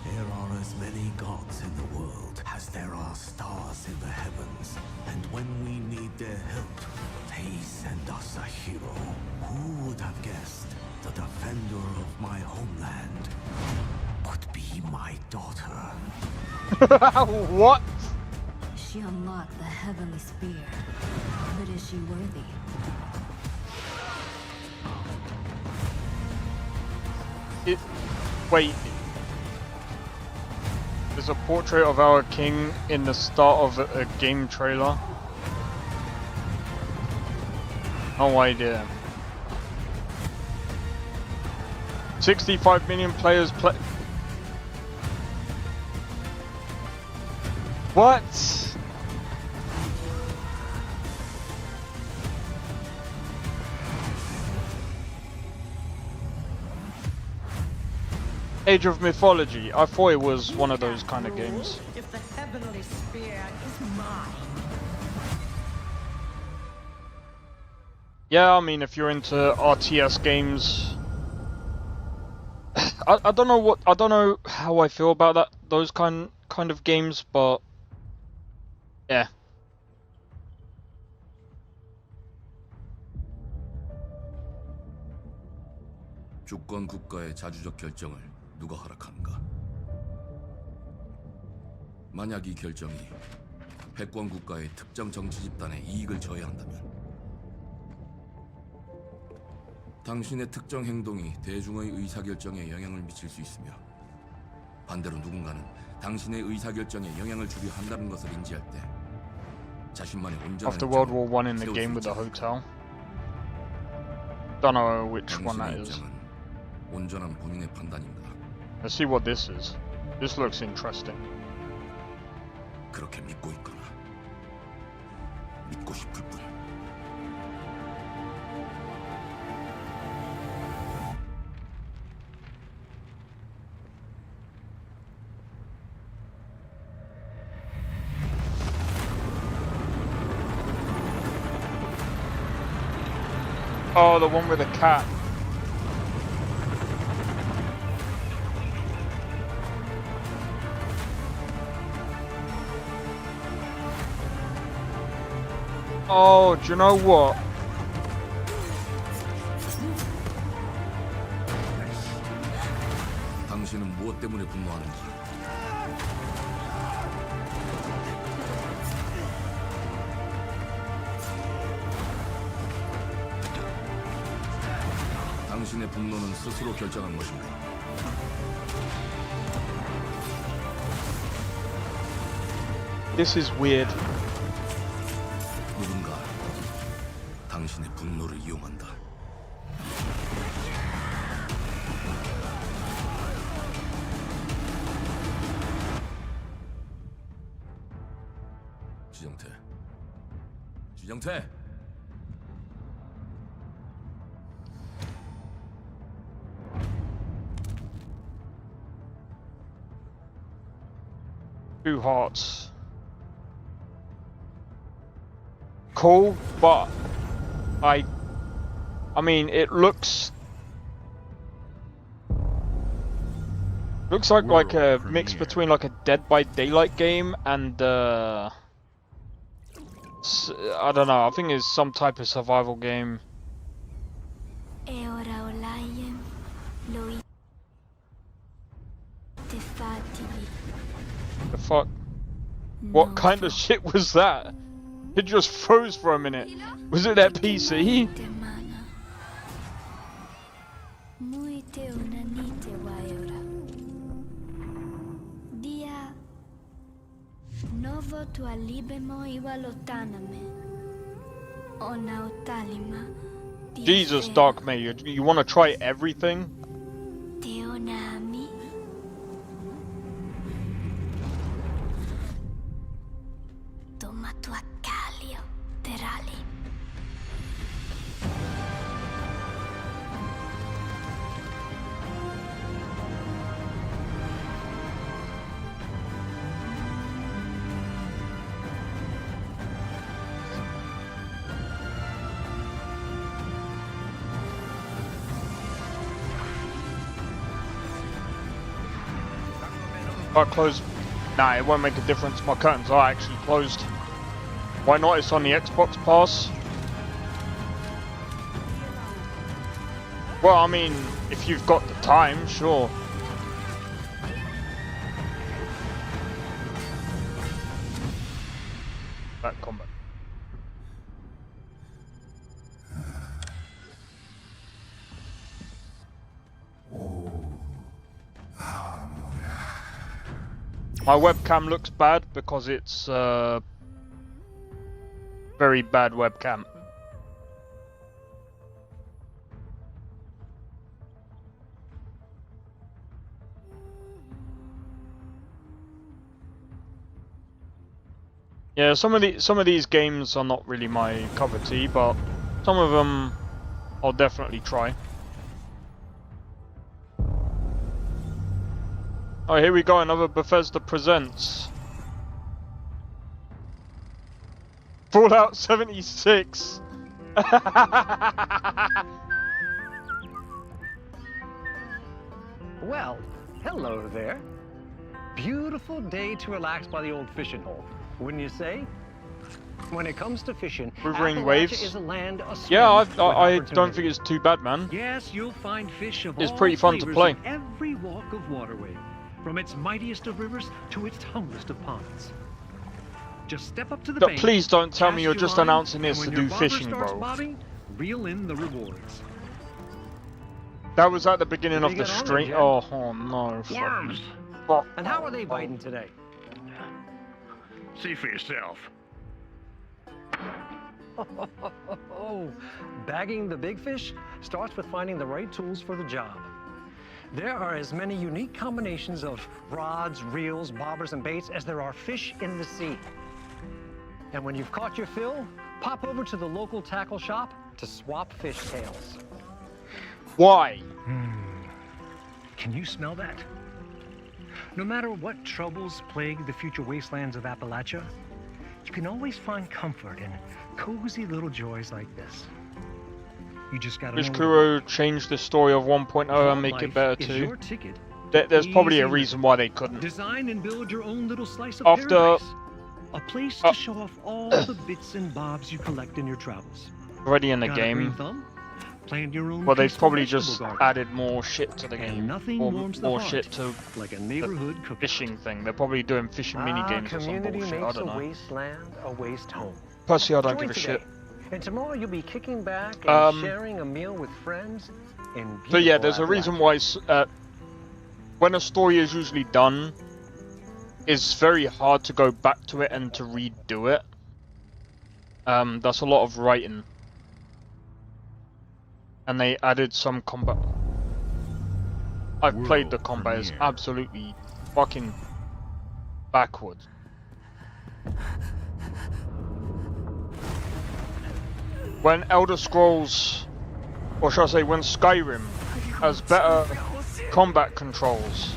There are as many gods in the world as there are stars in the heavens. And when we need their help, they send us a hero. Who would have guessed the defender of my homeland would be my daughter? What? She unlocked the heavenly spear, but is she worthy? Wait. There's a portrait of our king in the start of a game trailer. No idea. 65 million players play. What? Age of Mythology. I thought it was one of those kind of games. If the heavenly spear is mine. Yeah, I mean, if you're into RTS games, I don't know how I feel about those kind of games, but Yeah. 주권 국가의 자주적 결정을 누가 허락하는가? 만약 이 결정이 패권 국가의 특정 정치 집단의 이익을 저해한다면 당신의 특정 행동이 대중의 의사결정에 영향을 미칠 수 있으며 반대로 누군가는 당신의 의사결정에 영향을 주려 한다는 것을 인지할 때 자신만의 온전한 After World War I in the game with the hotel. Don't know which one that is. 온전한 본인의 판단인가? Let's see what this is. This looks interesting. 그렇게 믿고 있거나 믿고 싶을 뿐. Oh, the one with the cat. Oh, do you know what? 당신은 무엇 때문에 분노하는지. 당신의 분노는 스스로 결정한 것인가? This is weird. 누군가 당신의 분노를 이용한다. 지정태. 지정태. Two hearts. Cool, but I mean, it looks like a mix between like a Dead by Daylight game and I don't know. I think it's some type of survival game. The fuck? What kind of shit was that? It just froze for a minute. Was it that PC? Jesus, Dark May, you want to try everything? Closed. Nah, it won't make a difference. My curtains are actually closed. Why not? It's on the Xbox Pass. Well, I mean, if you've got the time, sure. That combat. My webcam looks bad because it's very bad webcam. Yeah, some of these games are not really my cup of tea, but some of them I'll definitely try. Oh, here we go, another Bethesda Presents. Fallout 76! Well, hello there. Beautiful day to relax by the old fishing hole, wouldn't you say? When it comes to fishing, Wuthering Appalachia Waves. is a land Yeah, I with don't opportunity. think it's too bad, man. Yes, you'll find fish of It's all pretty fun to flavors play. in every walk of waterway, from its mightiest of rivers to its humblest of ponds. Just step up to the But bank, please don't tell me cast you're your just line, announcing this and to when your do bobber fishing, starts bro. bobbing, reel in the rewards. That was at the beginning of Pretty the good on it, stream. Jim. Oh no. Worms. Fuck. And how are they biting today? See for yourself. Bagging the big fish starts with finding the right tools for the job. There are as many unique combinations of rods, reels, bobbers, and baits as there are fish in the sea. And when you've caught your fill, pop over to the local tackle shop to swap fish tails. Why? Can you smell that? No matter what troubles plague the future wastelands of Appalachia, you can always find comfort in cozy little joys like this. You just gotta Wish know Kuro changed the story of 1.0 and make it better is too. your ticket. There's probably a Easy reason why they couldn't. Design and build your own little slice of After- paradise. A place to show off all the bits and bobs you collect in your travels. Already in the Got a green game. thumb? Plant your own Well, they've peaceful probably vegetable just garden. added more shit to the And game. nothing Or warms the more heart shit to like a neighborhood the cookout. fishing thing. They're probably doing fishing mini games or some Community bullshit. I makes don't a know. wasteland a waste home. Personally, I don't Join give a today. shit. And tomorrow you'll be kicking back and sharing a meal with friends in So yeah, beautiful there's a reason Appalachia. why when a story is usually done, it's very hard to go back to it and to redo it. That's a lot of writing. And they added some combat. I've played the combat, it's absolutely fucking backwards. When Elder Scrolls, or shall I say when Skyrim has better combat controls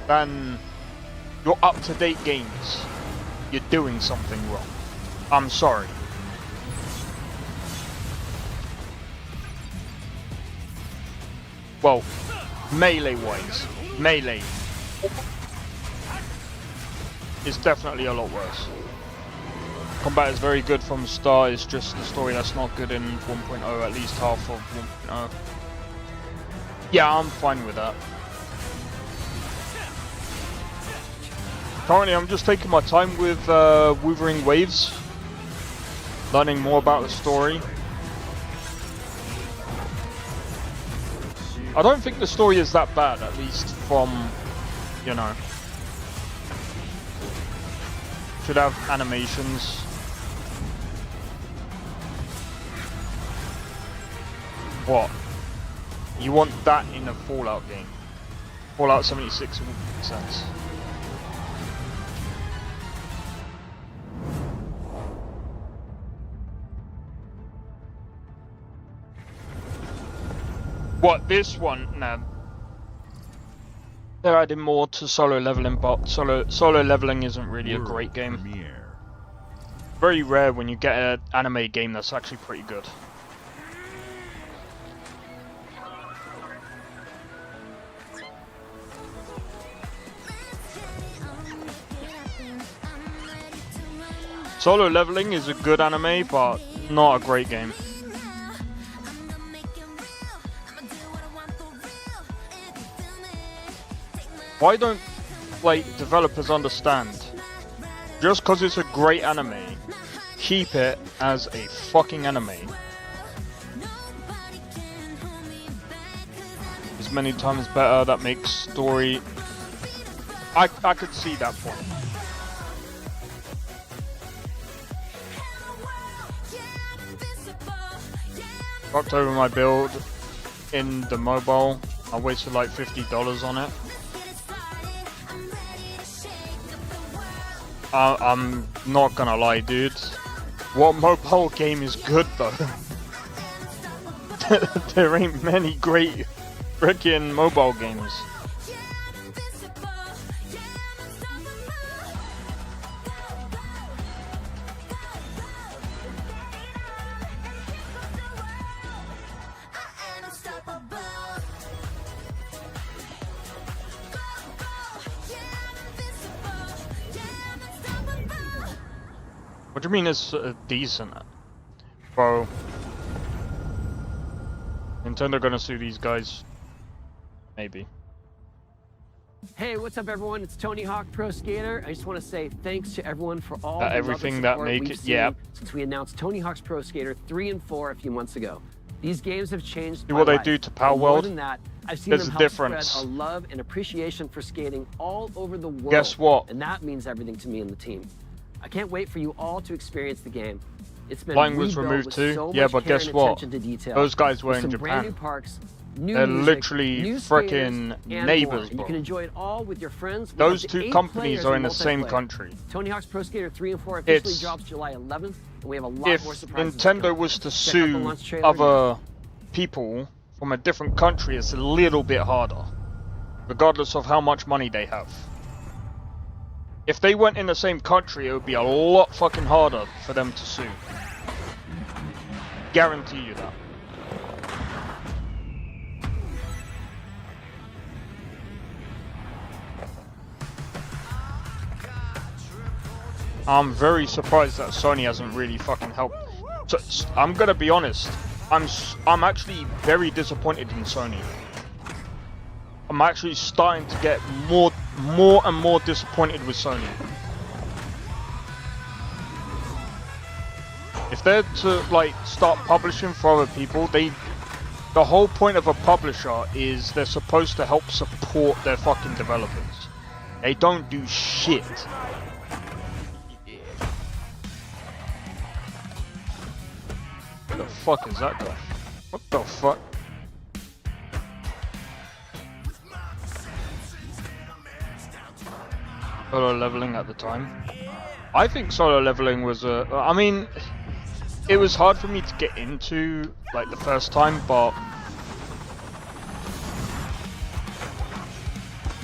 than your up-to-date games, you're doing something wrong. I'm sorry. Well, melee-wise, melee is definitely a lot worse. Combat is very good from the start, it's just the story that's not good in 1.0, at least half of 1.0. Yeah, I'm fine with that. Currently, I'm just taking my time with Wuthering Waves, learning more about the story. I don't think the story is that bad, at least from, you know. Should have animations. What? You want that in a Fallout game? Fallout 76 would make sense. What, this one? No. They're adding more to solo leveling, but solo leveling isn't really a great game. Very rare when you get an anime game that's actually pretty good. Solo leveling is a good anime, but not a great game. Why don't, like, developers understand? Just because it's a great anime, keep it as a fucking anime. As many times better, that makes story... I could see that point. Fucked over my build in the mobile. I wasted like $50 on it. I'm not gonna lie, dude. What mobile game is good though? There ain't many great freaking mobile games. What do you mean it's decent? Bro. Nintendo gonna sue these guys. Maybe. Hey, what's up, everyone? It's Tony Hawk Pro Skater. I just want to say thanks to everyone for all the everything love and that support make we've it. seen Yeah. since we announced Tony Hawk's Pro Skater 3 and 4 a few months ago. These games have changed See my what they life. do to Power And more World? than that, I've seen There's them a help difference. spread a love and appreciation for skating all over the world. Guess what? And that means everything to me and the team. I can't wait for you all to experience the game. It's been Flying was rebuilt removed with too. so Yeah, much but care guess and what? attention to detail. Those guys were With in some brand new Japan. parks, new They're music, literally new skaters, frickin' and neighbors, more. And you bro. can enjoy it all with your friends. with Those up to 2 8 companies players are in the multiplayer. same country. Tony Hawk's Pro Skater 3 and 4 officially It's- drops July 11th, and we have a lot If more surprises. Nintendo was to Check out the sue launch trailer other people from a different country, it's a little bit harder, regardless of how much money they have. If they weren't in the same country, it would be a lot fucking harder for them to sue. Guarantee you that. I'm very surprised that Sony hasn't really fucking helped. So, I'm gonna be honest. I'm actually very disappointed in Sony. I'm actually starting to get more and more disappointed with Sony. If they're to like start publishing for other people, the whole point of a publisher is they're supposed to help support their fucking developers. They don't do shit. What the fuck is that guy? What the fuck? Solo leveling at the time. I think solo leveling was I mean, it was hard for me to get into like the first time, but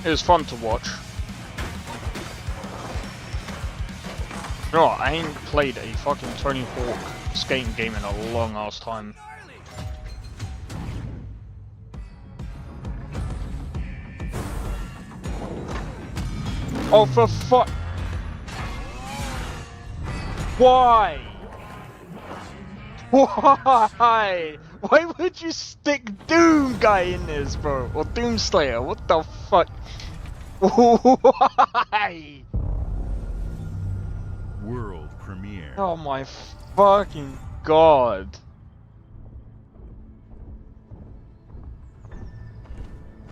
it was fun to watch. You know what? I ain't played a fucking Tony Hawk skating game in a long ass time. Oh, for fuck! Why? Why? Why would you stick Doom guy in this, bro? Or Doomslayer? What the fuck? Why? World premiere. Oh my fucking god.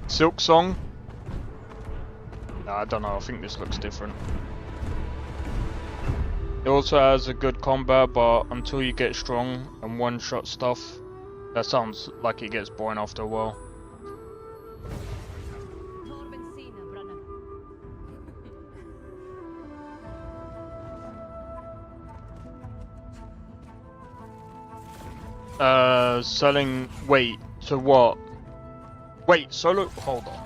Silk Song? No, I don't know, I think this looks different. It also has a good combat, but until you get strong and one-shot stuff, that sounds like it gets boring after a while. Selling, wait, to what? Wait, solo, hold on.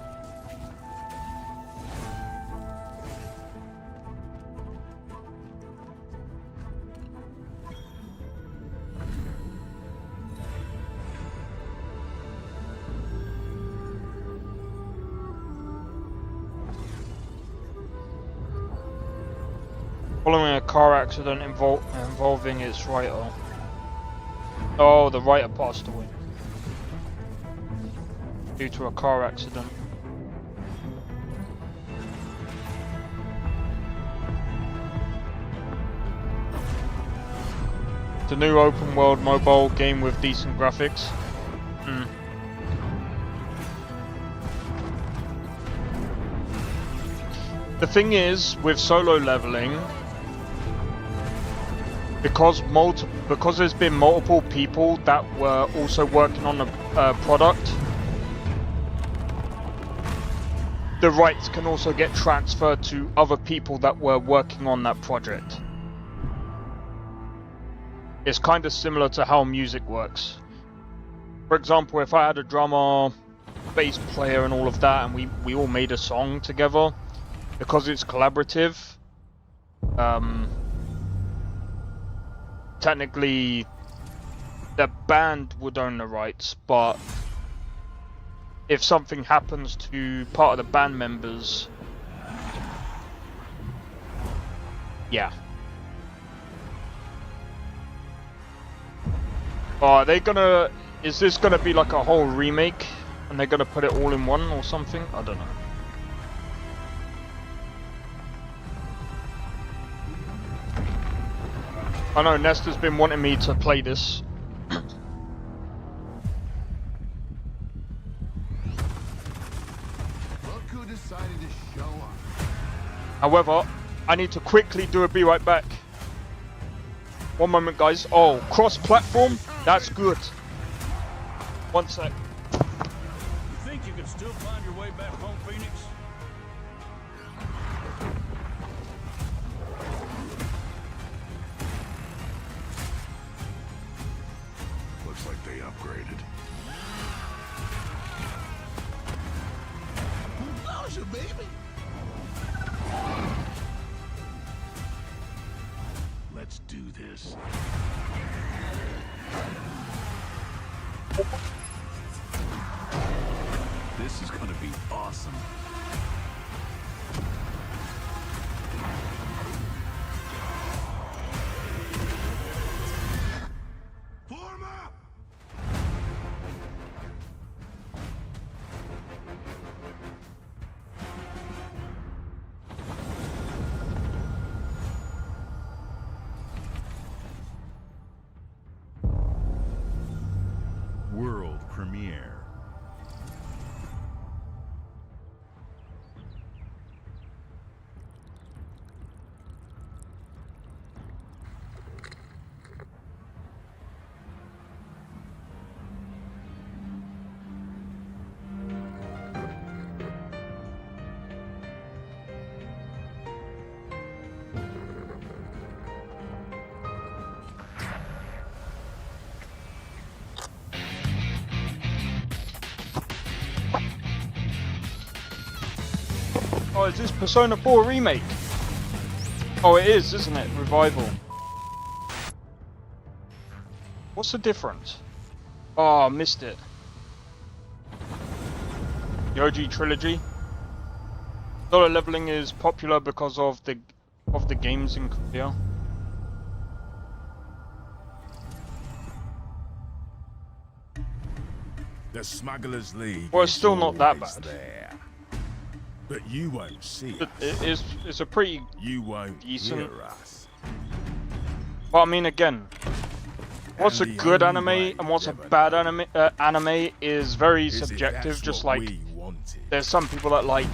Following a car accident involving its writer. Oh, the writer passed away due to a car accident. It's a new open world mobile game with decent graphics. The thing is, with solo leveling, because there's been multiple people that were also working on the product, the rights can also get transferred to other people that were working on that project. It's kind of similar to how music works. For example, if I had a drummer, bass player and all of that, and we all made a song together, because it's collaborative, technically the band would own the rights, but if something happens to part of the band members, yeah. Are they gonna... Is this gonna be like a whole remake? And they're gonna put it all in one or something? I don't know. I know Nesta's been wanting me to play this. Look who decided to show up. However, I need to quickly do a be right back. One moment, guys. Oh, cross-platform? That's good. One sec. You think you can still find your way back home, Phoenix? Looks like they upgraded. How's your baby? Let's do this. This is gonna be awesome. Form up! World premiere. Oh, is this Persona 4 remake? Oh, it is, isn't it? Revival. What's the difference? Oh, I missed it. The OG trilogy. Solo leveling is popular because of the games in Korea. The Smugglers League. Well, it's still not that bad. There. But you won't see us. It's a pretty decent. Hear us. But I mean, again, what's a good anime and what's a bad anime is very subjective. Just like there's some people that like.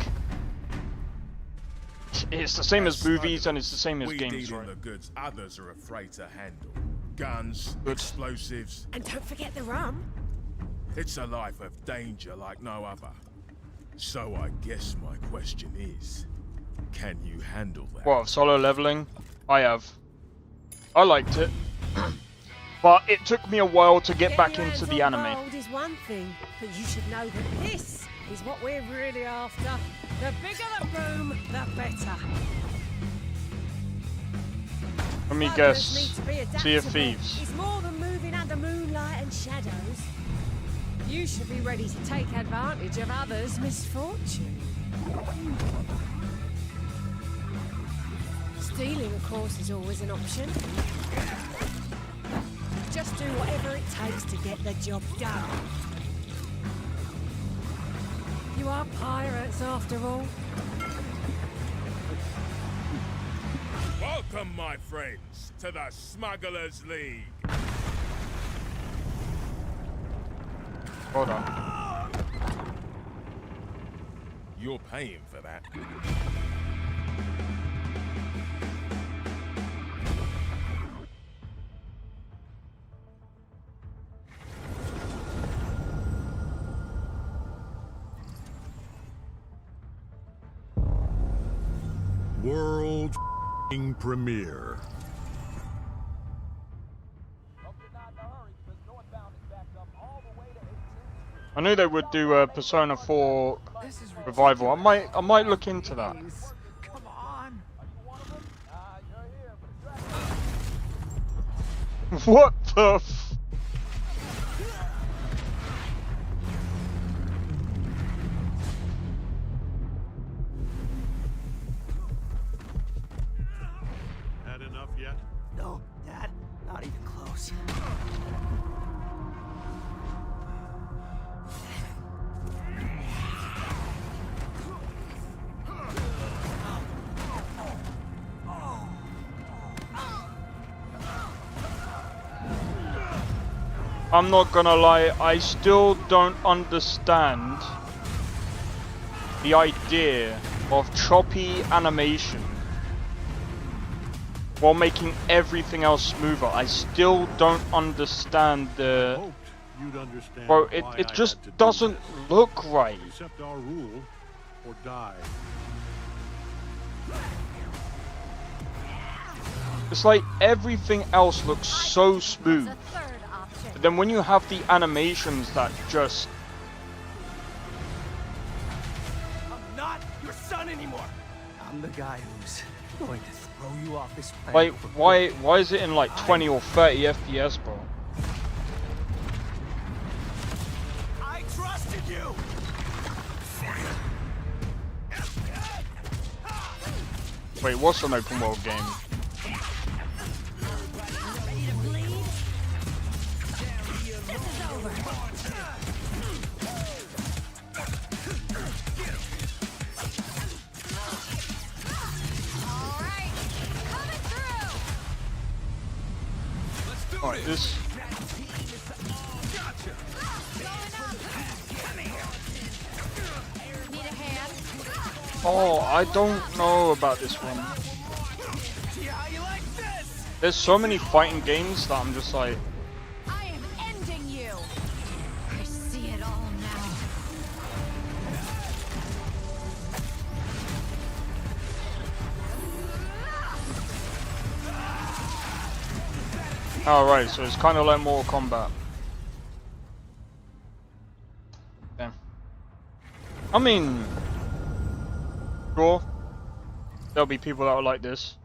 It's the same as movies and it's the same as games, right? The goods others are afraid to handle. Guns, explosives. And don't forget the rum. It's a life of danger like no other. So I guess my question is, can you handle that? Well, solo leveling, I have. I liked it, but it took me a while to get back into the anime. Gold is one thing, but you should know that this is what we're really after. The bigger the room, the better. Let me guess. Sea of Thieves. It's more than moving under moonlight and shadows. You should be ready to take advantage of others' misfortune. Stealing, of course, is always an option. Just do whatever it takes to get the job done. You are pirates, after all. Welcome, my friends, to the Smugglers League. Hold on. You're paying for that. World premiere. I knew they would do a Persona 4 revival. I might look into that. Come on. What the f... Had enough yet? No, Dad, not even close. I'm not gonna lie, I still don't understand the idea of choppy animation while making everything else smoother. I still don't understand the... Bro, it just doesn't look right. Accept our rule or die. It's like everything else looks so smooth. But then when you have the animations that just... I'm not your son anymore. I'm the guy who's going to throw you off this planet. Like, why is it in like 20 or 30 FPS, bro? I trusted you. Wait, what's an open world game? Alright, this... Oh, I don't know about this one. There's so many fighting games that I'm just like... I am ending you. I see it all now. Alright, so it's kind of like Mortal Kombat. Yeah. I mean... Sure. There'll be people that will like this.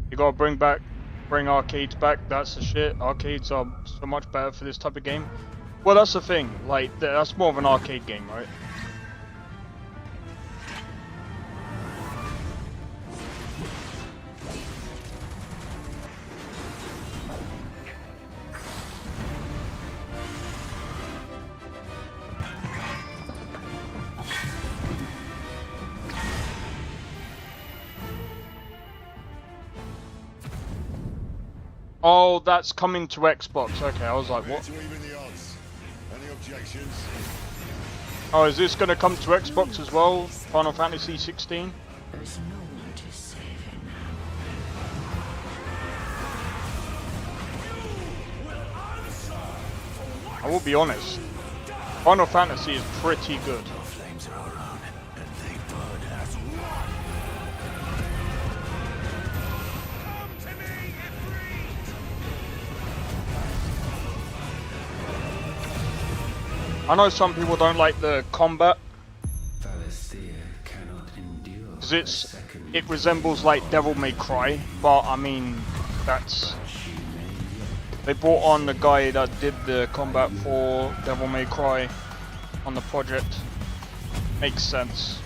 You gotta bring arcades back, that's the shit. Arcades are so much better for this type of game. Well, that's the thing, like, that's more of an arcade game, right? Oh, that's coming to Xbox. Okay, I was like, what? Oh, is this going to come to Xbox as well? Final Fantasy 16? There's no one to save him. I will be honest. Final Fantasy is pretty good. I know some people don't like the combat because it resembles like Devil May Cry, but I mean they brought on the guy that did the combat for Devil May Cry on the project. Makes sense.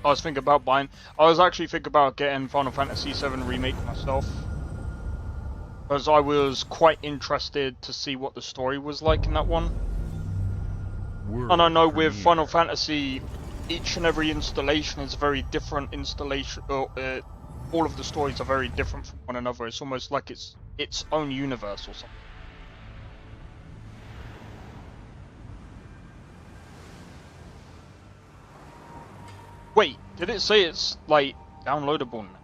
I was actually thinking about getting Final Fantasy VII Remake myself. Because I was quite interested to see what the story was like in that one. And I know with Final Fantasy, each and every installation is a very different installation. All of the stories are very different from one another. It's almost like it's its own universe or something. Wait, did it say it's like downloadable now?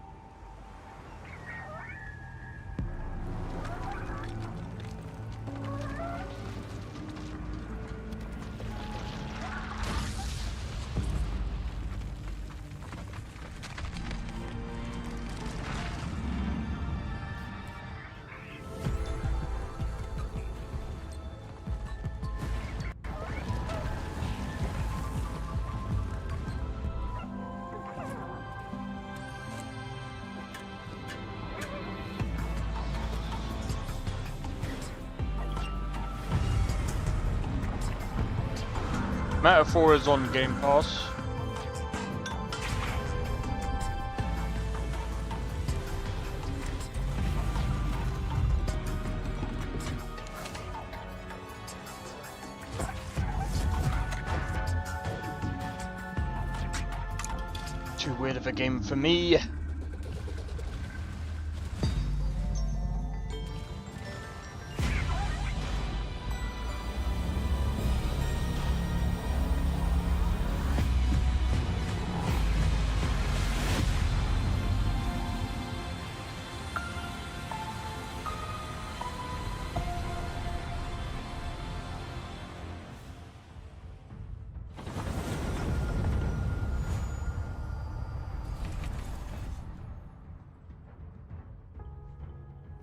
Metaphor is on Game Pass. Too weird of a game for me.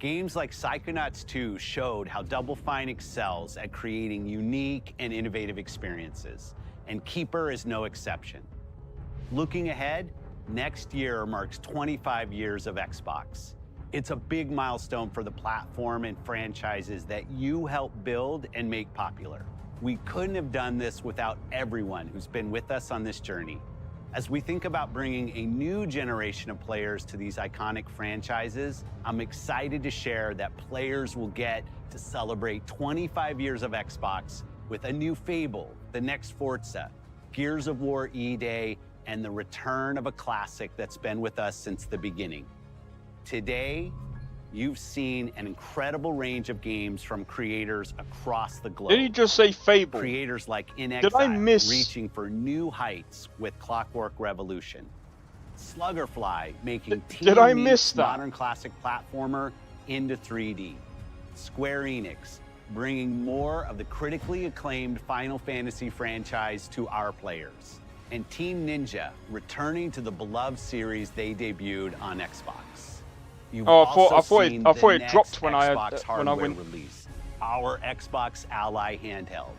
Games like Psychonauts 2 showed how Double Fine excels at creating unique and innovative experiences, and Keeper is no exception. Looking ahead, next year marks 25 years of Xbox. It's a big milestone for the platform and franchises that you helped build and make popular. We couldn't have done this without everyone who's been with us on this journey. As we think about bringing a new generation of players to these iconic franchises, I'm excited to share that players will get to celebrate 25 years of Xbox with a new Fable, the next Forza, Gears of War E-Day, and the return of a classic that's been with us since the beginning. Today, you've seen an incredible range of games from creators across the globe. Did he just say Fable? Creators like In Did Exile, I miss? reaching for new heights with Clockwork Revolution. Sluggerfly making Did I miss that? modern classic platformer into 3D. Square Enix bringing more of the critically acclaimed Final Fantasy franchise to our players. And Team Ninja returning to the beloved series they debuted on Xbox. You've Oh, I also thought seen it the dropped when next I Xbox when I hardware went. release, our Xbox Ally handheld,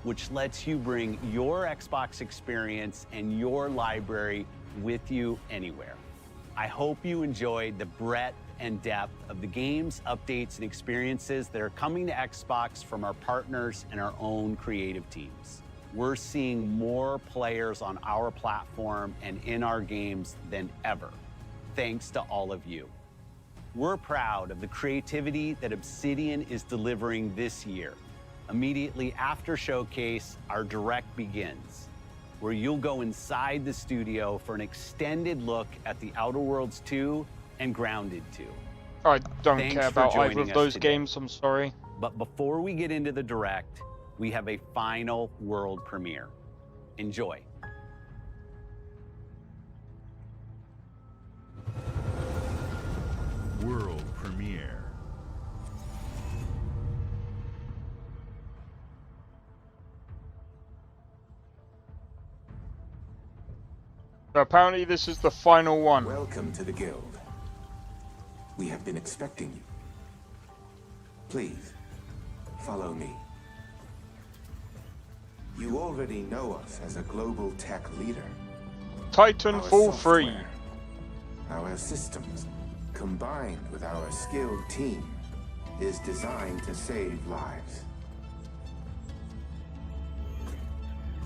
which lets you bring your Xbox experience and your library with you anywhere. I hope you enjoyed the breadth and depth of the games, updates, and experiences that are coming to Xbox from our partners and our own creative teams. We're seeing more players on our platform and in our games than ever, thanks to all of you. We're proud of the creativity that Obsidian is delivering this year. Immediately after Showcase, our Direct begins, where you'll go inside the studio for an extended look at The Outer Worlds 2 and Grounded 2. I don't Thanks care for about either joining of us those today. games, I'm sorry. But before we get into the Direct, we have a final world premiere. Enjoy. World premiere. So apparently this is the final one. Welcome to the Guild. We have been expecting you. Please, follow me. You already know us as a global tech leader. Titanfall 3. Our systems, combined with our skilled team, is designed to save lives.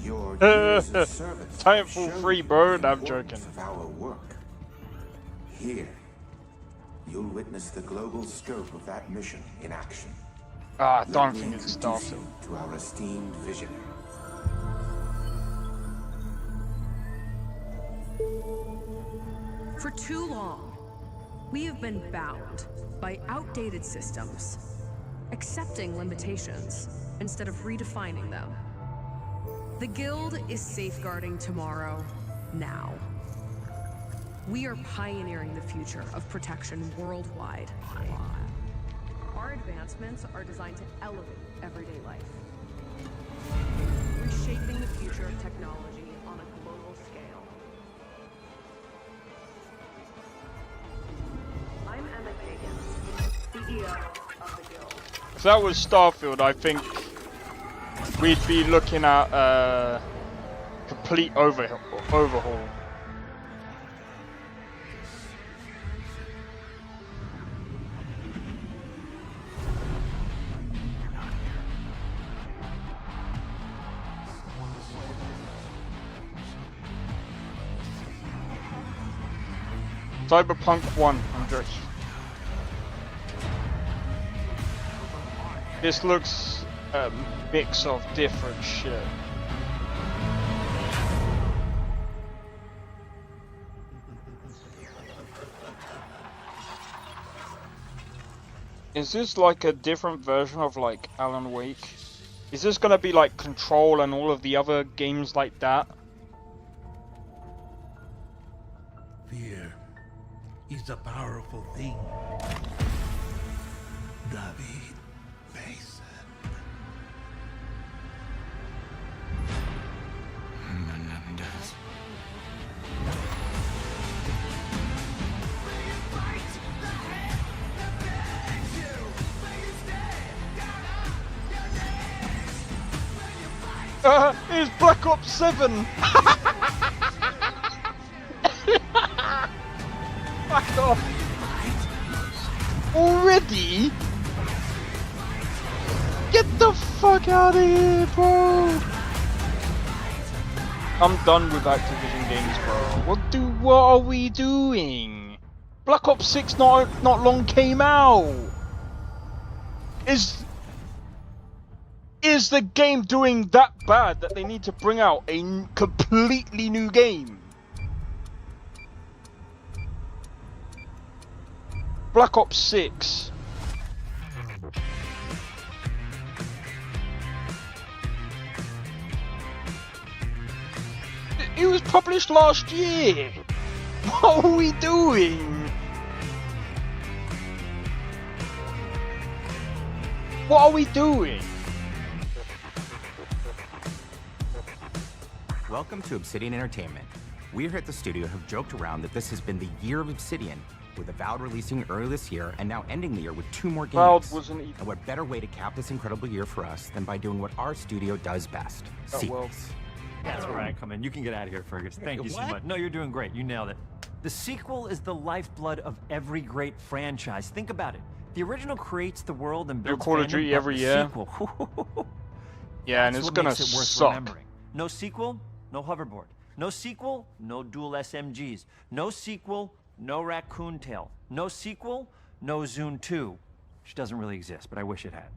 Your years of service Titanfall 3, bro. No, I'm joking. of our work. Here, you'll witness the global scope of that mission in action. Ah, I Let don't me think it's introduce Starfield. you to our esteemed visionary. For too long, we have been bound by outdated systems, accepting limitations instead of redefining them. The Guild is safeguarding tomorrow, now. We are pioneering the future of protection worldwide. Our advancements are designed to elevate everyday life, reshaping the future of technology on a global scale. I'm Emma Kagan, CEO of the Guild. If that was Starfield, I think we'd be looking at a complete overhaul. Cyberpunk 1, I'm joking. This looks a mix of different shit. Is this like a different version of like Alan Wake? Is this gonna be like Control and all of the other games like that? Fear is a powerful thing. David Mason. Menendez. It's Black Ops 7! Fuck off! Already? Get the fuck out of here, bro! I'm done with Activision games, bro. What are we doing? Black Ops 6 not long came out. Is the game doing that bad that they need to bring out a completely new game? Black Ops 6. It was published last year. What are we doing? What are we doing? Welcome to Obsidian Entertainment. We here at the studio have joked around that this has been the year of Obsidian, with Avowed releasing early this year and now ending the year with 2 more games. Avowed wasn't even... And what better way to cap this incredible year for us than by doing what our studio does best, sequels. That's where I come in. You can get out of here, Fergus. Thank you so much. No, you're doing great. You nailed it. The sequel is the lifeblood of every great franchise. Think about it. The original creates the world and builds Call of Duty every year. Sequel. Yeah, and it's gonna suck. No sequel, no hoverboard. No sequel, no dual SMGs. No sequel, no Raccoon Tail. No sequel, no Zune 2. Which doesn't really exist, but I wish it had.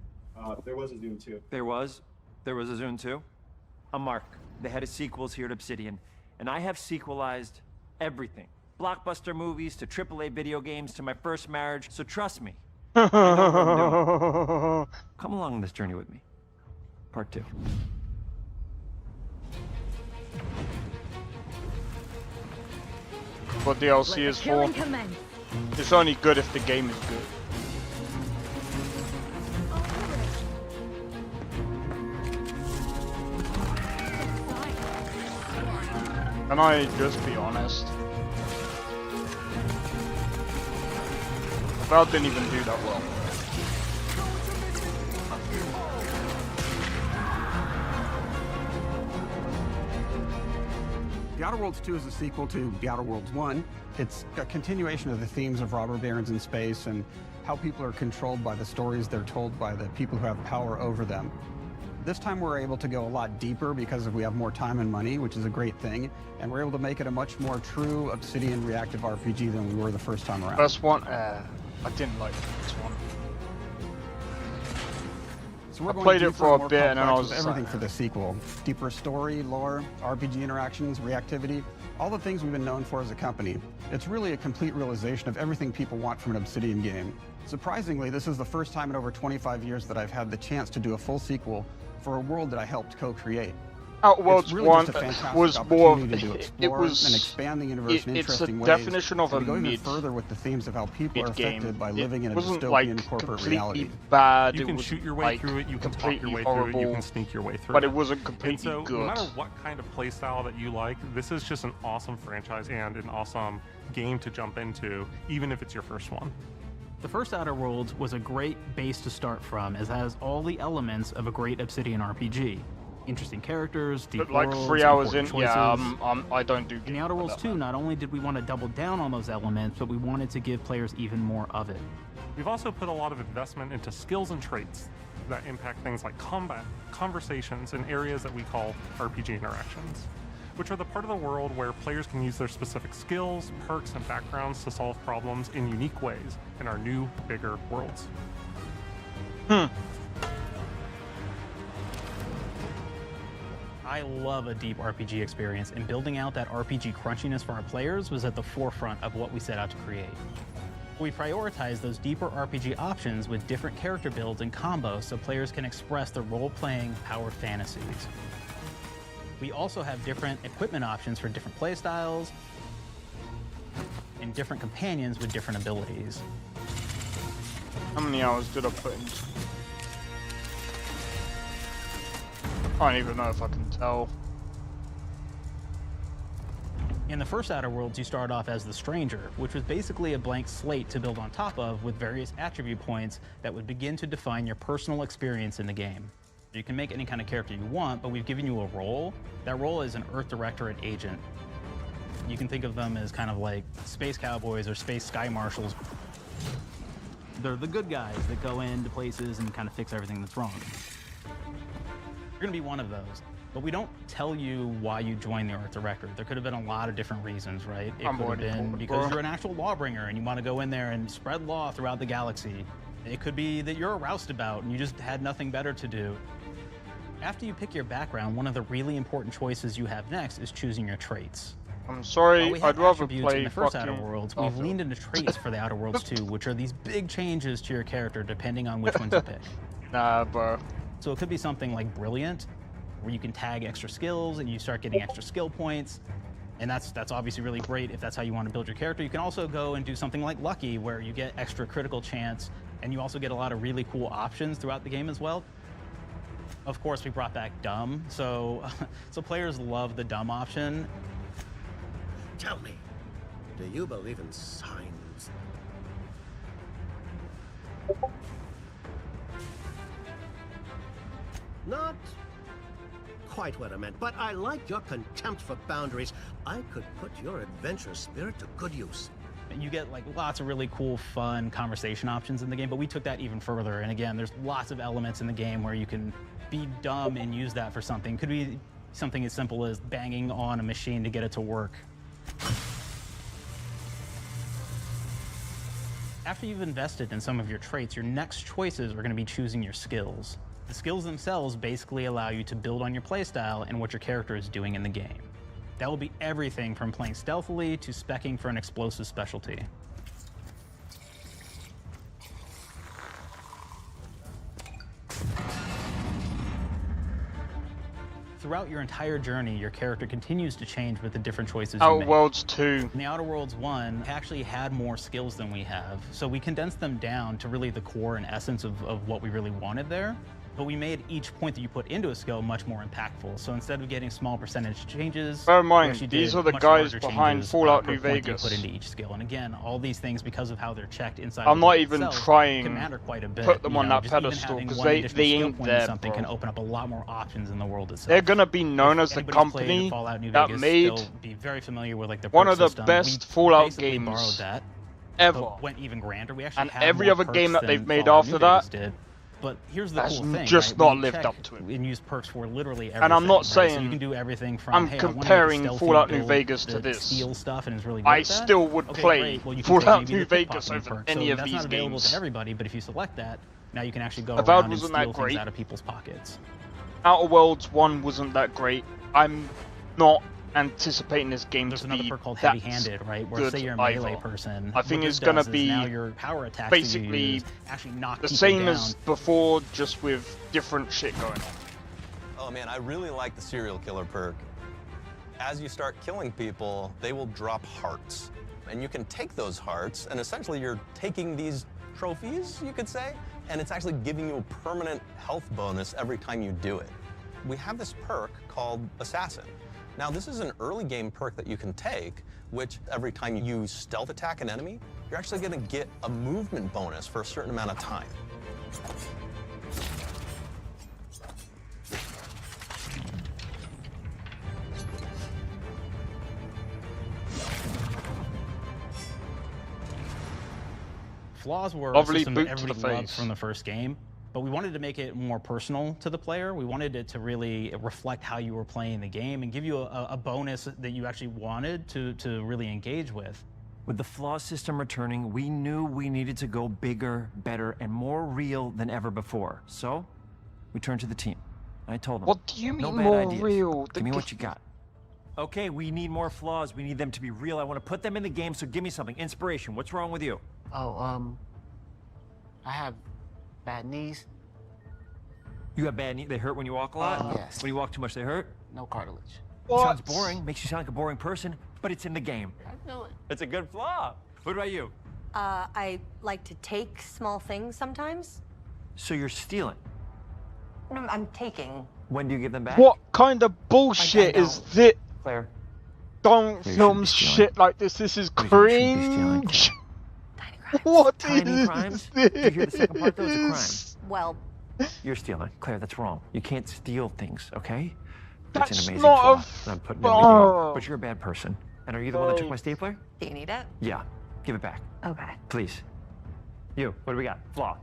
There was a Zune 2. There was? There was a Zune 2? I'm Mark, the head of sequels here at Obsidian, and I have sequelized everything. Blockbuster movies to AAA video games to my first marriage, so trust me. I know what I'm doing. Come along on this journey with me. Part 2. What DLC is for? It's only good if the game is good. Can I just be honest? Avowed didn't even do that well. The Outer Worlds 2 is a sequel to The Outer Worlds 1. It's a continuation of the themes of robber barons in space and how people are controlled by the stories they're told by the people who have power over them. This time we're able to go a lot deeper because we have more time and money, which is a great thing, and we're able to make it a much more true Obsidian reactive RPG than we were the first time around. First one, I didn't like this one. So we're I going played it deeper for and a more bit and then I was complex with everything for the sequel. Deeper story, lore, RPG interactions, reactivity, all the things we've been known for as a company. It's really a complete realization of everything people want from an Obsidian game. Surprisingly, this is the first time in over 25 years that I've had the chance to do a full sequel for a world that I helped co-create. Outer Worlds really 1 just a fantastic was more of opportunity to explore and expand the universe in interesting ways. It's a definition of a and go even mid further with the themes of how people are affected by living in a wasn't dystopian like corporate reality. Bad. You can shoot your way through it, you can talk your way through it, you can sneak your way through it. But it wasn't completely so, good. No matter what kind of playstyle that you like, this is just an awesome franchise and an awesome game to jump into, even if it's your first one. The first Outer Worlds was a great base to start from, as it has all the elements of a great Obsidian RPG. Interesting characters, deep like worlds, 3 hours in, choices. yeah, I don't do. In the Outer Worlds 2, not only did we want to double down on those elements, but we wanted to give players even more of it. We've also put a lot of investment into skills and traits that impact things like combat, conversations, and areas that we call RPG interactions, which are the part of the world where players can use their specific skills, perks, and backgrounds to solve problems in unique ways in our new, bigger worlds. I love a deep RPG experience, and building out that RPG crunchiness for our players was at the forefront of what we set out to create. We prioritize those deeper RPG options with different character builds and combos so players can express their role-playing power fantasies. We also have different equipment options for different playstyles and different companions with different abilities. How many hours did I put in? I don't even know if I can tell. In the first Outer Worlds, you start off as the Stranger, which was basically a blank slate to build on top of with various attribute points that would begin to define your personal experience in the game. You can make any kind of character you want, but we've given you a role. That role is an Earth Directorate agent. You can think of them as kind of like space cowboys or space sky marshals. They're the good guys that go into places and kind of fix everything that's wrong. You're gonna be one of those. But we don't tell you why you joined the Earth Directorate. There could have been a lot of different reasons, right? It could have been because you're an actual lawbringer and you want to go in there and spread law throughout the galaxy. It could be that you're a roustabout and you just had nothing better to do. After you pick your background, one of the really important choices you have next is choosing your traits. I'm sorry, While we had I'd rather attributes play in the first fucking Outer Worlds, we've leaned into traits for the Outer Worlds too, which are these big changes to your character depending on which ones you pick. Nah, bro. So it could be something like Brilliant, where you can tag extra skills and you start getting extra skill points. And that's obviously really great if that's how you want to build your character. You can also go and do something like Lucky, where you get extra critical chance, and you also get a lot of really cool options throughout the game as well. Of course, we brought back Dumb, so players love the Dumb option. Tell me, do you believe in signs? Not quite what I meant, but I like your contempt for boundaries. I could put your adventure spirit to good use. You get like lots of really cool, fun conversation options in the game, but we took that even further. And again, there's lots of elements in the game where you can be dumb and use that for something. Could be something as simple as banging on a machine to get it to work. After you've invested in some of your traits, your next choices are going to be choosing your skills. The skills themselves basically allow you to build on your playstyle and what your character is doing in the game. That will be everything from playing stealthily to speccing for an explosive specialty. Throughout your entire journey, your character continues to change with the different choices you make. Outer Worlds 2. In the Outer Worlds 1 actually had more skills than we have, so we condensed them down to really the core and essence of what we really wanted there. But we made each point that you put into a skill much more impactful. So instead of getting small percentage changes, bear in mind, we these did are the much guys larger behind changes Fallout per New point that you Vegas. put into each skill. And again, all these things, because of how they're checked inside I'm the not game even itself, trying can matter quite a bit. put them You on know, that just even pedestal, having 'cause one they additional skill ain't point in there, something can bro. open up a lot more options in the world itself. They're gonna be known If as the anybody's played company Fallout New that Vegas, made they'll be very familiar with like the one perk of the system. best We Fallout basically borrowed games that, ever. but went even grander. We actually And had every more other game perks that they've than made Fallout New after Vegas that did. But here's the has cool thing, just right? not We lived check up to it. and use perks for literally everything. And I'm not right? So saying you can do everything from, I'm hey, I wanna make a comparing stealthy Fallout New build Vegas to that this. steals stuff and is really good I at that. still would Okay, play great. Well, you can take Fallout maybe New the Vegas pickpocketing over perk. any So of that's these not available games. to everybody, but if you select that, now you can actually go Avowed around and wasn't steal that things great. out of people's pockets. Outer Worlds 1 wasn't that great. I'm not anticipating this game There's to another be perk called that heavy-handed, right? Where good say you're a melee either. person, I think what it's this gonna does is be now your power attacks that you basically use actually knock the people same down. as before, just with different shit going on. Oh man, I really like the serial killer perk. As you start killing people, they will drop hearts. And you can take those hearts, and essentially you're taking these trophies, you could say, and it's actually giving you a permanent health bonus every time you do it. We have this perk called Assassin. Now, this is an early game perk that you can take, which every time you stealth attack an enemy, you're actually gonna get a movement bonus for a certain amount of time. Flaws were a Lovely system boot that to the everybody loved face. from the first game, but we wanted to make it more personal to the player. We wanted it to really reflect how you were playing the game and give you a bonus that you actually wanted to really engage with. With the flaw system returning, we knew we needed to go bigger, better, and more real than ever before. So, we turned to the team. I told them, What do you no mean bad more ideas. real? Give me what you got. Okay, we need more flaws. We need them to be real. I want to put them in the game, so give me something. Inspiration. What's wrong with you? Oh, I have bad knees. You have bad knees? They hurt when you walk a lot? Yes. When you walk too much, they hurt? No cartilage. Sounds boring. Makes you sound like a boring person, but it's in the game. I know it. It's a good flaw. What about you? I like to take small things sometimes. So you're stealing. No, I'm taking. When do you give them back? What kind of bullshit is this? Claire. Don't You film shouldn't be stealing. shit like this. This is cringe. What Tiny is crimes? Did you hear the second part, though? It's a crime. Well, You're stealing. Claire, that's wrong. You can't steal things, okay? That's it's an amazing not flaw a that I'm putting in the game. But you're a bad person. And are you the one that took my stapler? Do you need it? Yeah. Give it back. Okay. Please. You, what do we got? Flaw.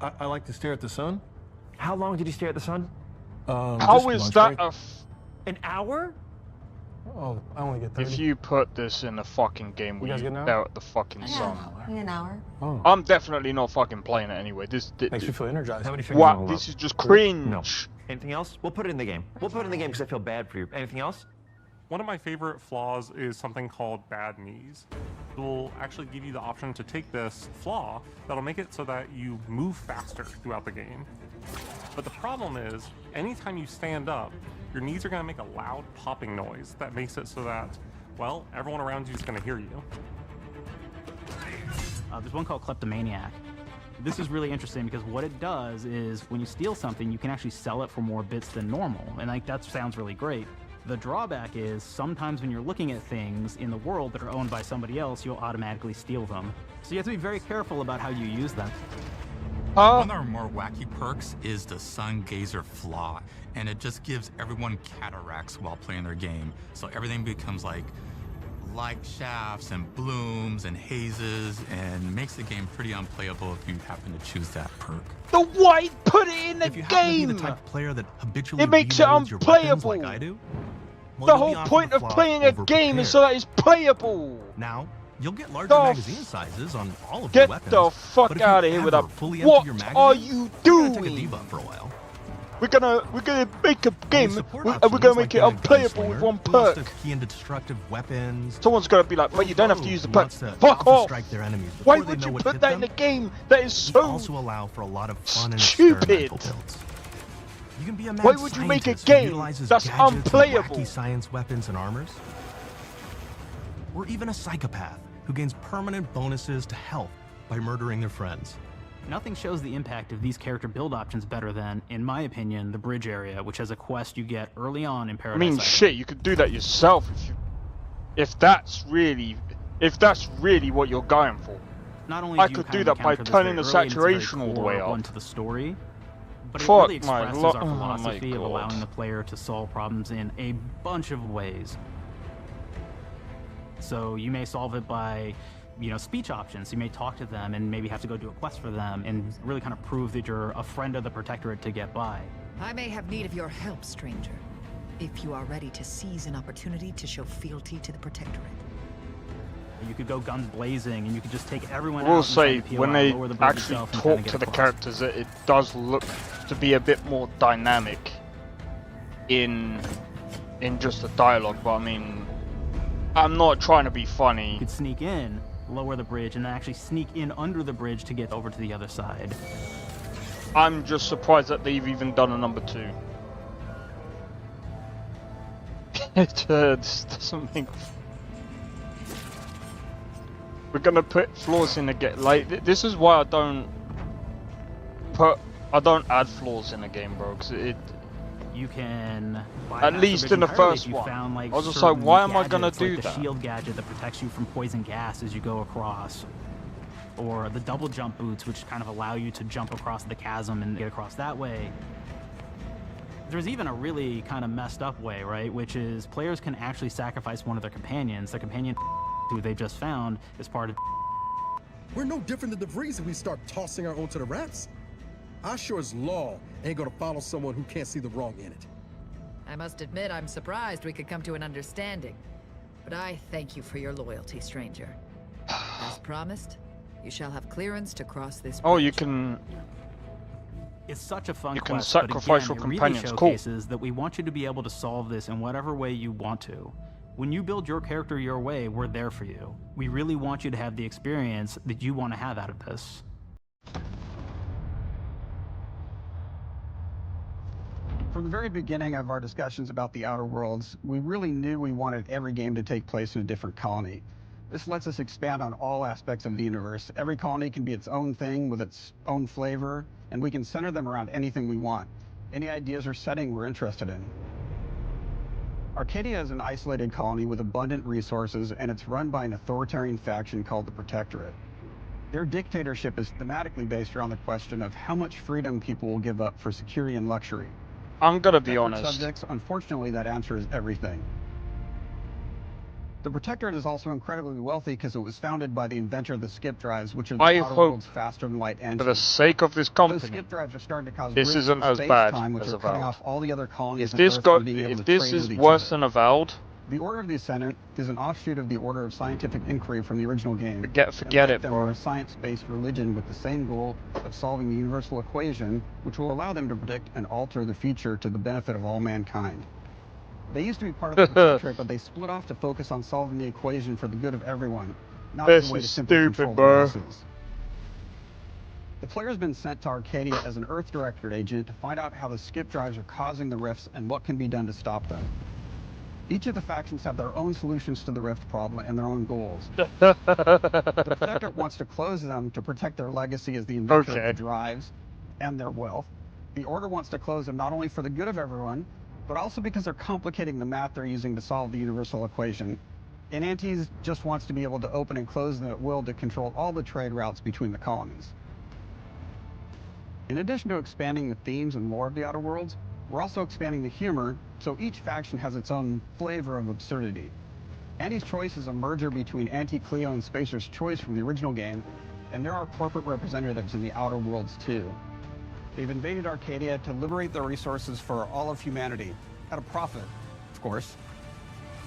I like to stare at the sun. How long did you stare at the sun? How is that an hour? Oh, I only get 30. If you put this in a fucking game where guys you get an hour? stare at the fucking sun. An hour. Oh. I'm definitely not fucking playing it anyway. This Makes you feel energized. How many fingers What? on the This rope? is just cringe. No. Anything else? We'll put it in the game. We'll put it in the game because I feel bad for you. Anything else? One of my favorite flaws is something called bad knees. It will actually give you the option to take this flaw that'll make it so that you move faster throughout the game. But the problem is, anytime you stand up, your knees are going to make a loud popping noise that makes it so that, well, everyone around you is going to hear you. There's one called Kleptomaniac. This is really interesting because what it does is when you steal something, you can actually sell it for more bits than normal. And like that sounds really great. The drawback is sometimes when you're looking at things in the world that are owned by somebody else, you'll automatically steal them. So you have to be very careful about how you use them. One of our more wacky perks is the Sun Gazer Flaw, and it just gives everyone cataracts while playing their game. So everything becomes like light shafts and blooms and hazes, and makes the game pretty unplayable if you happen to choose that perk. The white put it in the If you happen to be game. the type of player that habitually It makes it reloads your weapons unplayable. like I do, well, The you'll be whole onto point the of flaw playing a game is so that it's playable. Now, you'll get larger The magazine sizes on all of your Get weapons. the fuck but if you out of here with ever that. fully empty What your magazine, are you you're gonna take a doing? debuff for a while. We're gonna make a game and we're Options gonna like make it getting a unplayable with gunslinger one who wants perk. to key into destructive weapons. Someone's gonna be like, but you don't have to use the Who perk. wants to Fuck alpha off! strike their enemies Why before they would know you what put hit that in them? the game? That is You so also allow for a lot of fun and stupid. experimental builds. You can be a mad Why would you make a scientist who game utilizes that's gadgets and unplayable? wacky science weapons and armors. Or even a psychopath who gains permanent bonuses to health by murdering their friends. Nothing shows the impact of these character build options better than, in my opinion, the bridge area, which has a quest you get early on in I Paradise mean, Island. shit, you could do that yourself if that's really what you're going for. Not only I do you could kind do of that by encounter this turning very the early, and it's a very saturation all the core way up. one to the story, but it Fuck really my expresses lo- our oh my philosophy of God. allowing the player to solve problems in a bunch of ways. So you may solve it by, speech options. You may talk to them and maybe have to go do a quest for them and really kind of prove that you're a friend of the Protectorate to get by. I may have need of your help, stranger, if you are ready to seize an opportunity to show fealty to the Protectorate. You could go guns blazing and you could just take everyone I will out and try say, to peel when out, they lower the bridge actually itself and kinda talk get to the across. characters, it does look to be a bit more dynamic in just the dialogue. But I mean, I'm not trying to be funny. You could sneak in, lower the bridge, and then actually sneak in under the bridge to get over to the other side. I'm just surprised that they've even done a number 2. It just doesn't make. We're gonna put flaws in again. Like this is why I don't add flaws in a game, bro. Because You can at least in the first you one. found, like, I was just certain like, why am I gonna gadgets, do like that? The shield gadget that protects you from poison gas as you go across, or the double jump boots, which kind of allow you to jump across the chasm and get across that way. There's even a really kind of messed up way, right? Which is players can actually sacrifice one of their companions. The companion who they just found is part of. We're no different than the Vries if we start tossing our own to the rats. I sure as law ain't gonna follow someone who can't see the wrong in it. I must admit, I'm surprised we could come to an understanding. But I thank you for your loyalty, stranger. As promised, you shall have clearance to cross this bridge. Oh, you can. It's such a fun You can quest, sacrifice but your again, it companions, really cool. showcases that we want you to be able to solve this in whatever way you want to. When you build your character your way, we're there for you. We really want you to have the experience that you want to have out of this. From the very beginning of our discussions about the Outer Worlds, we really knew we wanted every game to take place in a different colony. This lets us expand on all aspects of the universe. Every colony can be its own thing with its own flavor, and we can center them around anything we want. Any ideas or setting we're interested in. Arcadia is an isolated colony with abundant resources, and it's run by an authoritarian faction called the Protectorate. Their dictatorship is thematically based around the question of how much freedom people will give up for security and luxury. I'm gonna be For honest. subjects, unfortunately, that answer is everything. The Protectorate is also incredibly wealthy because it was founded by the inventor of the skip drives, which are the I outer hope, world's faster-than-light engine. for the sake of this The company, skip drives are starting to cause this rifts isn't in as bad space-time, which as are cutting Avowed. off all the other colonies If on this Earth got, from being able if to this trade is with each worse other. than Avowed, The Order of the Ascendant is an offshoot of the Order of Scientific Inquiry from the original game. forget it, them bro. are a science-based religion with the same goal of solving the universal equation, which will allow them to predict and alter the future to the benefit of all mankind. They used to be part of the Protectorate, but they split off to focus on solving the equation for the good of everyone, not as a way to simply control the masses. The player's been sent to Arcadia as an Earth Directorate agent to find out how the skip drives are causing the rifts and what can be done to stop them. Each of the factions have their own solutions to the rift problem and their own goals. The Protectorate wants to close them to protect their legacy as the inventor of the drives and their wealth. The Order wants to close them not only for the good of everyone, but also because they're complicating the math they're using to solve the universal equation. And Antes just wants to be able to open and close them at will to control all the trade routes between the colonies. In addition to expanding the themes and lore of the Outer Worlds, we're also expanding the humor, so each faction has its own flavor of absurdity. Anti's Choice is a merger between Anti-Cleo and Spacer's Choice from the original game, and there are corporate representatives in the Outer Worlds too. They've invaded Arcadia to liberate their resources for all of humanity, at a profit, of course.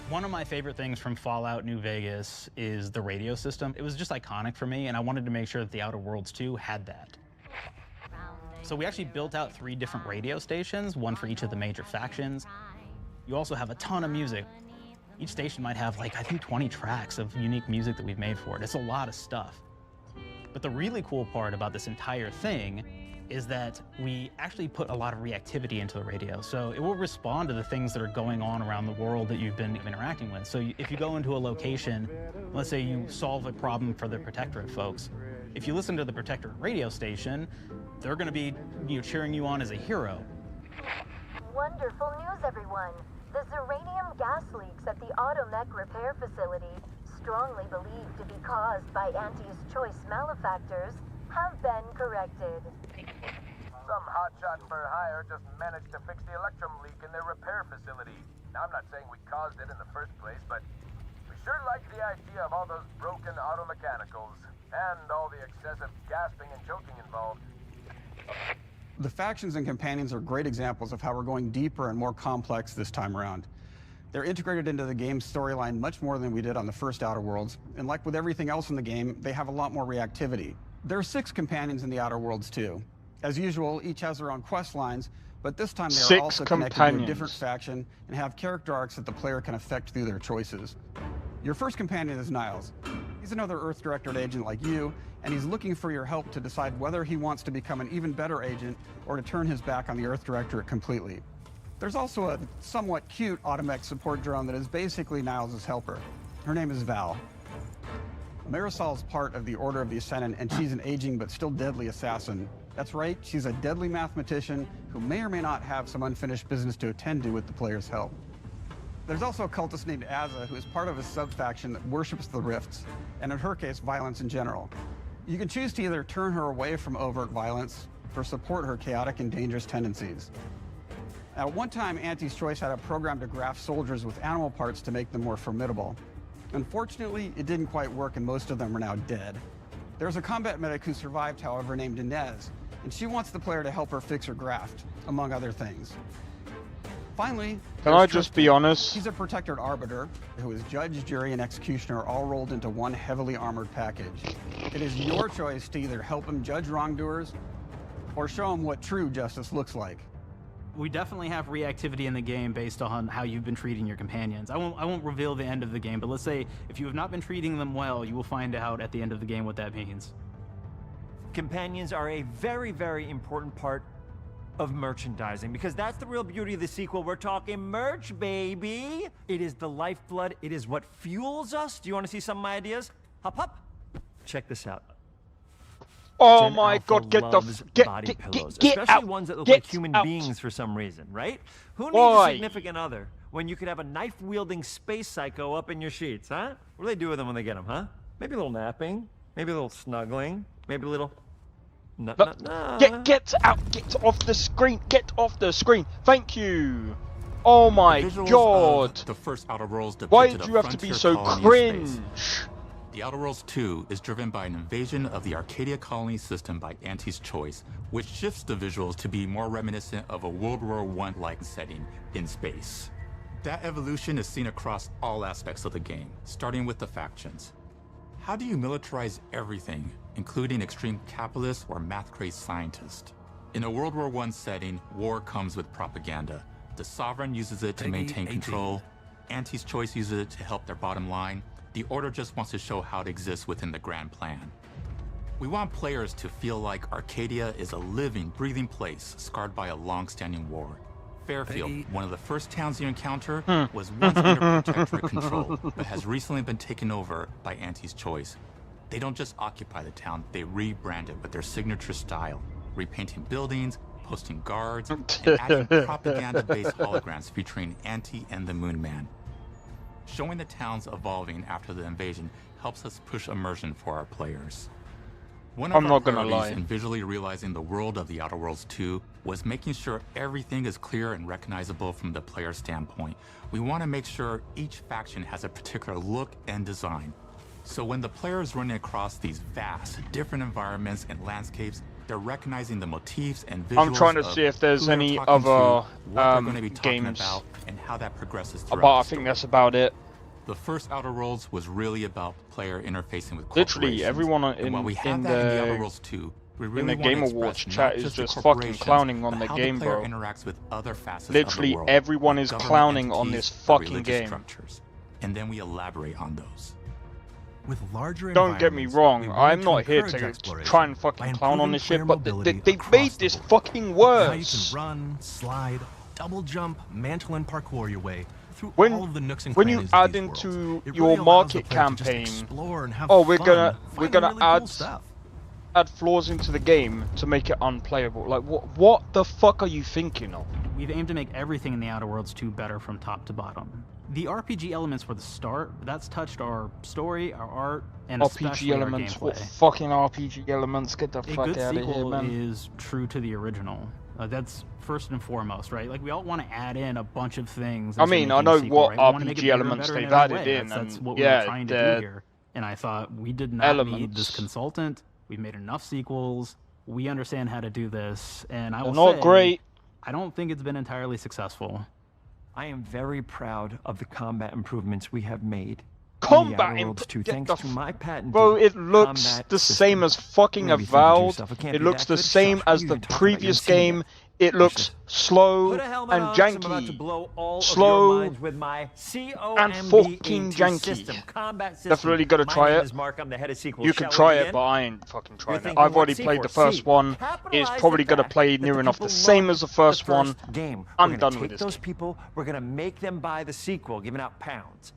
One of my favorite things from Fallout New Vegas is the radio system. It was just iconic for me, and I wanted to make sure that the Outer Worlds 2 had that. So we actually built out 3 different radio stations, one for each of the major factions. You also have a ton of music. Each station might have, like, I think 20 tracks of unique music that we've made for it. It's a lot of stuff. But the really cool part about this entire thing is that we actually put a lot of reactivity into the radio. So it will respond to the things that are going on around the world that you've been interacting with. So if you go into a location, let's say you solve a problem for the Protectorate folks, if you listen to the Protectorate radio station, they're going to be cheering you on as a hero. Wonderful news, everyone. The Zeranium gas leaks at the Automech repair facility, strongly believed to be caused by Anti's Choice malefactors, have been corrected. Some hotshot for hire just managed to fix the electrum leak in their repair facility. Now, I'm not saying we caused it in the first place, but we sure like the idea of all those broken automechanicals and all the excessive gasping and choking involved. The factions and companions are great examples of how we're going deeper and more complex this time around. They're integrated into the game's storyline much more than we did on the first Outer Worlds, and like with everything else in the game, they have a lot more reactivity. There are 6 companions in the Outer Worlds too. As usual, each has their own quest lines, but this time they are also connected to a different faction and have character arcs that the player can affect through their choices. Your first companion is Niles. He's another Earth Directorate agent like you, and he's looking for your help to decide whether he wants to become an even better agent or to turn his back on the Earth Directorate completely. There's also a somewhat cute Automech support drone that is basically Niles' helper. Her name is Val. Marisol is part of the Order of the Ascendant, and she's an aging but still deadly assassin. That's right, she's a deadly mathematician who may or may not have some unfinished business to attend to with the player's help. There's also a cultist named Azza, who is part of a sub-faction that worships the rifts, and in her case, violence in general. You can choose to either turn her away from overt violence or support her chaotic and dangerous tendencies. At one time, Anti's Choice had a program to graft soldiers with animal parts to make them more formidable. Unfortunately, it didn't quite work, and most of them are now dead. There's a combat medic who survived, however, named Inez, and she wants the player to help her fix her graft, among other things. Finally, can I just be honest? She's a Protectorate Arbiter who is judge, jury, and executioner all rolled into one heavily armored package. It is your choice to either help him judge wrongdoers or show him what true justice looks like. We definitely have reactivity in the game based on how you've been treating your companions. I won't reveal the end of the game, but let's say if you have not been treating them well, you will find out at the end of the game what that means. Companions are a very, very important part of merchandising, because that's the real beauty of the sequel. We're talking merch, baby. It is the lifeblood. It is what fuels us. Do you want to see some of my ideas? Hop, hop. Check this out. Oh Gen my Alpha God, get the loves get body pillows, get especially out. ones that look Get like human out. beings for some reason, right? Who needs Why? a significant other when you could have a knife-wielding space psycho up in your sheets, huh? What do they do with them when they get them, huh? Maybe a little napping, Maybe a little snuggling. Maybe a little... Get out! Get off the screen! Get off the screen! Thank you! Oh my god! The first Outer Worlds Why depicted did a you have to be frontier so colony in space. cringe? The Outer Worlds 2 is driven by an invasion of the Arcadia colony system by Auntie's Choice, which shifts the visuals to be more reminiscent of a World War I-like setting in space. That evolution is seen across all aspects of the game, starting with the factions. How do you militarize everything, including extreme capitalists or math-crazed scientists? In a World War I setting, war comes with propaganda. The Sovereign uses it to maintain control, Auntie's Choice uses it to help their bottom line, the Order just wants to show how it exists within the grand plan. We want players to feel like Arcadia is a living, breathing place scarred by a long-standing war. Fairfield, one of the first towns you encounter, was once under protectorate control, but has recently been taken over by Auntie's Choice. They don't just occupy the town, they rebrand it with their signature style, repainting buildings, posting guards, and adding propaganda-based holograms featuring Auntie and the Moon Man. Showing the towns evolving after the invasion helps us push immersion for our players. One of our priorities in visually realizing the world of the Outer Worlds 2 was making sure everything is clear and recognizable from the player standpoint. We want to make sure each faction has a particular look and design. So when the player is running across these vast, different environments and landscapes, they're recognizing the motifs and visuals. I'm trying to see if there's any other games, and how that progresses but I think that's about it. The first Outer Worlds was really about player interfacing with Literally everyone in the Outer Worlds 2, we really in the Game Awards chat is just fucking clowning on the game, bro. Interacts with other facets Literally of the world, everyone is clowning on this fucking game. Structures, and then we elaborate on those. With larger Don't get me wrong, I'm not here to try and fucking clown on this shit, but they made this fucking worse. Now you can run, slide, double jump, mantle and parkour your way through all of the nooks and when crannies you add of these into worlds. your market campaign, we're gonna add flaws into the game to make it unplayable. Like what the fuck are you thinking of? We've aimed to make everything in the Outer Worlds 2 better from top to bottom. The RPG elements were the start, but that's touched our story, our art, and especially our gameplay. What fucking RPG elements? Get the fuck out of here, man. Is true to the original. That's first and foremost, right? Like we all want to add in a bunch of things. I mean, I know what RPG elements they've added in, that's and what we were trying to do here. And I thought we did not need this consultant. We've made enough sequels. We understand how to do this, and I will say, not great. I don't think it's been entirely successful. I am very proud of the combat improvements we have made. Combat improvements, thanks to my patented bro, it looks the same as fucking Avowed. It looks the same as the previous game. It looks slow and janky. Slow and fucking janky. Definitely gotta try it. You can try it, but I ain't fucking trying it. I've already played the first one. It's probably gonna play near enough the same as the first one. I'm done with this. Those people, we're gonna make them buy the sequel, giving out pounds.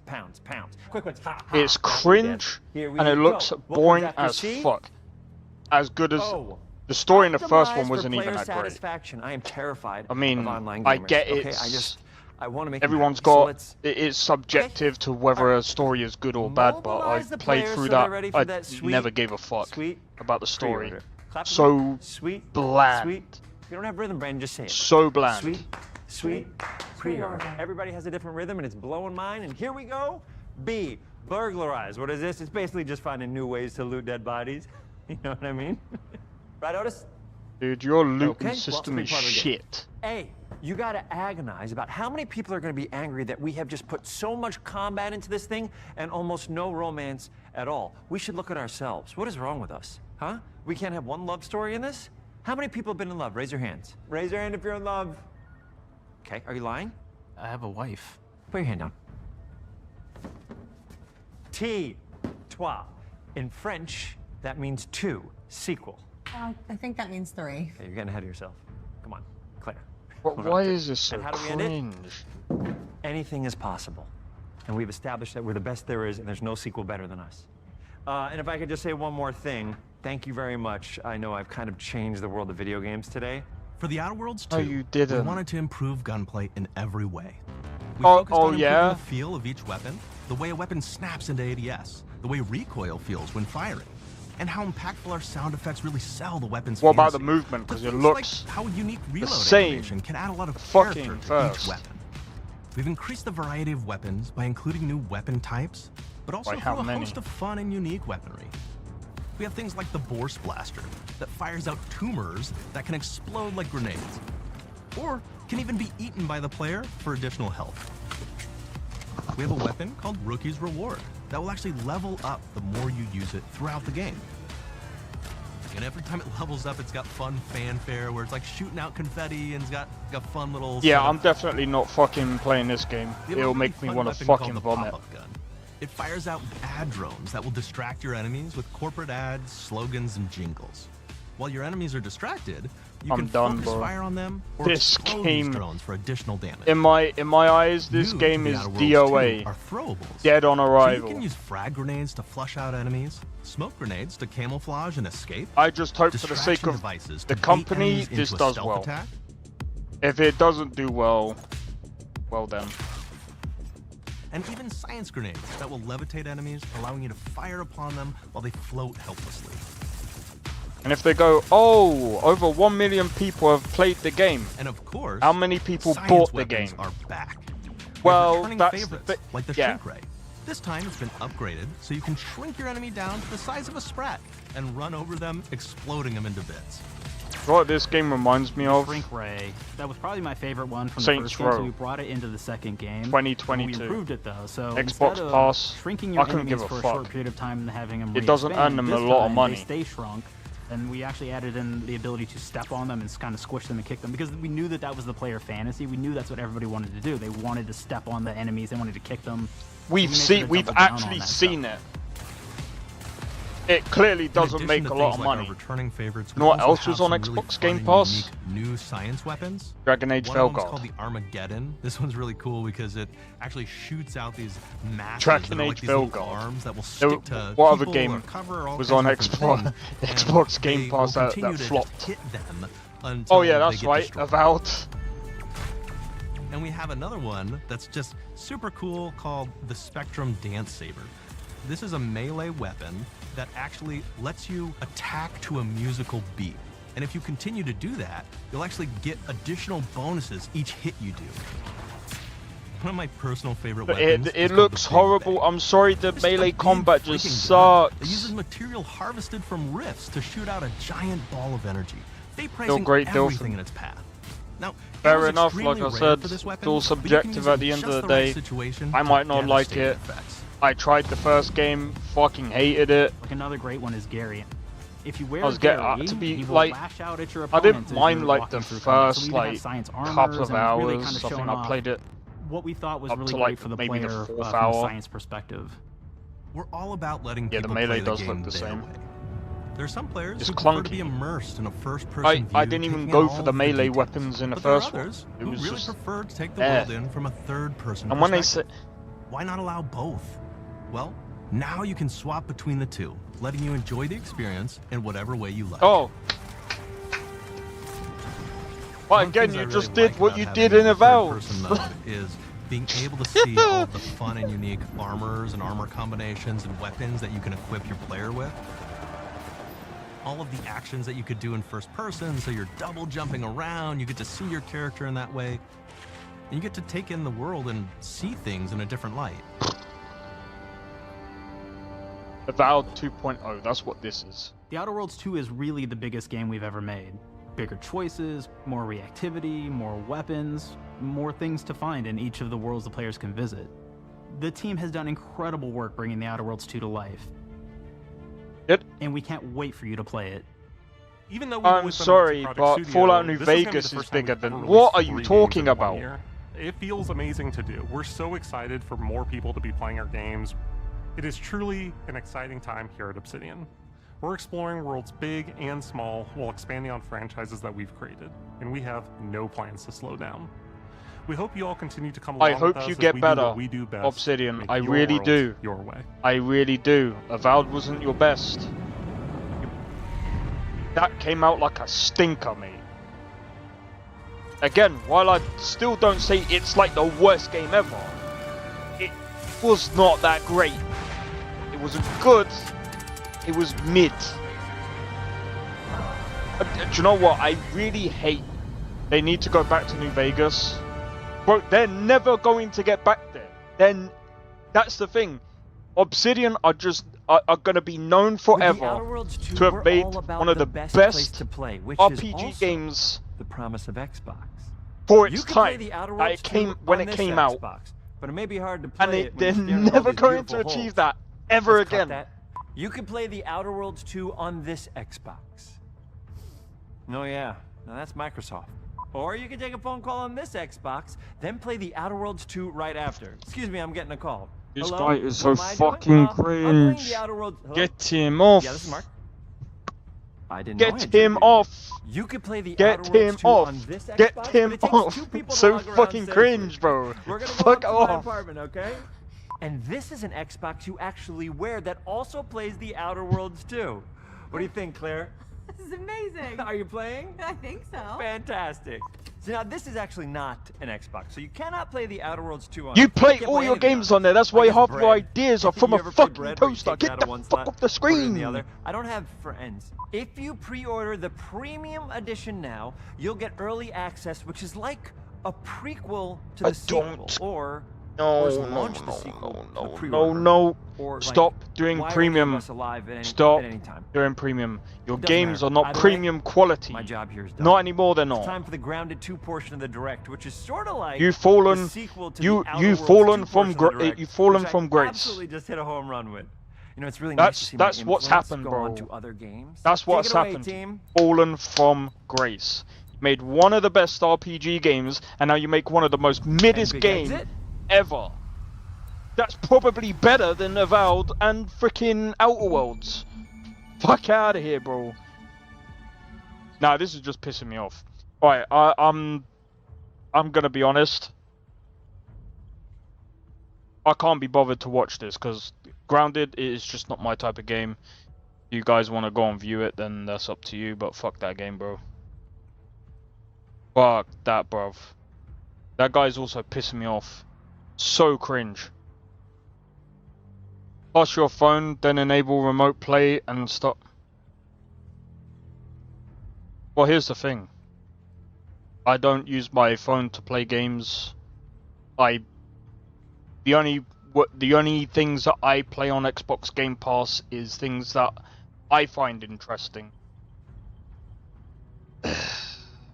Quick ones. It's cringe and it looks boring as fuck. As good as the story in the first one wasn't even that great. I am terrified. I mean, of online gamers. I get it. Okay? I want to make everyone's got. It is subjective to whether a story is good or bad, but I played through that. I never gave a fuck about the story. So bland. If you don't have rhythm, Brandon, just say it. So bland. Sweet. Everybody has a different rhythm, and it's blowing mine. And here we go. B. Burglarize. What is this? It's basically just finding new ways to loot dead bodies. You know what I mean? Right, Otis? Dude, your looting system is shit. A, you gotta agonize about how many people are gonna be angry that we have just put so much combat into this thing and almost no romance at all. We should look at ourselves. What is wrong with us? Huh? We can't have one love story in this? How many people have been in love? Raise your hands. Raise your hand if you're in love. Okay, are you lying? I have a wife. Put your hand down. T, trois. In French, that means two. Sequel. I think that means 3. Okay, you're getting ahead of yourself. Come on, Claire. Why is this so and how do we cringe? End it? Anything is possible. And we've established that we're the best there is, and there's no sequel better than us. And if I could just say one more thing, thank you very much. I know I've kind of changed the world of video games today. For the Outer Worlds 2, you didn't. We wanted to improve gunplay in every way. We focused on improving the feel of each weapon, the way a weapon snaps into ADS, the way recoil feels when firing. and how impactful our sound effects really sell the weapons. What about the fantasy. movement? Because it Things looks like how a unique reload same. animation can add a lot of Fucking character to first. each weapon. We've increased the variety of weapons by including new weapon types, but also By how through a many? host of fun and unique weaponry. We have things like the Bourse Blaster that fires out tumors that can explode like grenades, or can even be eaten by the player for additional health. We have a weapon called Rookie's Reward that will actually level up the more you use it throughout the game. And every time it levels up, it's got fun fanfare where it's like shooting out confetti and it's got fun little... Yeah, sort I'm of- definitely not fucking playing this game. We have a It'll really make me fun want to weapon called fucking the vomit. pop-up gun. It fires out ad drones that will distract your enemies with corporate ads, slogans, and jingles. While your enemies are distracted, you I'm can done, focus bro. fire on them or This explode game- these drones for additional damage. In my eyes, this New game to is The Outer DOA. Worlds 2 are throwables. Dead on So you arrival. can use frag grenades to flush out enemies, smoke grenades to camouflage and escape. I just hope for the sake distraction of devices the to bait company, enemies this into a does stealth well. attack. If it doesn't do well, well then. And even science grenades that will levitate enemies, allowing you to fire upon them while they float helplessly. And if they go, oh, over 1 million people have played the game. And of course, how many people science bought the weapons game? are back. Well, returning that's favorites, the like the yeah. shrink ray. This time it's been upgraded so you can shrink your enemy down to the size of a sprat and run over them, exploding them into bits. What this game reminds me of? Shrink Ray. That was probably my favorite one from Saints the first game, so Row. we brought it into the second game. 2022. We improved it though, so Xbox instead of Pass, shrinking your I couldn't enemies give a for a fuck. short period of time and having them It doesn't earn re-expand, them a this lot of time money. They stay shrunk, and we actually added in the ability to step on them and kind of squish them and kick them because we knew that that was the player fantasy. We knew that's what everybody wanted to do. They wanted to step on the enemies. They wanted to kick them. We've actually seen it. It clearly doesn't make a lot of money. Returning favorites, You know what we also else was have on some really Xbox fun Game and Pass? unique New science weapons. Dragon Age One of them's Felguard. called the Armageddon. This one's really cool because it actually shoots out these masses Dragon that are Age like these little Felguard. arms that will There stick to what other people game or cover all was kinds on of different Xbox? things, and Xbox Game they Pass will that continue to just flopped. hit them until Oh yeah, they that's get right. destroyed. Avowed. And we have another one that's just super cool called the Spectrum Dance Saber. This is a melee weapon that actually lets you attack to a musical beat. And if you continue to do that, you'll actually get additional bonuses each hit you do. One of my personal favorite weapons. It looks horrible. I'm sorry, the melee combat just It sucks. uses material harvested from rifts to shoot out a giant ball of energy, Still vaporizing great deal everything from- in its path. Now, Fair ammo's enough, like extremely I rare said, for this weapon, it's all but you can subjective use at it the end just of the right day. situation I to might not like devastate it. effects. I tried the first game, fucking hated it. Like another great one is Gary. If you wear I was Gary, to be he will like, lash out at your I opponents didn't as mind you're like walking the through combat. So first we even have like science couple armors, of and it's really hours. kind of I think showing I off played it what we thought was up really to, great like, for the maybe the player fourth from a hour. science perspective. We're all about letting Yeah, the people melee play the does look game the their same. way. There are some players It's who prefer to clunky. be immersed in a first-person I view, didn't even taking go in for all the of melee details. weapons in the But there are first one. others It who was really just prefer to take the eh. world in from a third-person And when they perspective. say, Why not allow both? Well, now you can swap between the two, letting you enjoy the experience in whatever way you like. oh, well One of the again, things I you really just did like what about you having did a in Avowed. third-person mode is being able to see all the fun and unique armors and armor combinations and weapons that you can equip your player with. All of the actions that you could do in first person, so you're double jumping around, you get to see your character in that way, and you get to take in the world and see things in a different light. Avowed 2.0, that's what this is. The Outer Worlds 2 is really the biggest game we've ever made. Bigger choices, more reactivity, more weapons, more things to find in each of the worlds the players can visit. The team has done incredible work bringing the Outer Worlds 2 to life. Good. And we can't wait for you to play it. Even though I'm sorry, but Fallout New Vegas is bigger than. What are you talking about? It feels amazing to do. We're so excited for more people to be playing our games. It is truly an exciting time here at Obsidian. We're exploring worlds big and small while expanding on franchises that we've created, and we have no plans to slow down. We hope you all continue to come along I hope with us you as get we better, do what we do best, Obsidian. make I your really world do. Your way. I really do. Avowed wasn't your best. That came out like a stinker, mate. Again, while I still don't say it's like the worst game ever, it was not that great. It wasn't good, It was mid. Do you know what? I really hate. They need to go back to New Vegas. Bro, they're never going to get back there. Then that's the thing. Obsidian are just are going to be known forever to have made one of the best to play, which RPG is games the promise of Xbox. For You its can play time. the Outer That Worlds it came 2 when on it this came out. Xbox, but it may be hard to And play it when they're you're staring at all never these going to beautiful achieve holes. that ever Let's cut again. that. You can play the Outer Worlds 2 on this Xbox. No, yeah. Now that's Microsoft. Or you can take a phone call on this Xbox, then play the Outer Worlds 2 right after. Excuse me, I'm getting a call. This Hello? guy is so What am I doing? fucking I'm playing cringe. the Outer Worlds. Hello? Get him off. Yeah, this is Mark. I didn't know I Get had him your off. You could play the Get Outer him Worlds 2 off. on this Xbox, Get but him it takes off. 2 people to So log around fucking safely. cringe, bro. We're gonna go Fuck up to my off. apartment, okay? And this is an Xbox you actually wear that also plays the Outer Worlds 2. What do you think, Claire? This is amazing. Are you playing? I think so. Fantastic. So now this is actually not an Xbox, so you cannot play the Outer Worlds 2 on You it. play can't all your anything games it. on there. That's Like why it's half your bread. ideas are from You a ever play fucking bread where you toaster. take it Get out the of one fuck slot, off the put it in screen. the other? I don't have friends. If you pre-order the premium edition now, you'll get early access, which is like a prequel to the sequel, or to launch the sequel, the pre-order. No. Or, like, Stop doing why are any of premium. us alive at any, Stop at any time? doing premium. Your It doesn't games matter. are not Either way, premium quality. My job here is done. Not anymore. They're It's not. time for the Grounded 2 portion of the Direct, which is sort of like You've fallen. the sequel to You've the Outer Worlds fallen 2 from portion of the Direct, you've fallen which from I grace. absolutely just hit a home run with. You know, it's really nice to see That's my what's influence happened, go bro. on to other games. That's what's Take it away, happened. team. Fallen from grace. You made one of the best RPG games, and now you make one of the most middest big game exit. ever. That's probably better than Avowed and freaking Outer Worlds. Fuck out of here, bro. Nah, this is just pissing me off. Alright, I'm gonna be honest. I can't be bothered to watch this because Grounded is just not my type of game. If you guys want to go and view it, then that's up to you. But fuck that game, bro. Fuck that, bruv. That guy's also pissing me off. So cringe. Pass your phone, then enable remote play and stop. Well, here's the thing. I don't use my phone to play games. The only things that I play on Xbox Game Pass is things that I find interesting.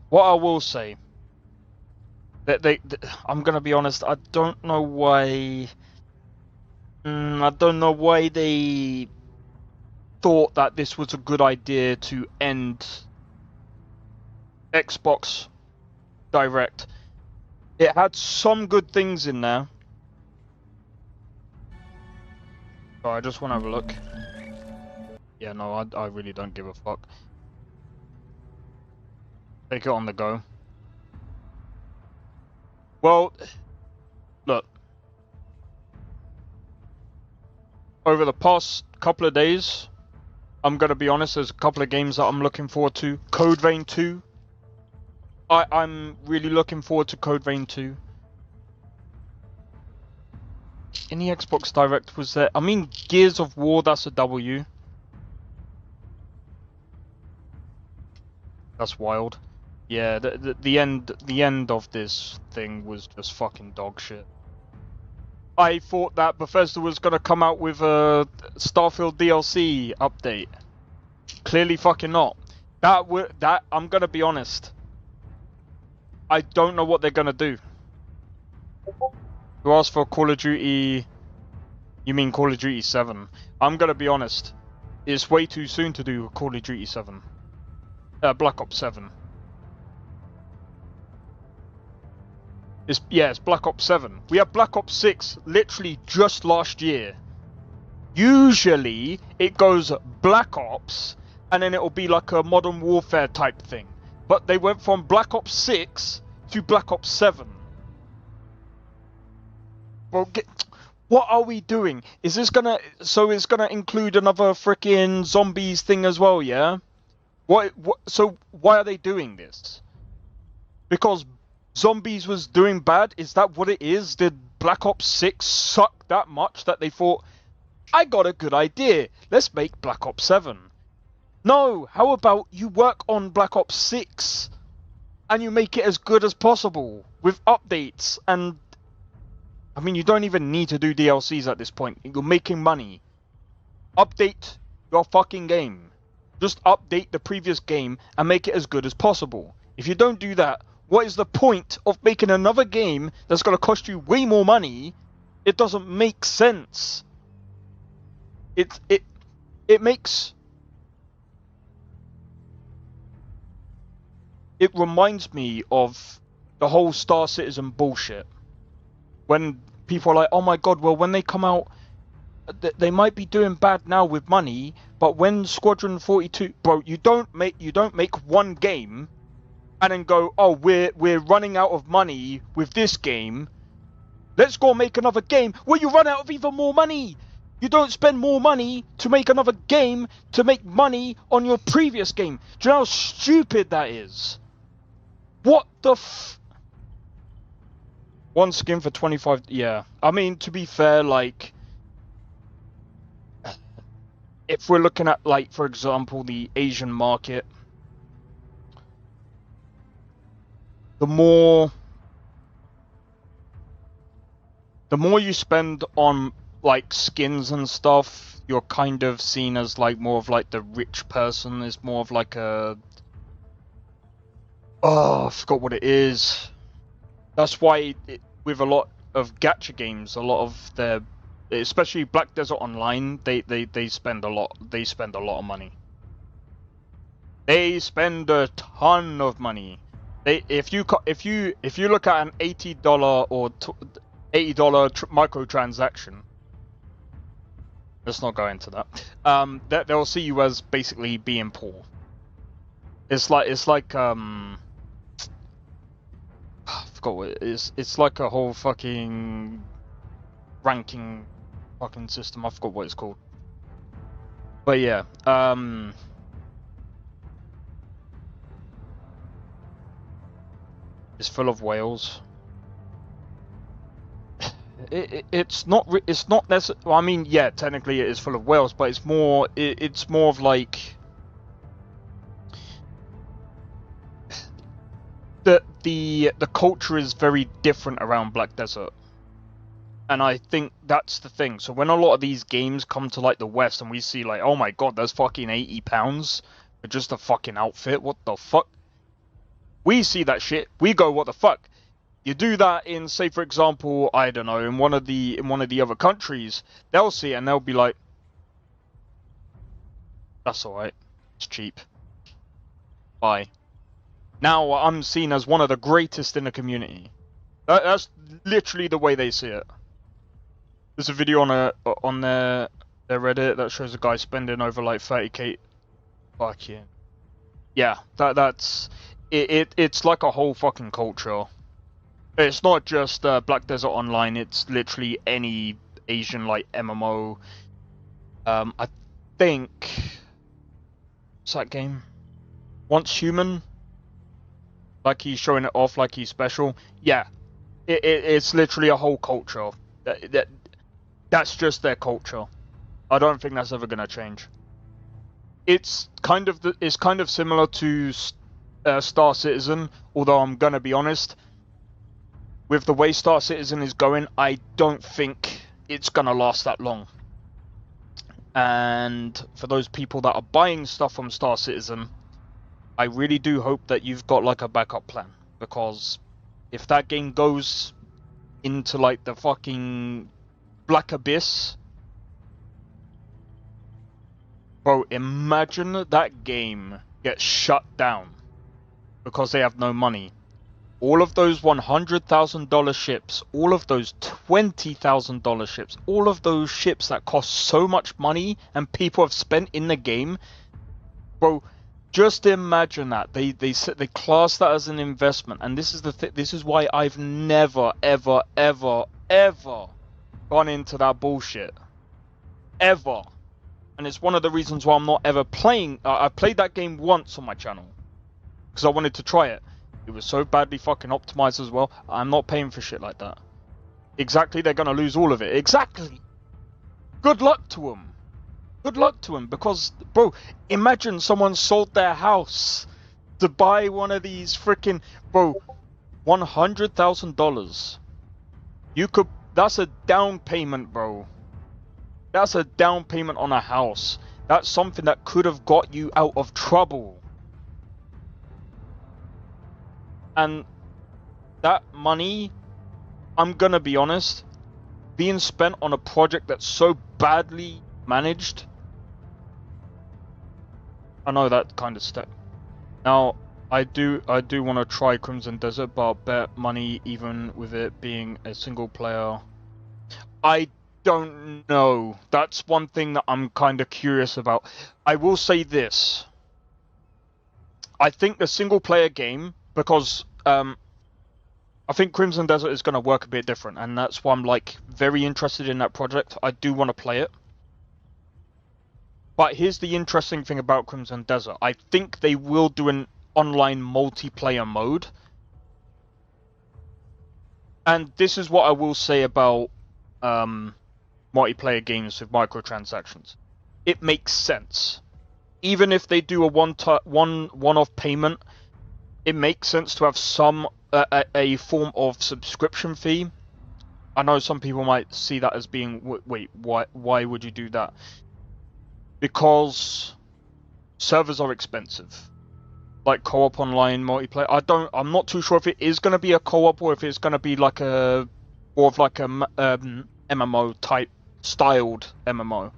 What I will say, I'm gonna be honest. I don't know why. I don't know why they thought that this was a good idea to end Xbox Direct. It had some good things in there. Oh, I just want to have a look. Yeah, no, I really don't give a fuck. Take it on the go. Well, look. Over the past couple of days, I'm gonna be honest, there's a couple of games that I'm looking forward to. Code Vein 2. I'm really looking forward to Code Vein 2. Any Xbox Direct was there? I mean, Gears of War, that's a W. That's wild. Yeah, the end of this thing was just fucking dog shit. I thought that Bethesda was gonna come out with a Starfield DLC update. Clearly fucking not. That I'm gonna be honest. I don't know what they're gonna do. You asked for Call of Duty. You mean Call of Duty 7? I'm gonna be honest. It's way too soon to do Call of Duty 7. Black Ops 7. It's Black Ops 7. We had Black Ops 6 literally just last year. Usually it goes Black Ops and then it'll be like a Modern Warfare type thing. But they went from Black Ops 6 to Black Ops 7. Well, what are we doing? Is this gonna... So it's gonna include another freaking zombies thing as well, yeah? So why are they doing this? Because zombies was doing bad? Is that what it is? Did Black Ops 6 suck that much that they thought, I got a good idea. Let's make Black Ops 7. No, how about you work on Black Ops 6 and you make it as good as possible with updates and... I mean, you don't even need to do DLCs at this point. You're making money. Update your fucking game. Just update the previous game and make it as good as possible. If you don't do that, what is the point of making another game that's going to cost you way more money? It doesn't make sense. It makes... It reminds me of the whole Star Citizen bullshit. When people are like, oh my god, well when they come out, they might be doing bad now with money, but when Squadron 42... Bro, you don't make one game and then go, oh, we're running out of money with this game. Let's go make another game. Well, you run out of even more money. You don't spend more money to make another game to make money on your previous game. Do you know how stupid that is? What the One skin for 25... Yeah. I mean, to be fair, like... If we're looking at, like, for example, the Asian market... The more you spend on, like, skins and stuff, you're kind of seen as, like, more of, like, the rich person. Is more of, like, a... Oh, I forgot what it is. That's why, with a lot of gacha games, a lot of their... Especially Black Desert Online, they spend a lot. They spend a lot of money. They spend a ton of money. If you look at an $80 or $80 microtransaction, let's not go into that. They'll see you as basically being poor. It's like I forgot what it is. It's like a whole fucking ranking fucking system. I forgot what it's called. But yeah, it's full of whales. It's not necessarily. Well, I mean, yeah, technically it is full of whales, but it's more of like the culture is very different around Black Desert. And I think that's the thing. So when a lot of these games come to like the West and we see like, oh my god, there's fucking £80 for just a fucking outfit, what the fuck? We see that shit, we go, what the fuck? You do that in, say for example, I don't know, in one of the other countries, they'll see it and they'll be like, that's alright, it's cheap. Bye. Now I'm seen as one of the greatest in the community. That's literally the way they see it. There's a video on their Reddit that shows a guy spending over like 30k. Fucking yeah, that's it. It's like a whole fucking culture. It's not just Black Desert Online. It's literally any Asian like MMO. I think what's that game? Once Human. Like he's showing it off like he's special. Yeah, it's literally a whole culture. That's just their culture. I don't think that's ever gonna change. It's kind of similar to Star Citizen, although I'm gonna be honest. With the way Star Citizen is going, I don't think it's gonna last that long. And for those people that are buying stuff from Star Citizen, I really do hope that you've got like a backup plan, because if that game goes into like the fucking Black Abyss, bro, imagine that game gets shut down because they have no money. All of those $100,000 ships, all of those $20,000 ships, all of those ships that cost so much money and people have spent in the game, bro. Just imagine that they class that as an investment, and this is this is why I've never ever gone into that bullshit ever, and it's one of the reasons why I'm not ever playing. I played that game once on my channel because I wanted to try it. It was so badly fucking optimized as well. I'm not paying for shit like that. Exactly, they're gonna lose all of it. Exactly. good luck to them. Good luck to them, because, bro, imagine someone sold their house to buy one of these freaking, bro, $100,000. That's a down payment, bro. That's a down payment on a house. That's something that could have got you out of trouble. And that money, I'm gonna be honest, being spent on a project that's so badly managed. I know that kind of step. Now, I do want to try Crimson Desert, but I'll bet money even with it being a single player. I don't know. That's one thing that I'm kind of curious about. I will say this. I think the single player game, because I think Crimson Desert is going to work a bit different, and that's why I'm like very interested in that project. I do want to play it. But here's the interesting thing about Crimson Desert. I think they will do an online multiplayer mode. And this is what I will say about multiplayer games with microtransactions. It makes sense. Even if they do a one-off payment, it makes sense to have some a form of subscription fee. I know some people might see that as being, wait, why would you do that? Because servers are expensive. Like co-op online multiplayer. I'm not too sure if it is going to be a co-op or if it's going to be like more of like a MMO type styled MMO.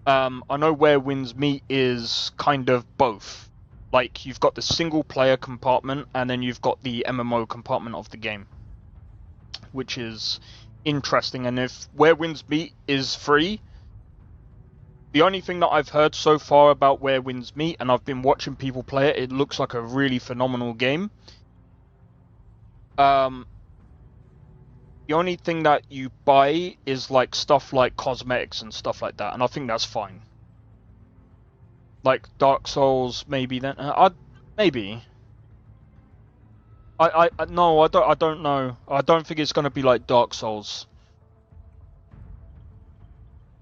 I know Where Winds Meet is kind of both. Like you've got the single player compartment and then you've got the MMO compartment of the game, which is interesting. And if Where Winds Meet is free, the only thing that I've heard so far about Where Winds Meet, and I've been watching people play it, it looks like a really phenomenal game. The only thing that you buy is like stuff like cosmetics and stuff like that, and I think that's fine. Like Dark Souls, maybe then. Maybe. No, I don't know. I don't think it's gonna be like Dark Souls.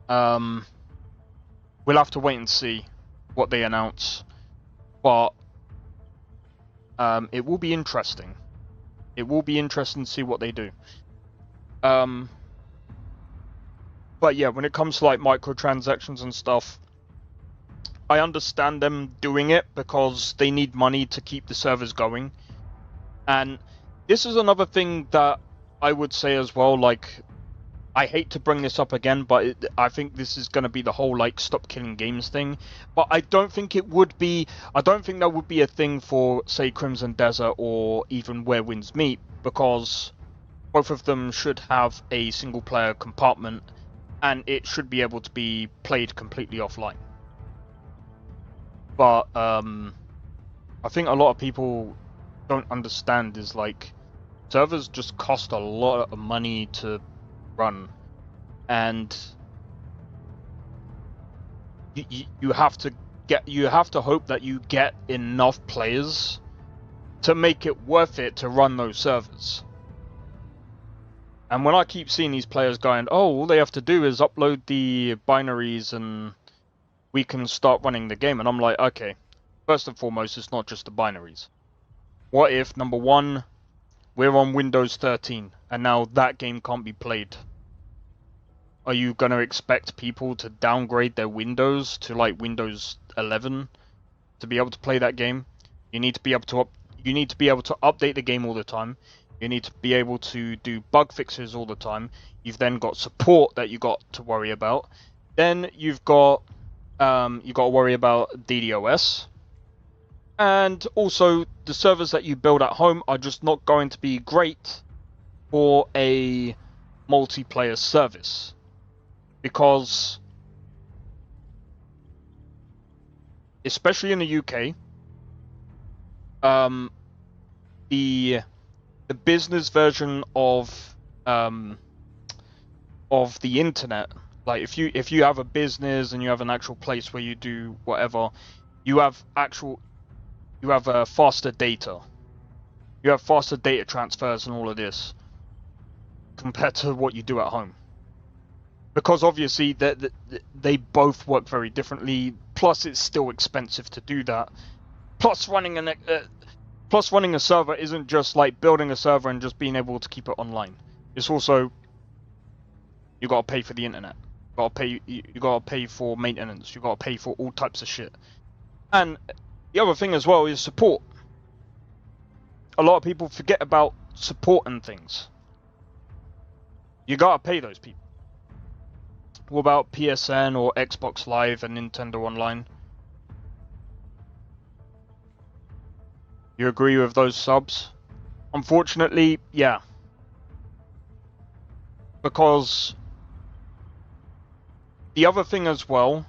We'll have to wait and see what they announce, but it will be interesting. It will be interesting to see what they do. But yeah, when it comes to like microtransactions and stuff, I understand them doing it because they need money to keep the servers going. And this is another thing that I would say as well, like, I hate to bring this up again, but I think this is going to be the whole, like, stop killing games thing. But I don't think it would be... I don't think that would be a thing for, say, Crimson Desert or even Where Winds Meet, because both of them should have a single-player compartment, and it should be able to be played completely offline. But, I think a lot of people don't understand is, like, servers just cost a lot of money to run, and you have to hope that you get enough players to make it worth it to run those servers. And when I keep seeing these players going, oh, all they have to do is upload the binaries and we can start running the game, and I'm like, okay, first and foremost, it's not just the binaries. What if, number one, we're on Windows 13, and now that game can't be played? Are you going to expect people to downgrade their Windows to like Windows 11 to be able to play that game? You need to be able to update the game all the time. You need to be able to do bug fixes all the time. You've then got support that you got to worry about. Then you've got to worry about DDoS. And also, the servers that you build at home are just not going to be great for a multiplayer service. Because, especially in the UK, the business version of the internet, like if you have a business and you have an actual place where you do whatever, you have faster data. You have faster data transfers and all of this compared to what you do at home. because obviously they both work very differently. Plus, it's still expensive to do that. Plus, running a server isn't just like building a server and just being able to keep it online. It's also you gotta pay for the internet. You gotta pay for maintenance. You gotta pay for all types of shit. And the other thing as well is support. A lot of people forget about support and things. You gotta pay those people. What about PSN or Xbox Live and Nintendo Online? You agree with those subs? Unfortunately, yeah. Because the other thing as well,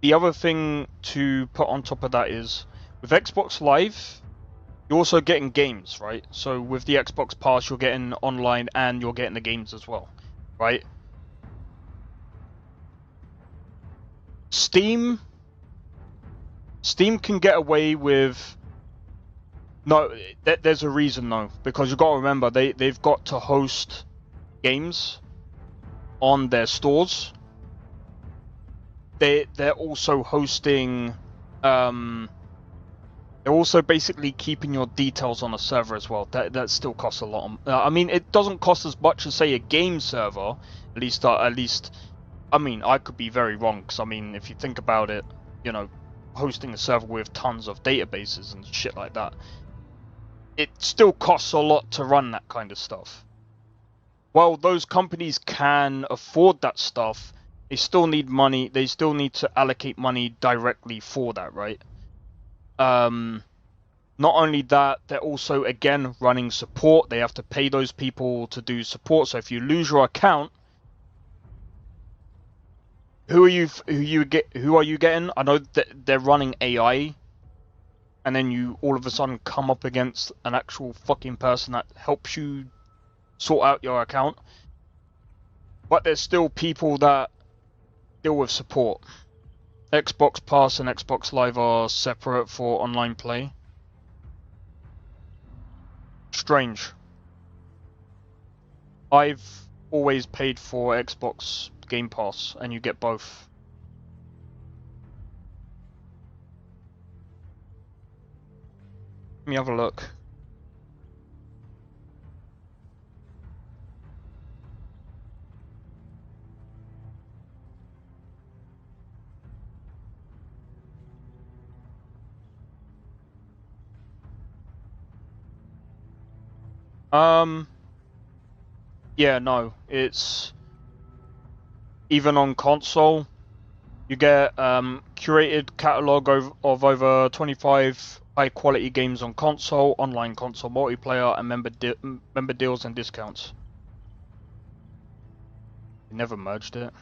the other thing to put on top of that is, with Xbox Live, you're also getting games, right? So with the Xbox Pass, you're getting online and you're getting the games as well, right? Steam can get away with... No, there's a reason though, because you've got to remember, they've got to host games on their stores. They're also hosting... They're also basically keeping your details on a server as well. That still costs a lot. I mean, it doesn't cost as much as, say, a game server. At least, I mean, I could be very wrong. Because, I mean, if you think about it, you know, hosting a server with tons of databases and shit like that, it still costs a lot to run that kind of stuff. While those companies can afford that stuff, they still need money. They still need to allocate money directly for that, right? Not only that, they're also, again, running support. They have to pay those people to do support. So if you lose your account, who are you getting? I know that they're running AI, and then you all of a sudden come up against an actual fucking person that helps you sort out your account. But there's still people that deal with support. Xbox Pass and Xbox Live are separate for online play. Strange. I've always paid for Xbox Game Pass, and you get both. Let me have a look. Yeah, no, it's even on console. You get curated catalog of over 25 high-quality games on console, online console multiplayer, and member deals and discounts. They never merged it.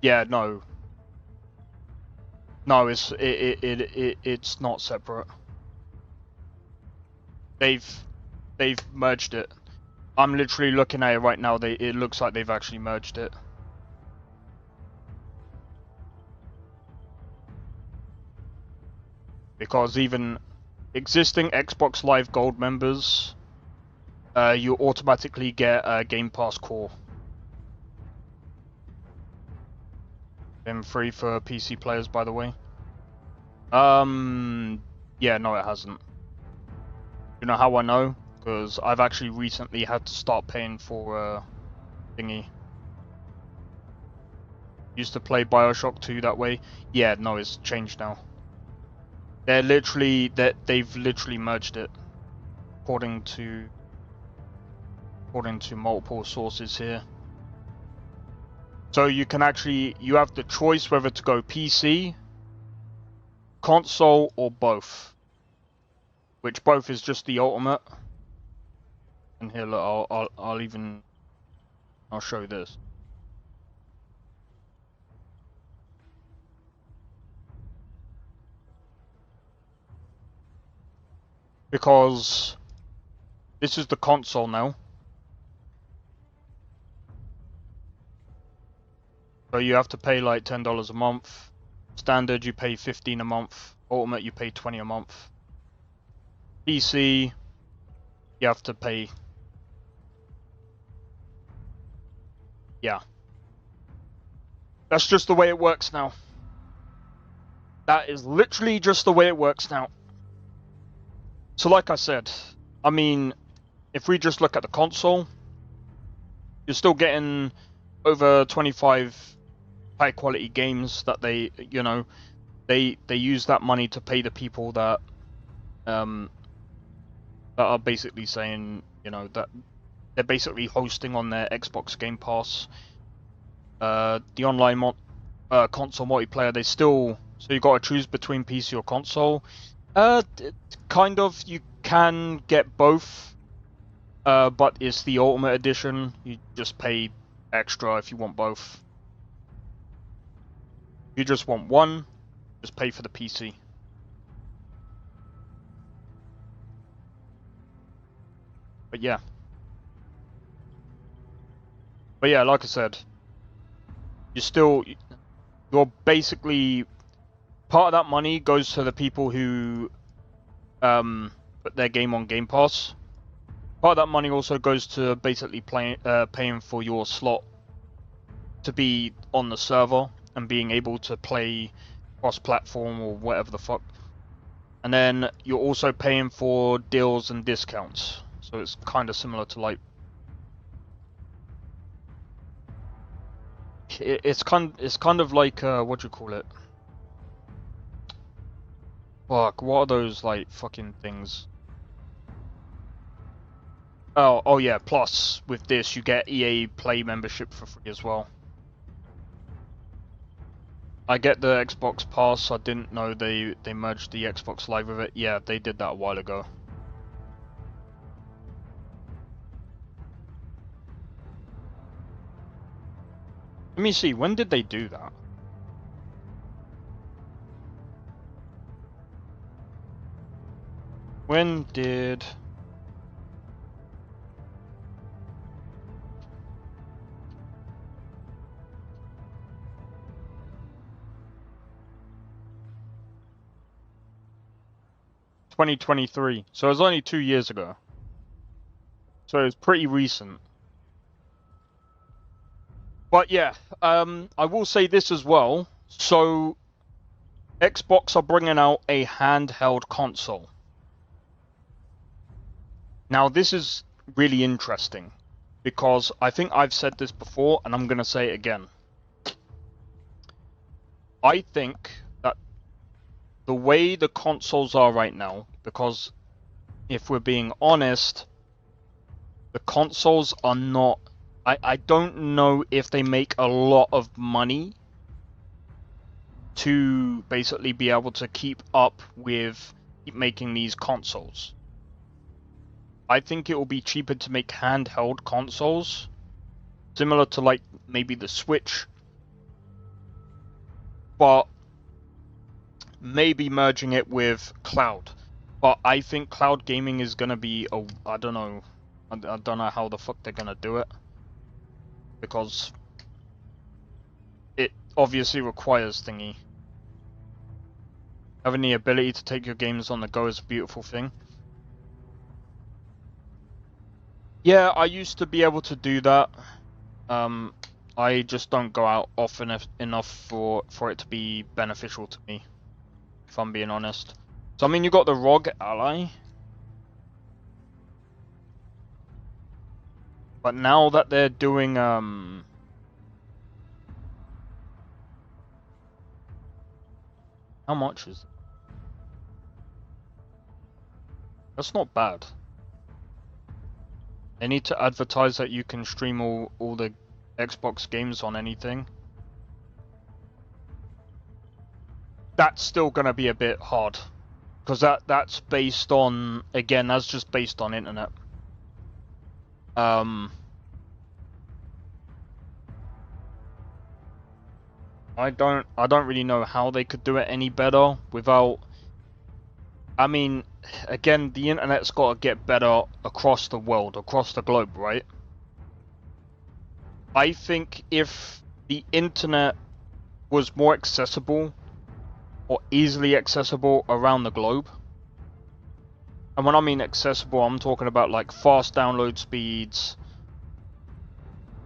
Yeah, no. No, it's not separate. They've merged it. I'm literally looking at it right now. It looks like they've actually merged it. Because even existing Xbox Live Gold members, you automatically get a Game Pass Core. Been free for PC players, by the way. Yeah, no, it hasn't. You know how I know? Because I've actually recently had to start paying for thingy. Used to play BioShock 2 that way. Yeah, no, it's changed now. They've literally merged it, according to multiple sources here. So you have the choice whether to go PC, console, or both. Which both is just the ultimate. And here, look, I'll show this. because this is the console now. So you have to pay like $10 a month. Standard you pay $15 a month. Ultimate you pay $20 a month. PC you have to pay. Yeah. That's just the way it works now. That is literally just the way it works now. So like I said, I mean, if we just look at the console, you're still getting over 25 high quality games that they, you know, they use that money to pay the people that that are basically saying, you know, that they're basically hosting on their Xbox Game Pass. The online console multiplayer, they still, so you got to choose between PC or console. Kind of, you can get both, but it's the Ultimate Edition. You just pay extra if you want both. If you just want one, just pay for the PC. But yeah. But yeah, like I said, you're basically, part of that money goes to the people who put their game on Game Pass. Part of that money also goes to basically paying for your slot to be on the server and being able to play cross-platform or whatever the fuck. And then you're also paying for deals and discounts. So it's kind of similar to like, it's kind of like what do you call it? Fuck, what are those like fucking things? Oh yeah, plus with this you get EA Play membership for free as well. I get the Xbox Pass. I didn't know they merged the Xbox Live with it. Yeah, they did that a while ago. Let me see, when did they do that? When did... ...2023. So it was only 2 years ago. So it's pretty recent. But yeah, I will say this as well. So Xbox are bringing out a handheld console. Now this is really interesting because I think I've said this before and I'm going to say it again. I think that the way the consoles are right now, because if we're being honest, the consoles are not... I don't know if they make a lot of money to basically be able to keep making these consoles. I think it will be cheaper to make handheld consoles, similar to like maybe the Switch, but maybe merging it with cloud. But I think cloud gaming is gonna be I don't know how the fuck they're gonna do it, because it obviously requires thingy. Having the ability to take your games on the go is a beautiful thing. Yeah, I used to be able to do that. I just don't go out often enough for it to be beneficial to me, if I'm being honest. So I mean, you got the ROG Ally, but now that they're doing how much is it? That's not bad. They need to advertise that you can stream all the Xbox games on anything. That's still gonna be a bit hard, because that's based on, again, that's just based on internet. I don't really know how they could do it any better without I mean, again, the internet's got to get better across the world, across the globe, right? I think if the internet was more accessible or easily accessible around the globe, and when I mean accessible, I'm talking about like fast download speeds,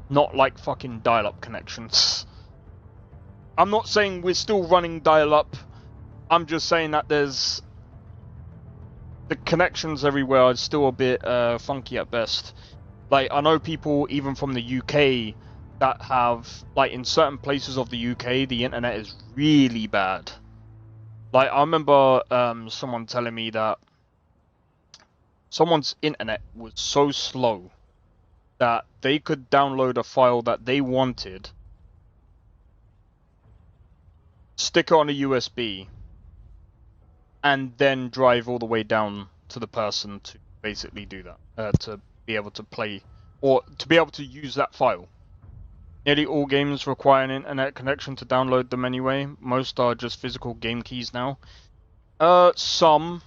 not like fucking dial-up connections. I'm not saying we're still running dial-up. I'm just saying that there's the connections everywhere are still a bit funky at best. Like, I know people even from the UK that have, like, in certain places of the UK, the internet is really bad. Like, I remember someone telling me that someone's internet was so slow that they could download a file that they wanted, stick it on a USB, and then drive all the way down to the person to basically do that, to be able to play, or to be able to use that file. Nearly all games require an internet connection to download them anyway. Most are just physical game keys now. Some.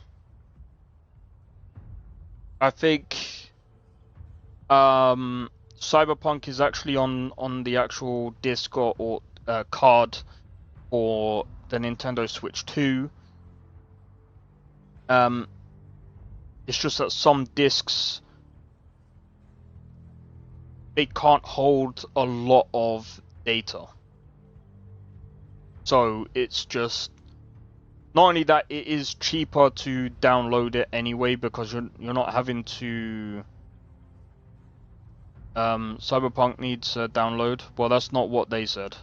I think Cyberpunk is actually on the actual disc or card for the Nintendo Switch 2. It's just that some discs, they can't hold a lot of data. So it's just, not only that, it is cheaper to download it anyway because you're not having to. Cyberpunk needs a download. Well, that's not what they said.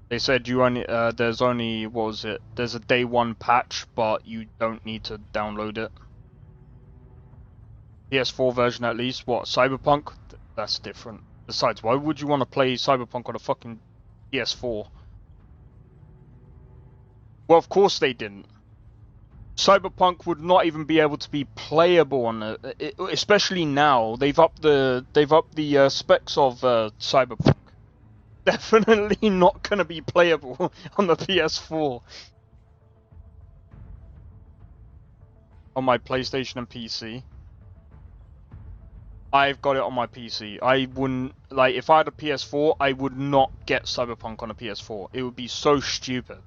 They said you only there's only, what was it? There's a day one patch, but you don't need to download it. PS4 version at least. What, Cyberpunk? That's different. Besides, why would you want to play Cyberpunk on a fucking PS4? Well, of course they didn't. Cyberpunk would not even be able to be playable on it, especially now. They've upped the specs of Cyberpunk. Definitely not gonna be playable on the PS4. On my PlayStation and PC. I've got it on my PC. I wouldn't, like, if I had a PS4, I would not get Cyberpunk on a PS4. It would be so stupid.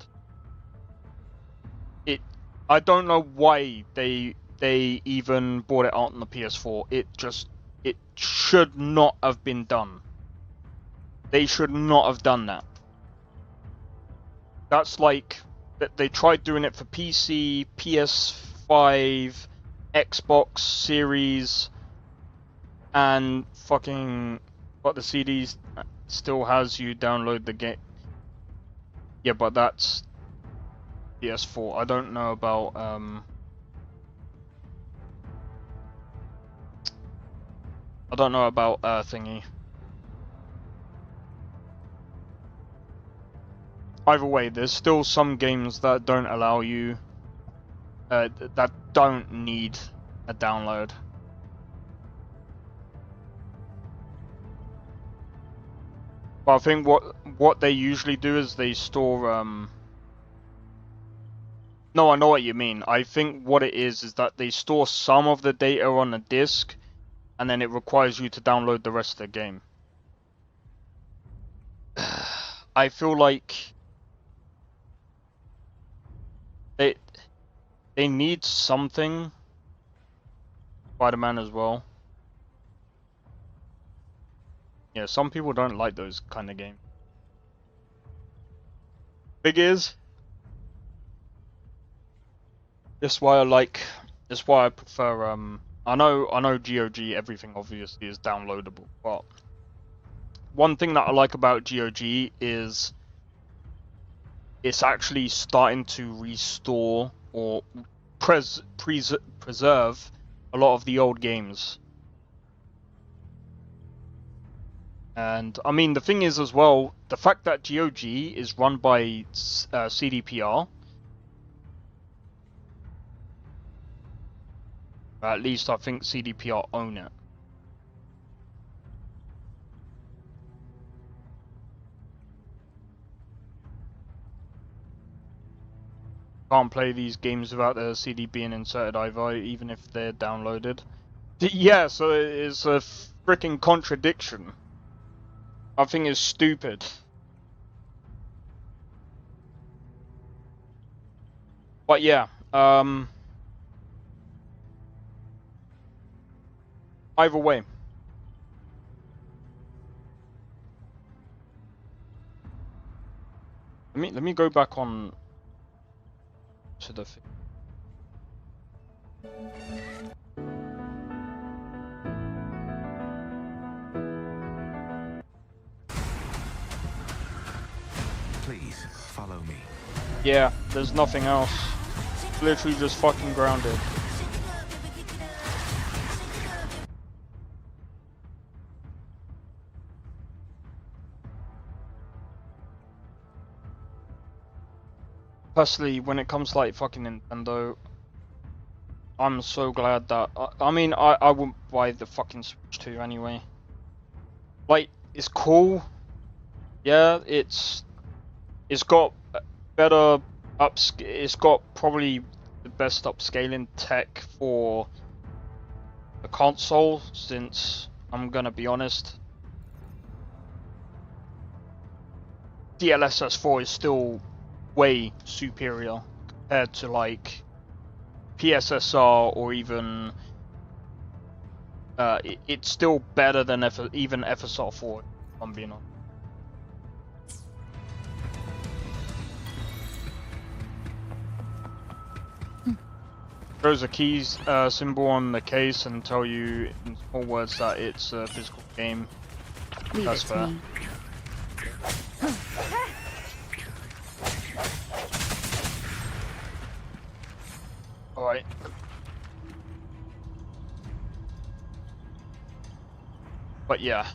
I don't know why they even brought it out on the PS4. It should not have been done. They should not have done that. That's like, they tried doing it for PC, PS5, Xbox Series, and fucking, but the CDs still has you download the game. Yeah, but that's PS4. I don't know about thingy. Either way, there's still some games that don't allow you, that don't need a download. But I think what they usually do is they store No, I know what you mean. I think what it is that they store some of the data on a disk, and then it requires you to download the rest of the game. I feel like they need something. Spider-Man as well. Yeah, some people don't like those kind of games. Big is. That's why I prefer I know GOG, everything obviously is downloadable, but one thing that I like about GOG is it's actually starting to restore or preserve a lot of the old games. And I mean, the thing is as well, the fact that GOG is run by CDPR, at least I think CDPR own it. can't play these games without the CD being inserted either, even if they're downloaded. Yeah, so it's a freaking contradiction. I think it's stupid. But yeah, either way. Let me go back on to the Please follow me. Yeah, there's nothing else. Literally just fucking grounded. Personally, when it comes to like fucking Nintendo, I'm so glad that I mean I wouldn't buy the fucking Switch 2 anyway. Like, it's cool. Yeah, it's got better it's got probably the best upscaling tech for the console, since I'm gonna be honest, DLSS 4 is still way superior compared to like PSSR or even it's still better than even FSR 4, if I'm being honest. Throws a keys symbol on the case and tell you in small words that it's a physical game. Leave That's it fair. to me. Alright. But yeah.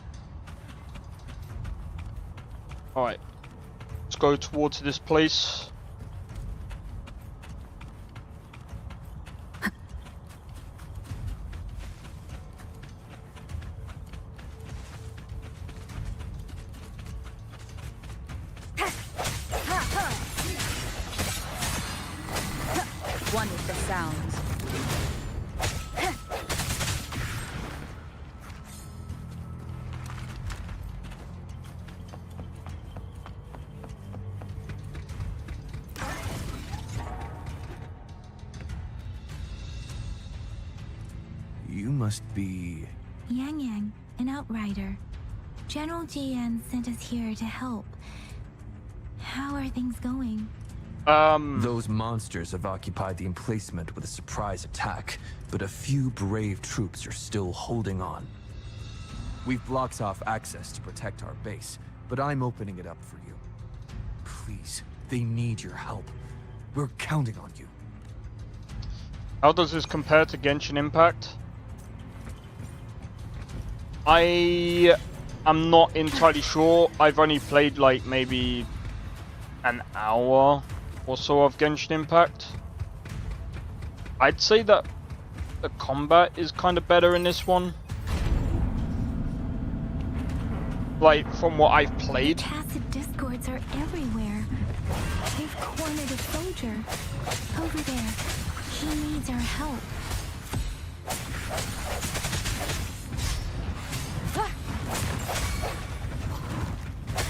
Alright. Let's go towards this place. One with the sounds. You must be... Yang Yang, an outrider. General Jian sent us here to help. How are things going? Those monsters have occupied the emplacement with a surprise attack, but a few brave troops are still holding on. We've blocked off access to protect our base, but I'm opening it up for you. Please, they need your help. We're counting on you. How does this compare to Genshin Impact? I'm not entirely sure. I've only played like maybe an hour or so of Genshin Impact. I'd say that the combat is kind of better in this one. Like, from what I've played. Tacit discords are everywhere. They've cornered a soldier. Over there. He needs our help.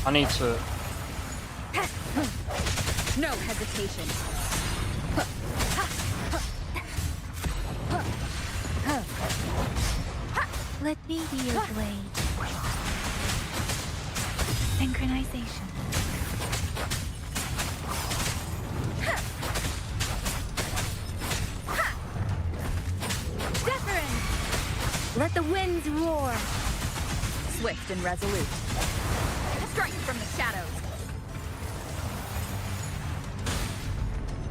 I need to... No hesitation. Let me be your blade. Synchronization. Deference! Let the winds roar. Swift and resolute. Strike from the shadows.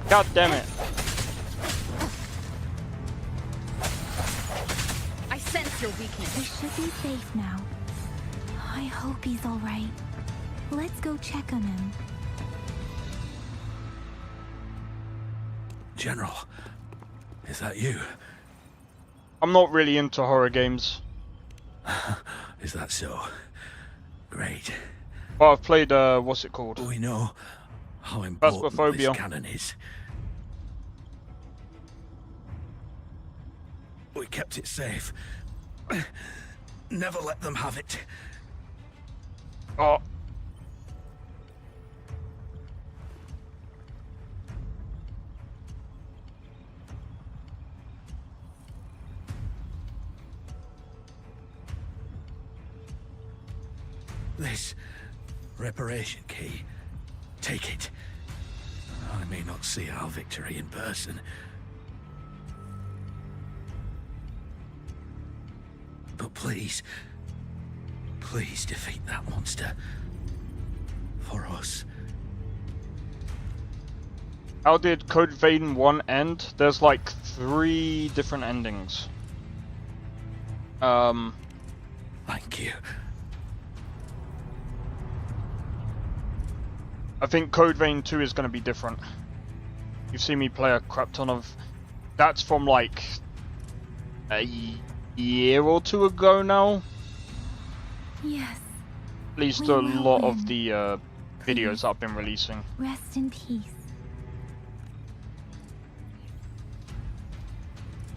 God damn it. I sense your weakness. We should be safe now. I hope he's alright. Let's go check on him. General, is that you? I'm not really into horror games. Is that so? Great. But I've played, what's it called? We know how important Phasmophobia. this cannon is. We kept it safe. Never let them have it. Oh. This reparation key. Take it. I may not see our victory in person. But please, please defeat that monster. For us. How did Code Vein 1 end? There's like 3 different endings. Thank you. I think Code Vein 2 is going to be different. You've seen me play a crap ton of... That's from like a year or 2 ago now. Yes. At least We a will lot win. of the videos I've been releasing. Rest in peace.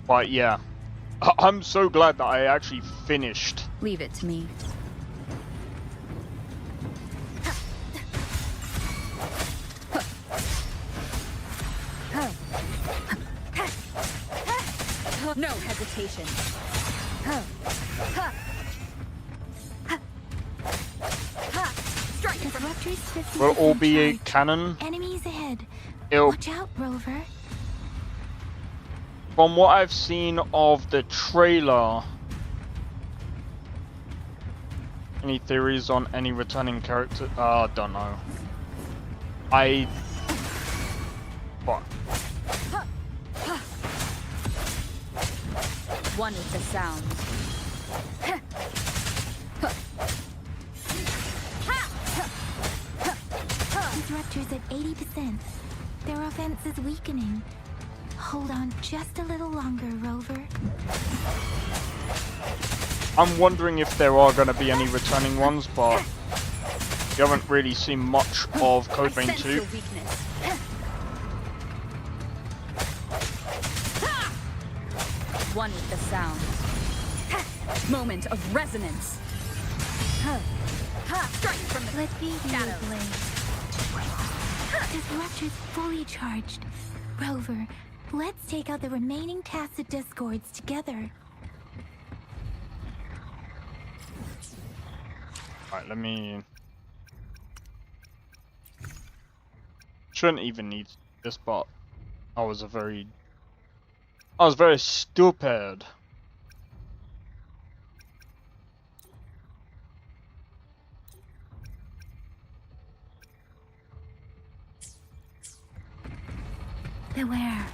But yeah, I'm so glad that I actually finished. Leave it to me. No hesitation. Strike. Disruptors 50% Will all be a charged. canon. Enemies ahead. It'll, Watch out, Rover. from what I've seen of the trailer, any theories on any returning character? Don't know. What? One with the sound. Disruptors at 80%. Their offense is weakening. Hold on just a little longer, Rover. I'm wondering if there are going to be any returning ones, but you haven't really seen much of Code Vein 2. One with the sound. Moment of resonance. Strike from the Let me be your shadows. blade. Disruptors fully charged. Rover, let's take out the remaining tacit discords together. Alright, let me... Shouldn't even need this, but I was very stupid. Beware.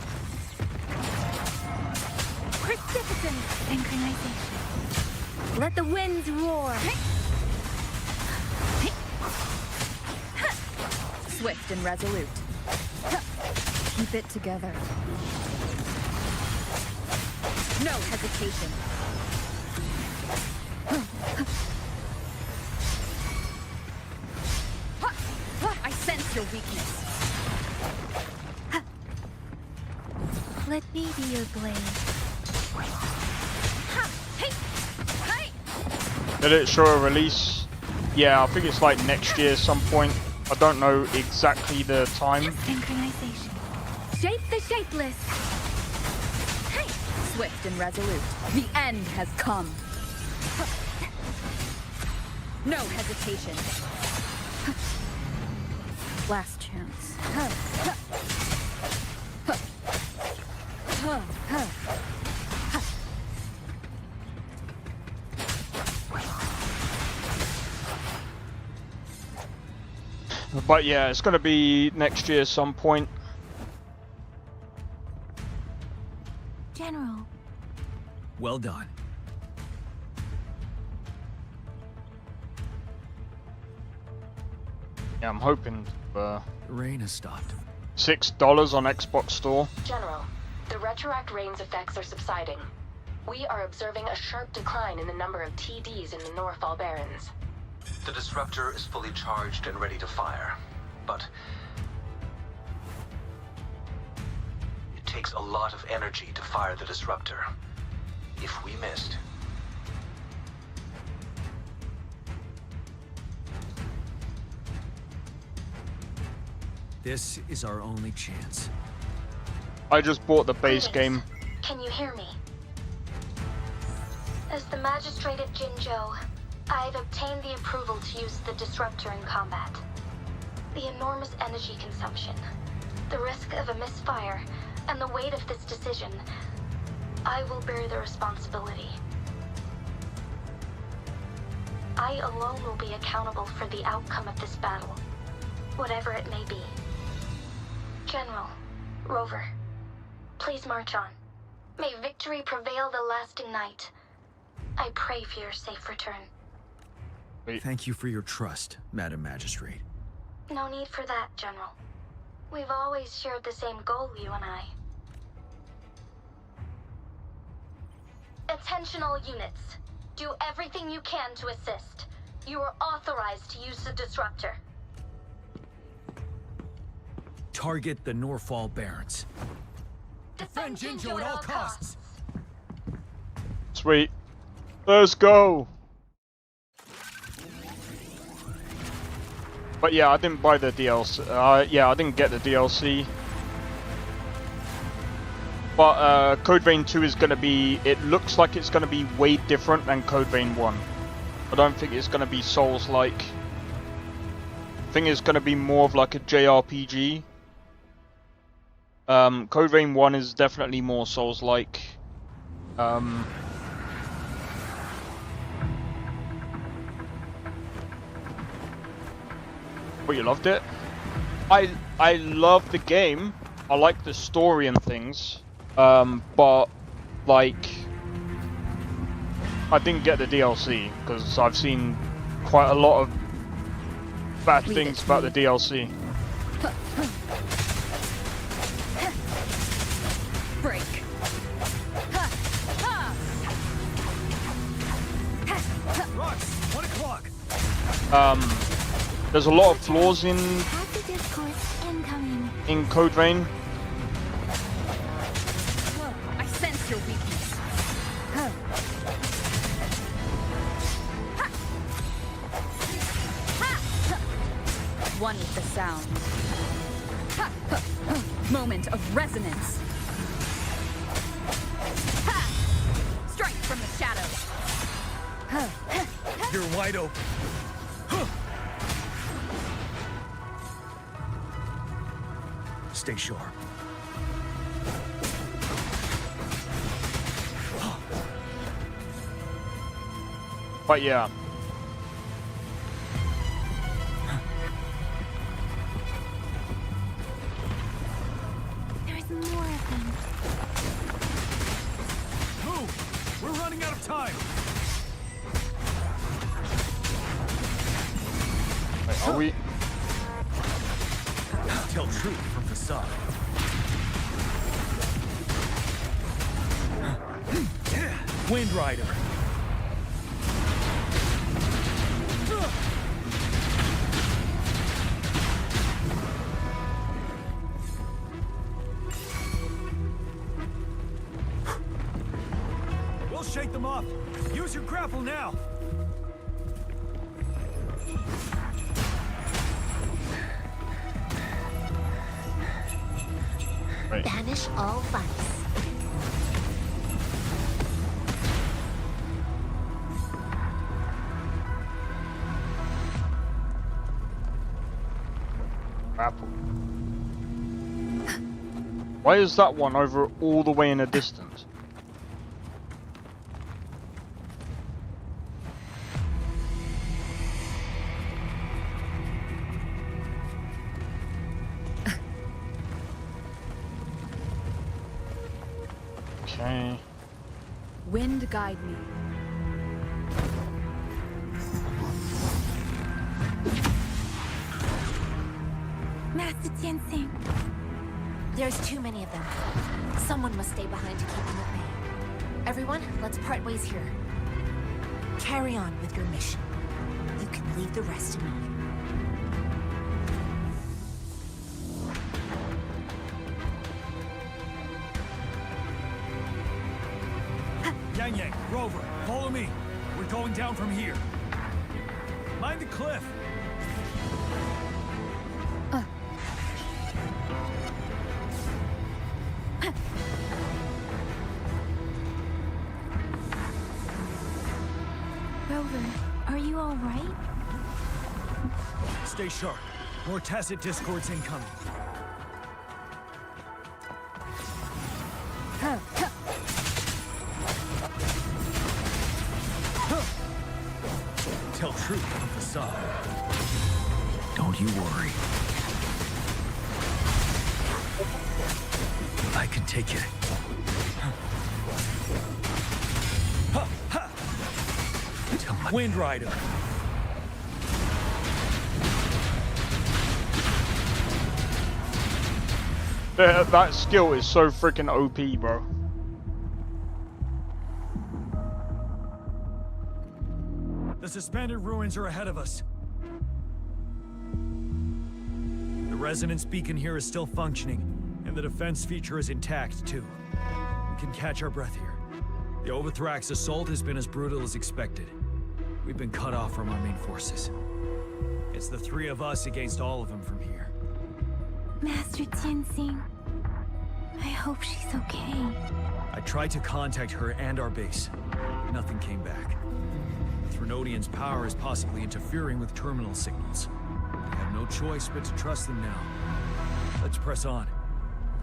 Precipitant synchronization. Let the winds roar. Swift and resolute. Keep it together. No hesitation. I sense your weakness. Let me be your blade. Did it show a release? Yeah, I think it's like next year some point. I don't know exactly the time. Synchronization. Shape the shapeless. Swift and resolute. The end has come. No hesitation. Last chance. But yeah, it's gonna be next year some point. General. Well done. Yeah, I'm hoping Rain has stopped. $6 on Xbox Store. General, the retroact rain's effects are subsiding. We are observing a sharp decline in the number of TDs in the Norfall Barrens. The disruptor is fully charged and ready to fire, but it takes a lot of energy to fire the disruptor. if we missed. This is our only chance. I just bought the base game. Can you hear me? As the magistrate at Jinzhou, I've obtained the approval to use the disruptor in combat. The enormous energy consumption, the risk of a misfire, and the weight of this decision, I will bear the responsibility. I alone will be accountable for the outcome of this battle, whatever it may be. General, Rover, please march on. May victory prevail the lasting night. I pray for your safe return. Thank you for your trust, Madam Magistrate. No need for that, General. We've always shared the same goal, you and I. Attention all units. Do everything you can to assist. You are authorized to use the disruptor. Target the Norfall Barrens. Defend Jinzhou at all costs. Sweet. Let's go. But yeah, I didn't buy the DLC. Yeah, I didn't get the DLC. But Code Vein 2 is going to be, it looks like it's going to be way different than Code Vein 1. I don't think it's going to be Souls-like. I think it's going to be more of like a JRPG. Code Vein 1 is definitely more Souls-like. But you loved it? I love the game. I like the story and things. But like I didn't get the DLC because I've seen quite a lot of bad things about the DLC. Break. Rocks, 1 o'clock. There's a lot of flaws in Code Vein. I sense your weakness. One with the sound. Moment of resonance. Strike from the shadows. You're wide open. Stay sharp. But yeah. There's more of them. Move! We're running out of time. Wait, are we? Tell truth from facade. Wind Rider. We'll shake them off. Use your grapple now. Banish all vice. Apple. Why is that one over all the way in the distance? Okay. Wind guide me. Master Tianxing. There's too many of them. Someone must stay behind to keep them at bay. Everyone, let's part ways here. Carry on with your mission. You can leave the rest to me. Yang Yang, Rover, follow me. We're going down from here. Mind the cliff. Rover, are you all right? Stay sharp. More tacit discords incoming. Tell truth from facade. Don't you worry. I can take it. Wind Rider. That skill is so freaking OP, bro. The suspended ruins are ahead of us. The resonance beacon here is still functioning, and the defense feature is intact, too. We can catch our breath here. The Overthrax assault has been as brutal as expected. We've been cut off from our main forces. It's the three of us against all of them from here. Master Tenzing, I hope she's okay. I tried to contact her and our base. Nothing came back. Threnodian's power is possibly interfering with terminal signals. We have no choice but to trust them now. Let's press on.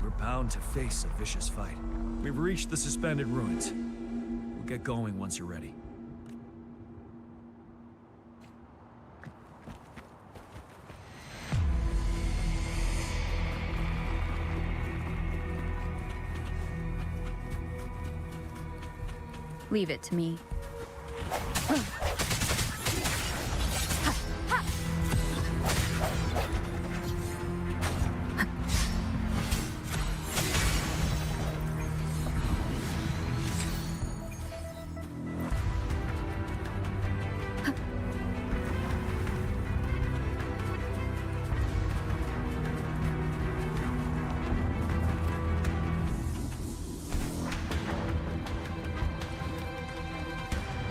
We're bound to face a vicious fight. We've reached the suspended ruins. We'll get going once you're ready. Leave it to me.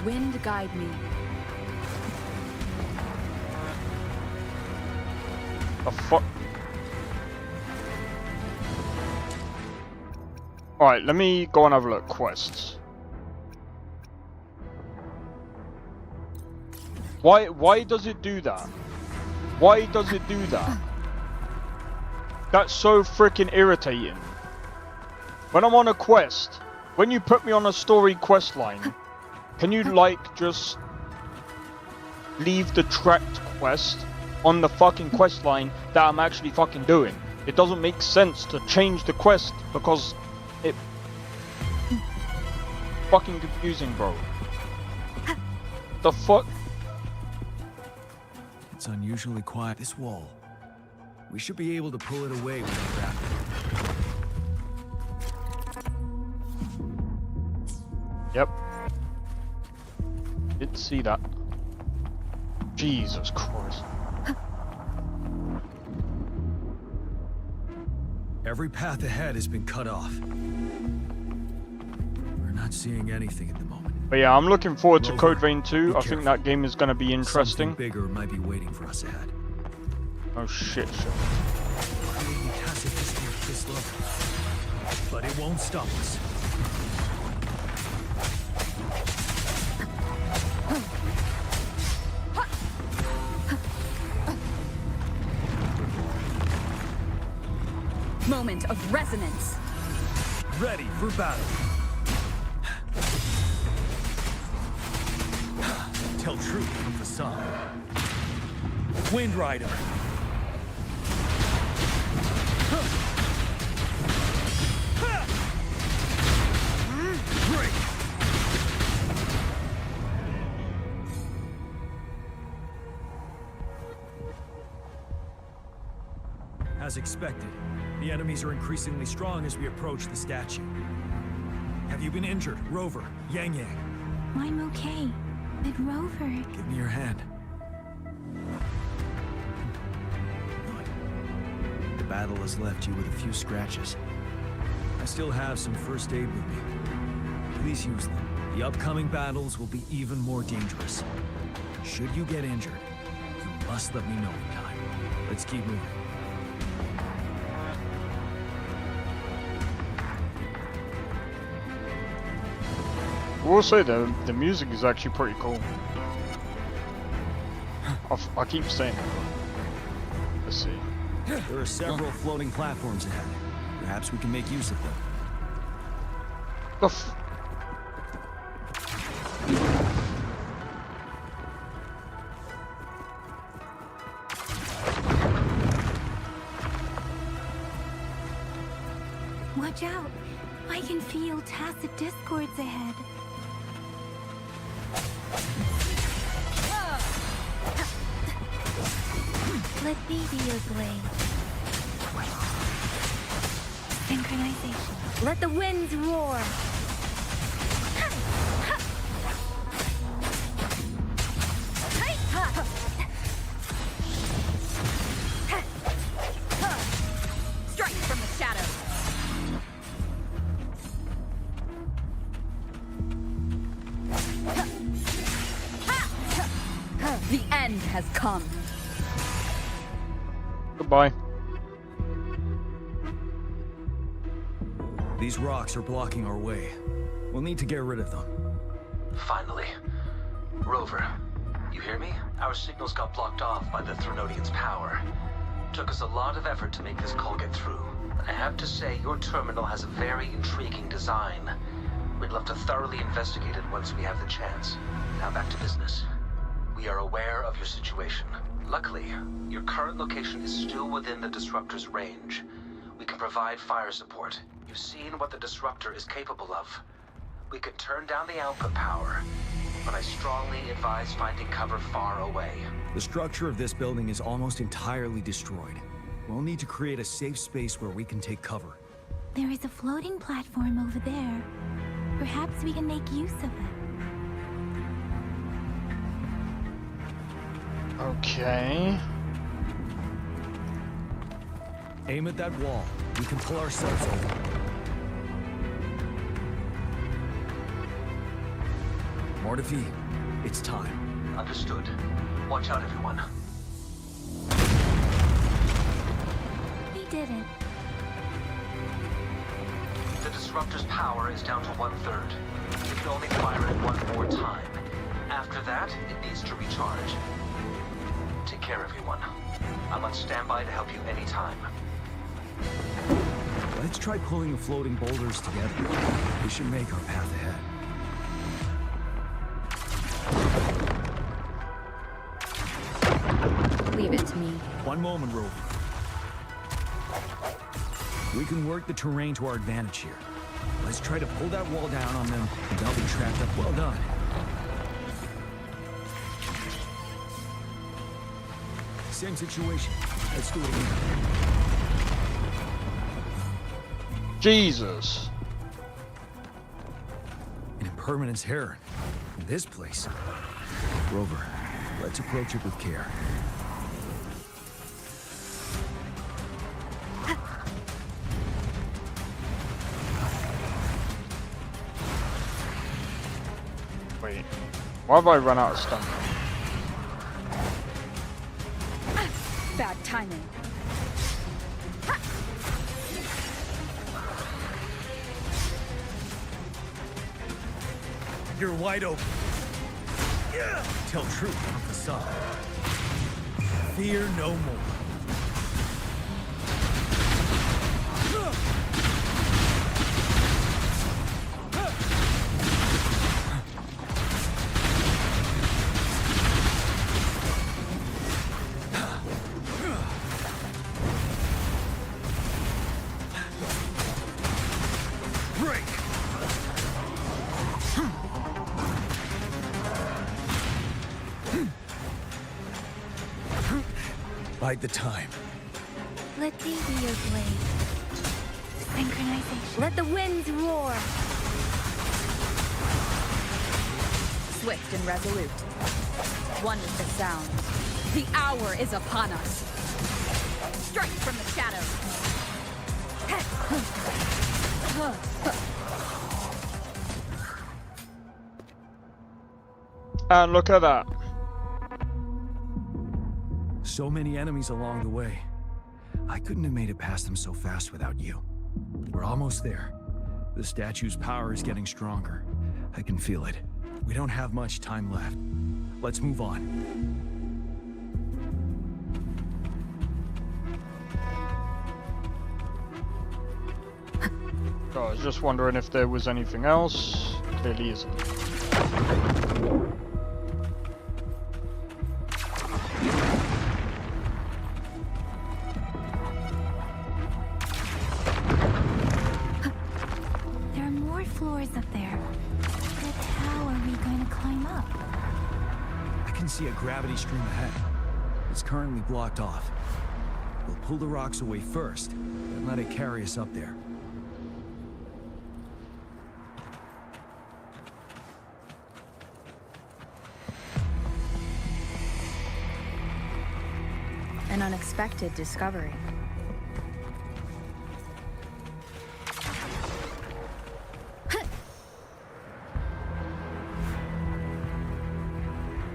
Wind guide me. The fuck? Alright, let me go and have a look. Quests. Why does it do that? Why does it do that? That's so freaking irritating. When I'm on a quest, when you put me on a story quest line, can you like just leave the tracked quest on the fucking quest line that I'm actually fucking doing? It doesn't make sense to change the quest because it fucking confusing, bro. The fuck? It's unusually quiet. This wall. We should be able to pull it away when we wrap it. Yep. Did see that. Jesus Christ. Every path ahead has been cut off. We're not seeing anything at the moment. But yeah, I'm looking forward to Rover, Code Vein 2. I think that game is going to be interesting. Something bigger might be waiting for us ahead. Oh shit. Creating tacit discord this level, but it won't stop us. Moment of resonance. Ready for battle. Tell truth from facade. Wind Rider. Break. As expected, the enemies are increasingly strong as we approach the statue. Have you been injured, Rover, Yang Yang? I'm okay. But Rover... Give me your hand. Good. The battle has left you with a few scratches. I still have some first aid with me. Please use them. The upcoming battles will be even more dangerous. Should you get injured, you must let me know in time. Let's keep moving. I will say the music is actually pretty cool. I keep saying it. Let's see. There are several floating platforms ahead. Perhaps we can make use of them. Watch out! I can feel tacit discords ahead. Let me be your blade. Synchronization. Let the winds roar. Strike from the shadows. The end has come. Goodbye. These rocks are blocking our way. We'll need to get rid of them. Finally. Rover, you hear me? Our signals got blocked off by the Threnodians' power. Took us a lot of effort to make this call get through. I have to say, your terminal has a very intriguing design. We'd love to thoroughly investigate it once we have the chance. Now back to business. We are aware of your situation. Luckily, your current location is still within the Disruptor's range. We can provide fire support. You've seen what the Disruptor is capable of. We can turn down the output power, but I strongly advise finding cover far away. The structure of this building is almost entirely destroyed. We'll need to create a safe space where we can take cover. There is a floating platform over there. Perhaps we can make use of it. Okay. Aim at that wall. We can pull ourselves over. Mortefi, it's time. Understood. Watch out, everyone. We did it. The Disruptor's power is down to 1/3. You can only fire it one more time. After that, it needs to recharge. Take care, everyone. I'm on standby to help you anytime. Let's try pulling the floating boulders together. We should make our path ahead. Leave it to me. One moment, Rover. We can work the terrain to our advantage here. Let's try to pull that wall down on them, and they'll be trapped up. Well done. Same situation. Let's do it again. Jesus. An impermanence heron. In this place. Rover, let's approach it with care. Wait. Why have I run out of stamina? Bad timing. You're wide open. Tell truth, not facade. Fear no more. Bide the time. Let me be your blade. Synchronization. Let the winds roar. Swift and resolute. One with the sound. The hour is upon us. Strike from the shadows. And look at that. So many enemies along the way. I couldn't have made it past them so fast without you. We're almost there. The statue's power is getting stronger. I can feel it. We don't have much time left. Let's move on. Oh, I was just wondering if there was anything else. Clearly isn't. There are more floors up there. But how are we going to climb up? I can see a gravity stream ahead. It's currently blocked off. We'll pull the rocks away first, and let it carry us up there. An unexpected discovery.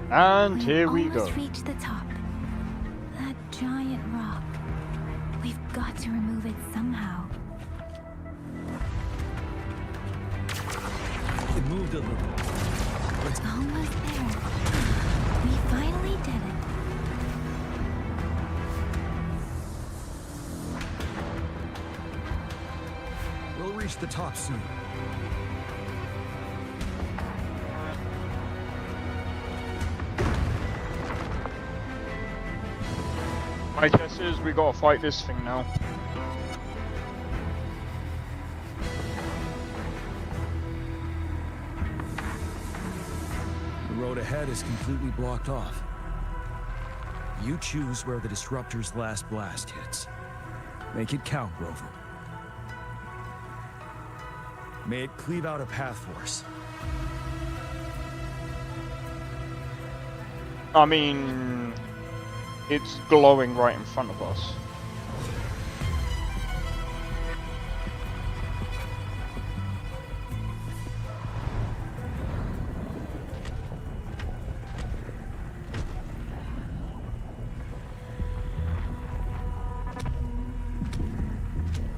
And here we go. Almost reached the top. That giant rock. We've got to remove it somehow. It moved a little. Let's Almost there. We finally did it. We'll reach the top soon. My guess is we gotta fight this thing now. The road ahead is completely blocked off. You choose where the Disruptor's last blast hits. Make it count, Rover. May it cleave out a path for us. I mean, it's glowing right in front of us.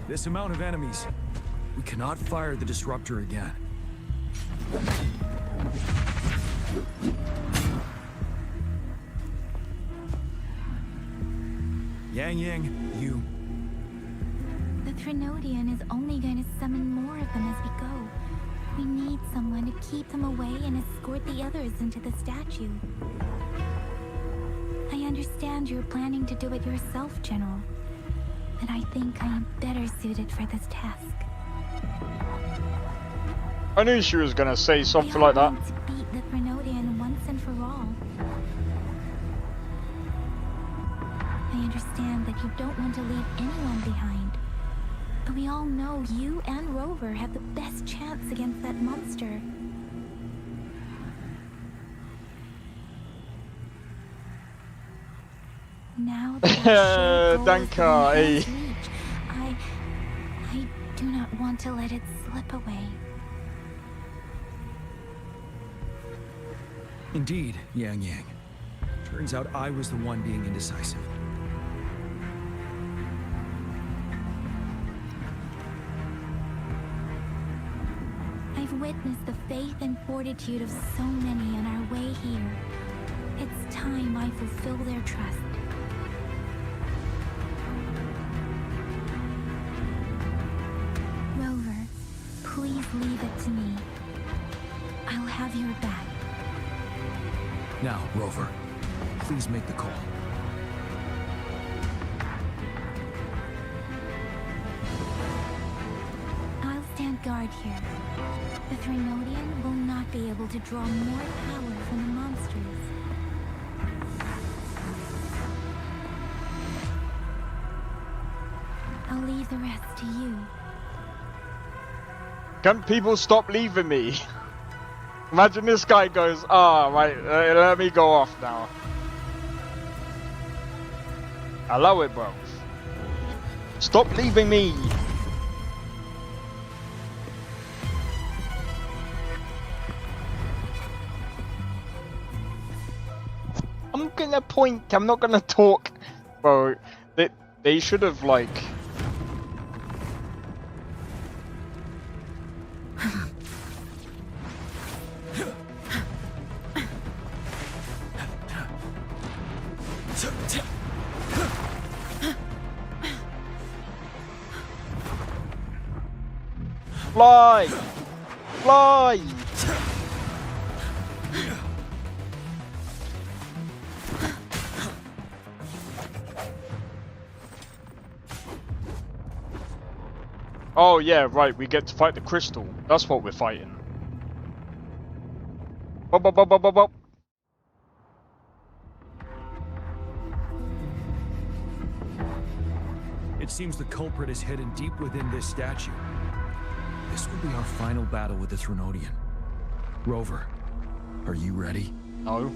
This amount of enemies, we cannot fire the Disruptor again. Yang, you... The Trinodian is only going to summon more of them as we go. We need someone to keep them away and escort the others into the statue. I understand you're planning to do it yourself, General. But I think I am better suited for this task. I knew she was gonna say something like that. To beat the Trinodian once and for all. I understand that you don't want to leave anyone behind. But we all know you and Rover have the best chance against that monster. Now that Danke, I do not want to let it slip away. Indeed, Yang. Turns out I was the one being indecisive. I've witnessed the faith and fortitude of so many on our way here. It's time I fulfill their trust. Rover, please leave it to me. I'll have your back. Now, Rover, please make the call. I'll stand guard here. The Trinodian will not be able to draw more power from the monsters. I'll leave the rest to you. Can people stop leaving me? Imagine this guy goes, right, let me go off now. Allow it, bro. Stop leaving me. a point. I'm not gonna talk. Bro, they should have, like... Fly! Fly! Oh yeah, right, we get to fight the crystal. That's what we're fighting. Bop, bop, bop, bop, bop, bop. It seems the culprit is hidden deep within this statue. This will be our final battle with the Threnodian. Rover, are you ready? No.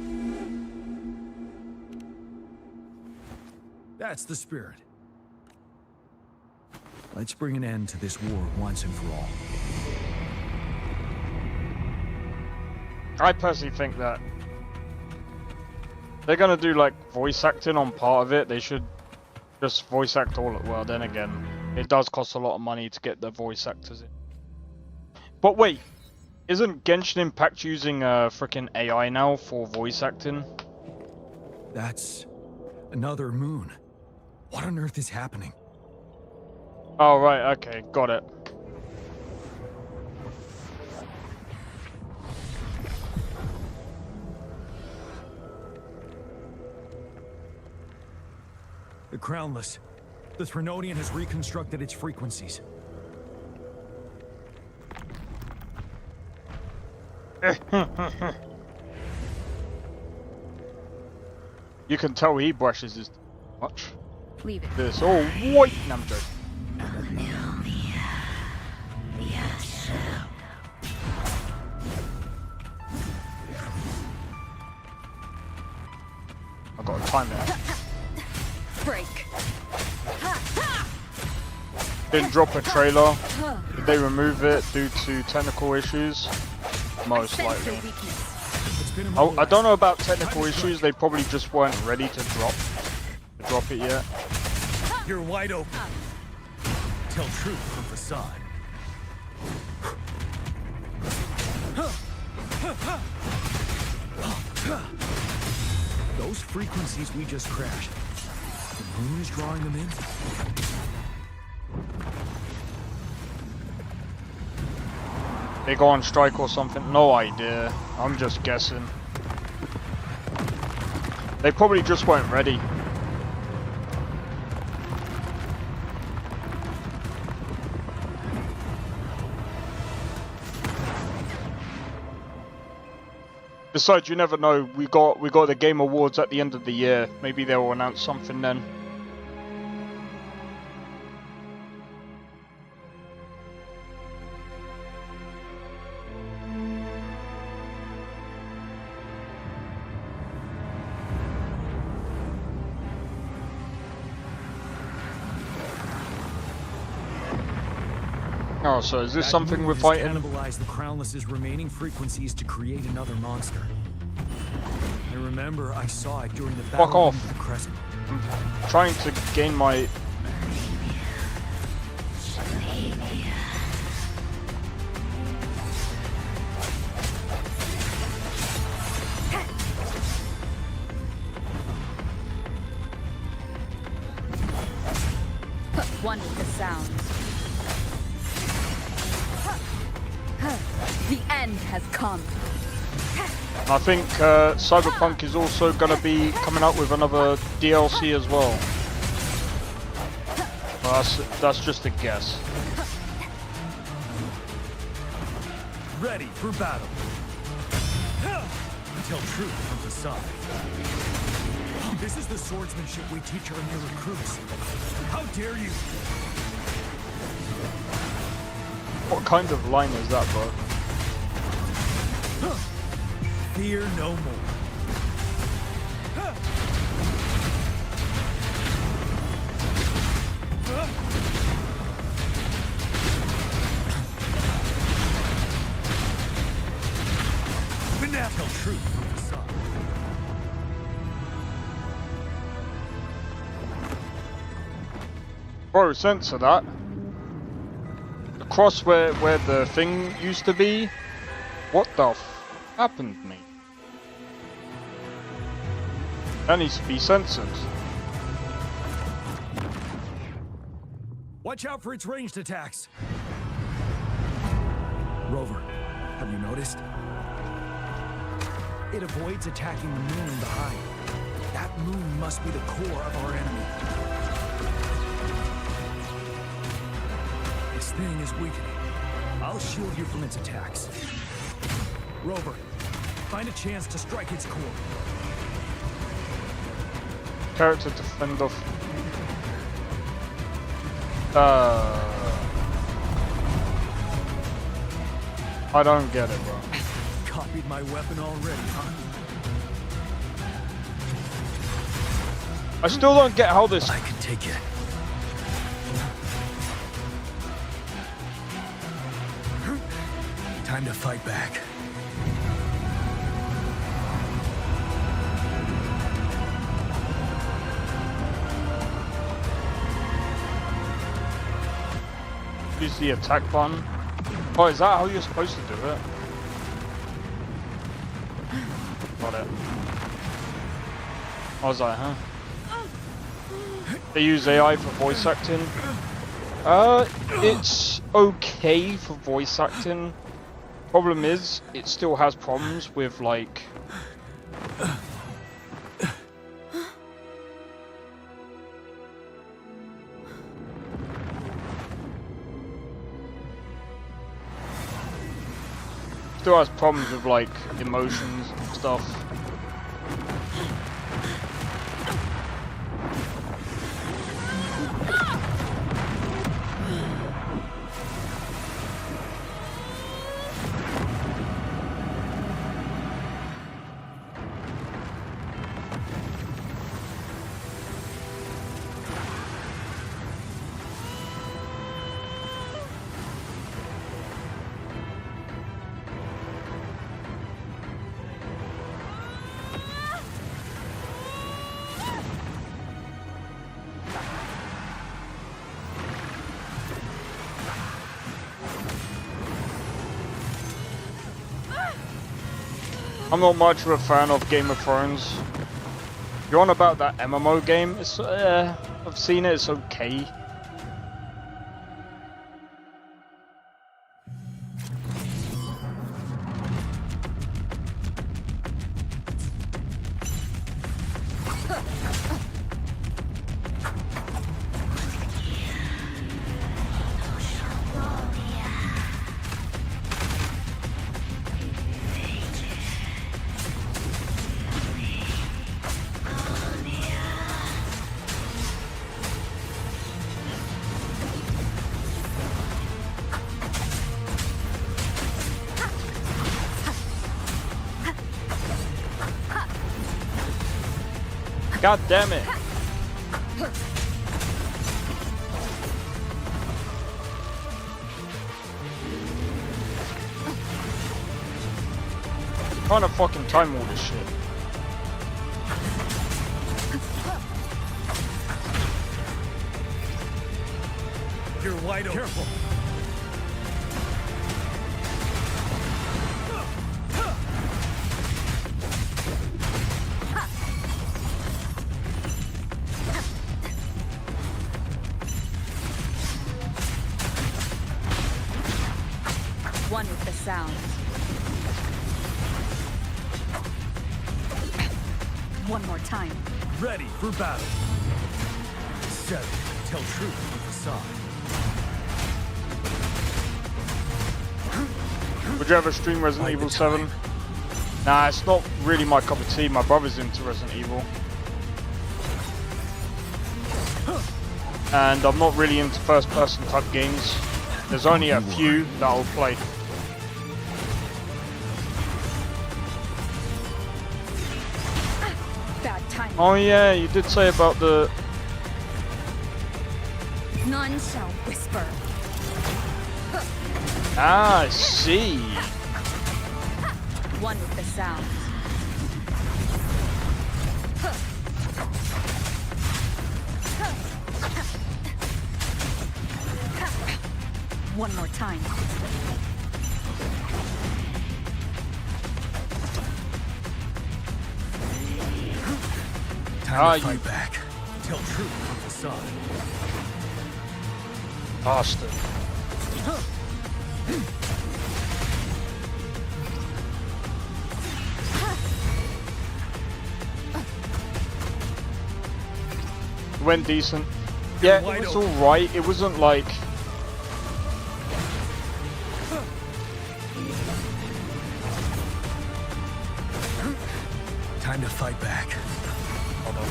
That's the spirit. Let's bring an end to this war once and for all. I personally think that they're gonna do like voice acting on part of it. They should just voice act all at well. Then again, it does cost a lot of money to get the voice actors in. But wait, isn't Genshin Impact using freaking AI now for voice acting? That's another moon. What on earth is happening? Oh right, okay, got it. The Crownless. The Threnodian has reconstructed its frequencies. You can tell he brushes his much. Leave it. This all white number. I got to time it. Break. Didn't drop a trailer. Did they remove it due to technical issues? Most likely. I don't know about technical issues. They probably just weren't ready to drop it yet. You're wide open. Tell truth from facade. Those frequencies we just crashed. The moon is drawing them in. They go on strike or something? No idea. I'm just guessing. They probably just weren't ready. Besides, you never know. We got the Game Awards at the end of the year. Maybe they'll announce something then. Oh, so is this something we're fighting? Cannibalize the Crownless's remaining frequencies to create another monster. I remember I saw it during the battle. Fuck off. The Crescent. I'm trying to gain my... One with the sound. The end has come. I think Cyberpunk is also going to be coming out with another DLC as well. That's just a guess. Ready for battle. Tell truth from facade. This is the swordsmanship we teach our new recruits. How dare you? What kind of line is that, bro? Fear no more. Tell truth from facade. Bro, censor that. Across where the thing used to be? What the f happened to me? That needs to be censored. Watch out for its ranged attacks. Rover, have you noticed? It avoids attacking the moon behind. That moon must be the core of our enemy. This thing is weakening. I'll shield you from its attacks. Rover, find a chance to strike its core. Character to fend off. I don't get it, bro. Copied my weapon already, huh? I still don't get how this. I can take it. Time to fight back. Use the attack button. Oh, is that how you're supposed to do it? Got it. I was like, huh? They use AI for voice acting. It's okay for voice acting. Problem is, it still has problems with like. Still has problems with like emotions and stuff. I'm not much of a fan of Game of Thrones. You're on about that MMO game? It's I've seen it. It's okay. God damn it. I'm trying to fucking time all this shit. You're wide open. Careful. One with the sound. One more time. Ready for battle. 7. Tell truth with facade. Would you ever stream Resident Evil 7? Nah, it's not really my cup of tea. My brother's into Resident Evil. And I'm not really into first-person type games. There's only a few that I'll play. Bad time. Oh yeah, you did say about the... None shall whisper. Ah, I see. One with the sound. One more time. Time to fight back. Tell truth from facade. Bastard. It went decent. Yeah, it was alright. It wasn't like... Time to fight back. Hold on.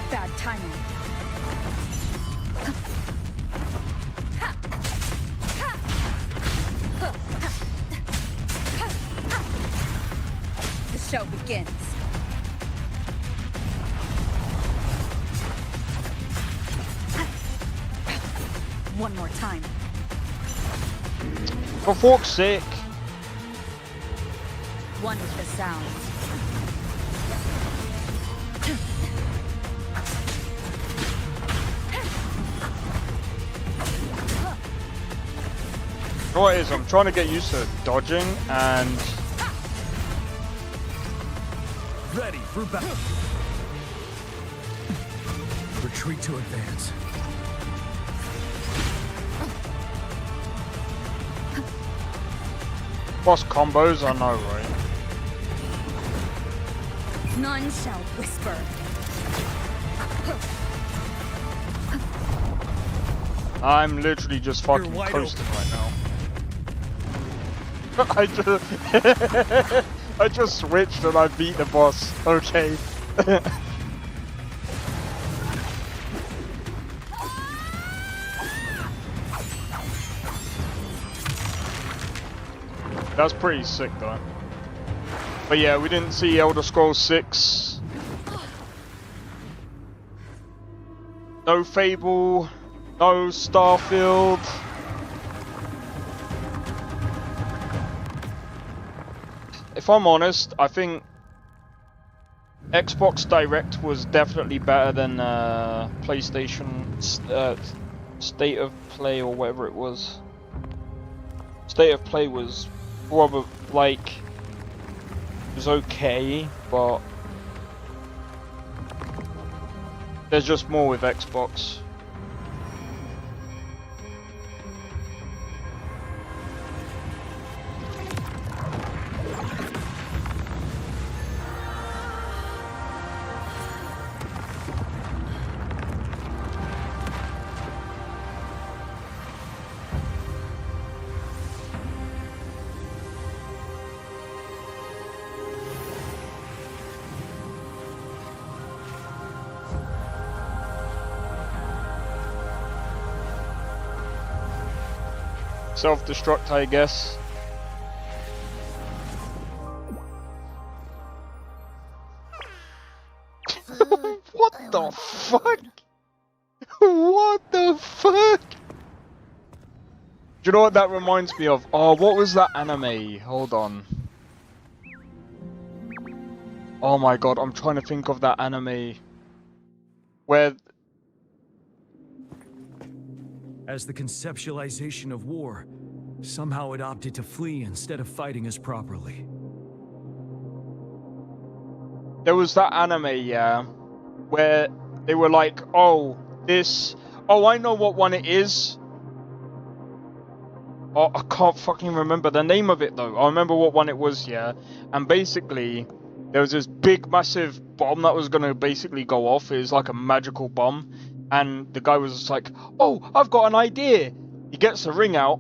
Bad timing. The show begins. One more time. For fuck's sake. One with the sounds. You know what it is? I'm trying to get used to dodging and... Ready for battle. Retreat to advance. Boss combos, I know, right? None shall whisper. I'm literally just fucking coasting right now. I just switched and I beat the boss. Okay. That's pretty sick though. But yeah, we didn't see Elder Scrolls 6. No Fable. No Starfield. If I'm honest, I think Xbox Direct was definitely better than PlayStation State of Play or whatever it was. State of Play was probably like it was okay, but there's just more with Xbox. Self-destruct, I guess. What the fuck? What the fuck? Do you know what that reminds me of? Oh, what was that anime? Hold on. Oh my god, I'm trying to think of that anime. Where... As the conceptualization of war, somehow it opted to flee instead of fighting us properly. There was that anime, yeah, where they were like, oh, this... Oh, I know what one it is. Oh, I can't fucking remember the name of it, though. I remember what one it was, yeah. And basically, there was this big, massive bomb that was going to basically go off. It was like a magical bomb. And the guy was just like, oh, I've got an idea. He gets the ring out,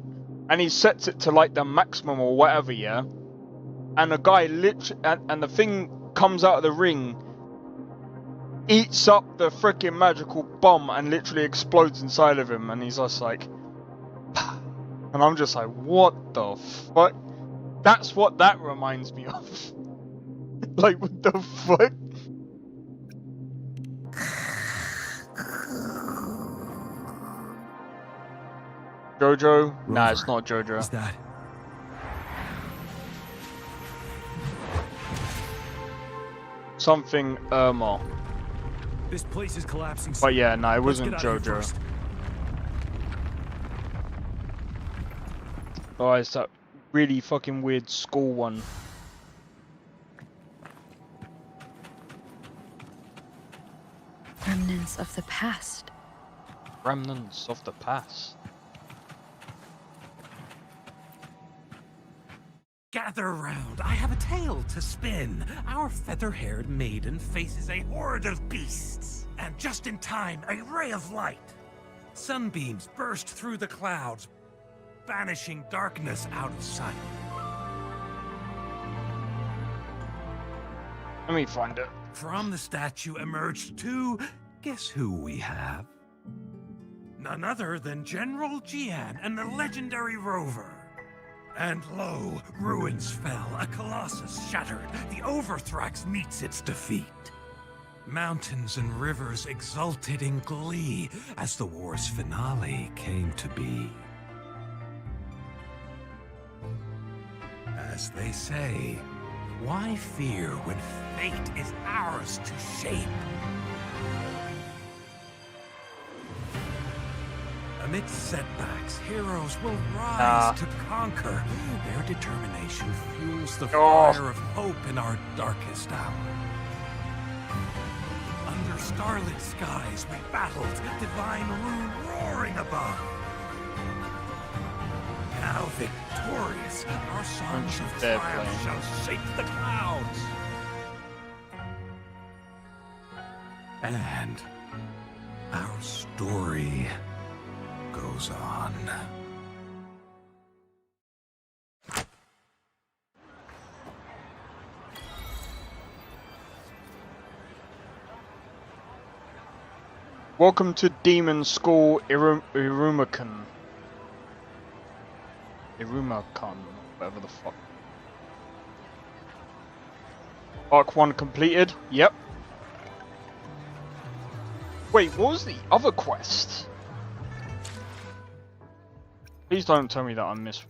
and he sets it to like the maximum or whatever, yeah. And the guy literally, and the thing comes out of the ring, eats up the freaking magical bomb, and literally explodes inside of him. And he's just like, and I'm just like, what the fuck? That's what that reminds me of. Like, what the fuck? Jojo? Nah, it's not Jojo. Is that? something Irma. This place is collapsing. But yeah, no, it Let's wasn't get out of here JoJo. first. Oh, it's that really fucking weird school one. Remnants of the past. Remnants of the past. Gather round, I have a tale to spin. Our feather-haired maiden faces a horde of beasts. And just in time, a ray of light. Sunbeams burst through the clouds, banishing darkness out of sight. Let me find it. From the statue emerged two... Guess who we have? None other than General Jian and the legendary Rover. And lo, ruins fell, a colossus shattered, the Overthrax meets its defeat. Mountains and rivers exulted in glee as the war's finale came to be. As they say, why fear when fate is ours to shape? Amidst setbacks, heroes will rise to conquer. Their determination fuels the fire of hope in our darkest hour. Under starlit skies we battled, divine rune roaring above. Now victorious, our songs of triumph shall shake the clouds. And our story goes on. Welcome to Demon School Irumakan. Irumakan, whatever the fuck. Arc 1 completed? Yep. Wait, what was the other quest? Please don't tell me that I missed.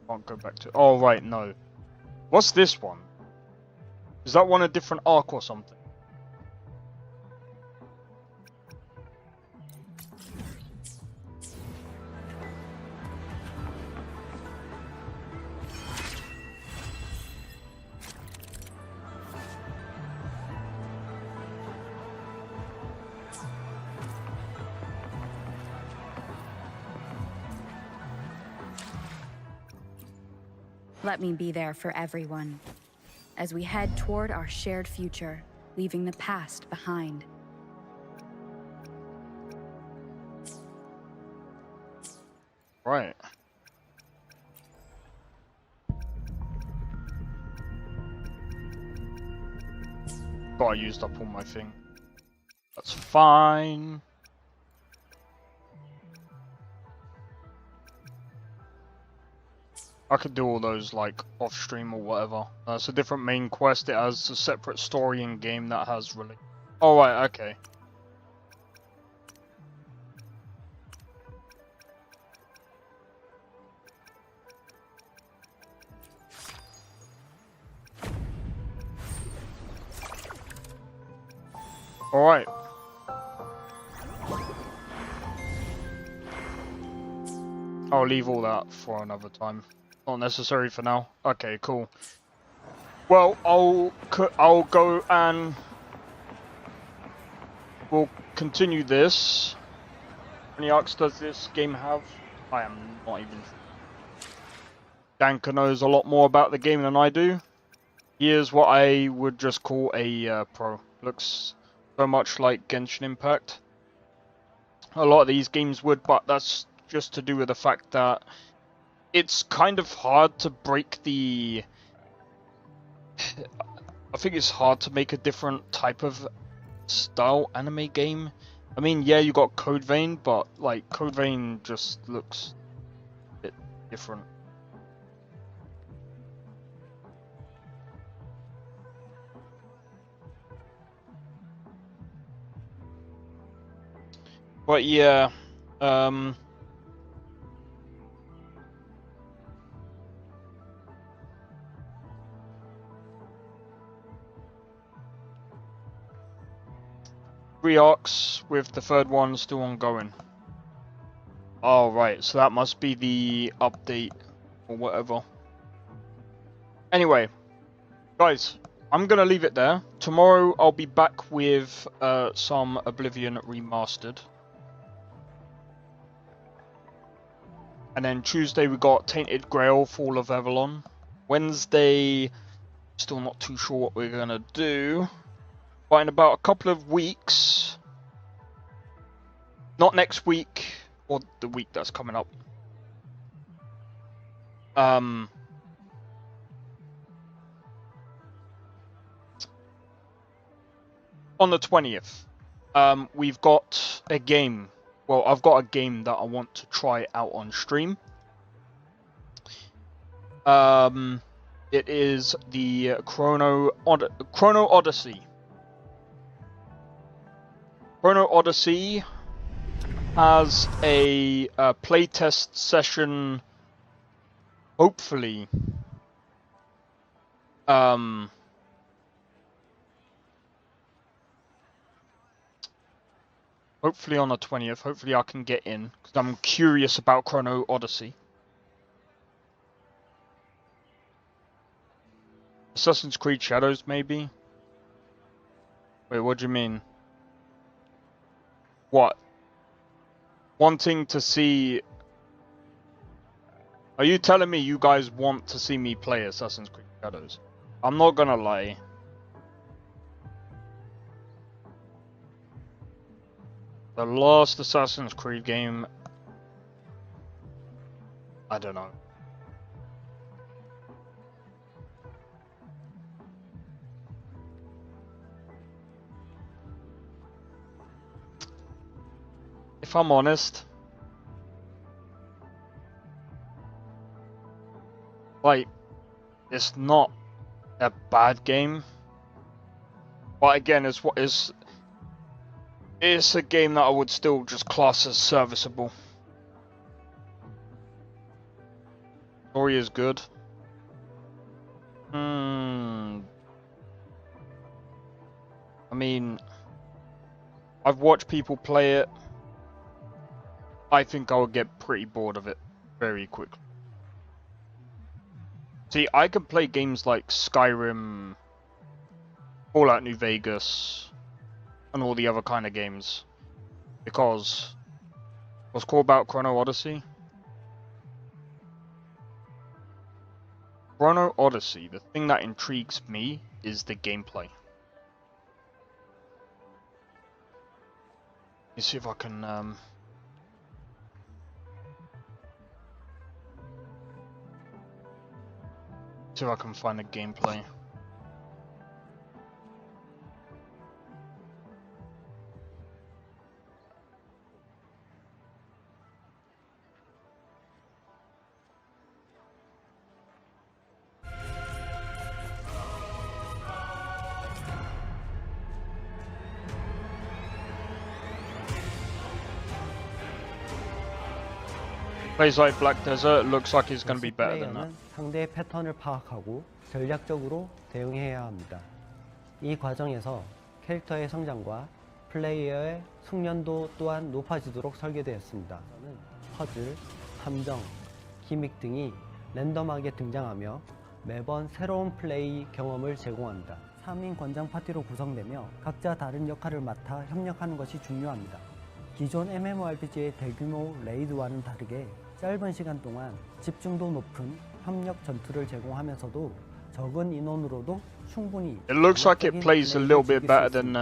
Can't go back to. Oh, right, no. What's this one? Is that one a different arc or something? Let me be there for everyone as we head toward our shared future, leaving the past behind. Right. God, I used up all my thing. That's fine. I could do all those like off stream or whatever. It's a different main quest. It has a separate story in game that has really. Oh right, okay. All right. I'll leave all that for another time. Not necessary for now. Okay, cool. Well, I'll go and we'll continue this. How many arcs does this game have? I am not even. Danka knows a lot more about the game than I do. Here's what I would just call a pro. Looks so much like Genshin Impact. A lot of these games would, but that's just to do with the fact that it's kind of hard to break the... I think it's hard to make a different type of style anime game. I mean, yeah, you got Code Vein, but like Code Vein just looks a bit different. But yeah, 3 arcs with the third one still ongoing. Oh, right, so that must be the update or whatever. Anyway, guys, I'm gonna leave it there. Tomorrow I'll be back with some Oblivion Remastered. And then Tuesday we got Tainted Grail, Fall of Avalon. Wednesday, still not too sure what we're gonna do. But in about a couple of weeks, not next week, or the week that's coming up. On the 20th, we've got a game. Well, I've got a game that I want to try out on stream. It is the Chrono Odyssey. Chrono Odyssey has a playtest session, hopefully. Hopefully on the 20th. Hopefully I can get in, because I'm curious about Chrono Odyssey. Assassin's Creed Shadows, maybe? Wait, what do you mean? What? Wanting to see... Are you telling me you guys want to see me play Assassin's Creed Shadows? I'm not gonna lie. The last Assassin's Creed game... I don't know. If I'm honest, like, it's not a bad game, but again, it's a game that I would still just class as serviceable. Story is good. I mean, I've watched people play it. I think I would get pretty bored of it very quickly. See, I could play games like Skyrim, Fallout New Vegas, and all the other kind of games. Because what's cool about Chrono Odyssey? Chrono Odyssey, the thing that intrigues me is the gameplay. Let's see if I can see if I can find the gameplay. Plays like Black Desert, looks like it's going to be better than that. 상대의 패턴을 파악하고 전략적으로 대응해야 합니다. 이 과정에서 캐릭터의 성장과 플레이어의 숙련도 또한 높아지도록 설계되었습니다. 퍼즐, 함정, 기믹 등이 랜덤하게 등장하며 매번 새로운 플레이 경험을 제공합니다. 3인 권장 파티로 구성되며 각자 다른 역할을 맡아 협력하는 것이 중요합니다. 기존 MMORPG의 대규모 레이드와는 다르게 짧은 시간 동안 집중도 높은 협력 전투를 제공하면서도 적은 인원으로도 충분히 It looks like it plays a little bit better than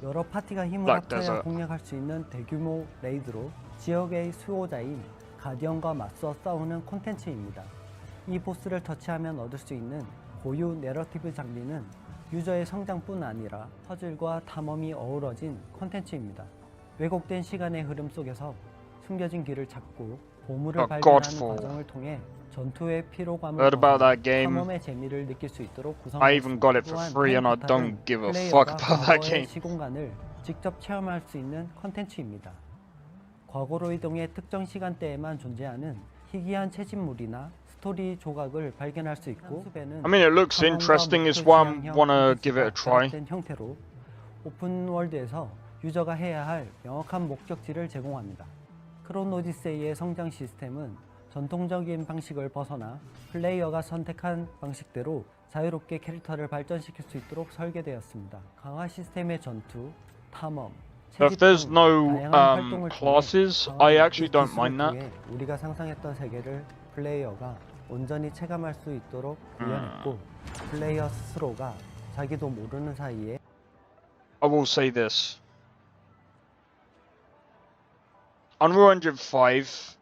여러 파티가 힘을 Black 합쳐야 Desert. 공략할 수 있는 대규모 레이드로 지역의 수호자인 가디언과 맞서 싸우는 콘텐츠입니다. 이 보스를 터치하면 얻을 수 있는 고유 내러티브 장비는 유저의 성장뿐 아니라 퍼즐과 탐험이 어우러진 콘텐츠입니다. 왜곡된 시간의 흐름 속에서 숨겨진 길을 찾고 보물을 발견하는 과정을 통해 전투의 피로감을 탐험의 재미를 느낄 수 있도록 I even got it for free and I don't give a fuck about that game. 시공간을 직접 체험할 수 있는 콘텐츠입니다. 과거로 이동해 특정 시간대에만 존재하는 희귀한 채집물이나 스토리 조각을 발견할 수 있고 I mean, it looks interesting. Is why I wanna give it a try. 형태로 오픈 월드에서 유저가 해야 할 명확한 목적지를 제공합니다. 크론 오디세이의 성장 시스템은 전통적인 방식을 벗어나 플레이어가 선택한 방식대로 자유롭게 캐릭터를 발전시킬 수 있도록 설계되었습니다. 강화 시스템의 전투, 탐험, If there's no 활동을 classes, 통해 I actually don't 기술을 mind that. 통해 우리가 상상했던 세계를 플레이어가 온전히 체감할 수 있도록 구현했고 플레이어 스스로가 자기도 모르는 사이에 I will say this. Unreal Engine 5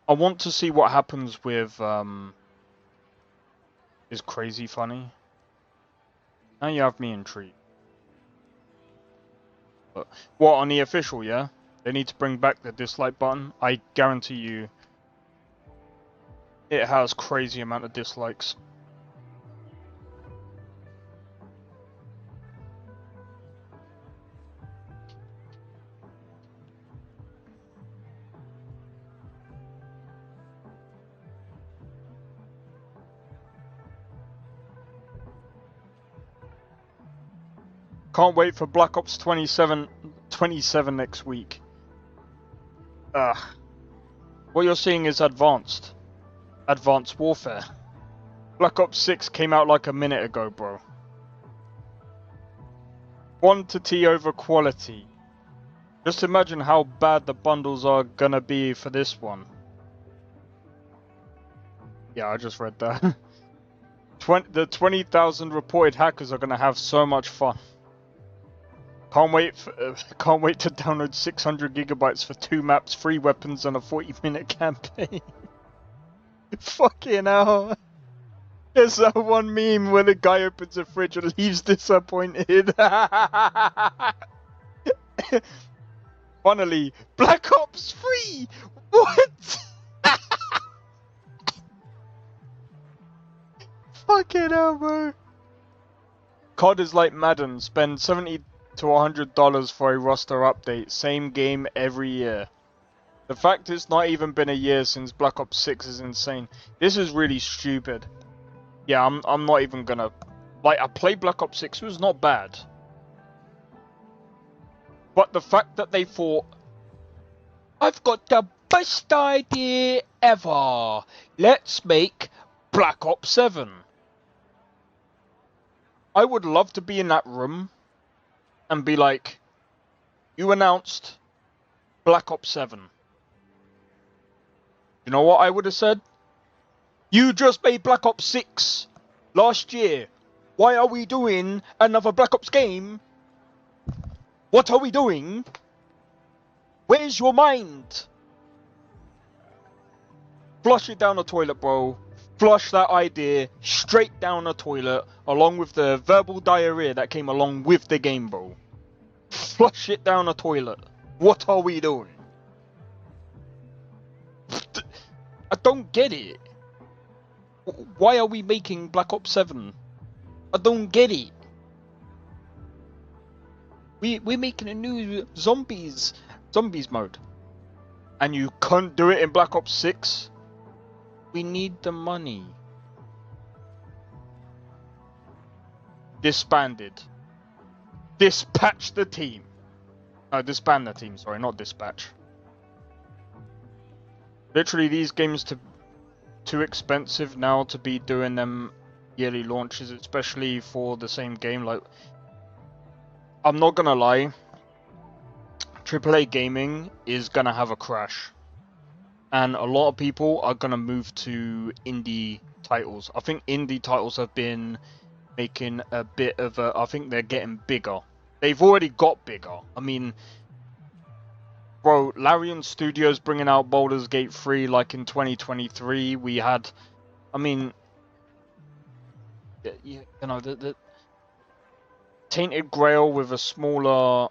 I want to see what happens with is crazy funny. Now you have me intrigued. But what, on the official, yeah? They need to bring back the dislike button. I guarantee you it has crazy amount of dislikes. Can't wait for Black Ops 27 next week. What you're seeing is advanced warfare. Black Ops 6 came out like a minute ago, bro. Quantity over quality. Just imagine how bad the bundles are gonna be for this one. Yeah, I just read that. The 20,000 reported hackers are gonna have so much fun. Can't wait to download 600 gigabytes for 2 maps, 3 weapons, and a 40-minute campaign. Fucking hell. There's that one meme where the guy opens a fridge and leaves disappointed. Finally, Black Ops 3! What? Fucking hell, bro. COD is like Madden. Spend $70 to $100 for a roster update. Same game every year. The fact it's not even been a year since Black Ops 6 is insane. This is really stupid. Yeah, I'm not even gonna... Like, I played Black Ops 6, it was not bad. But the fact that they thought, I've got the best idea ever. Let's make Black Ops 7. I would love to be in that room and be like, you announced Black Ops 7. You know what I would have said? You just made Black Ops 6 last year. Why are we doing another Black Ops game? What are we doing? Where's your mind? Flush it down the toilet, bro. Flush that idea straight down the toilet, along with the verbal diarrhea that came along with the game, bro. Flush it down the toilet. What are we doing? I don't get it. Why are we making Black Ops 7? I don't get it. We're making a new zombies mode. And you can't do it in Black Ops 6? We need the money. Disbanded. Dispatch the team. No, disband the team, sorry, not dispatch. Literally, these games too expensive now to be doing them yearly launches, especially for the same game. Like, I'm not gonna lie, AAA gaming is gonna have a crash, and a lot of people are gonna move to indie titles. I think indie titles have been making a bit of a... I think they're getting bigger. They've already got bigger. I mean, bro, Larian Studios bringing out Baldur's Gate 3 like in 2023. We had, I mean, you know, the Tainted Grail with a smaller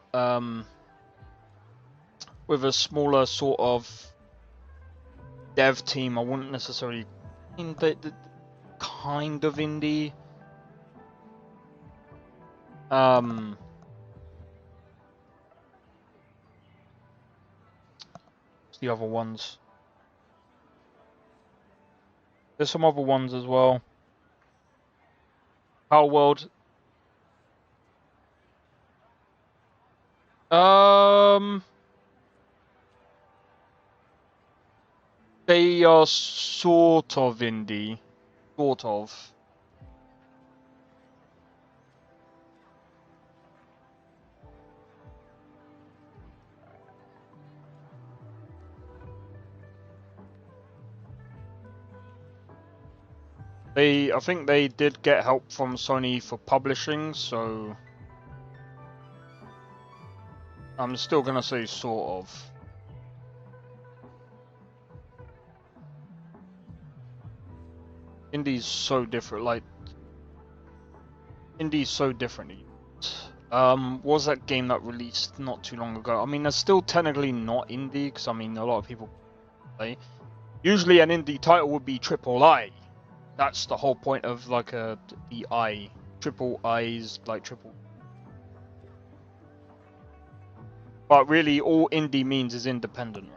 sort of dev team. I wouldn't necessarily mean the kind of indie. The other ones. There's some other ones as well. Power World. They are sort of indie. Sort of. I think they did get help from Sony for publishing, so I'm still gonna say sort of. Indie's so different, like Indie's so different. What was that game that released not too long ago? I mean, that's still technically not indie, because I mean, a lot of people play. Usually an indie title would be triple I. That's the whole point of like the I. Triple I's, like triple. But really, all indie means is independent.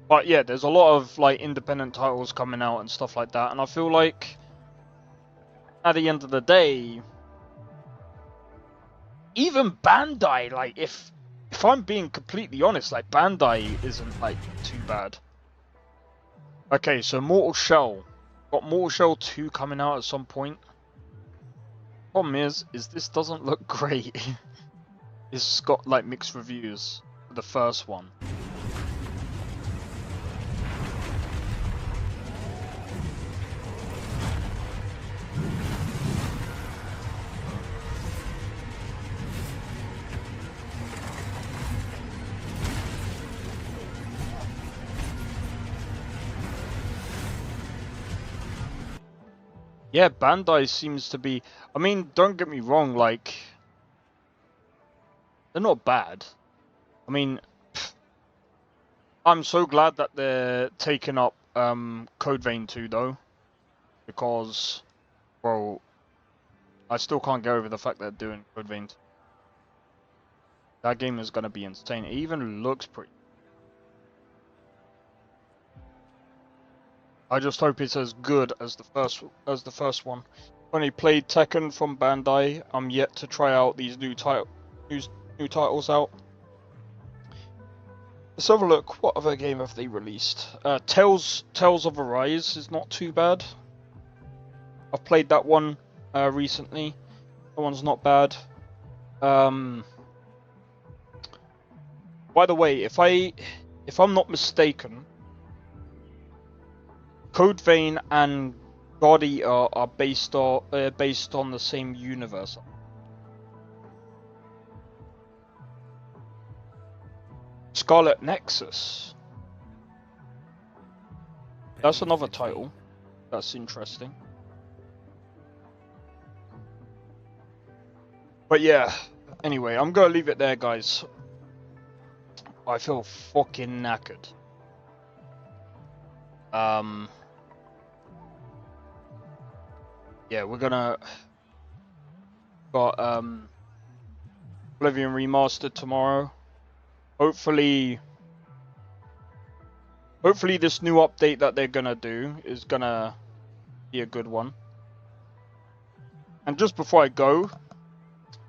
But yeah, there's a lot of like independent titles coming out and stuff like that, and I feel like at the end of the day, even Bandai, like if I'm being completely honest, like Bandai isn't like too bad. Okay, so Mortal Shell. Got Mortal Shell 2 coming out at some point. Problem is this doesn't look great. It's got like mixed reviews for the first one. Yeah, Bandai seems to be... I mean, don't get me wrong, like... They're not bad. I mean... I'm so glad that they're taking up Code Vein 2, though. Because... Well... I still can't get over the fact that they're doing Code Vein 2. That game is going to be insane. It even looks pretty... I just hope it's as good as the first one. Only played Tekken from Bandai. I'm yet to try out these new titles out. Let's have a look. What other game have they released? Tales of Arise is not too bad. I've played that one recently. That one's not bad. By the way, if I'm not mistaken, Code Vein and God Eater are based on the same universe. Scarlet Nexus. That's another title. That's interesting. But yeah, anyway, I'm gonna leave it there, guys. I feel fucking knackered. Yeah, we're gonna got Oblivion Remastered tomorrow. Hopefully this new update that they're gonna do is gonna be a good one. And just before I go,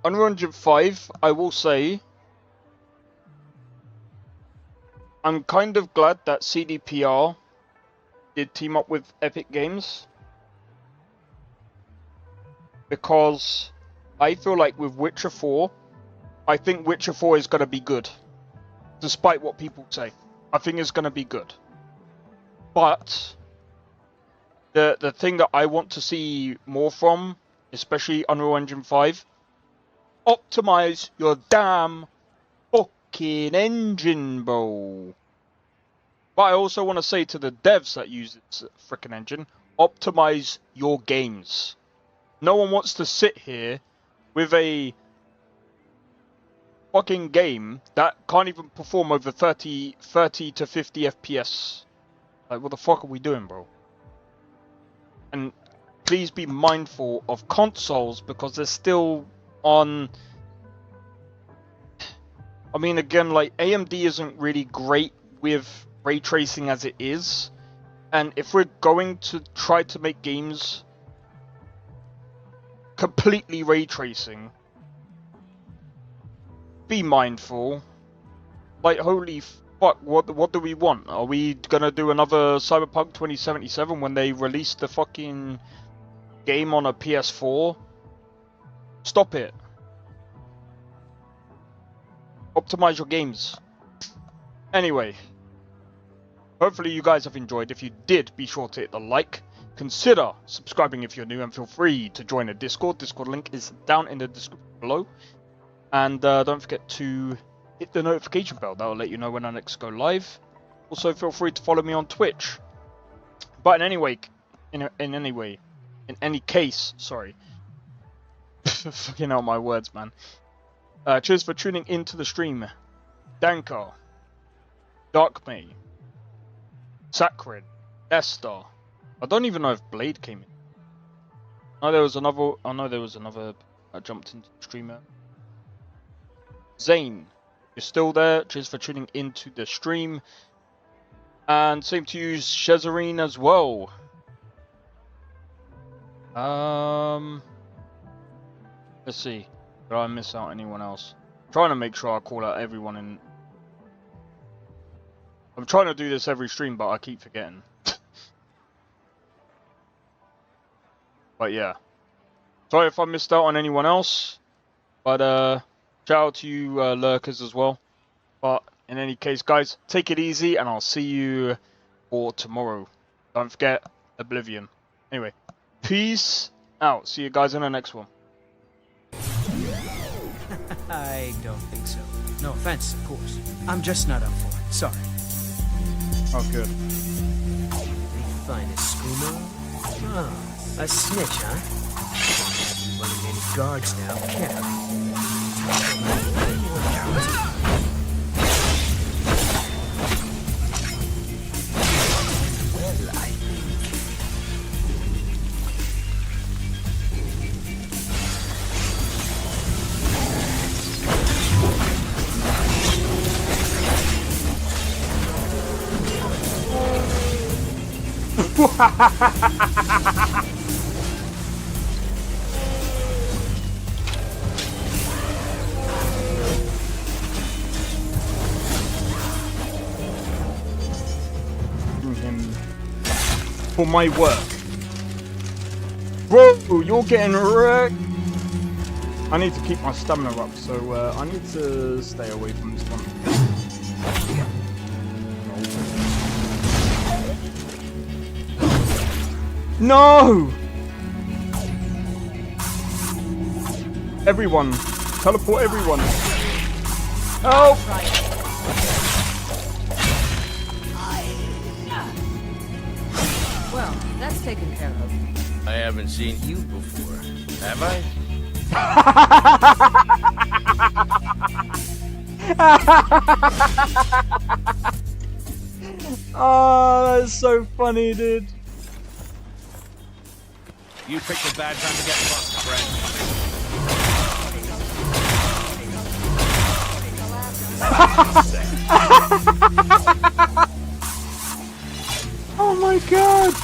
Unreal Engine 5, I will say I'm kind of glad that CDPR did team up with Epic Games, because I feel like with Witcher 4, I think Witcher 4 is going to be good. Despite what people say, I think it's going to be good. But the thing that I want to see more from, especially Unreal Engine 5, optimize your damn fucking engine, bro. But I also want to say to the devs that use this frickin' engine, optimize your games. No one wants to sit here with a fucking game that can't even perform over 30 to 50 FPS. Like, what the fuck are we doing, bro? And please be mindful of consoles, because they're still on... I mean, again, like, AMD isn't really great with ray tracing as it is. And if we're going to try to make games completely ray tracing. Be mindful. Like, holy fuck, what do we want? Are we gonna do another Cyberpunk 2077 when they release the fucking game on a PS4? Stop it. Optimize your games. Anyway, hopefully you guys have enjoyed. If you did, be sure to hit the like. Consider subscribing if you're new, and feel free to join a Discord. Discord link is down in the description below. And don't forget to hit the notification bell. That will let you know when I next go live. Also, feel free to follow me on Twitch. But in any case, sorry. Fucking out my words, man. Cheers for tuning into the stream. Danko, Dark May, Sacred, Esther. I don't even know if Blade came in. Oh, there was another. Oh no, there was another. I jumped into the streamer. Zane, you're still there. Cheers for tuning into the stream. And same to you, Shezarine, as well. Let's see. Did I miss out anyone else? I'm trying to make sure I call out everyone in. I'm trying to do this every stream, but I keep forgetting. But yeah. Sorry if I missed out on anyone else. But shout out to you lurkers as well. But in any case, guys, take it easy, and I'll see you for tomorrow. Don't forget Oblivion. Anyway, peace out. See you guys in the next one. I don't think so. No offense, of course. I'm just not up for it. Sorry. Oh, good. The finest schooner? Oh, a snitch, huh? Won't have you running any guards now, can him for my work. Bro, you're getting wrecked. I need to keep my stamina up, so I need to stay away from this one. No! Everyone! Teleport everyone! Help! Well, that's taken care of. I haven't seen you before, have I? Oh, that's so funny, dude. You picked a bad time to get fucked, friend. Oh my god!